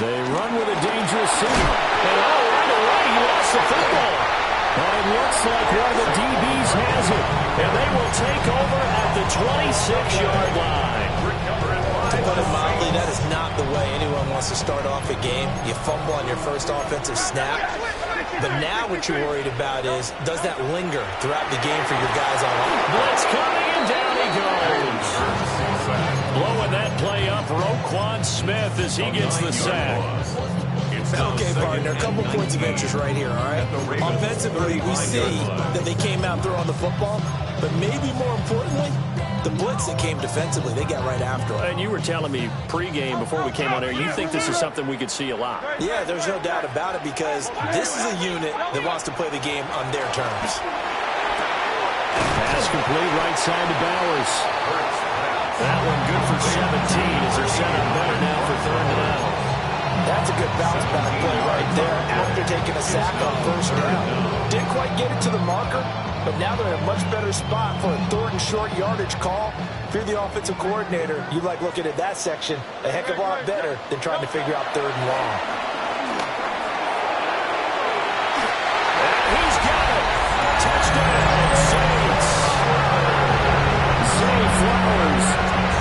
They run with a dangerous seam. And right away, he lost the football. And it looks like one of the DBs has it. And they will take over at the 26-yard line. To put it mildly, that is not the way anyone wants to start off a game. You fumble on your first offensive snap. But now what you're worried about is, does that linger throughout the game for your guys on offense? Blitz coming, and down he goes. Blowing that play up, Roquan Smith, as he gets the sack. Okay, partner, a couple points of interest right here, all right? Offensively, we see that they came out throwing the football, but maybe more importantly, the blitz that came defensively, they got right after it. And you were telling me pregame before we came on air, you think this is something we could see a lot? Yeah, there's no doubt about it, because this is a unit that wants to play the game on their terms. Pass complete right side to Bowers. That one good for 17 as they're set up better now for 3rd down. That's a good bounce back play right there after taking a sack on 1st down. Didn't quite get it to the marker, but now they're in a much better spot for a 3rd and short yardage call. If you're the offensive coordinator, you like looking at that section a heck of a lot better than trying to figure out 3rd and long. And he's got it. Touchdown, Saints. Zay Flowers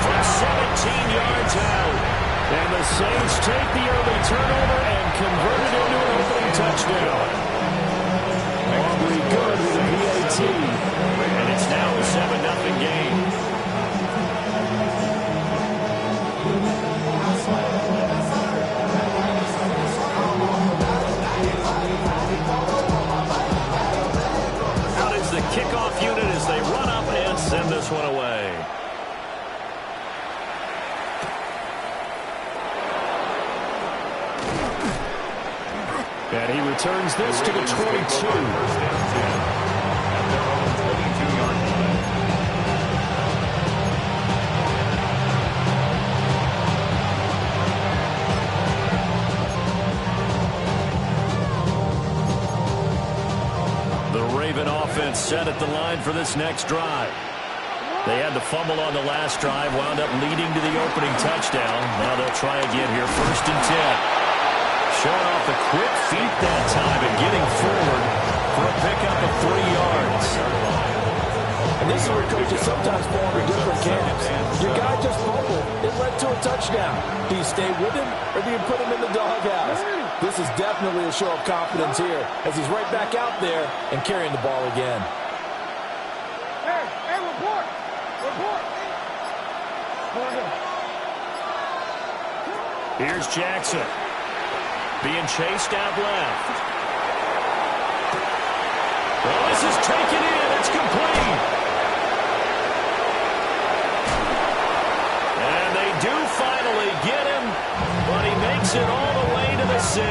from 17 yards out. And the Saints take the early turnover and convert it into an opening touchdown. Aubrey good with a PAT. And it's now a 7-0 game. Out is the kickoff unit as they run up and send this one away. And he returns this to the 22. The Raven offense set at the line for this next drive. They had the fumble on the last drive, wound up leading to the opening touchdown. Now they'll try again here, 1st and 10. Showing off the quick feet that time and getting forward for a pickup of 3 yards. And this is where coaches sometimes fall into different camps. Your guy just fumbled. It led to a touchdown. Do you stay with him or do you put him in the doghouse? This is definitely a show of confidence here as he's right back out there and carrying the ball again. Hey, report! Report! Here's Jackson. Being chased out left. Well, this is taken in. It's complete. And they do finally get him, but he makes it all the way to the 6.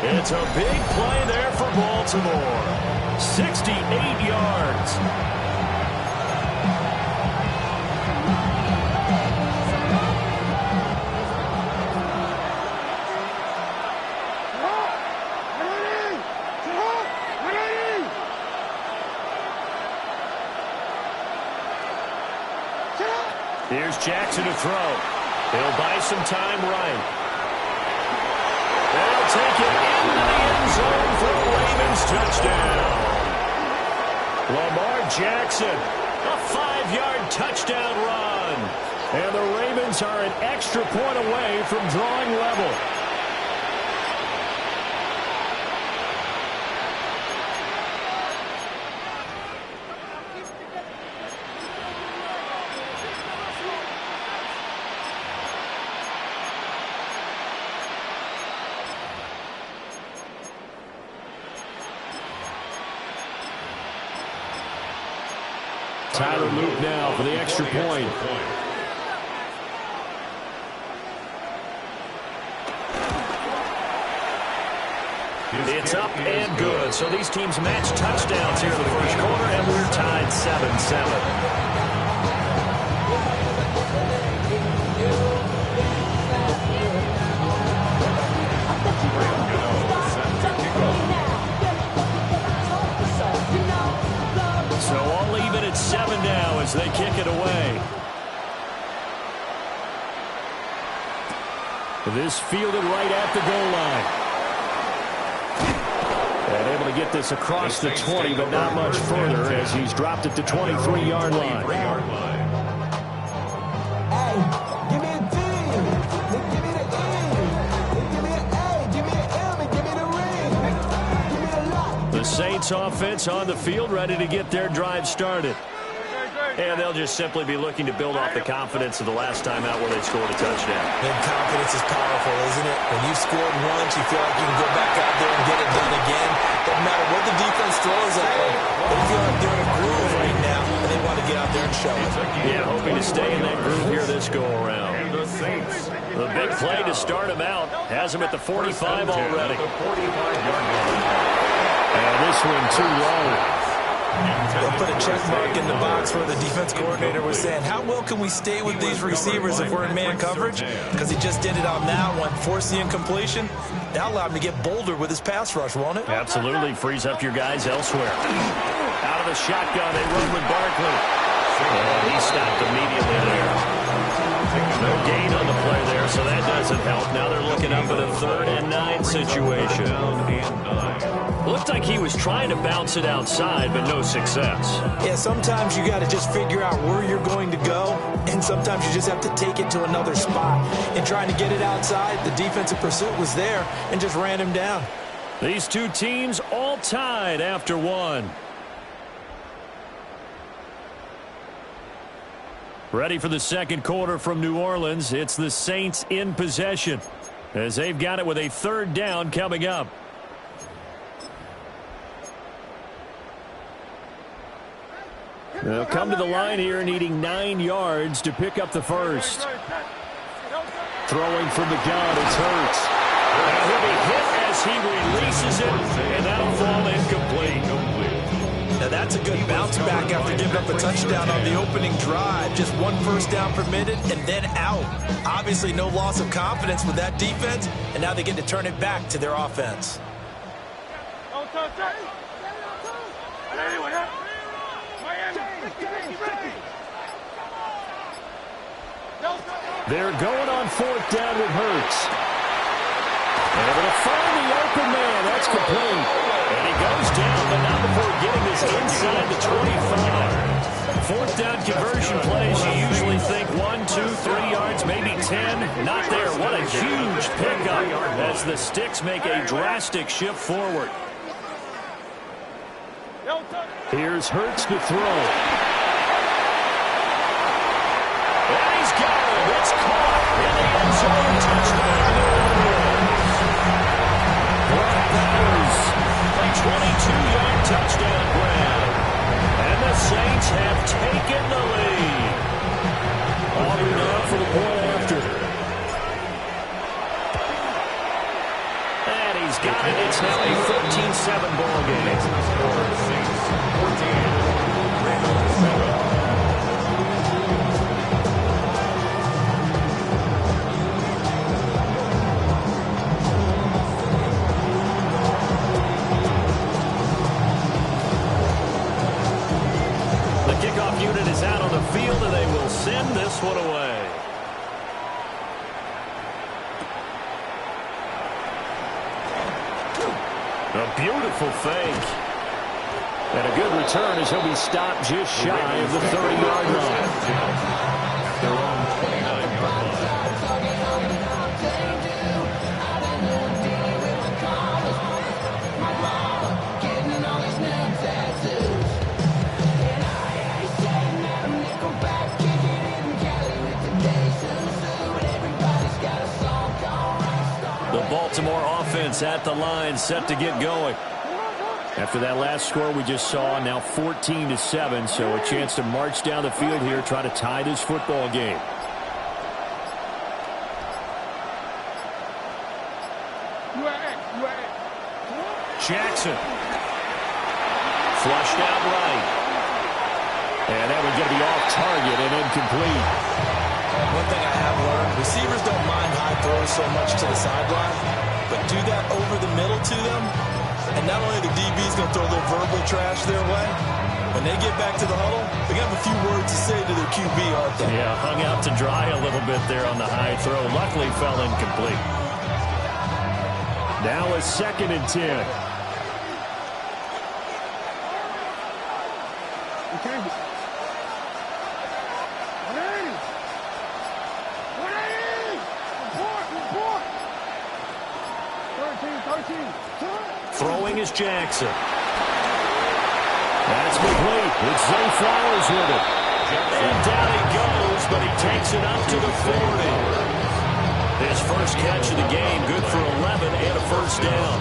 It's a big play there for Baltimore. 68 yards. Here's Jackson to throw. He'll buy some time right. take it into the end zone for a Ravens touchdown. Lamar Jackson, a 5-yard touchdown run. And the Ravens are an extra point away from drawing level. Tyler Luke now for the extra point. It's up and good. So these teams match touchdowns here in the first quarter, and we're tied 7-7. So all even at 7 now as they kick it away. This fielded right at the goal line. And able to get this across the 20, but not much further as he's dropped it to 23-yard line. The Saints offense on the field, ready to get their drive started. And they'll just simply be looking to build off the confidence of the last time out where they scored a touchdown. And confidence is powerful, isn't it? When you've scored once, you feel like you can go back out there and get it done again. Doesn't matter what the defense throws at them. They feel like they're in a groove right now, and they want to get out there and show it. Yeah, hoping to stay in that groove here this go-around. The big play to start him out. Has him at the 45 already. And this one too low. They'll put a check mark in the box where the defense coordinator was saying, how well can we stay with these receivers if we're in man coverage? Because he just did it on that one, forced the incompletion. That'll allow him to get bolder with his pass rush, won't it? Absolutely. Frees up your guys elsewhere. Out of the shotgun, they run with Barkley. And he stopped immediately there. No gain on the play there, so that doesn't help. Now they're looking up at a 3rd and 9 situation. Looked like he was trying to bounce it outside, but no success. Yeah, sometimes you got to just figure out where you're going to go, and sometimes you just have to take it to another spot. And trying to get it outside, the defensive pursuit was there and just ran him down. These two teams all tied after one. Ready for the second quarter from New Orleans. It's the Saints in possession as they've got it with a 3rd down coming up. They'll come to the line here needing 9 yards to pick up the first. Throwing from the gun, it's Hurts. And he'll be hit as he releases it, and that'll fall incomplete. Now that's a good bounce back after giving up a touchdown on the opening drive. Just 1 first down permitted and then out. Obviously no loss of confidence with that defense, and now they get to turn it back to their offense. They're going on 4th down with Hurts. Able to find the open man. That's complete. And he goes down, but not before getting this inside the 25. 4th down conversion plays, you usually think 1, 2, 3 yards, maybe 10. Not there. What a huge pickup as the Sticks make a drastic shift forward. Here's Hurts to throw. And he's got it. It's caught in the end zone. Touchdown. Brock Bowers, a 22-yard touchdown grab. And the Saints have taken the lead. Auburn now for the point after. And he's got it. It's now a 14-7 ball game. Unit is out on the field, and they will send this one away. A beautiful fake. And a good return as he'll be stopped just shy of the 30-yard line. Their own 29-yard line. The Baltimore offense at the line, set to get going. After that last score we just saw, now 14-7, so a chance to march down the field here, try to tie this football game. Jackson. Flushed out right. And that one's going to be off target and incomplete. One thing I have learned, receivers don't mind high throws so much to the sideline, but do that over the middle to them, and not only the DB's going to throw a little verbal trash their way, when they get back to the huddle, they're going to have a few words to say to their QB, aren't they? Yeah, hung out to dry a little bit there on the high throw. Luckily fell incomplete. Now a 2nd and 10. Throwing is Jackson. That's complete. It's Zay Flowers with it. And down he goes, but he takes it up to the 40. His first catch of the game, good for 11 and a first down.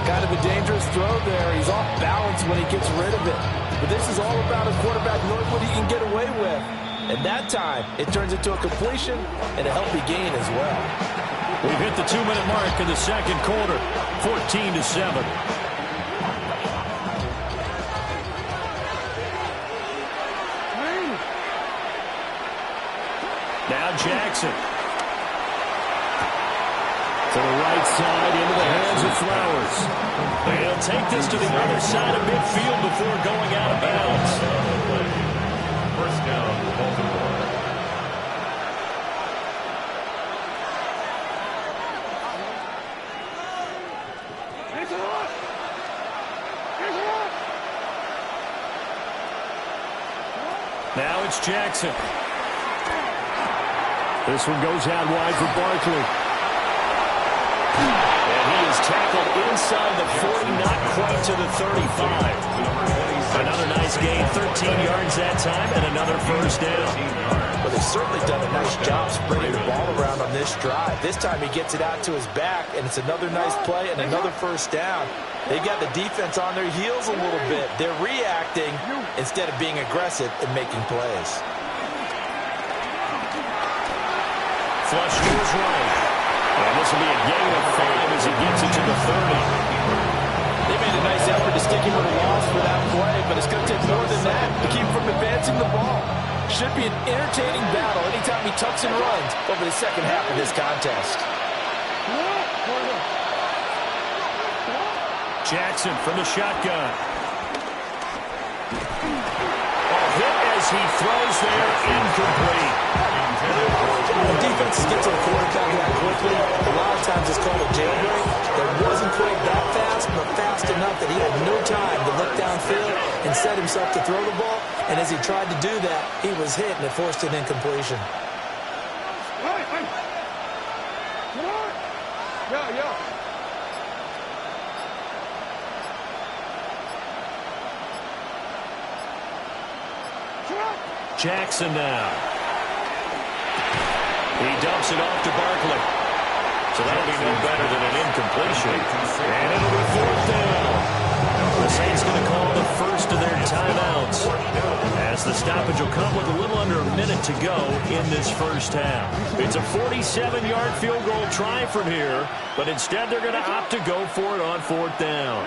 Kind of a dangerous throw there. He's off balance when he gets rid of it. But this is all about a quarterback knowing what he can get away with. And that time, it turns into a completion and a healthy gain as well. We've hit the 2-minute mark in the second quarter, 14-7. Now Jackson. To the right side, into the hands of Flowers. They'll take this to the other side of midfield before going out of bounds. First down, Baltimore. Now it's Jackson. This one goes out wide for Barkley. And he is tackled inside the 40, not quite to the 35. Another nice gain, 13 yards that time, and another first down. But they've certainly done a nice job spreading the ball around on this drive. This time he gets it out to his back, and it's another nice play and another first down. They got the defense on their heels a little bit. They're reacting instead of being aggressive and making plays. Flush goes right. And this will be a gain of 5 as he gets it to the 30. They made a nice effort to stick him with a loss for that play, but it's going to take more than that to keep him from advancing the ball. Should be an entertaining battle anytime he tucks and runs over the second half of this contest. Jackson from the shotgun. Hit as he throws there, incomplete. When defenses get to the quarterback that quickly, a lot of times it's called a jailbreak. That wasn't quite that fast, but fast enough that he had no time to look downfield and set himself to throw the ball. And as he tried to do that, he was hit and it forced an incompletion. Jackson now. He dumps it off to Barkley. So that'll be no better than an incompletion. And it'll be fourth down. The Saints going to call the first of their timeouts, as the stoppage will come with a little under a minute to go in this first half. It's a 47-yard field goal try from here, but instead they're going to opt to go for it on fourth down.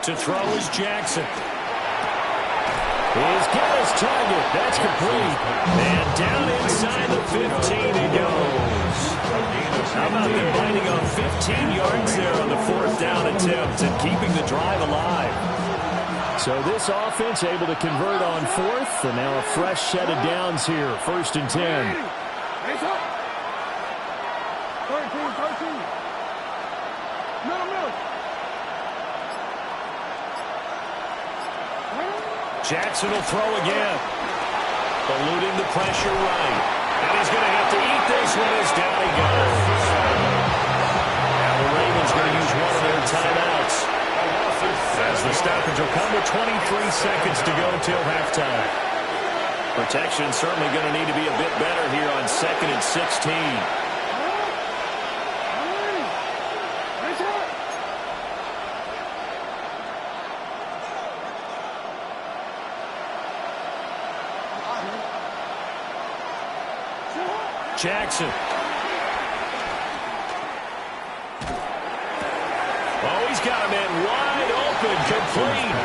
To throw is Jackson. He's got his target. That's complete. And down inside the 15 he goes. How about them biting on 15 yards there on the 4th down attempt and keeping the drive alive? So this offense able to convert on 4th, and now a fresh set of downs here. 1st and 10. 13. Middle. Jackson will throw again. Eluding the pressure right. And he's going to have to eat this one as down he goes. Now the Ravens going to use one of their timeouts. As the stoppage will come with 23 seconds to go till halftime. Protection certainly going to need to be a bit better here on 2nd and 16. Jackson. Oh, he's got a man wide open, complete.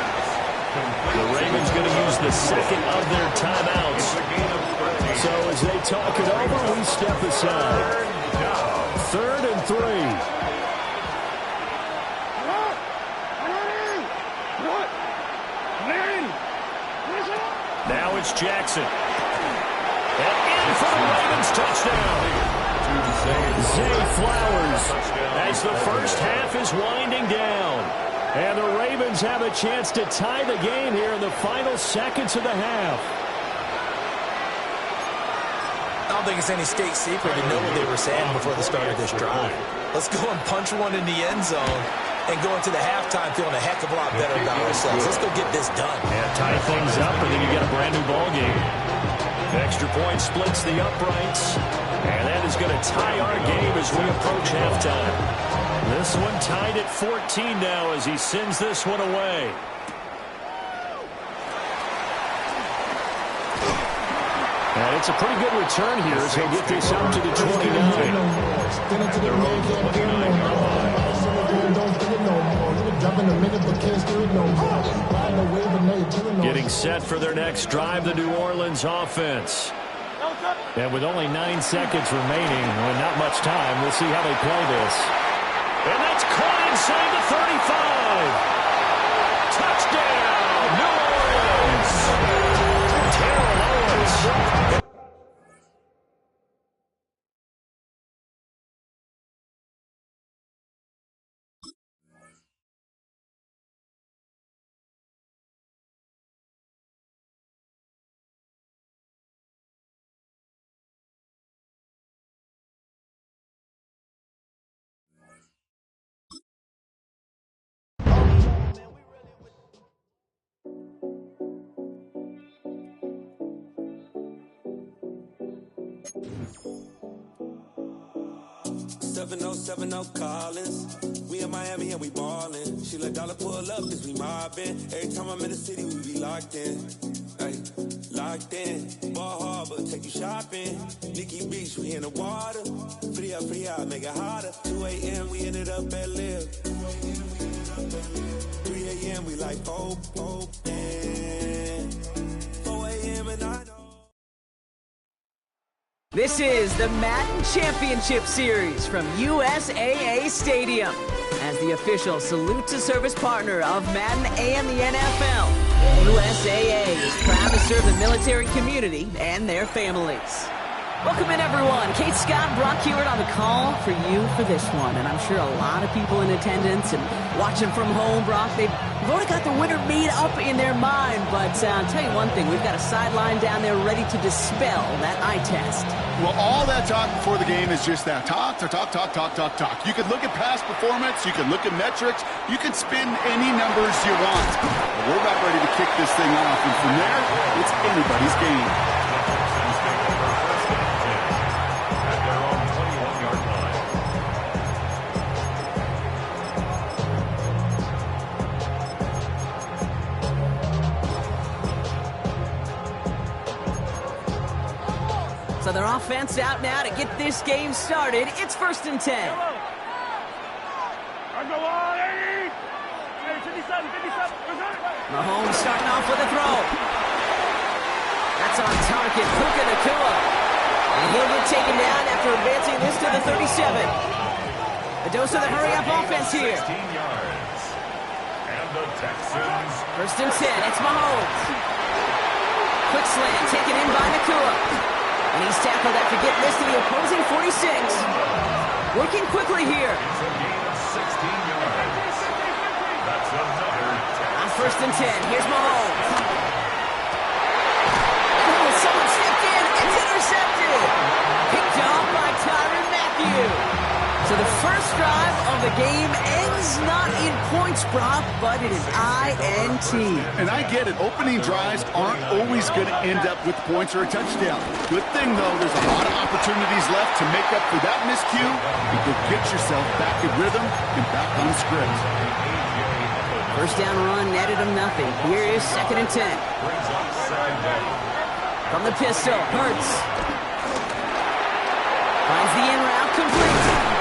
The Ravens going to use the 2nd of their timeouts. So as they talk it over, we step aside. 3rd and 3. Now it's Jackson. And in for the Ravens touchdown. Zay Flowers as the first half is winding down. And the Ravens have a chance to tie the game here in the final seconds of the half. I don't think it's any state secret to know what they were saying before the start of this drive. Let's go and punch one in the end zone and go into the halftime feeling a heck of a lot better about ourselves. Let's go get this done. Yeah, tie things up, and then you get a brand new ball game. Extra point splits the uprights, and that is going to tie our game as we approach halftime. This one tied at 14 now as he sends this one away. And it's a pretty good return here as he'll get this up to the 29. Their own 29-yard line. Getting set for their next drive, the New Orleans offense. And with only 9 seconds remaining, with not much time, we'll see how they play this. And that's caught inside the 35. Touchdown, New Orleans. Terrell Owens. Collins. We in Miami and we ballin'. She let dollar pull up cause we mobbin'. Every time I'm in the city we be locked in. Ay, locked in. Ball Harbor, take you shopping. Nikki Beach, we in the water. Free up, make it hotter. 2 a.m. we ended up at Live. 3 a.m. we like open. 4 a.m. and I know. This is the Madden Championship Series from USAA Stadium. As the official salute-to-service partner of Madden and the NFL, USAA is proud to serve the military community and their families. Welcome in, everyone. Kate Scott, Brock Hewitt on the call for you for this one. And I'm sure a lot of people in attendance and watching from home, Brock, they've already got the winner made up in their mind. But I'll tell you one thing, we've got a sideline down there ready to dispel that eye test. Well, all that talk before the game is just that. Talk. You can look at past performance. You can look at metrics. You can spin any numbers you want. But we're about ready to kick this thing off. And from there, it's anybody's game. So their offense out now to get this game started. It's 1st and 10. Mahomes starting off with a throw. Shots on target. Puka Nacua. And he'll get taken down after advancing this to the 37. A dose of the hurry-up offense here. 16 yards. And the Texans. First and 10. It's Mahomes. Quick slant taken in by Nacua. And he's tackled after getting this to the opposing 46. Working quickly here. It's a gain of 16 yards. That's another On first and 10. Here's Mahomes. Oh, someone stepped in. It's intercepted. Picked off by Tyrann Mathieu. So the first drive of the game ends not in points, Brock, but in an INT. And I get it. Opening drives aren't always going to end up with points or a touchdown. Good thing, though, there's a lot of opportunities left to make up for that miscue and go get yourself back in rhythm and back on script. First down run netted him nothing. Here is second and 10. From the pistol, Hurts. Finds the in route complete.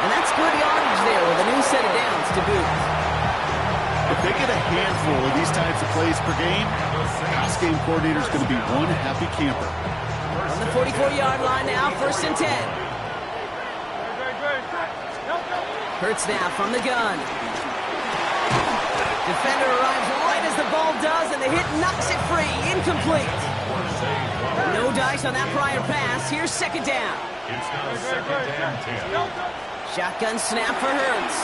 And that's good yardage there with a new set of downs to boot. If they get a handful of these types of plays per game, the pass game coordinator is going to be one happy camper. From the 44-yard line now, first and 10. Hurts now from the gun. Defender arrives right as the ball does, and the hit knocks it free. Incomplete. No dice on that prior pass. Here's second down. It's now second and 10. Shotgun snap for Hurts.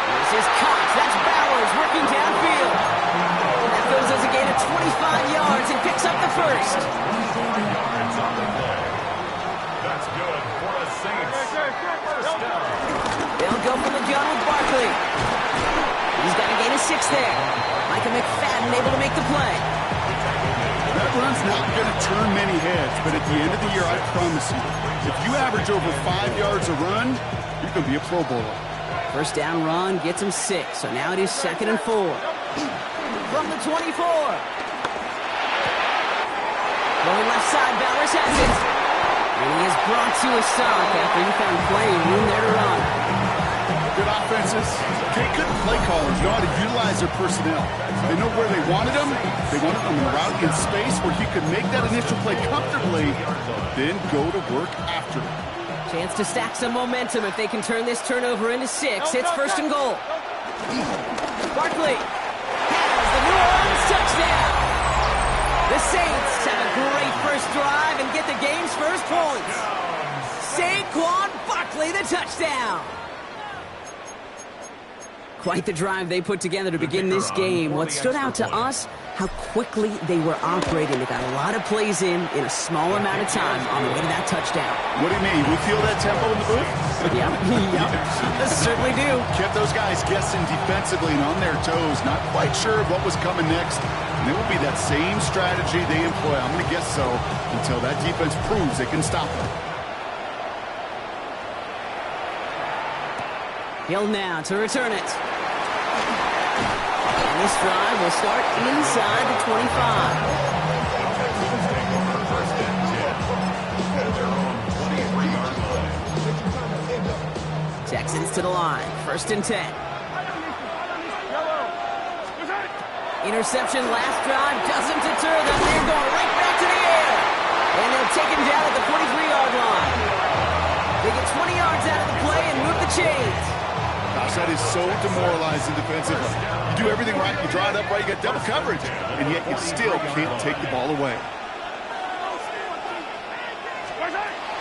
This is Cox. That's Bowers working downfield. That goes as a gain of 25 yards and picks up the first. Yards on the play. That's good for a Saints. First down. They'll go from the gun with Barkley. He's got a gain of 6 there. Micah McFadden able to make the play. That run's not going to turn many heads, but at the end of the year, I promise you, if you average over 5 yards a run, you're going to be a Pro Bowler. First down run gets him 6, so now it is second and 4. From the 24. Going left side, Bowers has it. And he is brought to a stop after he found playing room there to run. Good offenses. Good play callers know how to utilize their personnel. They know where they wanted them. They wanted them in route in space where he could make that initial play comfortably, then go to work after it. Chance to stack some momentum if they can turn this turnover into 6. It's first and goal. Barkley has the New Orleans touchdown. The Saints have a great first drive and get the game's first points. Saquon Barkley, the touchdown. Quite the drive they put together to begin this game. What stood out to us, how quickly they were operating. They got a lot of plays in a small amount of time on the way to that touchdown. What do you mean? We feel that tempo in the booth? Yep, certainly do. Kept those guys guessing defensively and on their toes, not quite sure what was coming next. And it will be that same strategy they employ. I'm going to guess so until that defense proves they can stop them. Hill now to return it. And this drive will start inside the 25. Texans to the line. First and 10. Interception last drive doesn't deter them. They're going right back to the air. And they'll take him down at the 43-yard line. They get 20 yards out of the play and move the chains. Gosh, that is so demoralizing defensively. You do everything right, you draw it up right, you get double coverage, and yet you still can't take the ball away.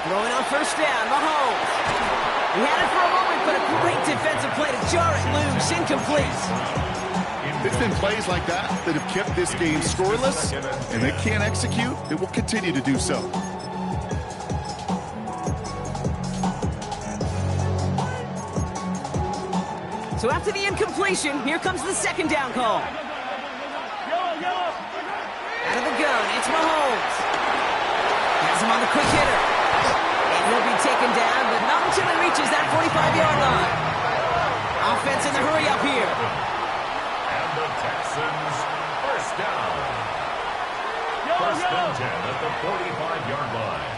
Throwing on first down, Mahomes. He had it for a moment, but a great defensive play to jar it loose, incomplete. It's been plays like that that have kept this game scoreless, and they can't execute. It will continue to do so. So after the incompletion, here comes the second down call. Out of the gun, it's Mahomes. Has him on the quick hitter. And he'll be taken down, but not until he reaches that 45-yard line. Offense in the hurry up here. And the Texans, first down. First and 10 at the 45-yard line.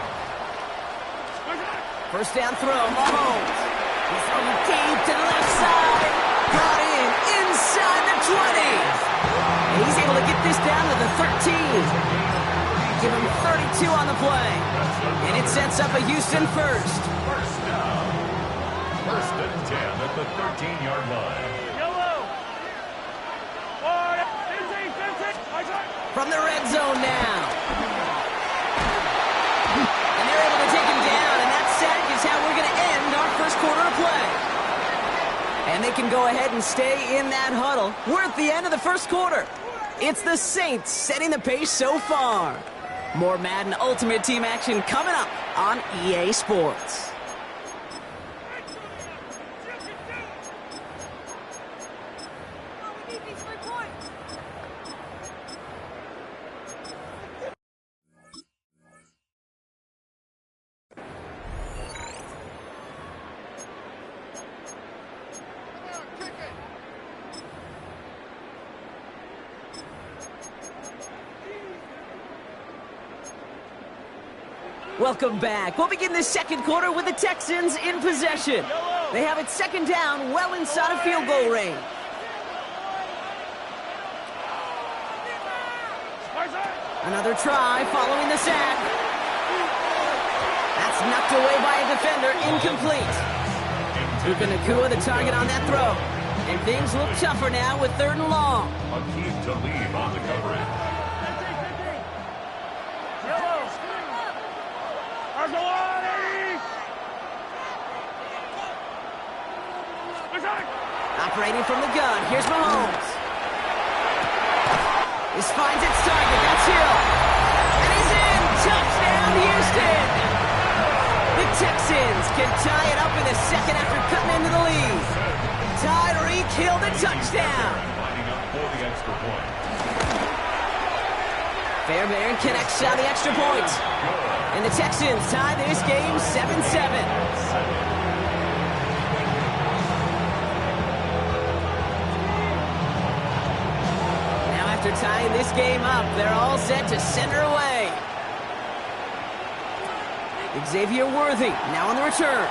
First down throw, Mahomes. He's throwing deep to the left side. Got in inside the 20. And he's able to 2 on the play. And it sets up a Houston first. First down. First and 10 at the 13-yard line. From the red zone now. And they're able to take him down, and that sack is how we're going to end our first quarter of play. And they can go ahead and stay in that huddle. We're at the end of the first quarter. It's the Saints setting the pace so far. More Madden Ultimate Team action coming up on EA Sports. Welcome back. We'll begin the second quarter with the Texans in possession. They have it second down, well inside of field goal range. Another try following the sack. That's knocked away by a defender, incomplete. Puka Nacua the target on that throw. And things look tougher now with 3rd and long. Akeem Talib on the coverage. Operating from the gun, here's Mahomes. This finds its target, that's Hill. And he's in! Touchdown, Houston! The Texans can tie it up in the second after cutting into the lead. Tyreek Hill, the touchdown! Lining up for the extra point. Fairbairn connects on the extra point. And the Texans tie this game 7-7. After tying this game up, they're all set to send her away. Xavier Worthy now on the return.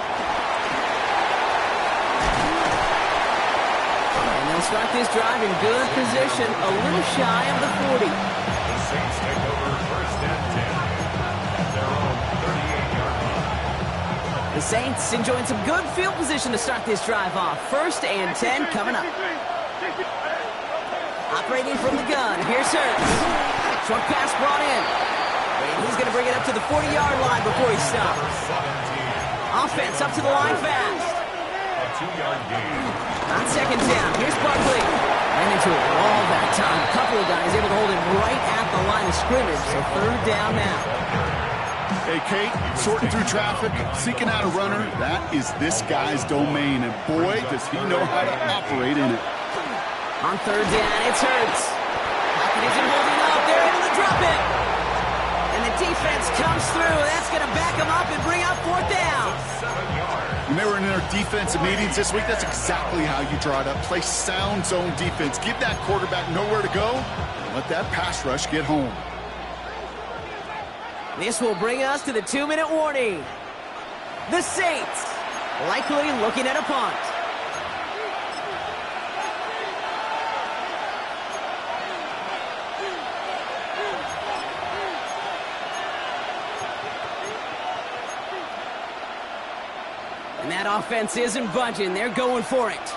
And they'll start this drive in good position, a little shy of the 40. The Saints take over first and 10 at their own 38-yard line. The Saints enjoying some good field position to start this drive off. First and 10 coming up. Operating from the gun, here's Hurts. Short pass brought in. And he's going to bring it up to the 40-yard line before he stops. Offense up to the line fast. A 2-yard gain. On second down, here's Barkley. Ran into a wall that time. A couple of guys able to hold him right at the line of scrimmage. So 3rd down now. Hey, Kate, sorting through traffic, seeking out a runner, that is this guy's domain. And boy, does he know how to operate in it. On 3rd down, it's Hurts. Pocket isn't holding up. They're able to drop it. And the defense comes through. That's going to back them up and bring out 4th down. When they were in their defensive meetings this week, that's exactly how you draw it up. Play sound zone defense. Give that quarterback nowhere to go. And let that pass rush get home. This will bring us to the 2-minute warning. The Saints likely looking at a punt. And that offense isn't budging. They're going for it.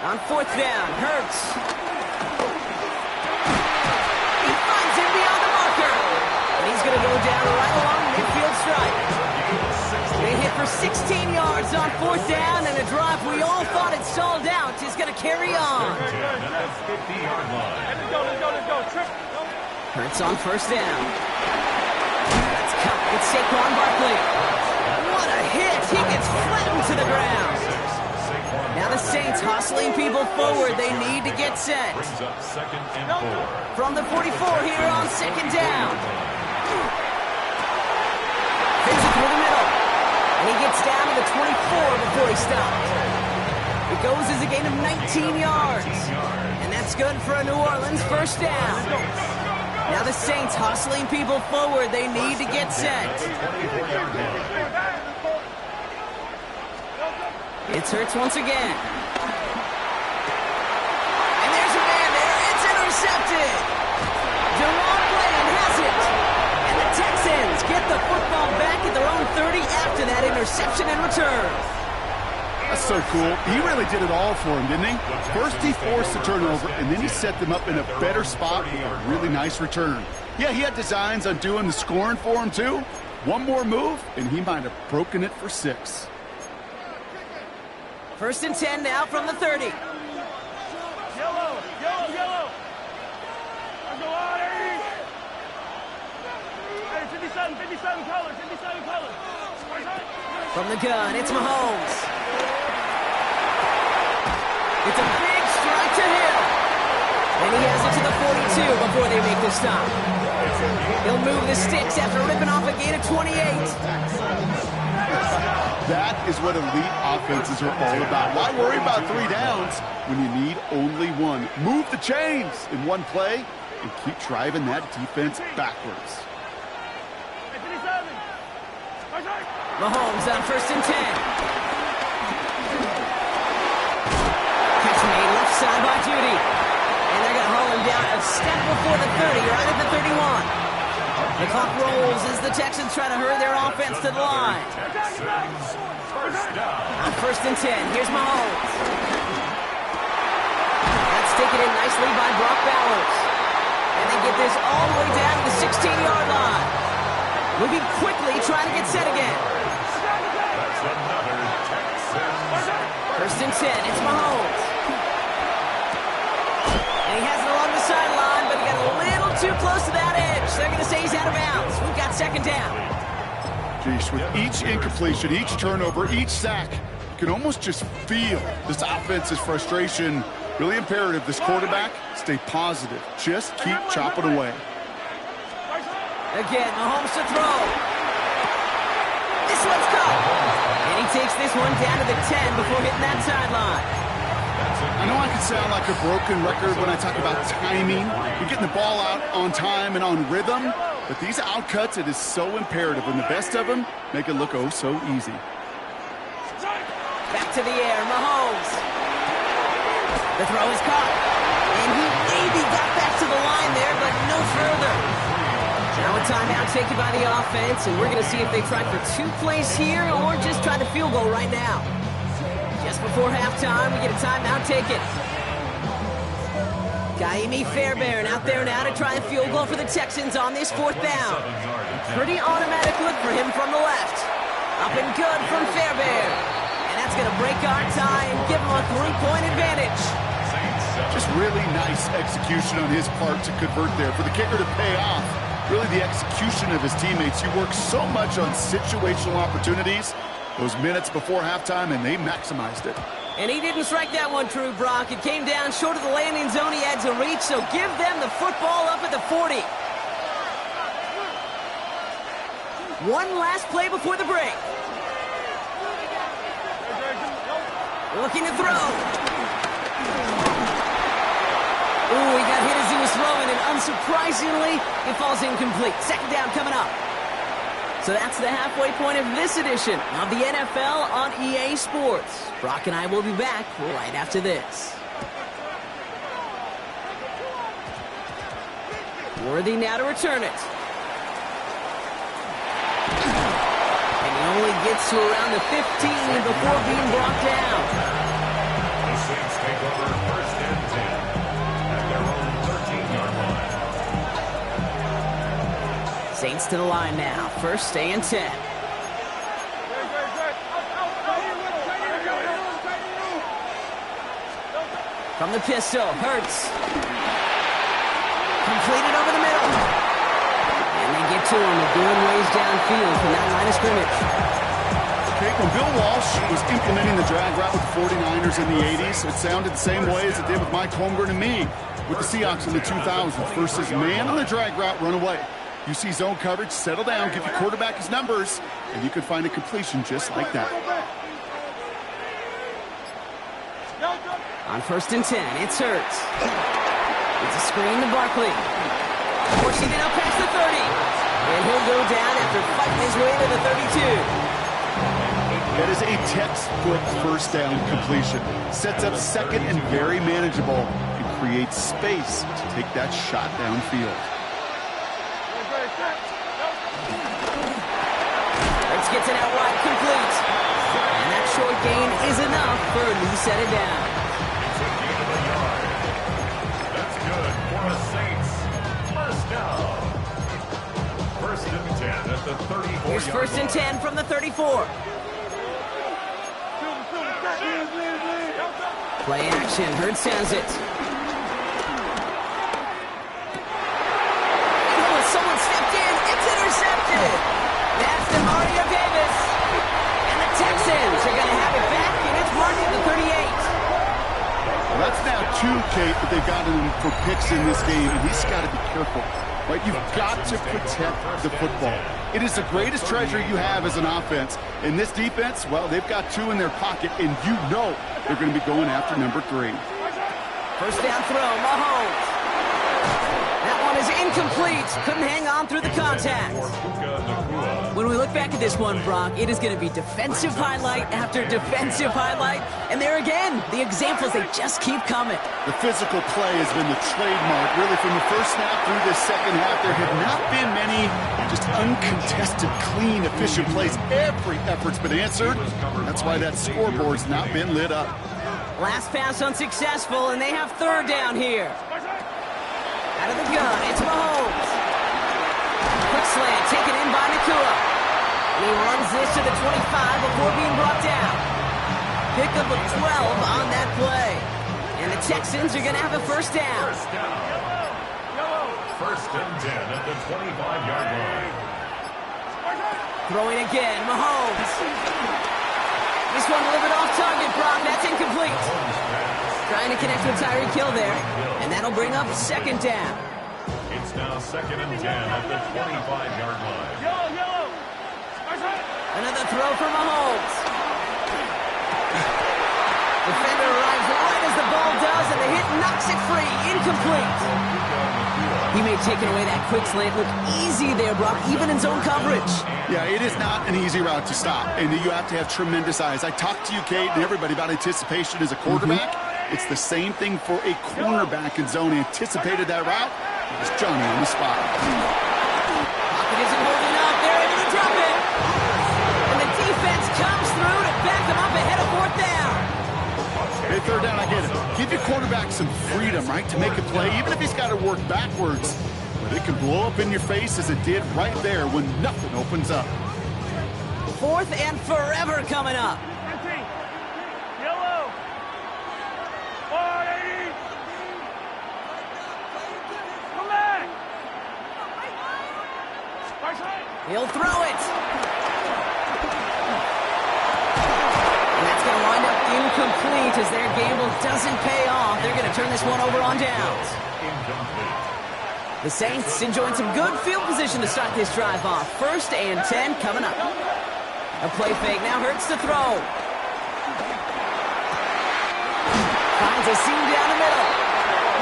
On 4th down, Hurts. He finds him beyond the marker. And he's going to go down right along midfield stripe. They hit for 16 yards on 4th down, and a drive we all thought had stalled out is going to carry on. Hurts on 1st down. Let's cut. It's Saquon Barkley. What a hit. He gets flattened to the ground. Now the Saints hustling people forward. They need to get set. Brings up 2nd and 4. From the 44 here on 2nd down. Fits it through the middle. And he gets down to the 24 before he stops. It goes as a gain of 19 yards. And that's good for a New Orleans 1st down. Now the Saints hustling people forward. They need to get set. It's Hurts once again. And there's a man there. It's intercepted. Deron Bland Texans get the football back at their own 30 after that interception and return. That's so cool. He really did it all for him, didn't he? First he forced the turnover, and then he set them up in a better spot with a really nice return. Yeah, he had designs on doing the scoring for him, too. One more move, and he might have broken it for 6. First and 10 now from the 30. Yellow, yellow, yellow. Let's go on, Eddie. Hey, 57 color, 57 color. From the gun, it's Mahomes. It's a big strike to Hill. And he has it to the 42 before they make the stop. He'll move the sticks after ripping off a gain of 28. That is what elite offenses are all about. Why worry about 3 downs when you need only 1? Move the chains in one play and keep driving that defense backwards. Mahomes on first and 10. Catch made left side by Judy. And they're going to haul him down a step before the 30, right at the 31. The clock rolls as the Texans try to hurry their offense to the line. On first and 10, here's Mahomes. That's taken in nicely by Brock Bowers. And they get this all the way down to the 16-yard line. Moving quickly, trying to get set again. First and 10, it's Mahomes. And he has it along the sideline, but he got a little too close to that edge. They're going to say he's out of bounds. We've got second down. Jeez, with each incompletion, each turnover, each sack, you can almost just feel this offense's frustration. Really imperative, this quarterback, stay positive. Just keep chopping away. Again, Mahomes to throw. This one's caught. And he takes this one down to the 10 before hitting that sideline. I know I can sound like a broken record when I talk about timing. You're getting the ball out on time and on rhythm. But these outcuts, it is so imperative. And the best of them make it look oh so easy. Back to the air, Mahomes. The throw is caught. And he maybe got back to the line there, but no further. Now a timeout taken by the offense, and we're going to see if they try for 2 plays here or just try the field goal right now. Just before halftime, we get a timeout taken. Kaimi Fairbairn out there now to try a field goal for the Texans on this 4th down. Pretty automatic look for him from the left. Up and good from Fairbairn. And that's going to break our tie and give him a 3-point advantage. Just really nice execution on his part to convert there. For the kicker to pay off. Really the execution of his teammates. He works so much on situational opportunities those minutes before halftime, and they maximized it. And he didn't strike that one true, Brock. It came down short of the landing zone. He had to reach, so give them the football up at the 40. One last play before the break. Looking to throw. Ooh, he got hit as he was throwing, and unsurprisingly, it falls incomplete. Second down coming up. So that's the halfway point of this edition of the NFL on EA Sports. Brock and I will be back right after this. Worthy now to return it. And he only gets to around the 15 before being brought down. The Saints take over first and 10 at their own 13-yard line. Saints to the line now. First and 10. From the pistol, Hurts. Completed over the middle. And they get to him. They're doing ways downfield from that line of scrimmage. Okay, when Bill Walsh was implementing the drag route with the 49ers in the 80s, it sounded the same way as it did with Mike Holmgren and me with the Seahawks in the 2000s versus man on the drag route, run away. You see zone coverage, settle down, give your quarterback his numbers, and you can find a completion just like that. On first and 10, it's Hurts. It's a screen to Barkley. Forcing it up past the 30. And he'll go down after fighting his way to the 32. That is a textbook first down completion. Sets up second and very manageable and creates space to take that shot downfield. complete. And that short gain is enough for a new set of down. It's a gain of a yard. That's good for the Saints. First down. First and 10 at the 34-yard Here's first and 10 from the 34. Play action. Hurts has it. Someone stepped in. It's intercepted. That's DeMario Davis. And the Texans are going to have it back, and it's marked at the 38. Well, that's now 2, Kate, that they've gotten him for picks in this game, and he's got to be careful. Right? You've got to protect the football. It is the greatest treasure you have as an offense. In this defense, well, they've got 2 in their pocket, and you know they're going to be going after number 3. First down throw, Mahomes. That one is incomplete. Couldn't hang on through the contact. When we look back at this one, Brock, it is going to be defensive highlight after defensive highlight. And there again, the examples, they just keep coming. The physical play has been the trademark. Really, from the first half through this second half, there have not been many just uncontested, clean, efficient plays. Every effort's been answered. That's why that scoreboard's not been lit up. Last pass unsuccessful, and they have third down here. Out of the gun, it's Mahomes. Quick slant, taken in by Nakua. He runs this to the 25 before being brought down. Pickup of 12 on that play. And the Texans are going to have a first down. First and 10 at the 25-yard line. Throwing again, Mahomes. This one a little bit off target, Brock. That's incomplete. Trying to connect with Tyreek Hill there. And that'll bring up second down. It's now second and 10 at the 25-yard line. Another throw for Mahomes. Defender arrives right as the ball does, and the hit knocks it free. Incomplete. He may have taken away that quick slant. Look easy there, Brock, even in zone coverage. Yeah, it is not an easy route to stop, and you have to have tremendous eyes. I talked to you, Kate, and everybody about anticipation as a quarterback. It's the same thing for a cornerback in zone. Anticipated that route. It's Johnny on the spot. Pocket isn't holding up. They're able to drop it. And the defense comes through to back them up ahead of fourth down. Hey, third down, I get it. Give your quarterback some freedom, right, to make a play, even if he's got to work backwards. But it can blow up in your face as it did right there when nothing opens up. Fourth and forever coming up. Yellow. 480. Come back. He'll throw it. And that's going to wind up incomplete as their gamble doesn't pay off. They're going to turn this one over on downs. The Saints enjoying some good field position to start this drive off. First and 10 coming up. A play fake now hurts to throw. Finds a seam down the middle.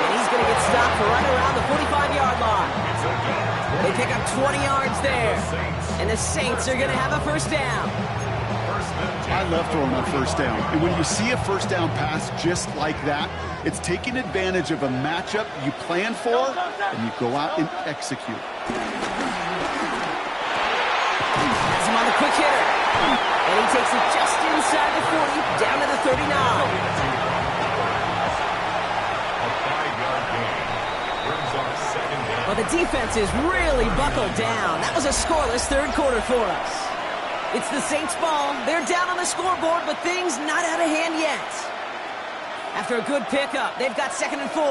And he's going to get stopped right around the 45-yard line. They pick up 20 yards there. And the Saints are going to have a first down. I love throwing on first down. And when you see a first down pass just like that, it's taking advantage of a matchup you plan for, and you go out and execute. Has him on the quick hitter. And he takes it just inside the 40, down to the 39. Well, the defense is really buckled down. That was a scoreless third quarter for us. It's the Saints' ball. They're down on the scoreboard, but things not out of hand yet. After a good pickup, they've got second and 4.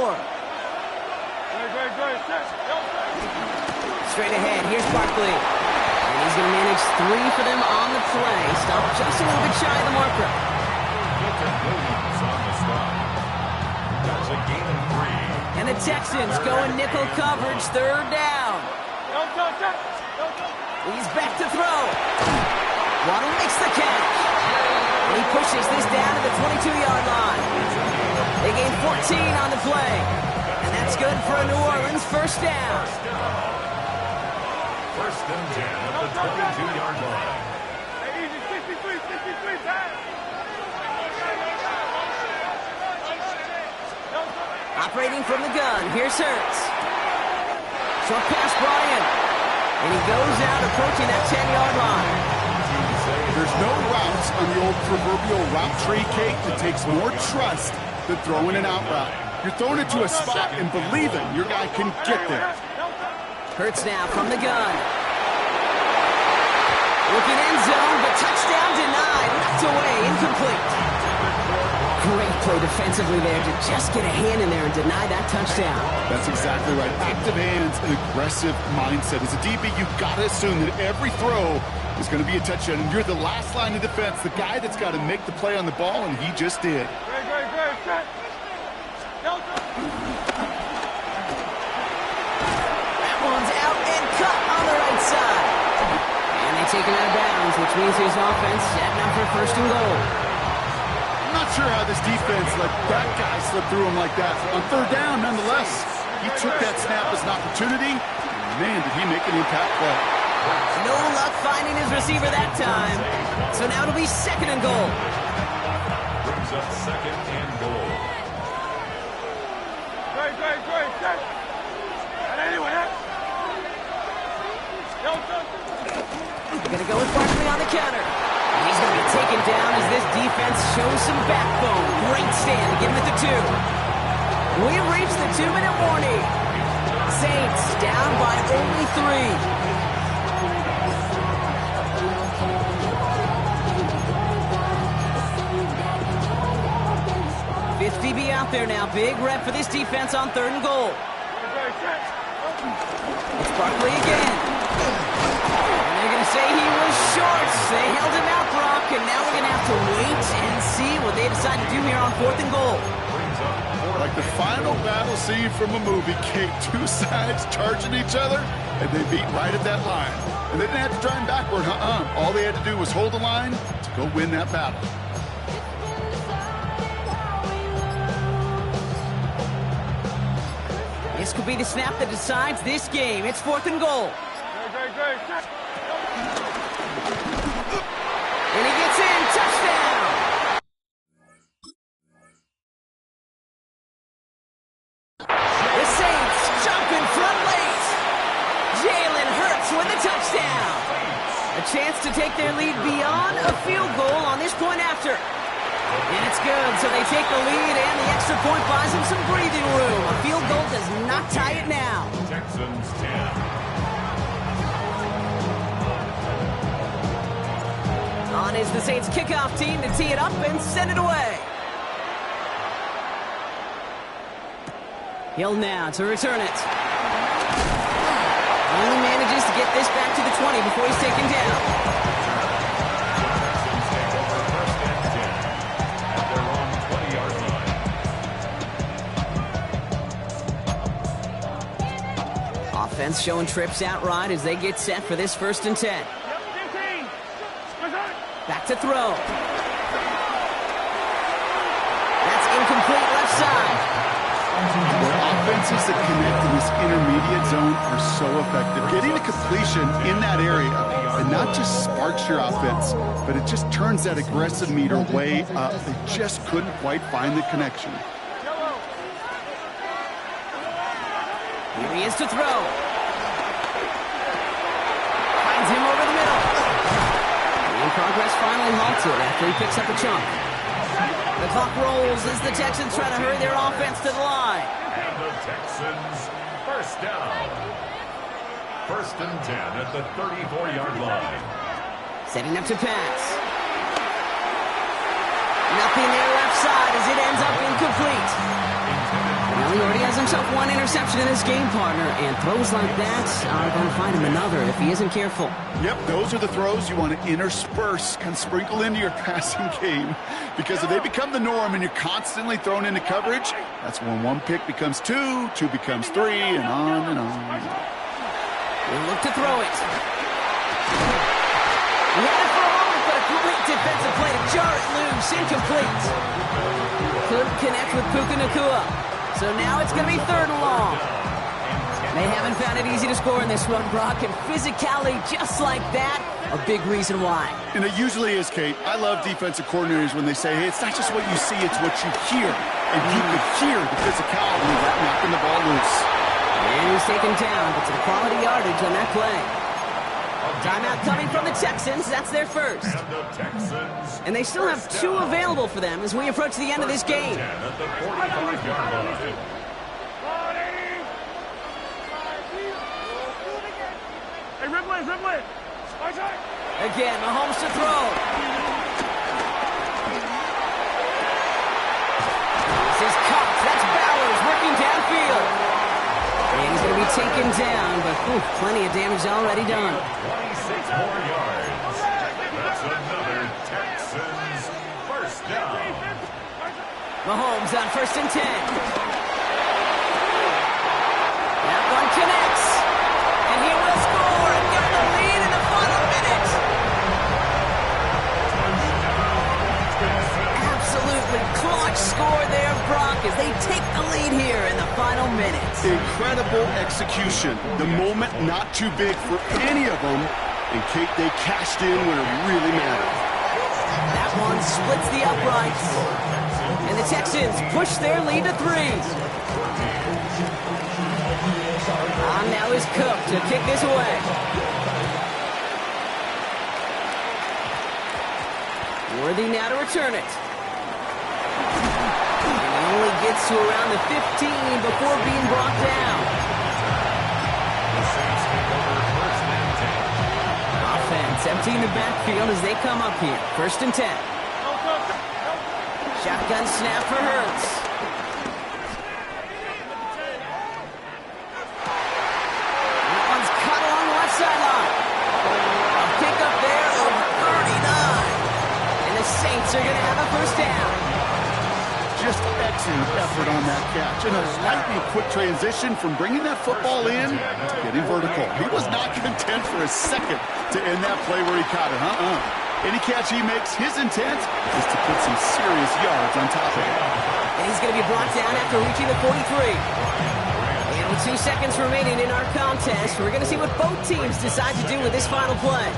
Straight ahead, here's Barkley. And he's going to manage 3 for them on the play. Stop just a little bit shy of the marker. That's a gain of 3. And the Texans go in nickel coverage, third down. He's back to throw. Waddle makes the catch. And he pushes this down to the 22-yard line. They gain 14 on the play. And that's good for a New Orleans first down. First and 10 at the 22-yard line. Operating from the gun, here's Hurts. Short pass brought in. And he goes out approaching that 10-yard line. The There's no routes on the old proverbial route tree, Kate, that takes more trust than throwing an out route. You're throwing it to a spot and believing your guy can get there. Hurts now from the gun. Looking end zone, but touchdown denied. Knocked away, incomplete. Great play defensively there to just get a hand in there and deny that touchdown. That's exactly right. Active hands and aggressive mindset. As a DB, you've got to assume that every throw is going to be a touchdown. And you're the last line of defense, the guy that's got to make the play on the ball, and he just did. That one's out and cut on the right side. And they take him out of bounds, which means his offense setting up for first and goal. I'm not sure how this defense let that guy slip through him like that. On third down, nonetheless, he took that snap as an opportunity. Man, did he make an impact play. No luck finding his receiver that time. So now it'll be second and goal. Brings up second and goal. They're going to go with Barkley on the counter. He's going to be taken down as this defense shows some backbone. Great stand to get him at the 2. We've reached the 2-minute warning. Saints down by only 3. Fifth DB out there now. Big rep for this defense on third and goal. It's Barkley again. And they're going to say he was short. They held him out, Brock, and now we're going to have to wait and see what they decide to do here on fourth and goal. Like the final battle scene from a movie, Kate, two sides charging each other, and they beat right at that line. And they didn't have to drive backward, All they had to do was hold the line to go win that battle. This could be the snap that decides this game. It's fourth and goal. And he gets in. Touchdown! The Saints jumping front late. Jalen Hurts with a touchdown. A chance to take their lead beyond a field goal on this point after. And it's good, so they take the lead, and the extra point buys them some breathing room. A field goal does not tie it now. Texans 10. On is the Saints kickoff team to tee it up and send it away. Hill now to return it. Only manages to get this back to the 20 before he's taken down. Offense showing trips out right as they get set for this 1st and 10. Back to throw. That's incomplete left side. The offenses that connect in this intermediate zone are so effective. Getting a completion in that area, and not just sparks your offense, but it just turns that aggressive meter way up. They just couldn't quite find the connection. Here he is to throw. Finds him over the middle. And progress finally halted after he picks up a chunk. The clock rolls as the Texans try to hurry their offense to the line. And the Texans, first down. 1st and 10 at the 34-yard line. Setting up to pass. Nothing there left side as it ends up incomplete. Well, he already has himself one interception in his game, partner, and throws like that are going to find him another if he isn't careful. Yep, those are the throws you want to intersperse and sprinkle into your passing game, because if they become the norm and you're constantly thrown into coverage, that's when one pick becomes 2, 2 becomes 3, and on and on and on. We'll look to throw it. He had it for a moment, but a great defensive play to jar it loose, incomplete. Couldn't connect with Puka Nacua. So now it's going to be 3rd and long. They haven't found it easy to score in this one, Brock, and physicality just like that, a big reason why. And it usually is, Kate. I love defensive coordinators when they say, hey, it's not just what you see, it's what you hear. And you could hear the physicality of knocking the ball loose. And he's taken down, but some quality yardage on that play. A Timeout coming from the Texans. That's their first. And they still have 2 available for them as we approach the end of this game. At the 45-yard line. Hey, Ripley. Again, Mahomes to throw. This is Cox. That's Bowers working downfield. And he's going to be taken down, but plenty of damage already done. 26 more yards. That's another Texans first down. Mahomes on 1st and 10. That one connects. And he will score and get the lead in the final minute. Absolutely clutch score there, Brock, as they take the lead here in the final minutes. Incredible execution. The moment not too big for any of them. And Kate, they cashed in when it really mattered. That one splits the uprights. And the Texans push their lead to 3. Now is Cook to kick this away. Worthy now to return it. And he only gets to around the 15 before being brought down. Offense emptying the backfield as they come up here. 1st and 10. Shotgun snap for Hurts. Saints are going to have a first down. Just excellent effort on that catch. And a lightning quick transition from bringing that football in to getting vertical. He was not content for a second to end that play where he caught it. Any catch he makes, his intent is to put some serious yards on top of it. And he's going to be brought down after reaching the 43. And with 2 seconds remaining in our contest, we're going to see what both teams decide to do with this final play.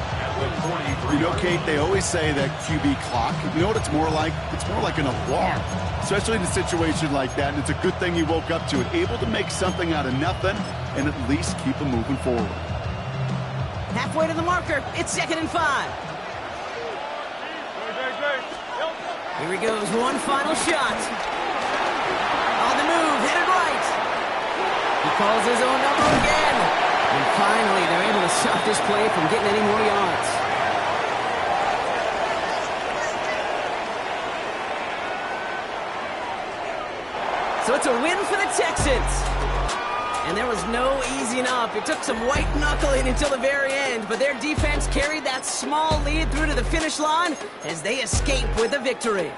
You know, Kate, they always say that QB clock, you know what it's more like? It's more like an alarm, especially in a situation like that. And it's a good thing he woke up to it, able to make something out of nothing and at least keep him moving forward. Halfway to the marker, it's 2nd and 5. Here he goes, one final shot. On the move, headed right. He calls his own number again. And finally, they're able to stop this play from getting any more yards. So it's a win for the Texans. And there was no easing up. It took some white knuckling until the very end, but their defense carried that small lead through to the finish line as they escape with a victory.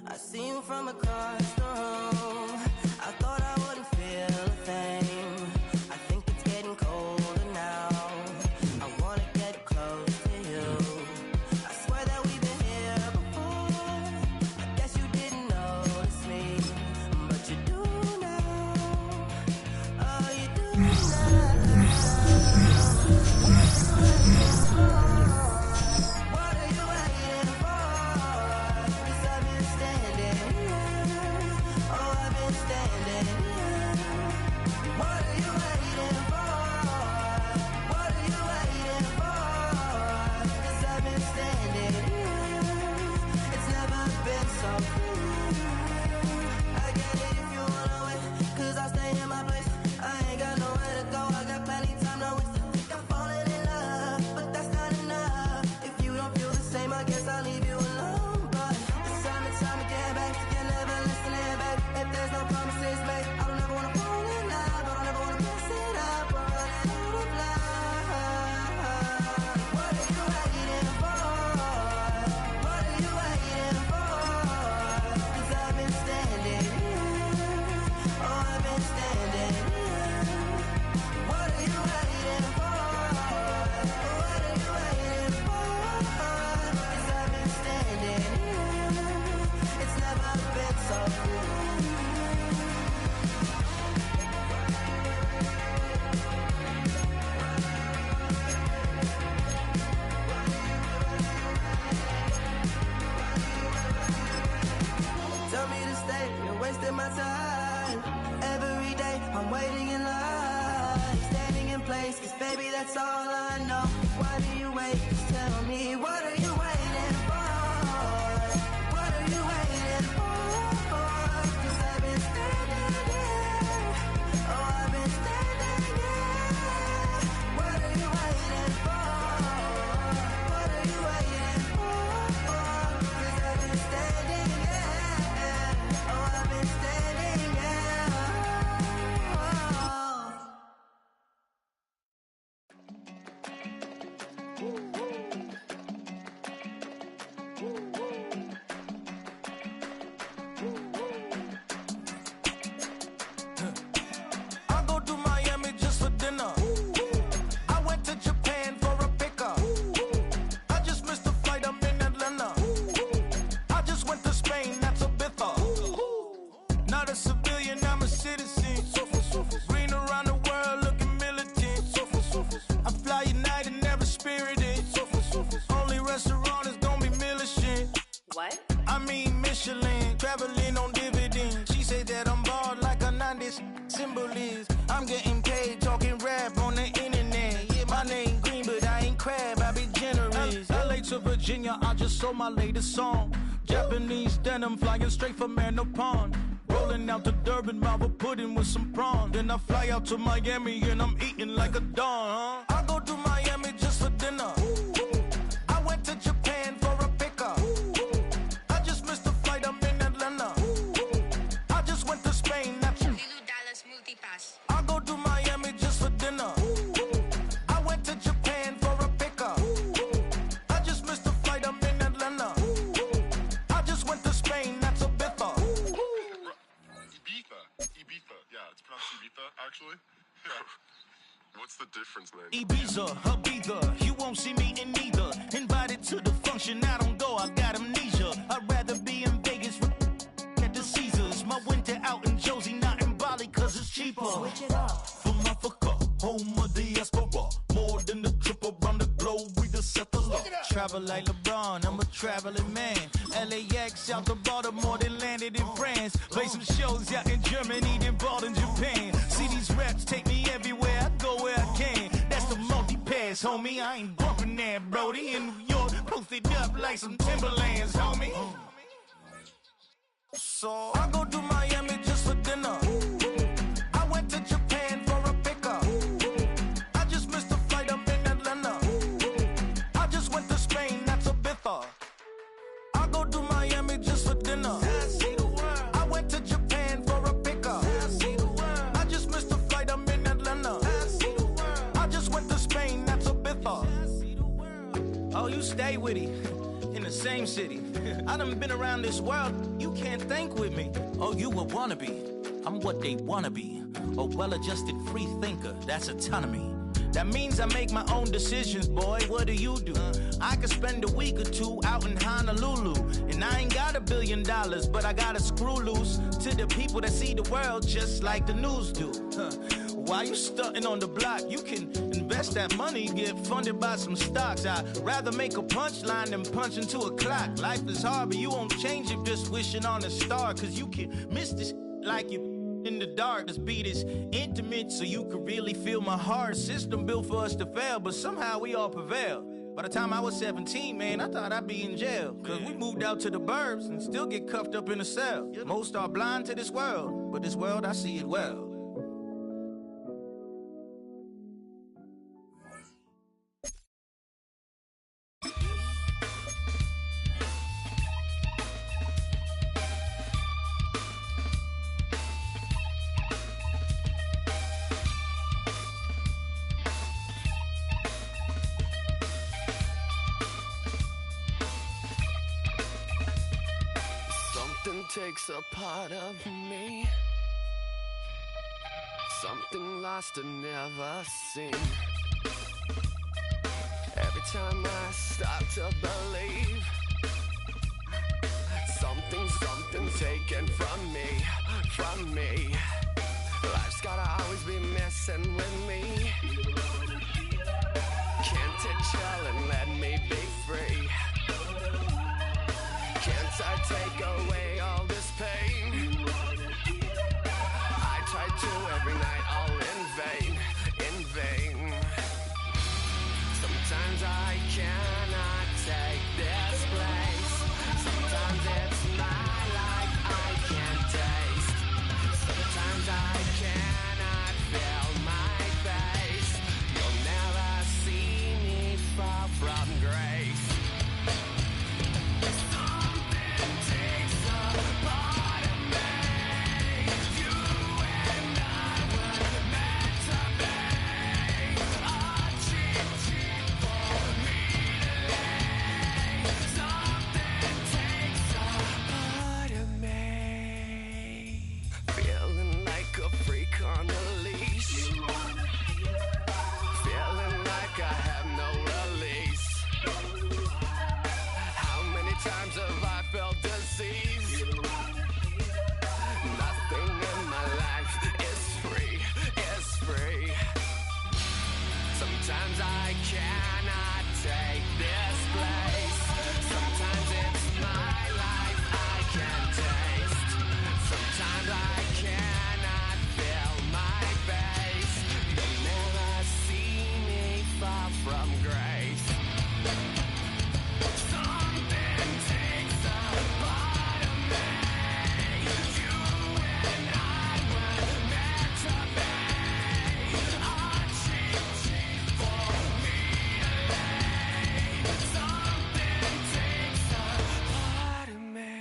I see you from across the room. I thought I wouldn't feel a thing. I think it's getting colder now. I wanna get close to you. I swear that we've been here before. I guess you didn't notice me, but you do now. Oh, you do now. What are you waiting for? Misunderstanding. like standing in place, 'cause baby, that's all I know. Why do you wait? Just tell me, what are you waiting for? What are you waiting for? 'Cause I've been standing here. Oh, I've been standing here. What are you waiting for? What are you waiting for? 'Cause I've been standing here. Oh, I've been standing here. I go to Miami just for dinner. I went to Japan for a pickup. I just missed a flight, I'm in Atlanta. I just went to Spain, that's a Ibiza. Not a civilian, I'm a citizen. Green around the world, looking militant. I fly United, never spirited. Only restaurant is gonna be Michelin. What? I mean Michelin, traveling on dividends. She say that I'm bald like a 90s symbol is. I'm getting paid, talking rap on the internet. Yeah, my name Green, but I ain't crab, I be generous. LA to Virginia, I just sold my latest song. Japanese denim, flying straight from Manapon. Rolling out to Durban, mouth a pudding with some prawn. Then I fly out to Miami and I'm eating like a don, huh? I go to Miami just for dinner. I went to Japan for a pickup. I just missed a flight, I'm in Atlanta. I just went to Spain, that's I go to Miami just for dinner. I went to Japan for a pickup. I just missed a flight, I'm in Atlanta. I just went to Spain, that's a Ibiza. Ibiza. Yeah, it's pronounced Ibiza, actually. What's the difference, man? Ibiza, Ibiza, you won't see me in neither. Invited to the function, I don't go, I got amnesia. I'd rather be in Vegas at the Caesars. My winter out in Josie, not in Bali, 'cause it's cheaper. Switch it up. From Africa, home of diaspora. More than the trip around the globe, we the settler. Travel like LeBron, I'm a traveling man. LAX out to Baltimore, then landed in France. Play some shows out in Germany, then bought in Japan. See these reps take me everywhere, I go where I can. That's the multi-pass, homie, I ain't bumping that, Brody. In New York, posted up like some Timberlands, homie. So I go to Miami just for dinner. I went to Japan for a pickup. I just missed a flight, I'm in Atlanta. I just went to Spain, that's a Ibiza. I go to Miami just for dinner. I went to Japan for a pickup. I just missed a flight, I'm in Atlanta. I just went to Spain, that's a Ibiza. Oh, you stay with it. In the same city. I done been around this world, you can't think with me. Oh, you a wannabe, I'm what they wanna be. A well-adjusted free thinker, that's autonomy. That means I make my own decisions, boy, what do you do? I could spend a week or two out in Honolulu. And I ain't got $1 billion, but I gotta screw loose to the people that see the world just like the news do. Why you stunting on the block? You can invest that money, get funded by some stocks. I'd rather make a punchline than punch into a clock. Life is hard, but you won't change it just wishing on a star. 'Cause you can miss this like you in the dark. This beat is intimate, so you can really feel my heart. System built for us to fail, but somehow we all prevail. By the time I was 17, man, I thought I'd be in jail. 'Cause we moved out to the burbs and still get cuffed up in a cell. Most are blind to this world, but this world, I see it well. Takes a part of me, something lost and never seen. Every time I start to believe, something taken from me. Life's gotta always be messing with me. Can't it chill and let me be free? Can't I take away all this pain? I try to every night, all in vain. In cannot take this place. Sometimes it's my life I can taste. Sometimes I cannot feel my face. You'll never see me far from grace. Something takes a part of me. You and I were meant to be. A cheat for me to lay. Something takes a part of me.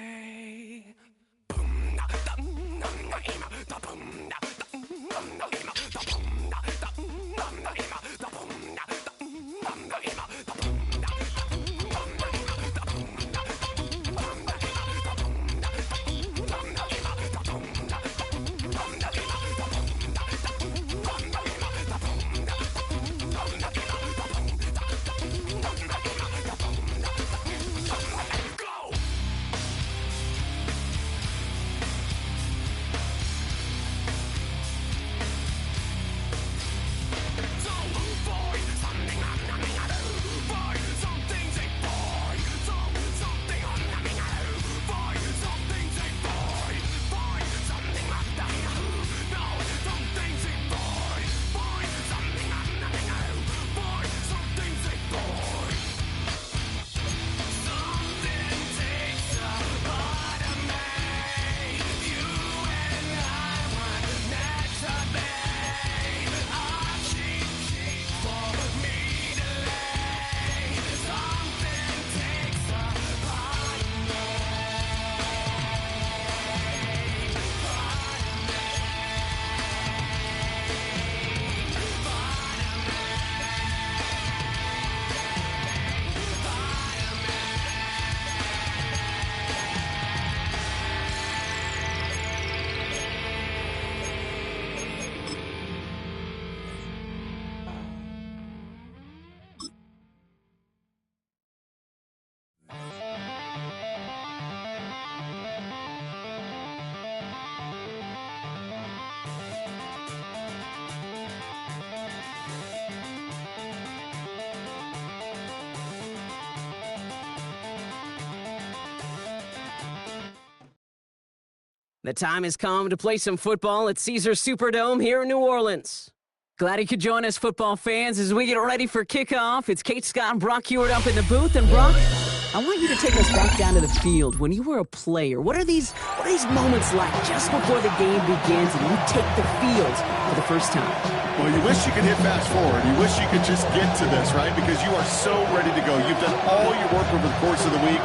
The time has come to play some football at Caesars Superdome here in New Orleans. Glad you could join us, football fans, as we get ready for kickoff. It's Kate Scott and Brock Hewitt up in the booth. And Brock, I want you to take us back down to the field. When you were a player, what are these moments like just before the game begins and you take the field for the first time? Well, you wish you could hit fast forward. You wish you could just get to this, right? Because you are so ready to go. You've done all your work over the course of the week.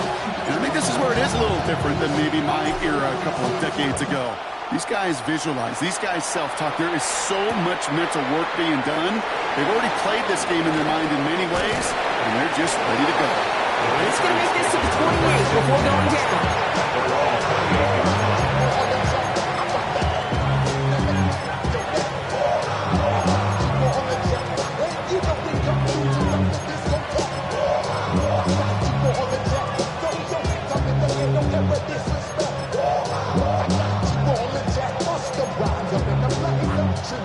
And I think this is where it is a little different than maybe my era a couple of decades ago. These guys visualize. These guys self-talk. There is so much mental work being done. They've already played this game in their mind in many ways, and they're just ready to go. It's going to make this to the 28 before going down.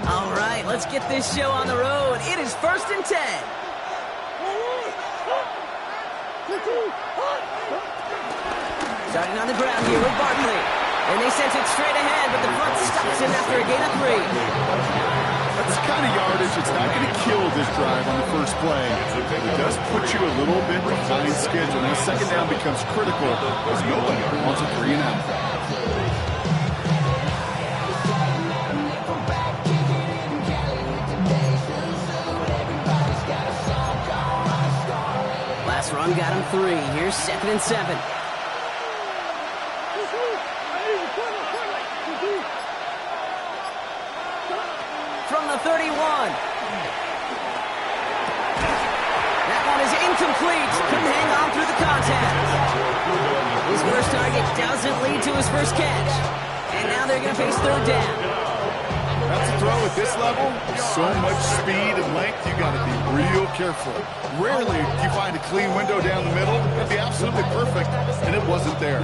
All right, let's get this show on the road. It is 1st and 10. Starting on the ground here with Barkley. And they sent it straight ahead, but the front stops him after a gain of 3. That's the kind of yardage. It's not going to kill this drive on the first play. It does put you a little bit behind schedule. Now, second down becomes critical because nobody wants a 3 and out. Last run got him 3. Here's 2nd and 7. From the 31. That one is incomplete. Couldn't hang on through the contact. His first target doesn't lead to his first catch. And now they're going to face 3rd down. That's a throw at this level. So much speed and length, you got to be real careful. Rarely do you find a clean window down the middle. It'd be absolutely perfect, and it wasn't there.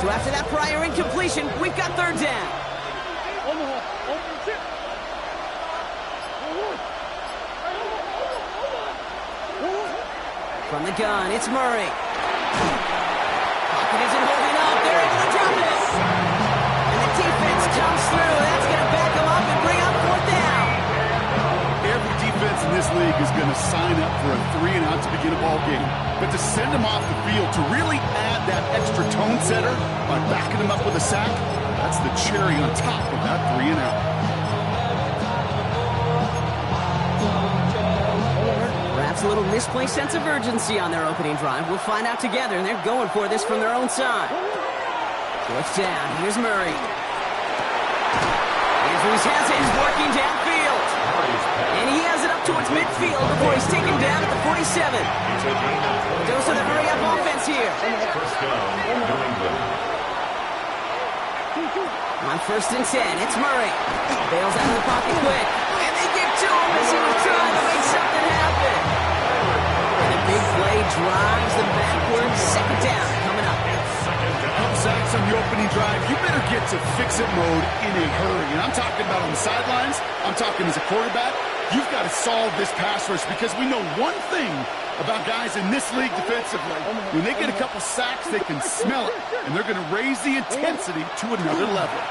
So after that prior incompletion, we've got 3rd down. From the gun, it's Murray. Pocket isn't holding up. They're able to drop it. And the defense comes through. That's going to back them up and bring up fourth down. Every defense in this league is going to sign up for a 3-and-out to begin a ball game. But to send them off the field, to really add that extra tone setter by backing them up with a sack, that's the cherry on top of that 3-and-out. Perhaps a little misplaced sense of urgency on their opening drive. We'll find out together, and they're going for this from their own side. Fourth down. Here's Murray. Andrews has it. He's working downfield. And he has it up towards midfield before he's taken down at the 47. Goes to the hurry-up offense here. On 1st and 10, it's Murray. Bails out of the pocket quick. And they get to him as he was trying to make something happen. And a big play drives them backwards. Second down coming up. Sacks on the opening drive, you better get to fix-it mode in a hurry. And I'm talking about on the sidelines. I'm talking as a quarterback. You've got to solve this pass rush because we know one thing about guys in this league defensively. When they get a couple sacks, they can smell it, and they're going to raise the intensity to another level.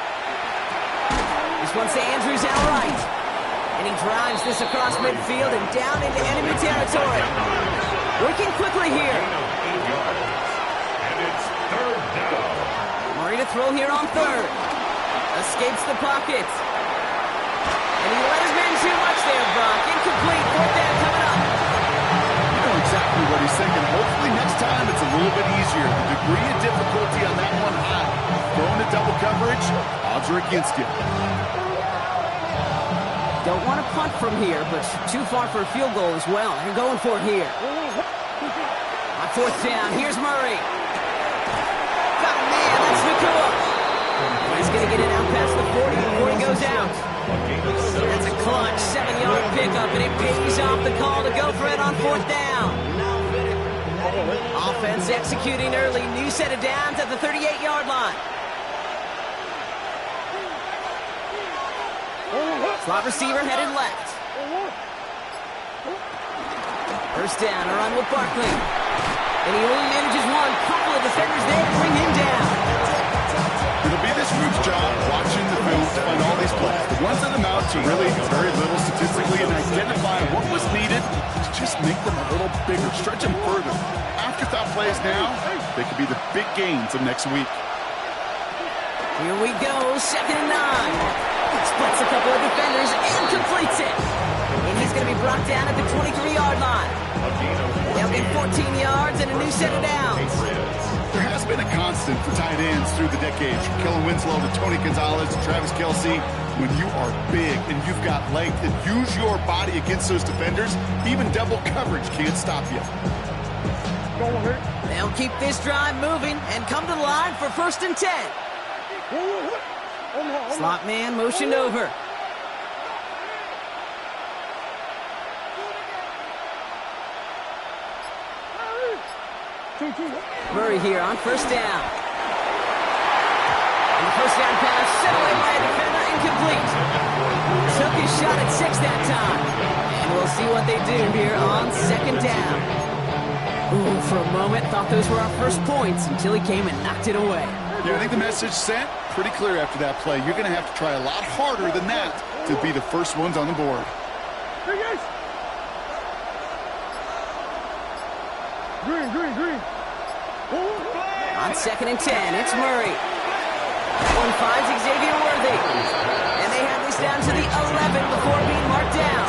This one's to Andrews outright. And he drives this across midfield and down into enemy territory. Working quickly here. Murray to throw here on 3rd. Escapes the pocket. And he let his man too much there, Brock. Incomplete. 4th down coming up. You know exactly what he's thinking. Hopefully next time it's a little bit easier. The degree of difficulty on that one high. Throwing a double coverage, odds are against you. Don't want to punt from here, but too far for a field goal as well. They're going for it here. On 4th down, here's Murray. Got a man, that's Nakua. He's going to get it out past the 40 before he goes out. That's a clutch 7-yard pickup, and it pays off the call to go for it on 4th down. Offense executing early. New set of downs at the 38-yard line. Slot receiver headed left. 1st down, a run with Barkley. And he only manages one. Couple of defenders there to bring him down. It'll be this group's job watching the film to find all these plays. The ones that amount to really very little statistically and identify what was needed to just make them a little bigger, stretch them further. Afterthought plays now, they could be the big gains of next week. Here we go, 2nd and 9. Splits a couple of defenders and completes it. And he's going to be brought down at the 23-yard line. They'll get 14 yards and a new set of downs. There has been a constant for tight ends through the decades, from Kellen Winslow to Tony Gonzalez to Travis Kelce. When you are big and you've got length and use your body against those defenders, even double coverage can't stop you. They'll keep this drive moving and come to the line for 1st and 10. Slot man motioned over. Murray here on 1st down. And the 1st down pass set away by a defender, incomplete. Took his shot at 6 that time. And we'll see what they do here on 2nd down. Ooh, for a moment, thought those were our first points until he came and knocked it away. Yeah, I think the message sent pretty clear after that play. You're going to have to try a lot harder than that to be the first ones on the board. Green. On 2nd and 10, it's Murray. That one finds Xavier Worthy. And they have this down to the 11 before being marked down.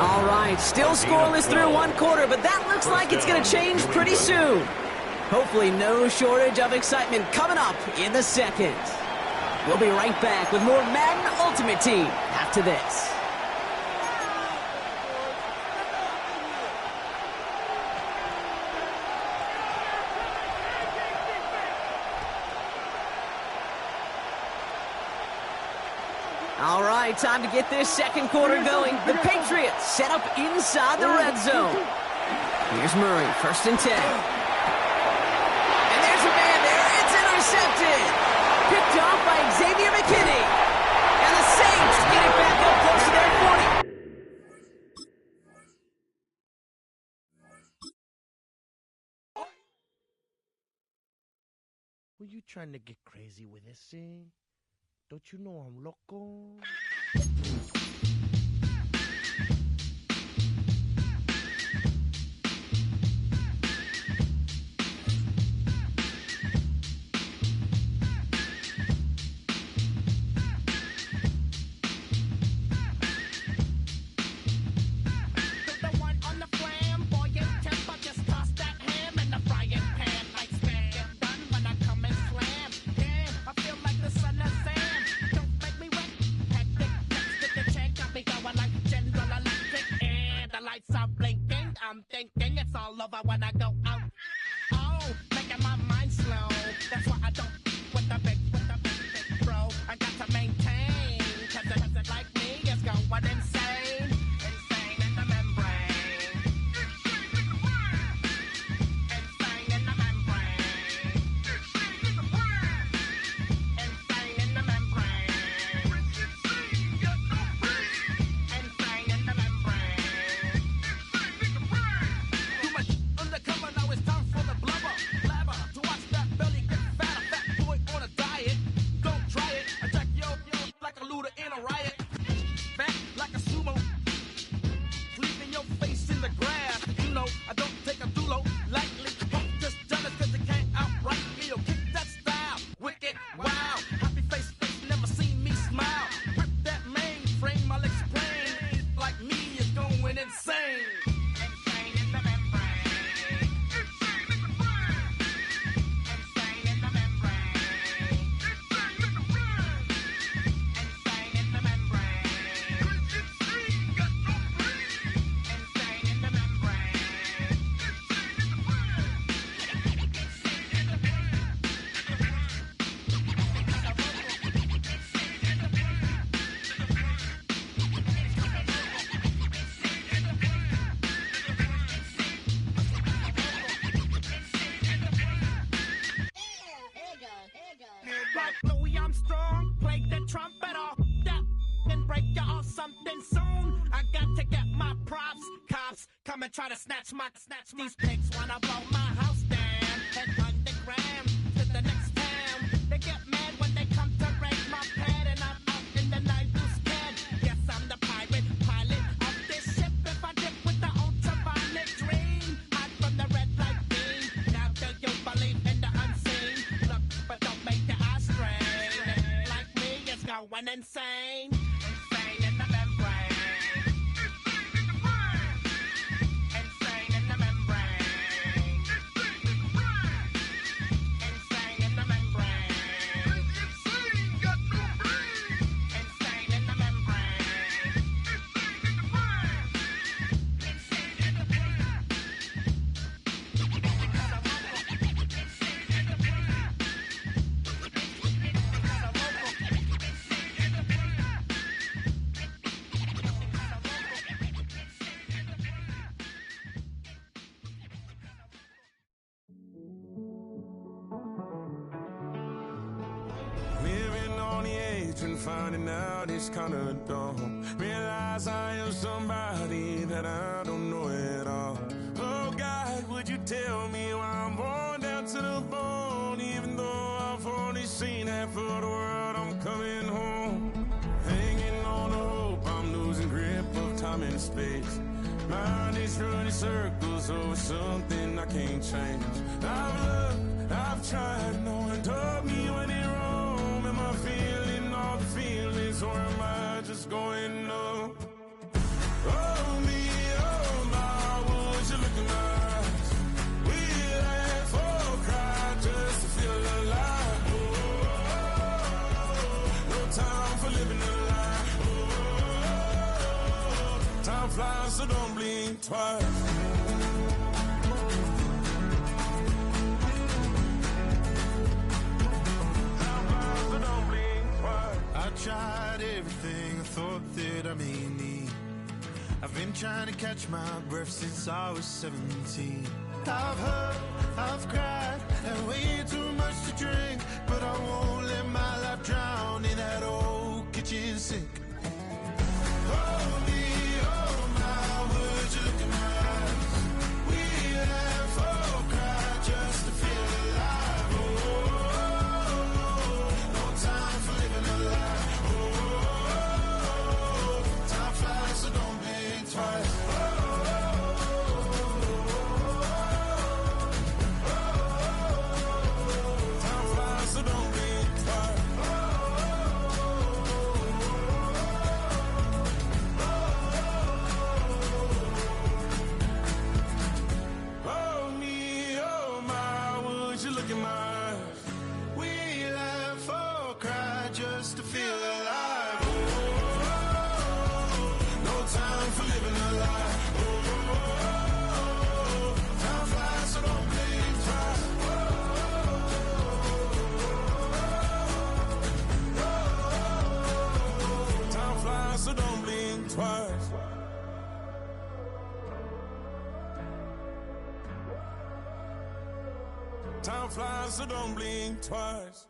All right, still scoreless through 1 quarter, but that looks like it's going to change pretty soon. Hopefully no shortage of excitement coming up in the 2nd. We'll be right back with more Madden Ultimate Team after this. All right, time to get this 2nd quarter going. The Patriots set up inside the red zone. Here's Murray, 1st and 10. And there's a man there. It's intercepted. Picked off by Xavier McKinney. And the Saints get it back up close to their 40. you trying to get crazy with this thing? Don't you know I'm loco? I'm thinking it's all over when I go out. Oh, making my mind slow. That's why I don't with the big bro. I got to maintain, cause it like me is going insane. Insane in the membrane. Insane in the membrane. Insane in the membrane. Insane in the membrane. Undercover, now it's time for the blubber. Blabber, to watch that belly get fat. A fat boy on a diet. Don't try it. I jack yo like a looter in a riot. Fat like a sumo. Leaving your face in the grass. You know, I don't take a dulo lightly. Just jealous cause you can't outright me. Yo, kick that style. Wicked, wow. Happy face, never seen me smile. Rip that mainframe, I'll explain. Like me is going insane. Insane in the membrane. Like Louis Armstrong, play the trumpet off that and break you off something soon. I got to get my props. Cops come and try to snatch these pigs wanna blow my house down. Head underground to the next town. They get mad when they come to raid my pad and I'm out in the night who's scared. Yes, I'm the pirate pilot of this ship. If I dip with the ultraviolet dream, hide from the red light beam. Now do you believe in the unseen? Look, but don't make your eyes strain. Like me, it's going insane. Insane in the membrane. Insane in the membrane. Insane in the membrane. Insane in the membrane. Living on the edge and finding out it's kinda dumb. Realize I am somebody that I don't know at all. Oh God, would you tell me why I'm born down to the bone? Even though I've only seen half of the world, I'm coming home. Hanging on the hope, I'm losing grip of time and space. Mind is running circles over something I can't change. I've looked, I've tried, no one told me when it wrong. Am I feeling all the feelings or am I just going numb? Oh me, oh my, would you look in my eyes? We laugh or cry just to feel alive. Oh, no time for living a lie. Oh, time flies, so don't blink twice. I tried everything I thought that I may need. I've been trying to catch my breath since I was 17. I've hurt, I've cried, and way too much to drink. But I won't let my life drown in that old kitchen sink. Oh me, oh my, would you look in my eyes? We laugh or cry just to feel alive. Oh, so don't blink twice. Time flies, so don't blink twice.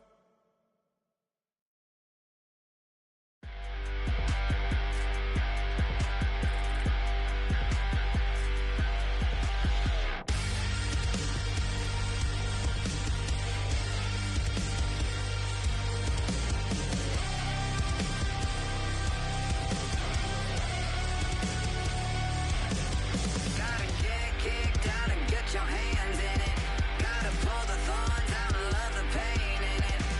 Your hands in it. Gotta pull the thorns out and love the pain in it.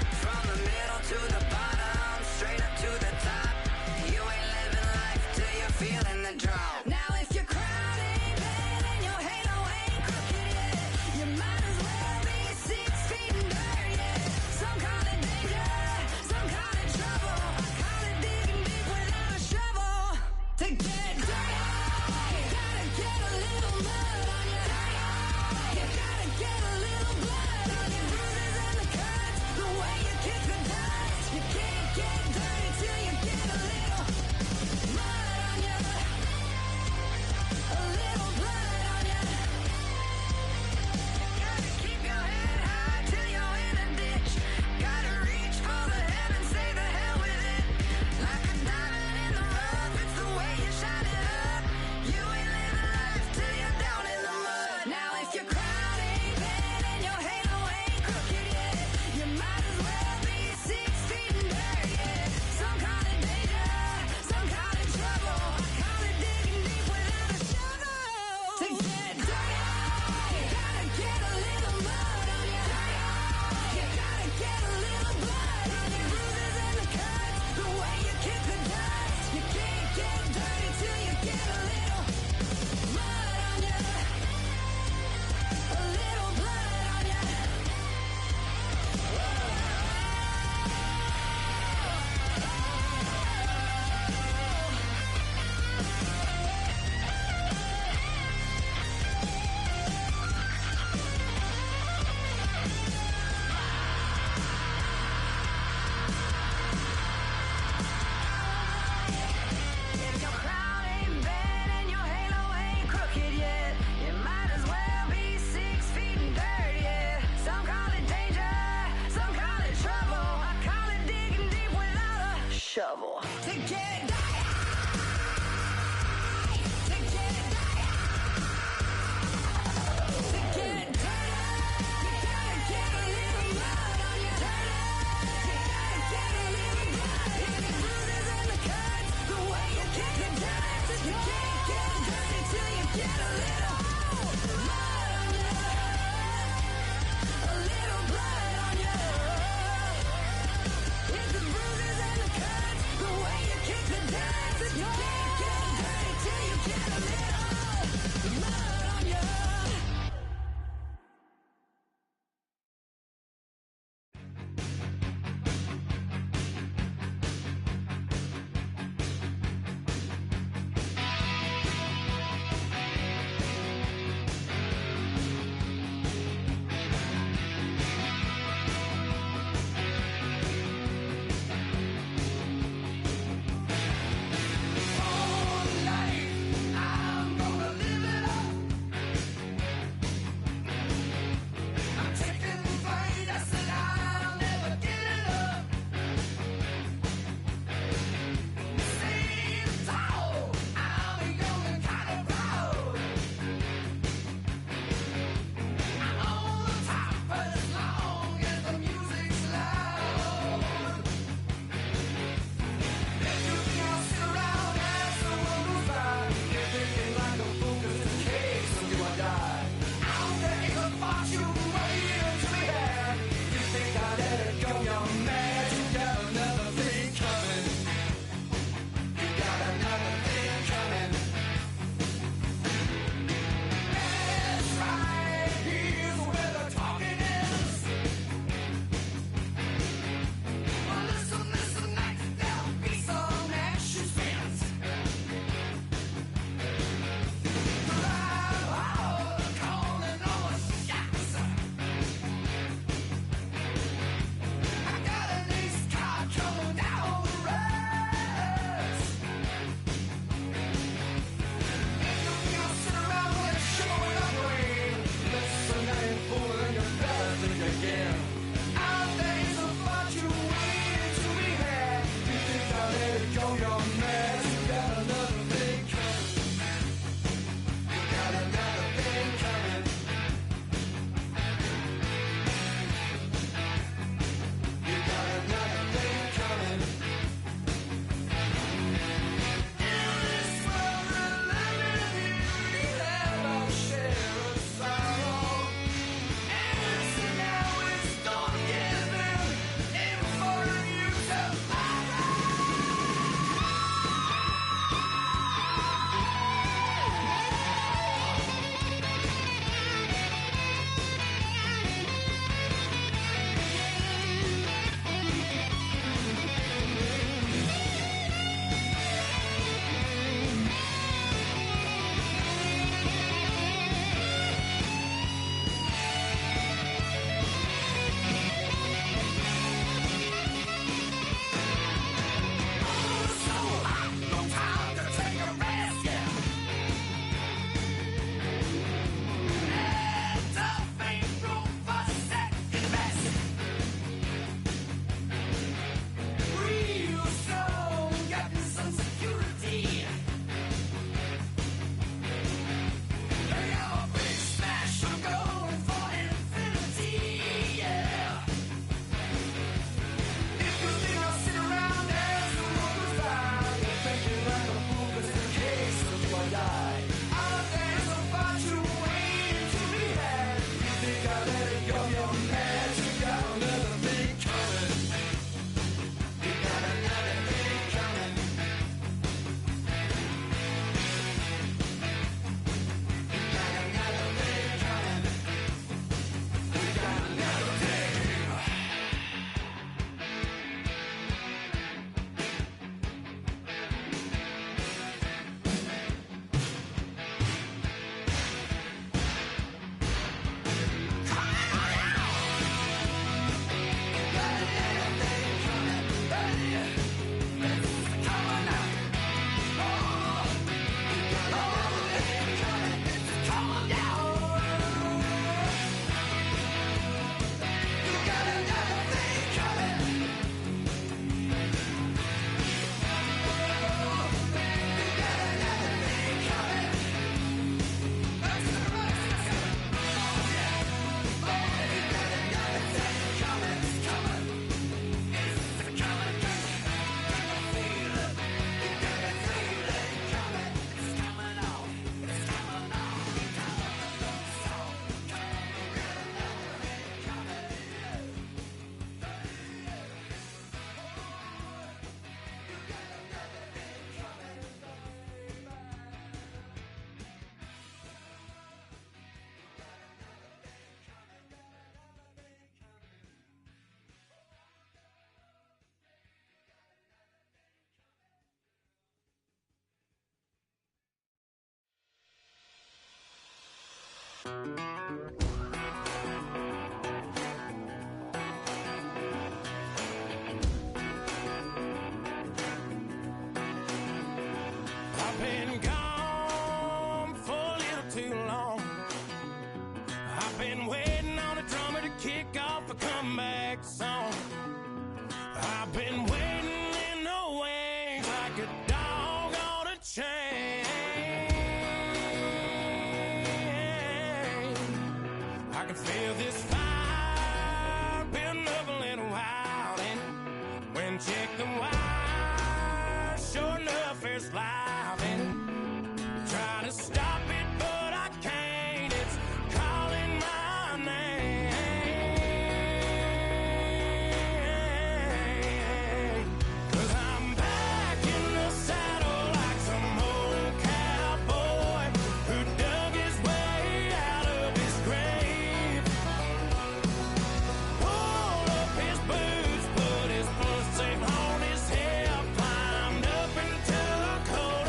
a comeback song. I've been waiting in the wings like a dog on a chain. I can feel this fire building up a little while, and when check the wire, sure enough it's live, and trying to stop it but I can't. It's calling my name, 'cause I'm back in the saddle like some old cowboy who dug his way out of his grave. Pulled up his boots, put his blood safe on his hip, climbed up into a cold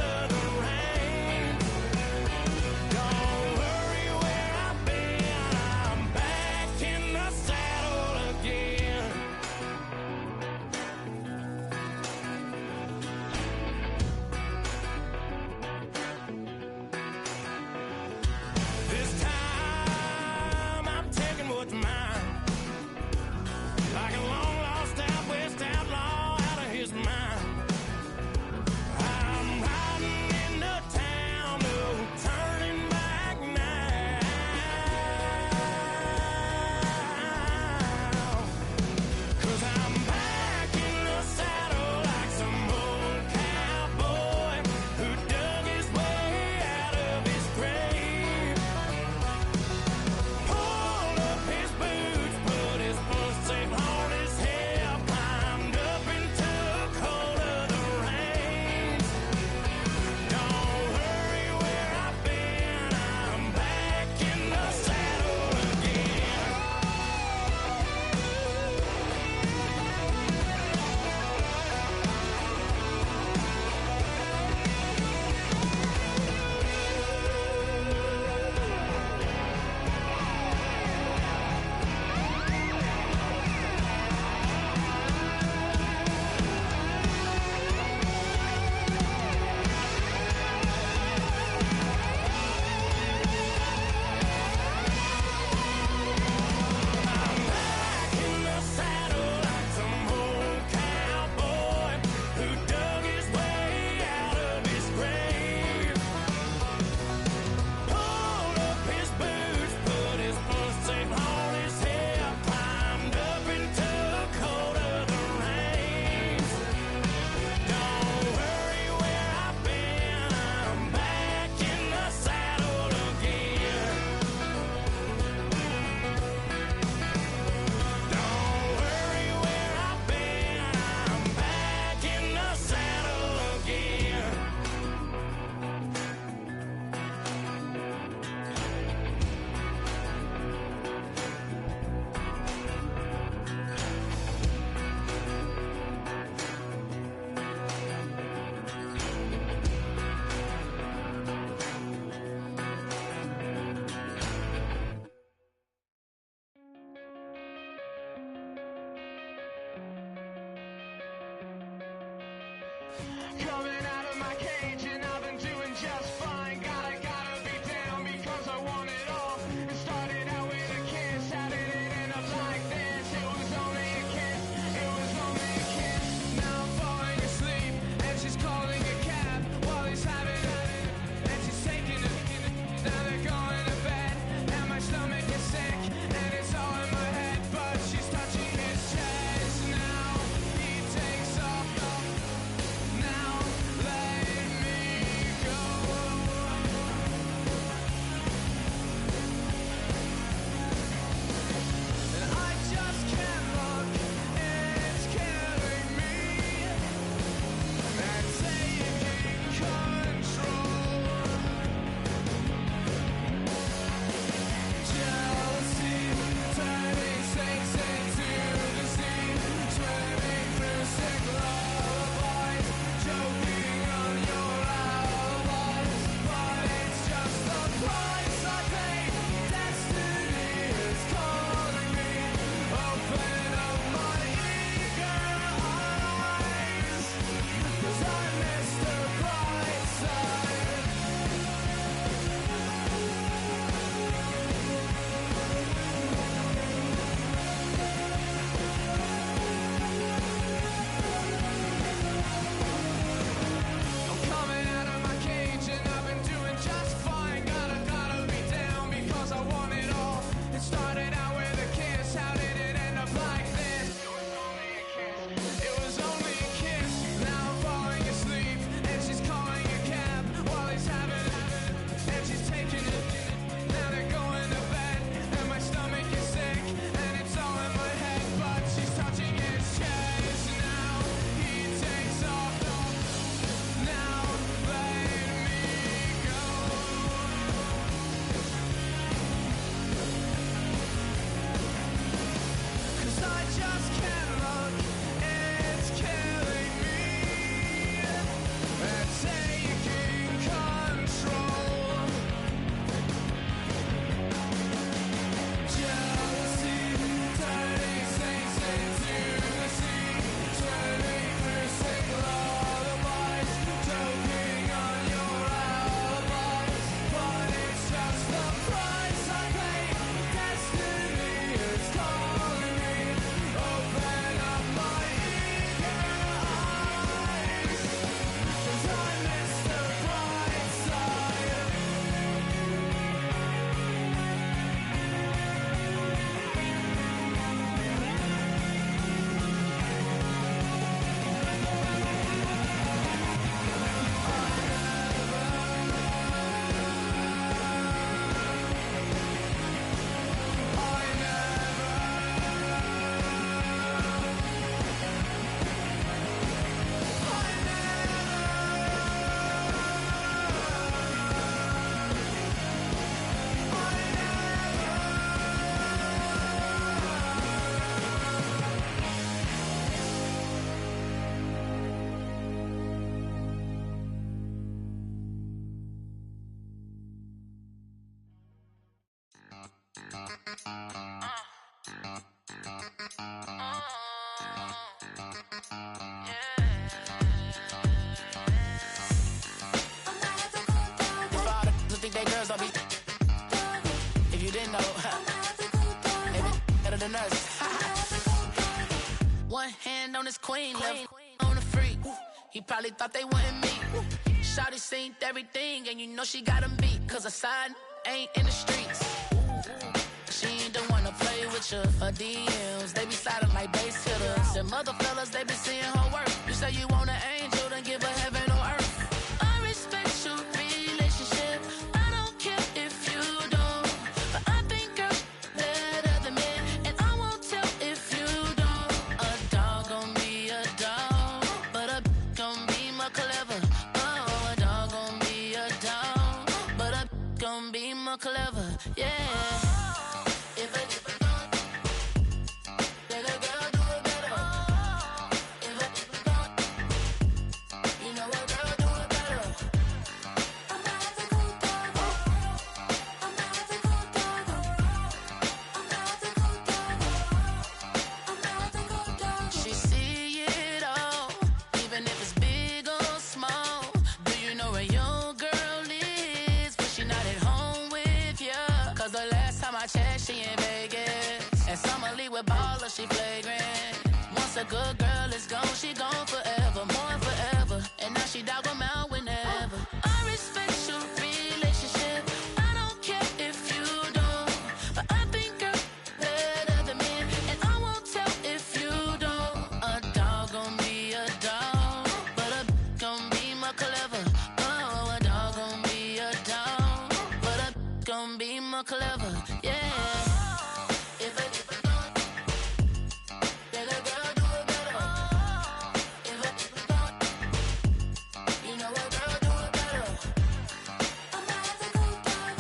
Think they girls don't be. If you didn't know, they be better than us. One hand on his queen, left on the freak. He probably thought they wanted me. Shawty seen everything, and you know she got him beat. Cause her side ain't in the streets. She ain't the one to play with you. Her DMs, they be sliding like base hitters. And mother fellas, they be seeing her work. You say you want an angel, then give her heaven on earth. I respect your relationship. Clever, yeah. If a let a girl do it better. If a you know a girl do it better. I'm not the good dog. I'm not the good dog. I'm not the good dog. I'm not the good dog. She see it all, even if it's big or small. Do you know where your girl is? But she not at home. Cause the last time I checked, she in Vegas. And Summer Lee with baller, she flagrant. Once a good girl is gone, she gone forever, more forever. And now she dog 'em out whenever. I respect your relationship. I don't care if you don't. But I think you're better than me. And I won't tell if you don't. A dog gon' be a dog. But a gon' be more clever. Oh, a dog gon' be a dog. But a gon' be more clever, yeah. If a let a girl do it better. If a you know a girl do it better. I'm not the good dog.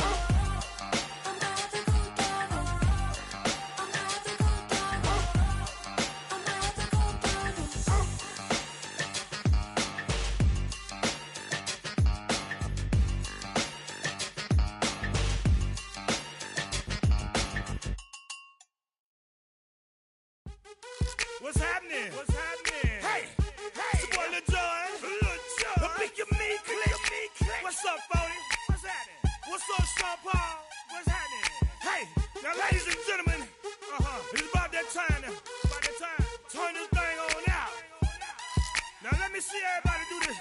I'm not the good dog. I'm not the good dog. I'm not the good dog. What's happening? What's happening? Hey, hey, it's your boy Lil Jon. Lil Jon. The Pick Your Me Click. What's up, Phony? What's happening? What's up, Sean Paul? What's happening? Hey, now ladies and gentlemen, it's about that time now. About that time. Turn this thing on out. Now let me see everybody do this.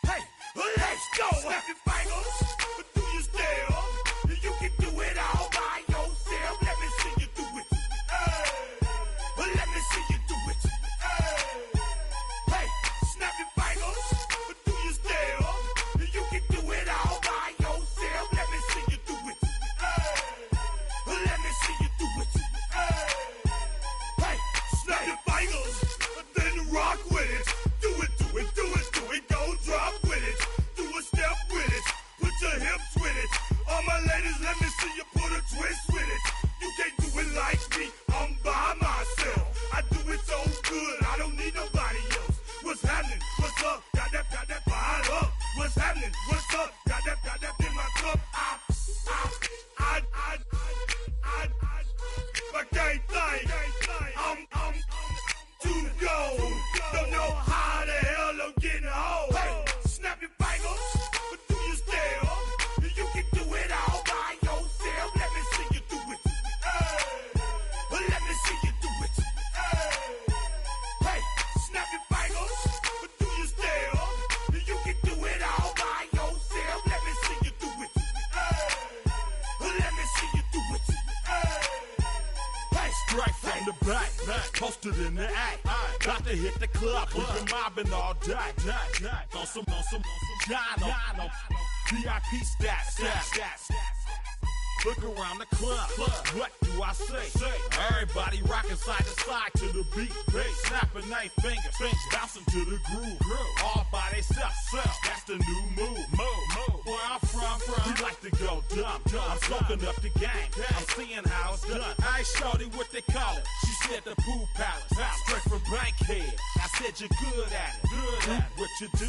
Hey, let's go. Snap your fingers, but do you still? You can do it all by yourself. Let me see you do it. Let me see you do it. Hey, snap your fingers, but do you still? You can do it all by yourself. Let me see you do it. Let me see you do it. Hey, snap your fingers, but then rock with it. Do it, do it, do it, do it. Go drop with it. Do a step with it. Put your hips with it. All my ladies, let me see you put a twist with it. You can't do it like me. I'm by myself. I do it so good, I don't need nobody else. What's happening? What's up? Got that fired up. What's happening? What's up? Got that in my cup. I can't think. I'm too gold. Don't know how the hell I'm getting home. Hey, snap your fingers, but do you still? You can do it all by yourself. Let me see you do it. Let me see you do it. Hey, snap your fingers, but do you still? You can do it all by yourself. Let me see you do it. Let me see you do it. Hey, straight from the back, posted in the act. Got to hit the club, we've been mobbing all day. On some Jono, VIP stats. Look around the club. What do I say? Everybody rocking side to side to the beat. Snapping their fingers, bouncing to the groove. All by themselves. That's the new move. Where I'm from, we like to go dumb. I'm soaking up the game. I'm seeing how it's done. I ain't shorty what they call it. She said the pool palace. Straight from Bankhead. I said you're good at it. What you do,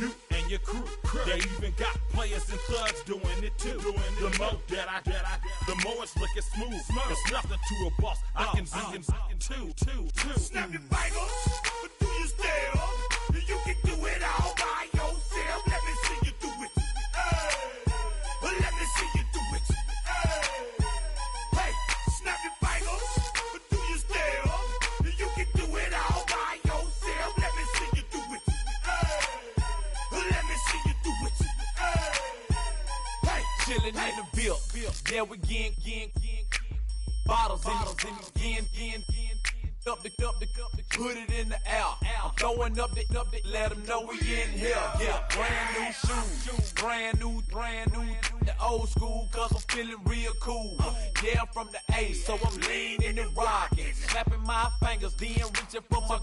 you and and your crew. They even got players and thugs doing it too. The more it's looking smooth. It's nothing to a boss. I can see two. Snap your fingers, but do you still? You can do it all by yourself. Let me see you do it. Let me see you do it. Hey, snap your fingers, but do you still? You can do it all by yourself. Let me see you do it. Let me see you do it. Hey, chillin' in the bill. Yeah, we getting bottles in again. Up the put it in the air. I'm throwing up the, let them know we in here. Yeah, brand new shoes, brand new. The old school, cause I'm feeling real cool. Yeah, I'm from the A, so I'm leaning and rocking. Snapping my fingers, then reaching for my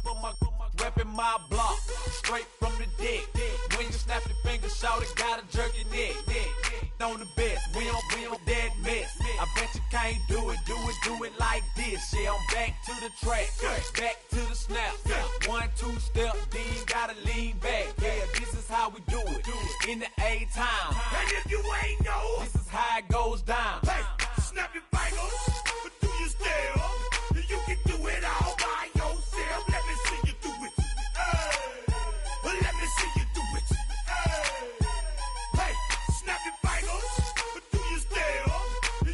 repping my block. Straight from the deck. When you snap your fingers, shout it, gotta jerk your neck. On the best, we don't that mess. I bet you can't do it like this. Yeah, I'm back to the track, back to the snap. 1, 2 step, then gotta lean back. Yeah, this is how we do it in the A time. And if you ain't know, this is how it goes down. Hey, snap your fingers, but do you still? You can do it all by yourself. Let me see you do it. Let me see you do it. Hey, snap your fingers, but do you still?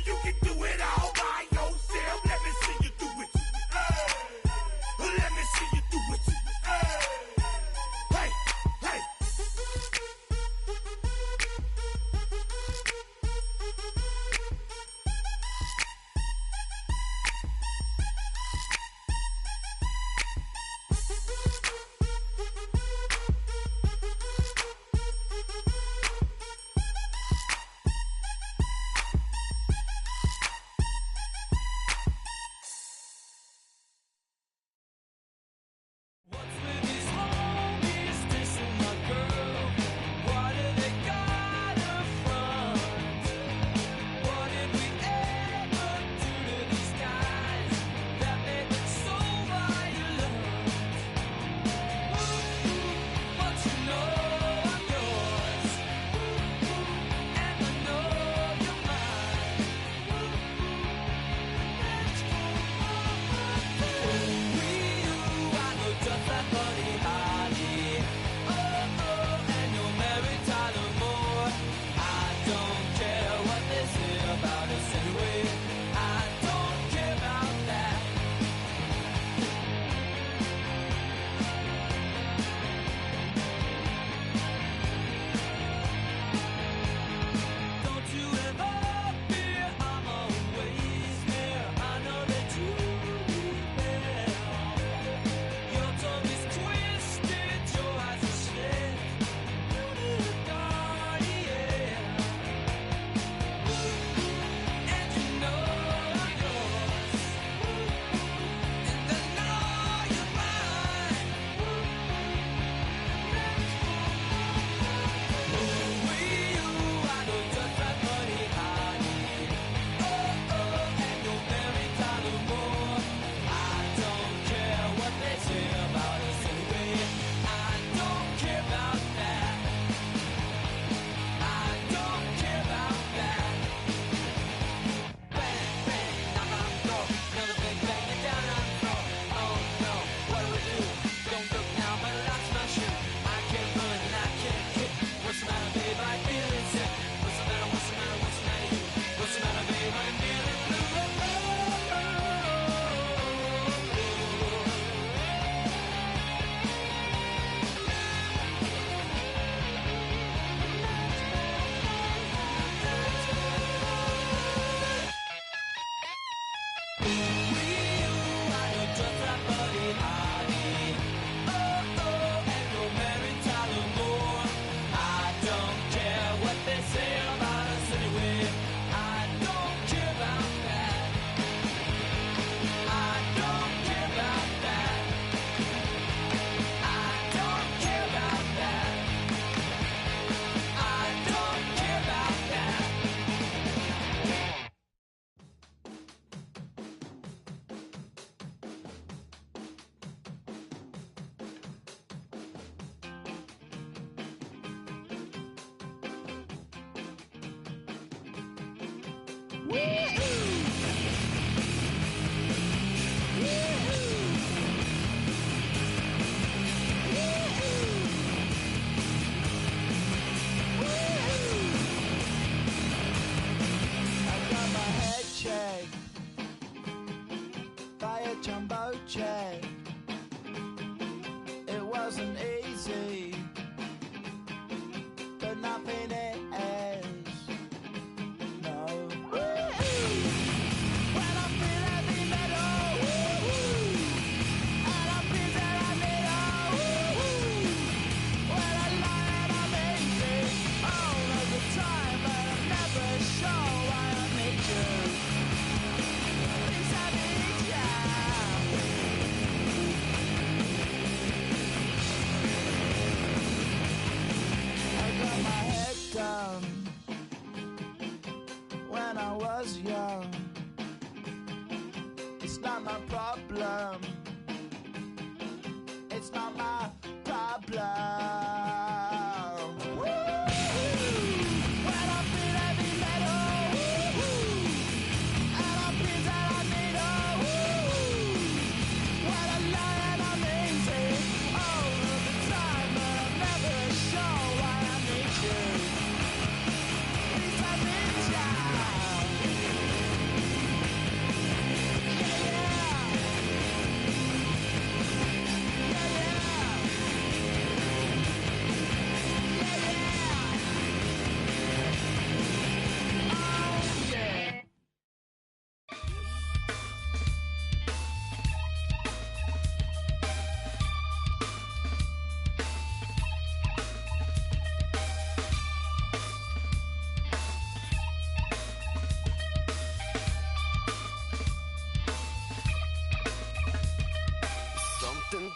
You can do it all by yourself. Let me see you do it. Let me see you do it. Hey.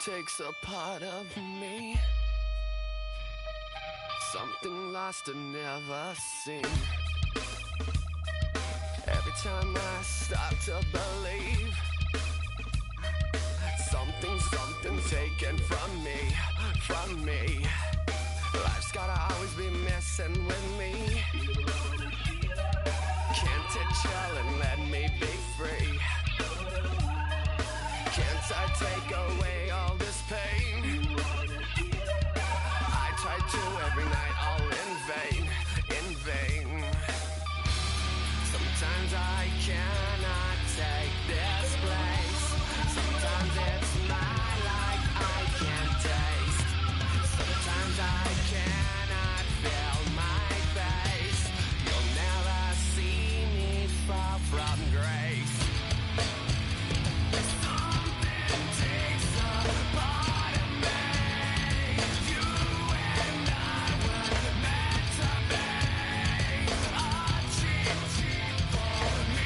takes a part of me. Something lost and never seen. Every time I start to believe, something taken from me. Life's gotta always be messing with me. Can't it chill and let me be free? Can't I take away all this pain? I try to every night, all in vain. Sometimes I cannot take this place. Sometimes it's my life I can't taste. Sometimes I cannot feel my face. You'll never see me fall from grace. Something takes a part of me. You and I were meant to be. A cheap for me.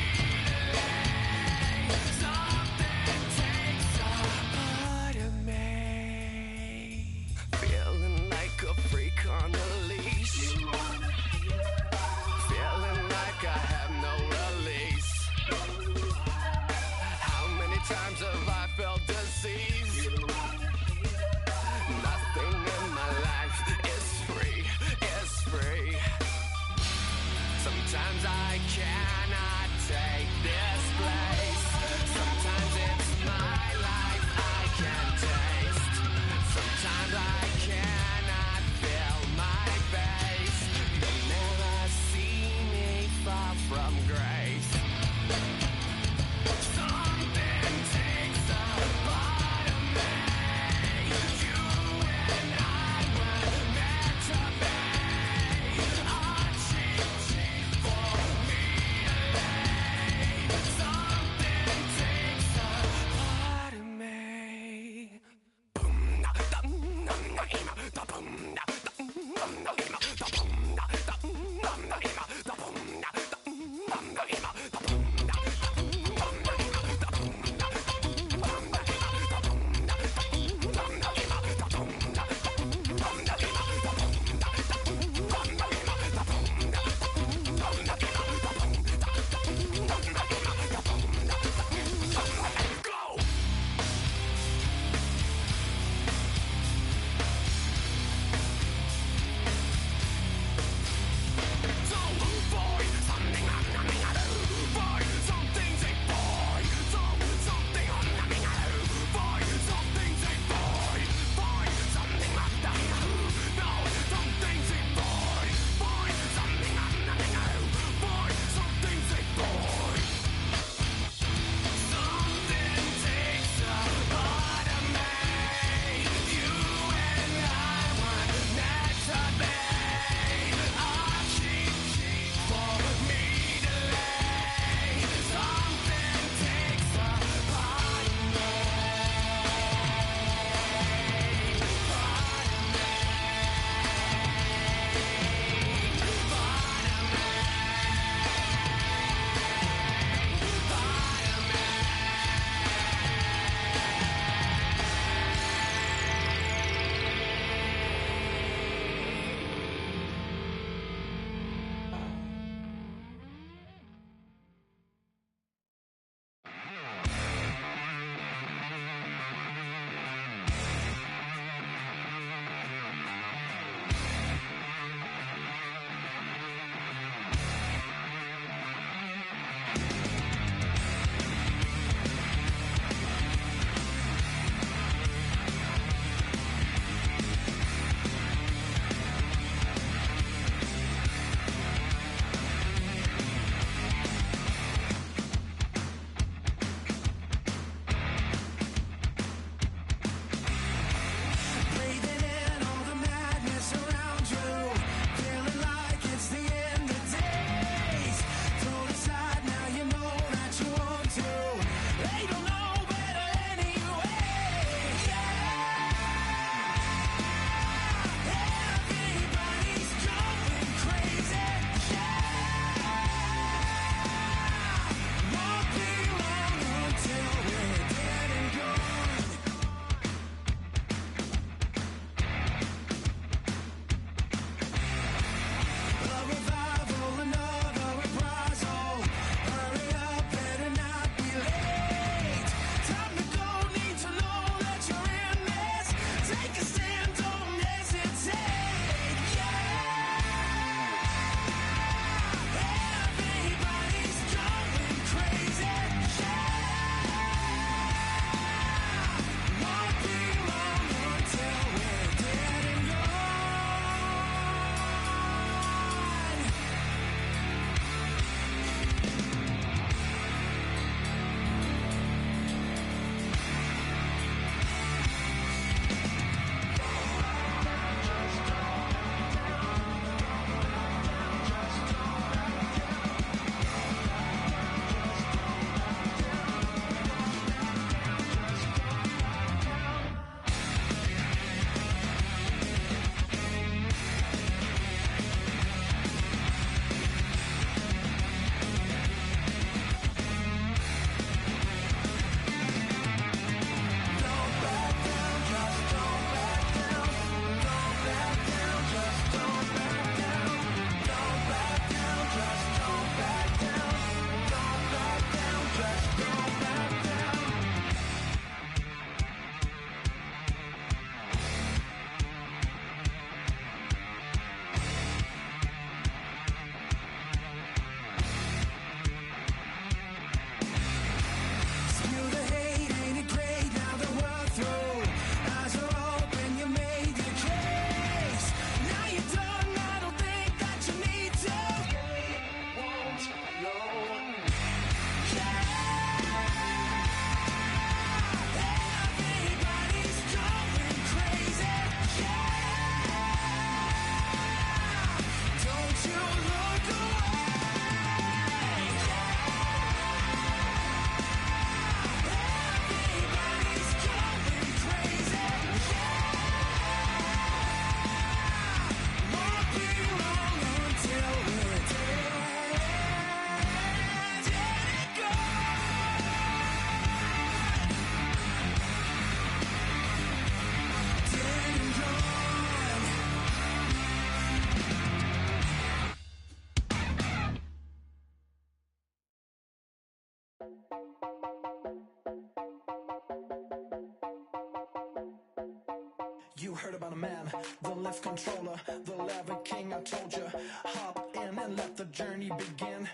You heard about a man, the lift controller, the lever king, I told you. Hop in and let the journey begin.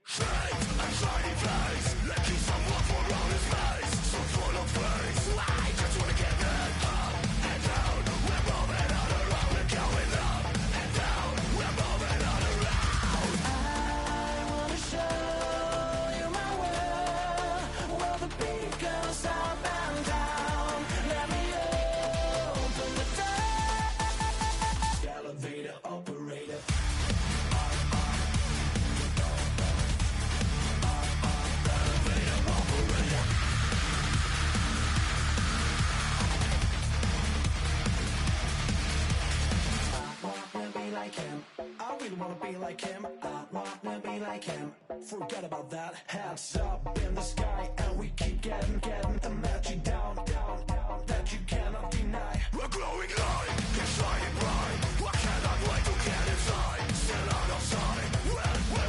Fate, a shiny face. Let's keep some love for all his face. So full of face. I just wanna get that up and down. We're moving on around. We're going up and down. We're moving on around. I wanna show you my world, where the beat goes up and down. Let me open the door. Elevator operator. Like him, I really wanna be like him. I wanna be like him. Forget about that. Hands up in the sky, and we keep getting the magic down that you cannot deny. We're glowing light, get shining bright. I cannot wait to get inside. Still out of sight. We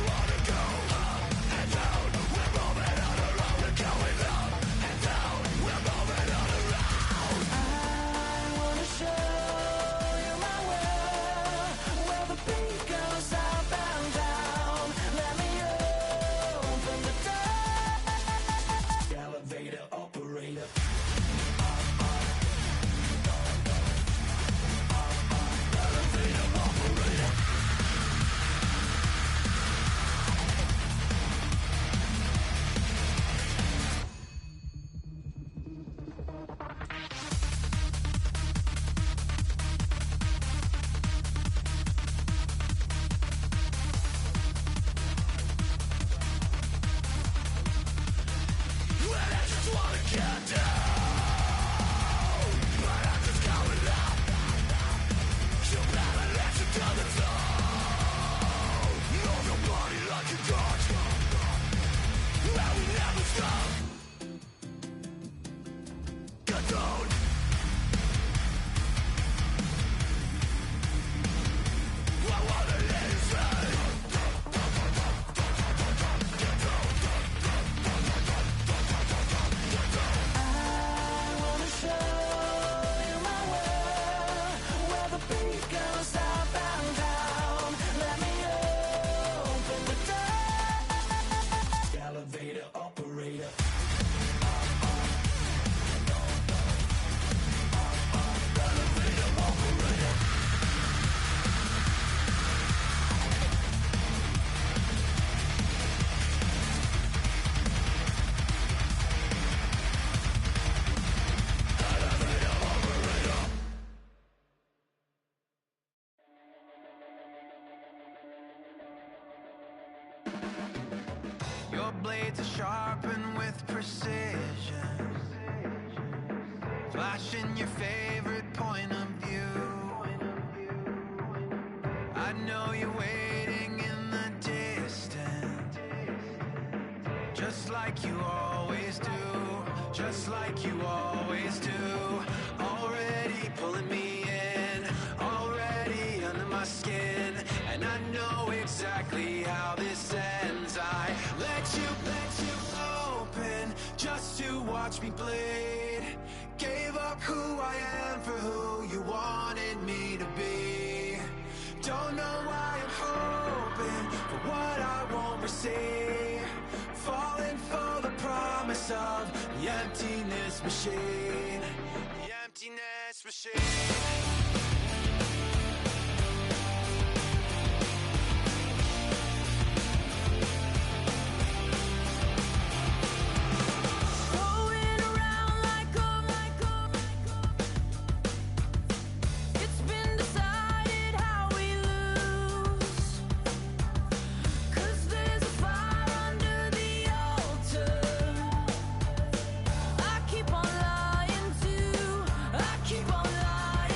wanna go up and down. We're moving on around. We're going up and down. We're moving on around. I wanna show you my world, where the beat goes up and down. Let me open the door. Elevator operator. Well, I just wanna get down, but I'm just going up. You better let you down the zone. Move your body like a dog. And we never stop. Get down. I wanna let it say. I wanna show you my world, where the beat goes up and down. Let me open the door. Elevator operator. Your blades are sharpened with precision, flashing your favorite point of view. I know you're waiting in the distance, just like you always do, just like you always do. Already pulling me in, already under my skin, and I know exactly how this ends. I let you open just to watch me bleed. Gave up who I am for who you wanted me to be. Don't know why I'm hoping for what I won't receive. Falling for the promise of the emptiness machine. The emptiness machine. Going around like it's been decided how we lose. 'Cause there's a fire under the altar. I keep on lying to, I keep on lying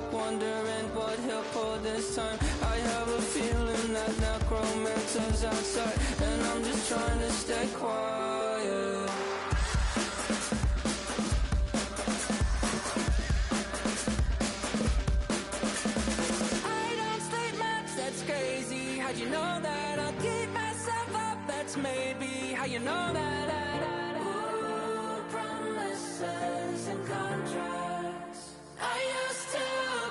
clock, wondering what he'll pull this time. I have a feeling that necromancer's outside, and I'm just trying to stay quiet. I don't sleep much, that's crazy. How'd you know that? I'll keep myself up, that's maybe how you know that. Ooh, promises and contracts I used to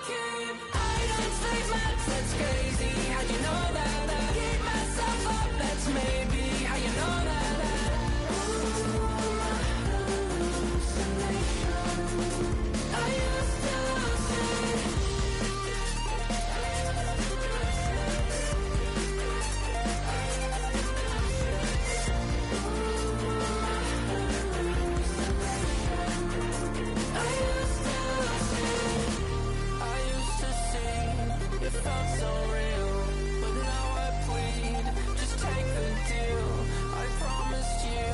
keep. I don't sleep much, that's crazy. How'd you know that? I'll keep myself up, that's maybe how you know that. Ooh, my hallucination I used to see. It felt so real, but now I plead, just take the deal. I promised you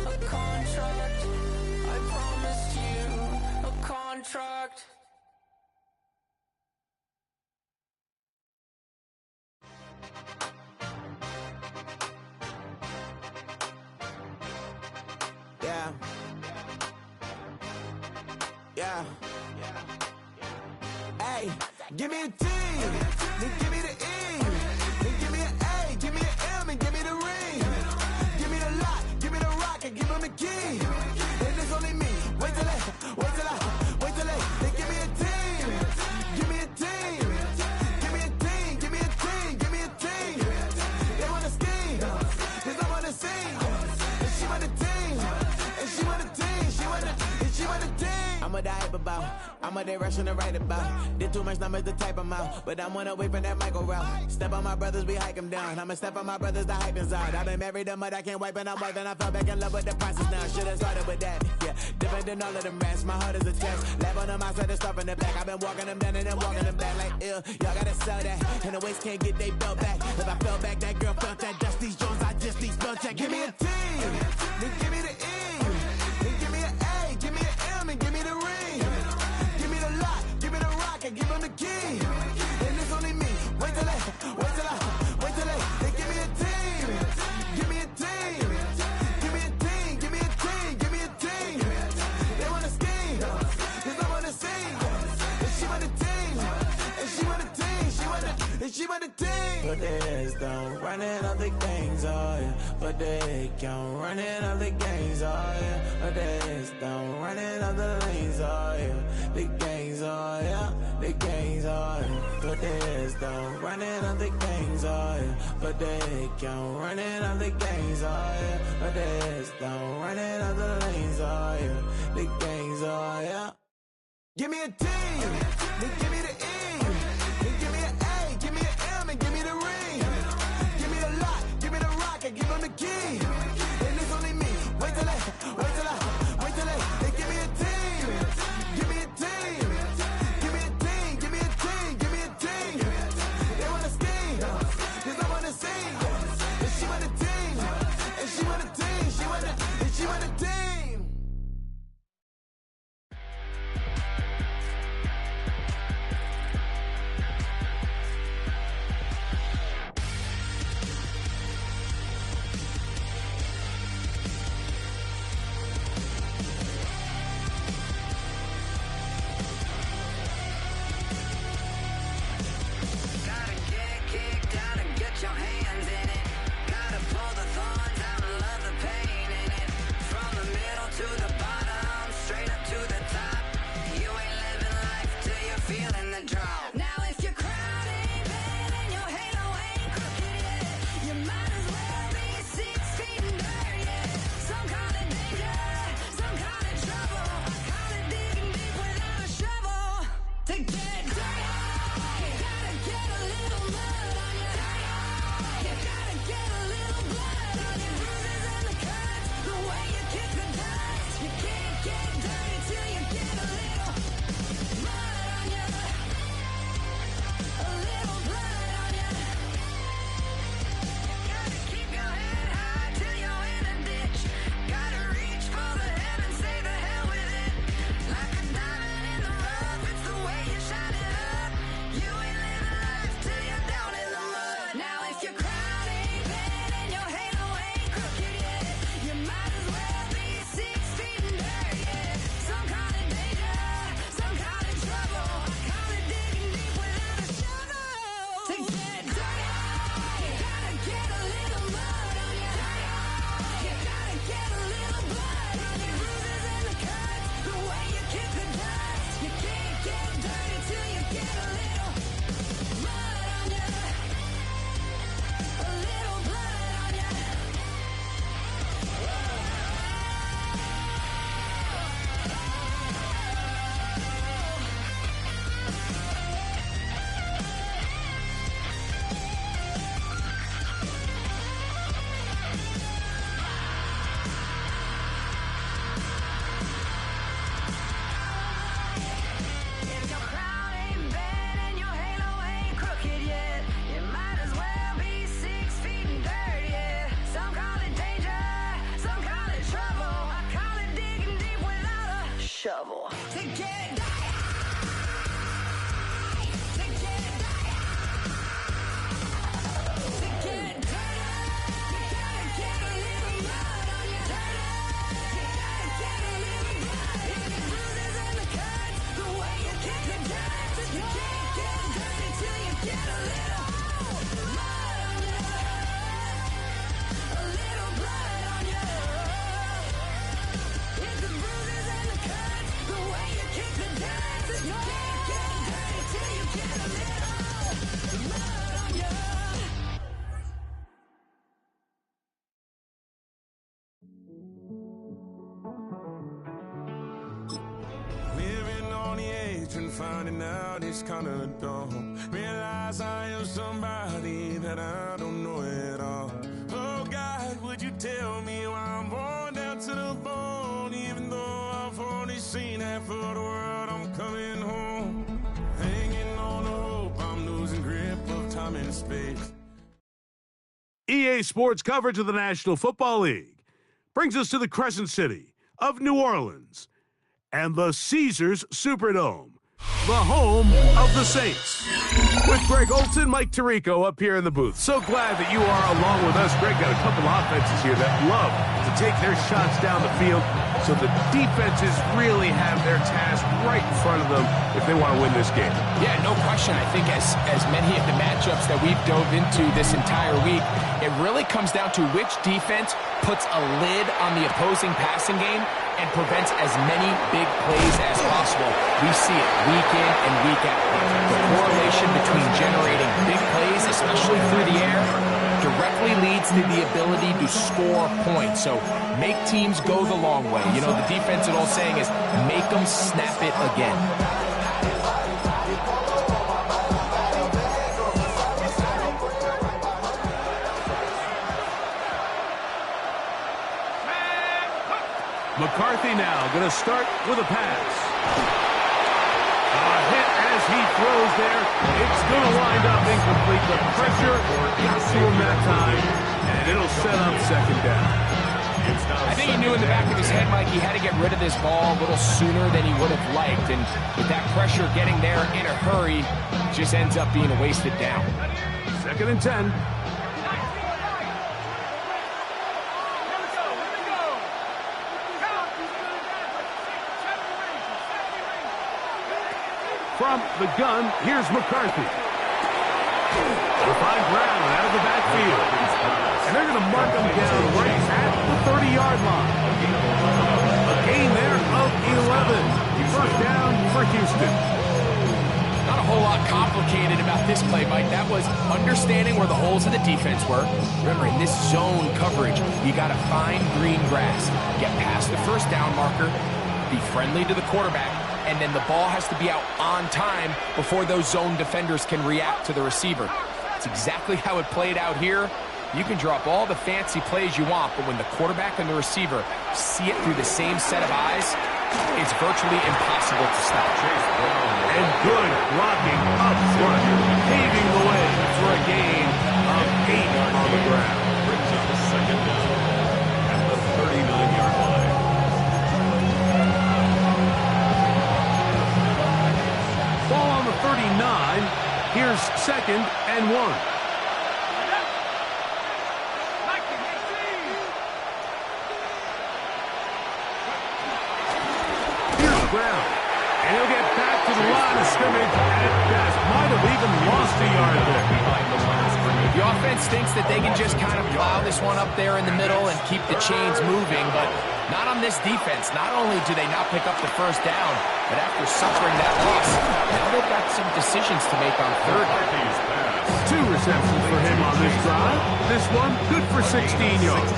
a contract. I promised you a contract. Yeah. Yeah. Hey, give me a T, then give me the E, then give me an A, give me an M, and give me the ring. Give me the lock, give me the rock, and give him the key. And it's only me. Wait till they, then give me a team. Give me a team. Give me a team, give me a team, give me a team. They wanna scheme, cause I wanna sing. And she want a team, and she want a team, she want a team. I'm what I hype about, I'm what they rushing to write about. Did too much numbers to type them out, but I'm one away from that Michael route. Step on my brothers, we hike them down. I'ma step on my brothers, the hype is out. I've been married them, but I can't wipe and I'm wiping. I fell back in love with the process now. Should've started with that, yeah. Different than all of them rats, my heart is a test. Lab on them outside and stuff in the back. I've been walking them down and then walking them back like ill. Y'all gotta sell that, and the waist can't get they belt back. If I fell back, that girl felt that. Dust these Jones, I just these belt check. Give me a T, then give me the E, then give me an A, give me an M, and give me the ring. Give me the lock, give me the rock, and give him the key. And it's only me. Wait till they, then give me a team. Give me a team. Give me a team, give me a team, give me a team. They wanna scheme, cause I wanna sing. And she want a team, and she want a team, and she want a team. Put their heads down, running all the gangs, oh yeah. But they count running all the gangs, oh yeah. Put their heads down, running all the lanes, oh yeah. The gangs, oh yeah. The gangs, oh yeah. Put their heads down, running all the gangs, oh yeah. But they count running all the gangs, oh yeah. Put their heads down, running all the lanes, oh yeah. The gangs, oh yeah. Give me a T, then give me the E, then give me an A, give me an M, and give me the ring. Give me the lock, give me the rock, and give him the key. And it's only me. Wait till they, then give me a team. Give me a team. Give me a team, give me a team, give me a team. They wanna scheme, cause I wanna sing. And she want a team, and she want a team, she want a team. time and space. EA Sports coverage of the National Football League brings us to the Crescent City of New Orleans and the Caesars Superdome, the home of the Saints. With Greg Olson, Mike Tirico up here in the booth. So glad that you are along with us. Greg got a couple offenses here that love to take their shots down the field, so the defenses really have their task right in front of them if they want to win this game. Yeah, no question. I think as many of the matchups that we've dove into this entire week, it really comes down to which defense puts a lid on the opposing passing game and prevents as many big plays as possible. We see it week in and week out. The correlation between generating big plays, especially through the air, directly leads to the ability to score points. So make teams go the long way. You know, the defensive old saying is, make them snap it again. McCarthy now going to start with a pass. A hit as he throws there. It's going to wind up incomplete. The pressure got to him that time, and it'll set up second down. I think he knew in the back of his head, Mike, he had to get rid of this ball a little sooner than he would have liked. And with that pressure getting there in a hurry, it just ends up being a wasted down. 2nd and 10. From the gun, here's McCarthy. They'll find Brown out of the backfield. And they're going to mark him down right at the 30-yard line. A gain there of 11. First down for Houston. Not a whole lot complicated about this play, Mike. That was understanding where the holes in the defense were. Remember, in this zone coverage, you got to find green grass. Get past the first down marker. Be friendly to the quarterback. And then the ball has to be out on time before those zone defenders can react to the receiver. It's exactly how it played out here. You can drop all the fancy plays you want, but when the quarterback and the receiver see it through the same set of eyes, it's virtually impossible to stop. And good blocking up front, paving the way for a gain of 8 on the ground. Brings up a second down at the 39-yard line. Ball on the 39. Here's 2nd and 1. Here's Brown. And he'll get back to the line of scrimmage at best. Might have even lost a yard there. Behind the line of scrimmage. The offense thinks that they can just kind of plow this one up there in the middle and keep the chains moving, but not on this defense. Not only do they not pick up the first down, but after suffering that loss, now they've got some decisions to make on third. 2 receptions for him on this drive. This one good for 16 yards.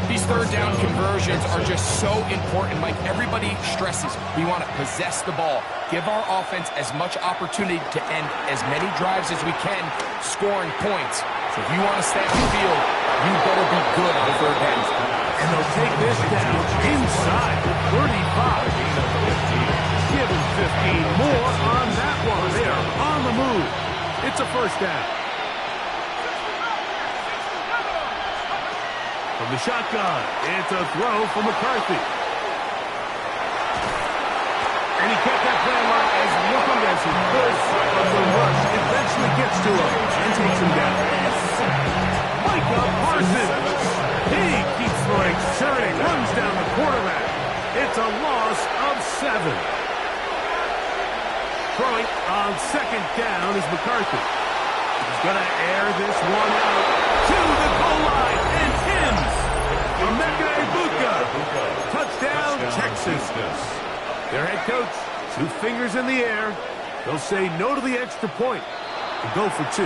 These third down conversions are just so important, Mike. Everybody stresses we want to possess the ball, give our offense as much opportunity to end as many drives as we can, scoring points. So if you want to stay on the field, you better be good on third down. And they'll take this down inside the 35. Give them 15 more on that one. They are on the move. It's a first down. From the shotgun, it's a throw for McCarthy. And he kept that play alive as long as he could, but the rush eventually gets to him and takes him down. Micah Parsons. He keeps the legs turning, runs down the quarterback. It's a loss of 7. Throwing on 2nd down is McCarthy. He's going to air this one out to the goal line. And Timms. Emeka Egbuka. Touchdown, Texas. Their head coach, 2 fingers in the air. They'll say no to the extra point and go for 2.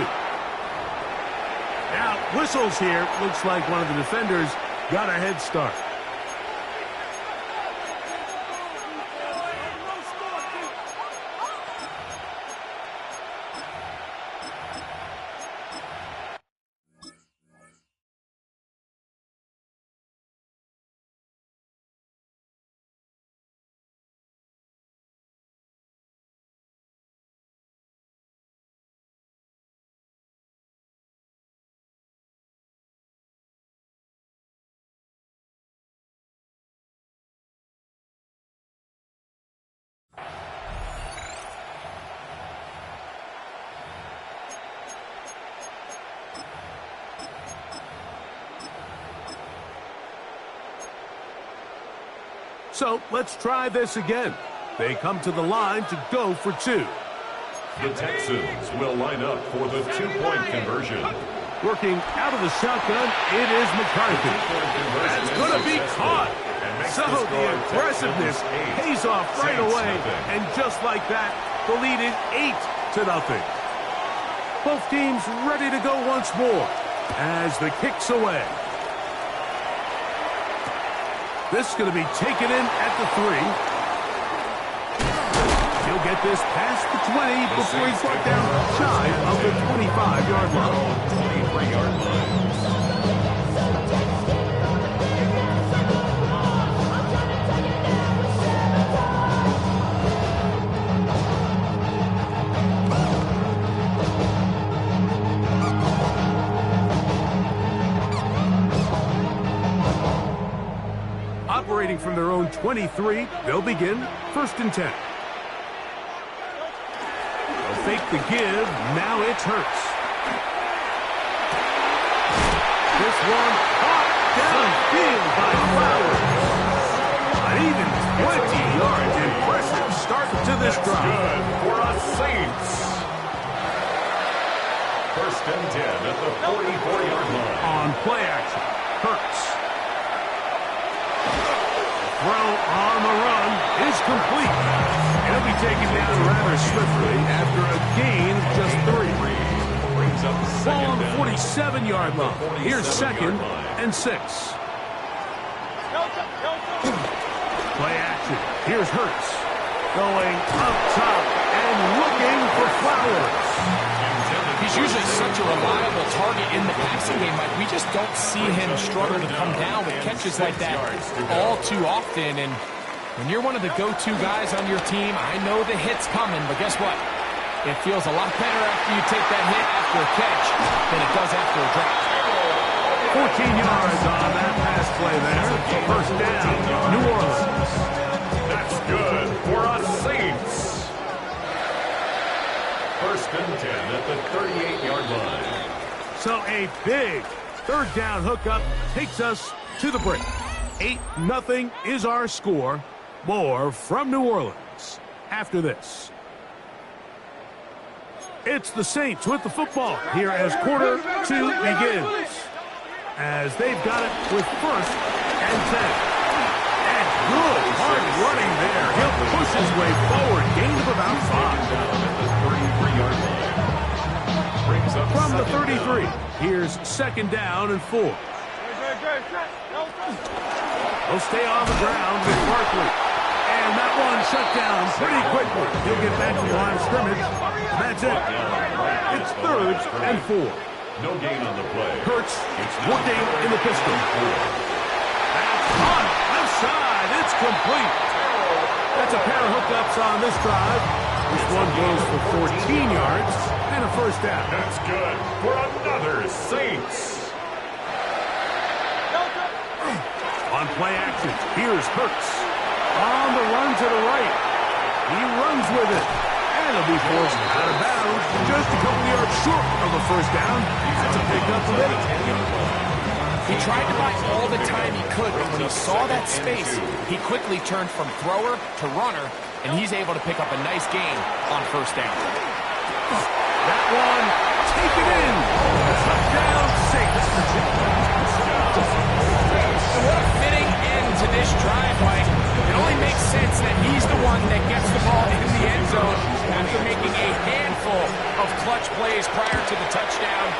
Now, whistles here. Looks like one of the defenders got a head start. So let's try this again. They come to the line to go for 2. The Texans will line up for the 2-point conversion. Working out of the shotgun, it is McCarthy. That's going to be caught. So the aggressiveness pays off right away. And just like that, the lead is 8-0. Both teams ready to go once more as the kick's away. This is going to be taken in at the 3. He'll get this past the 20 before he's brought down shy of the 25-yard line. 23-yard line. Operating from their own 23, they'll begin 1st and 10. Fake the give, now it's Hurts. This one caught downfield by Flowers. An even 20 yards. Impressive start to this drive. Good for us Saints. 1st and 10 at the 44-yard line. On play action, Hurts. Throw on the run is complete. He'll be taken down rather swiftly after a gain of just 3. Brings up the ball on the 47-yard line. Here's 2nd and 6. Play action. Here's Hurts. Going up top and looking for Flowers. He's usually such a reliable target in the passing game. Like, we just don't see him struggle to come down with catches like that all too often. And when you're one of the go-to guys on your team, I know the hit's coming, but guess what? It feels a lot better after you take that hit after a catch than it does after a drop. 14 yards on that pass play there. 1st down, New Orleans. That's good for us Saints. 1st and 10 at the 38-yard line. So a big 3rd down hookup takes us to the break. 8-0 is our score. More from New Orleans after this. It's the Saints with the football here as quarter 2 begins. As they've got it with 1st and 10. And good hard running there. He'll push his way forward. Gain of about 5. From the 33, here's 2nd down and 4. He'll stay on the ground with Barkley. And that one shut down pretty quickly. He'll get back to the line of scrimmage. That's it. It's 3rd and 4. No gain on the play. Hurts working in the pistol. That's caught outside. It's complete. That's a pair of hookups on this drive. This one goes for 14 yards and a 1st down. That's good for another Saints. On play action, here's Hurts. On the run to the right. He runs with it. And he'll be forced out of bounds just a couple yards short of the 1st down. That's a pickup of 8. He tried to buy all the time he could, but when he saw that space, he quickly turned from thrower to runner, and he's able to pick up a nice gain on 1st down. That one taken in. Touchdown Saints. And what a fitting end to this drive, Mike. It only makes sense that he's the one that gets the ball in the end zone after making a handful of clutch plays prior to the touchdown.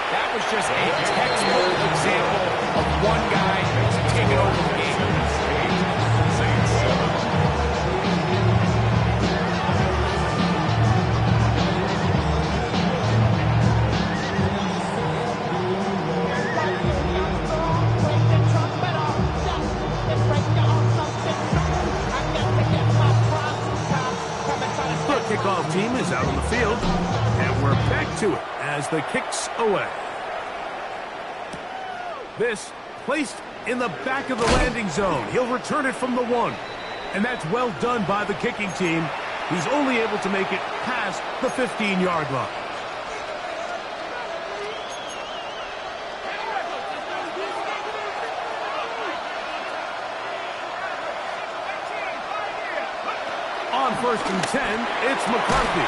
That was just a textbook example of one guy taking over the game. Kickoff team is out on the field, and we're back to it as the kick's away. This placed in the back of the landing zone. He'll return it from the 1, and that's well done by the kicking team. He's only able to make it past the 15-yard line. first and 10, it's McCarthy.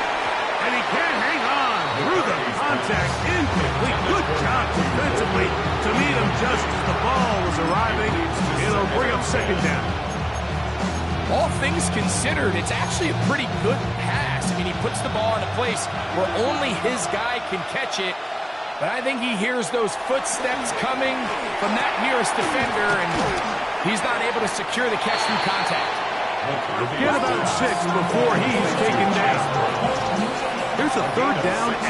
And he can't hang on through the contact. Incomplete. Good job defensively to meet him just as the ball was arriving. It'll bring up second down. All things considered, it's actually a pretty good pass. I mean, he puts the ball in a place where only his guy can catch it. But I think he hears those footsteps coming from that nearest defender, and he's not able to secure the catch through contact. Get about 6 before he's taken down. Here's a third down and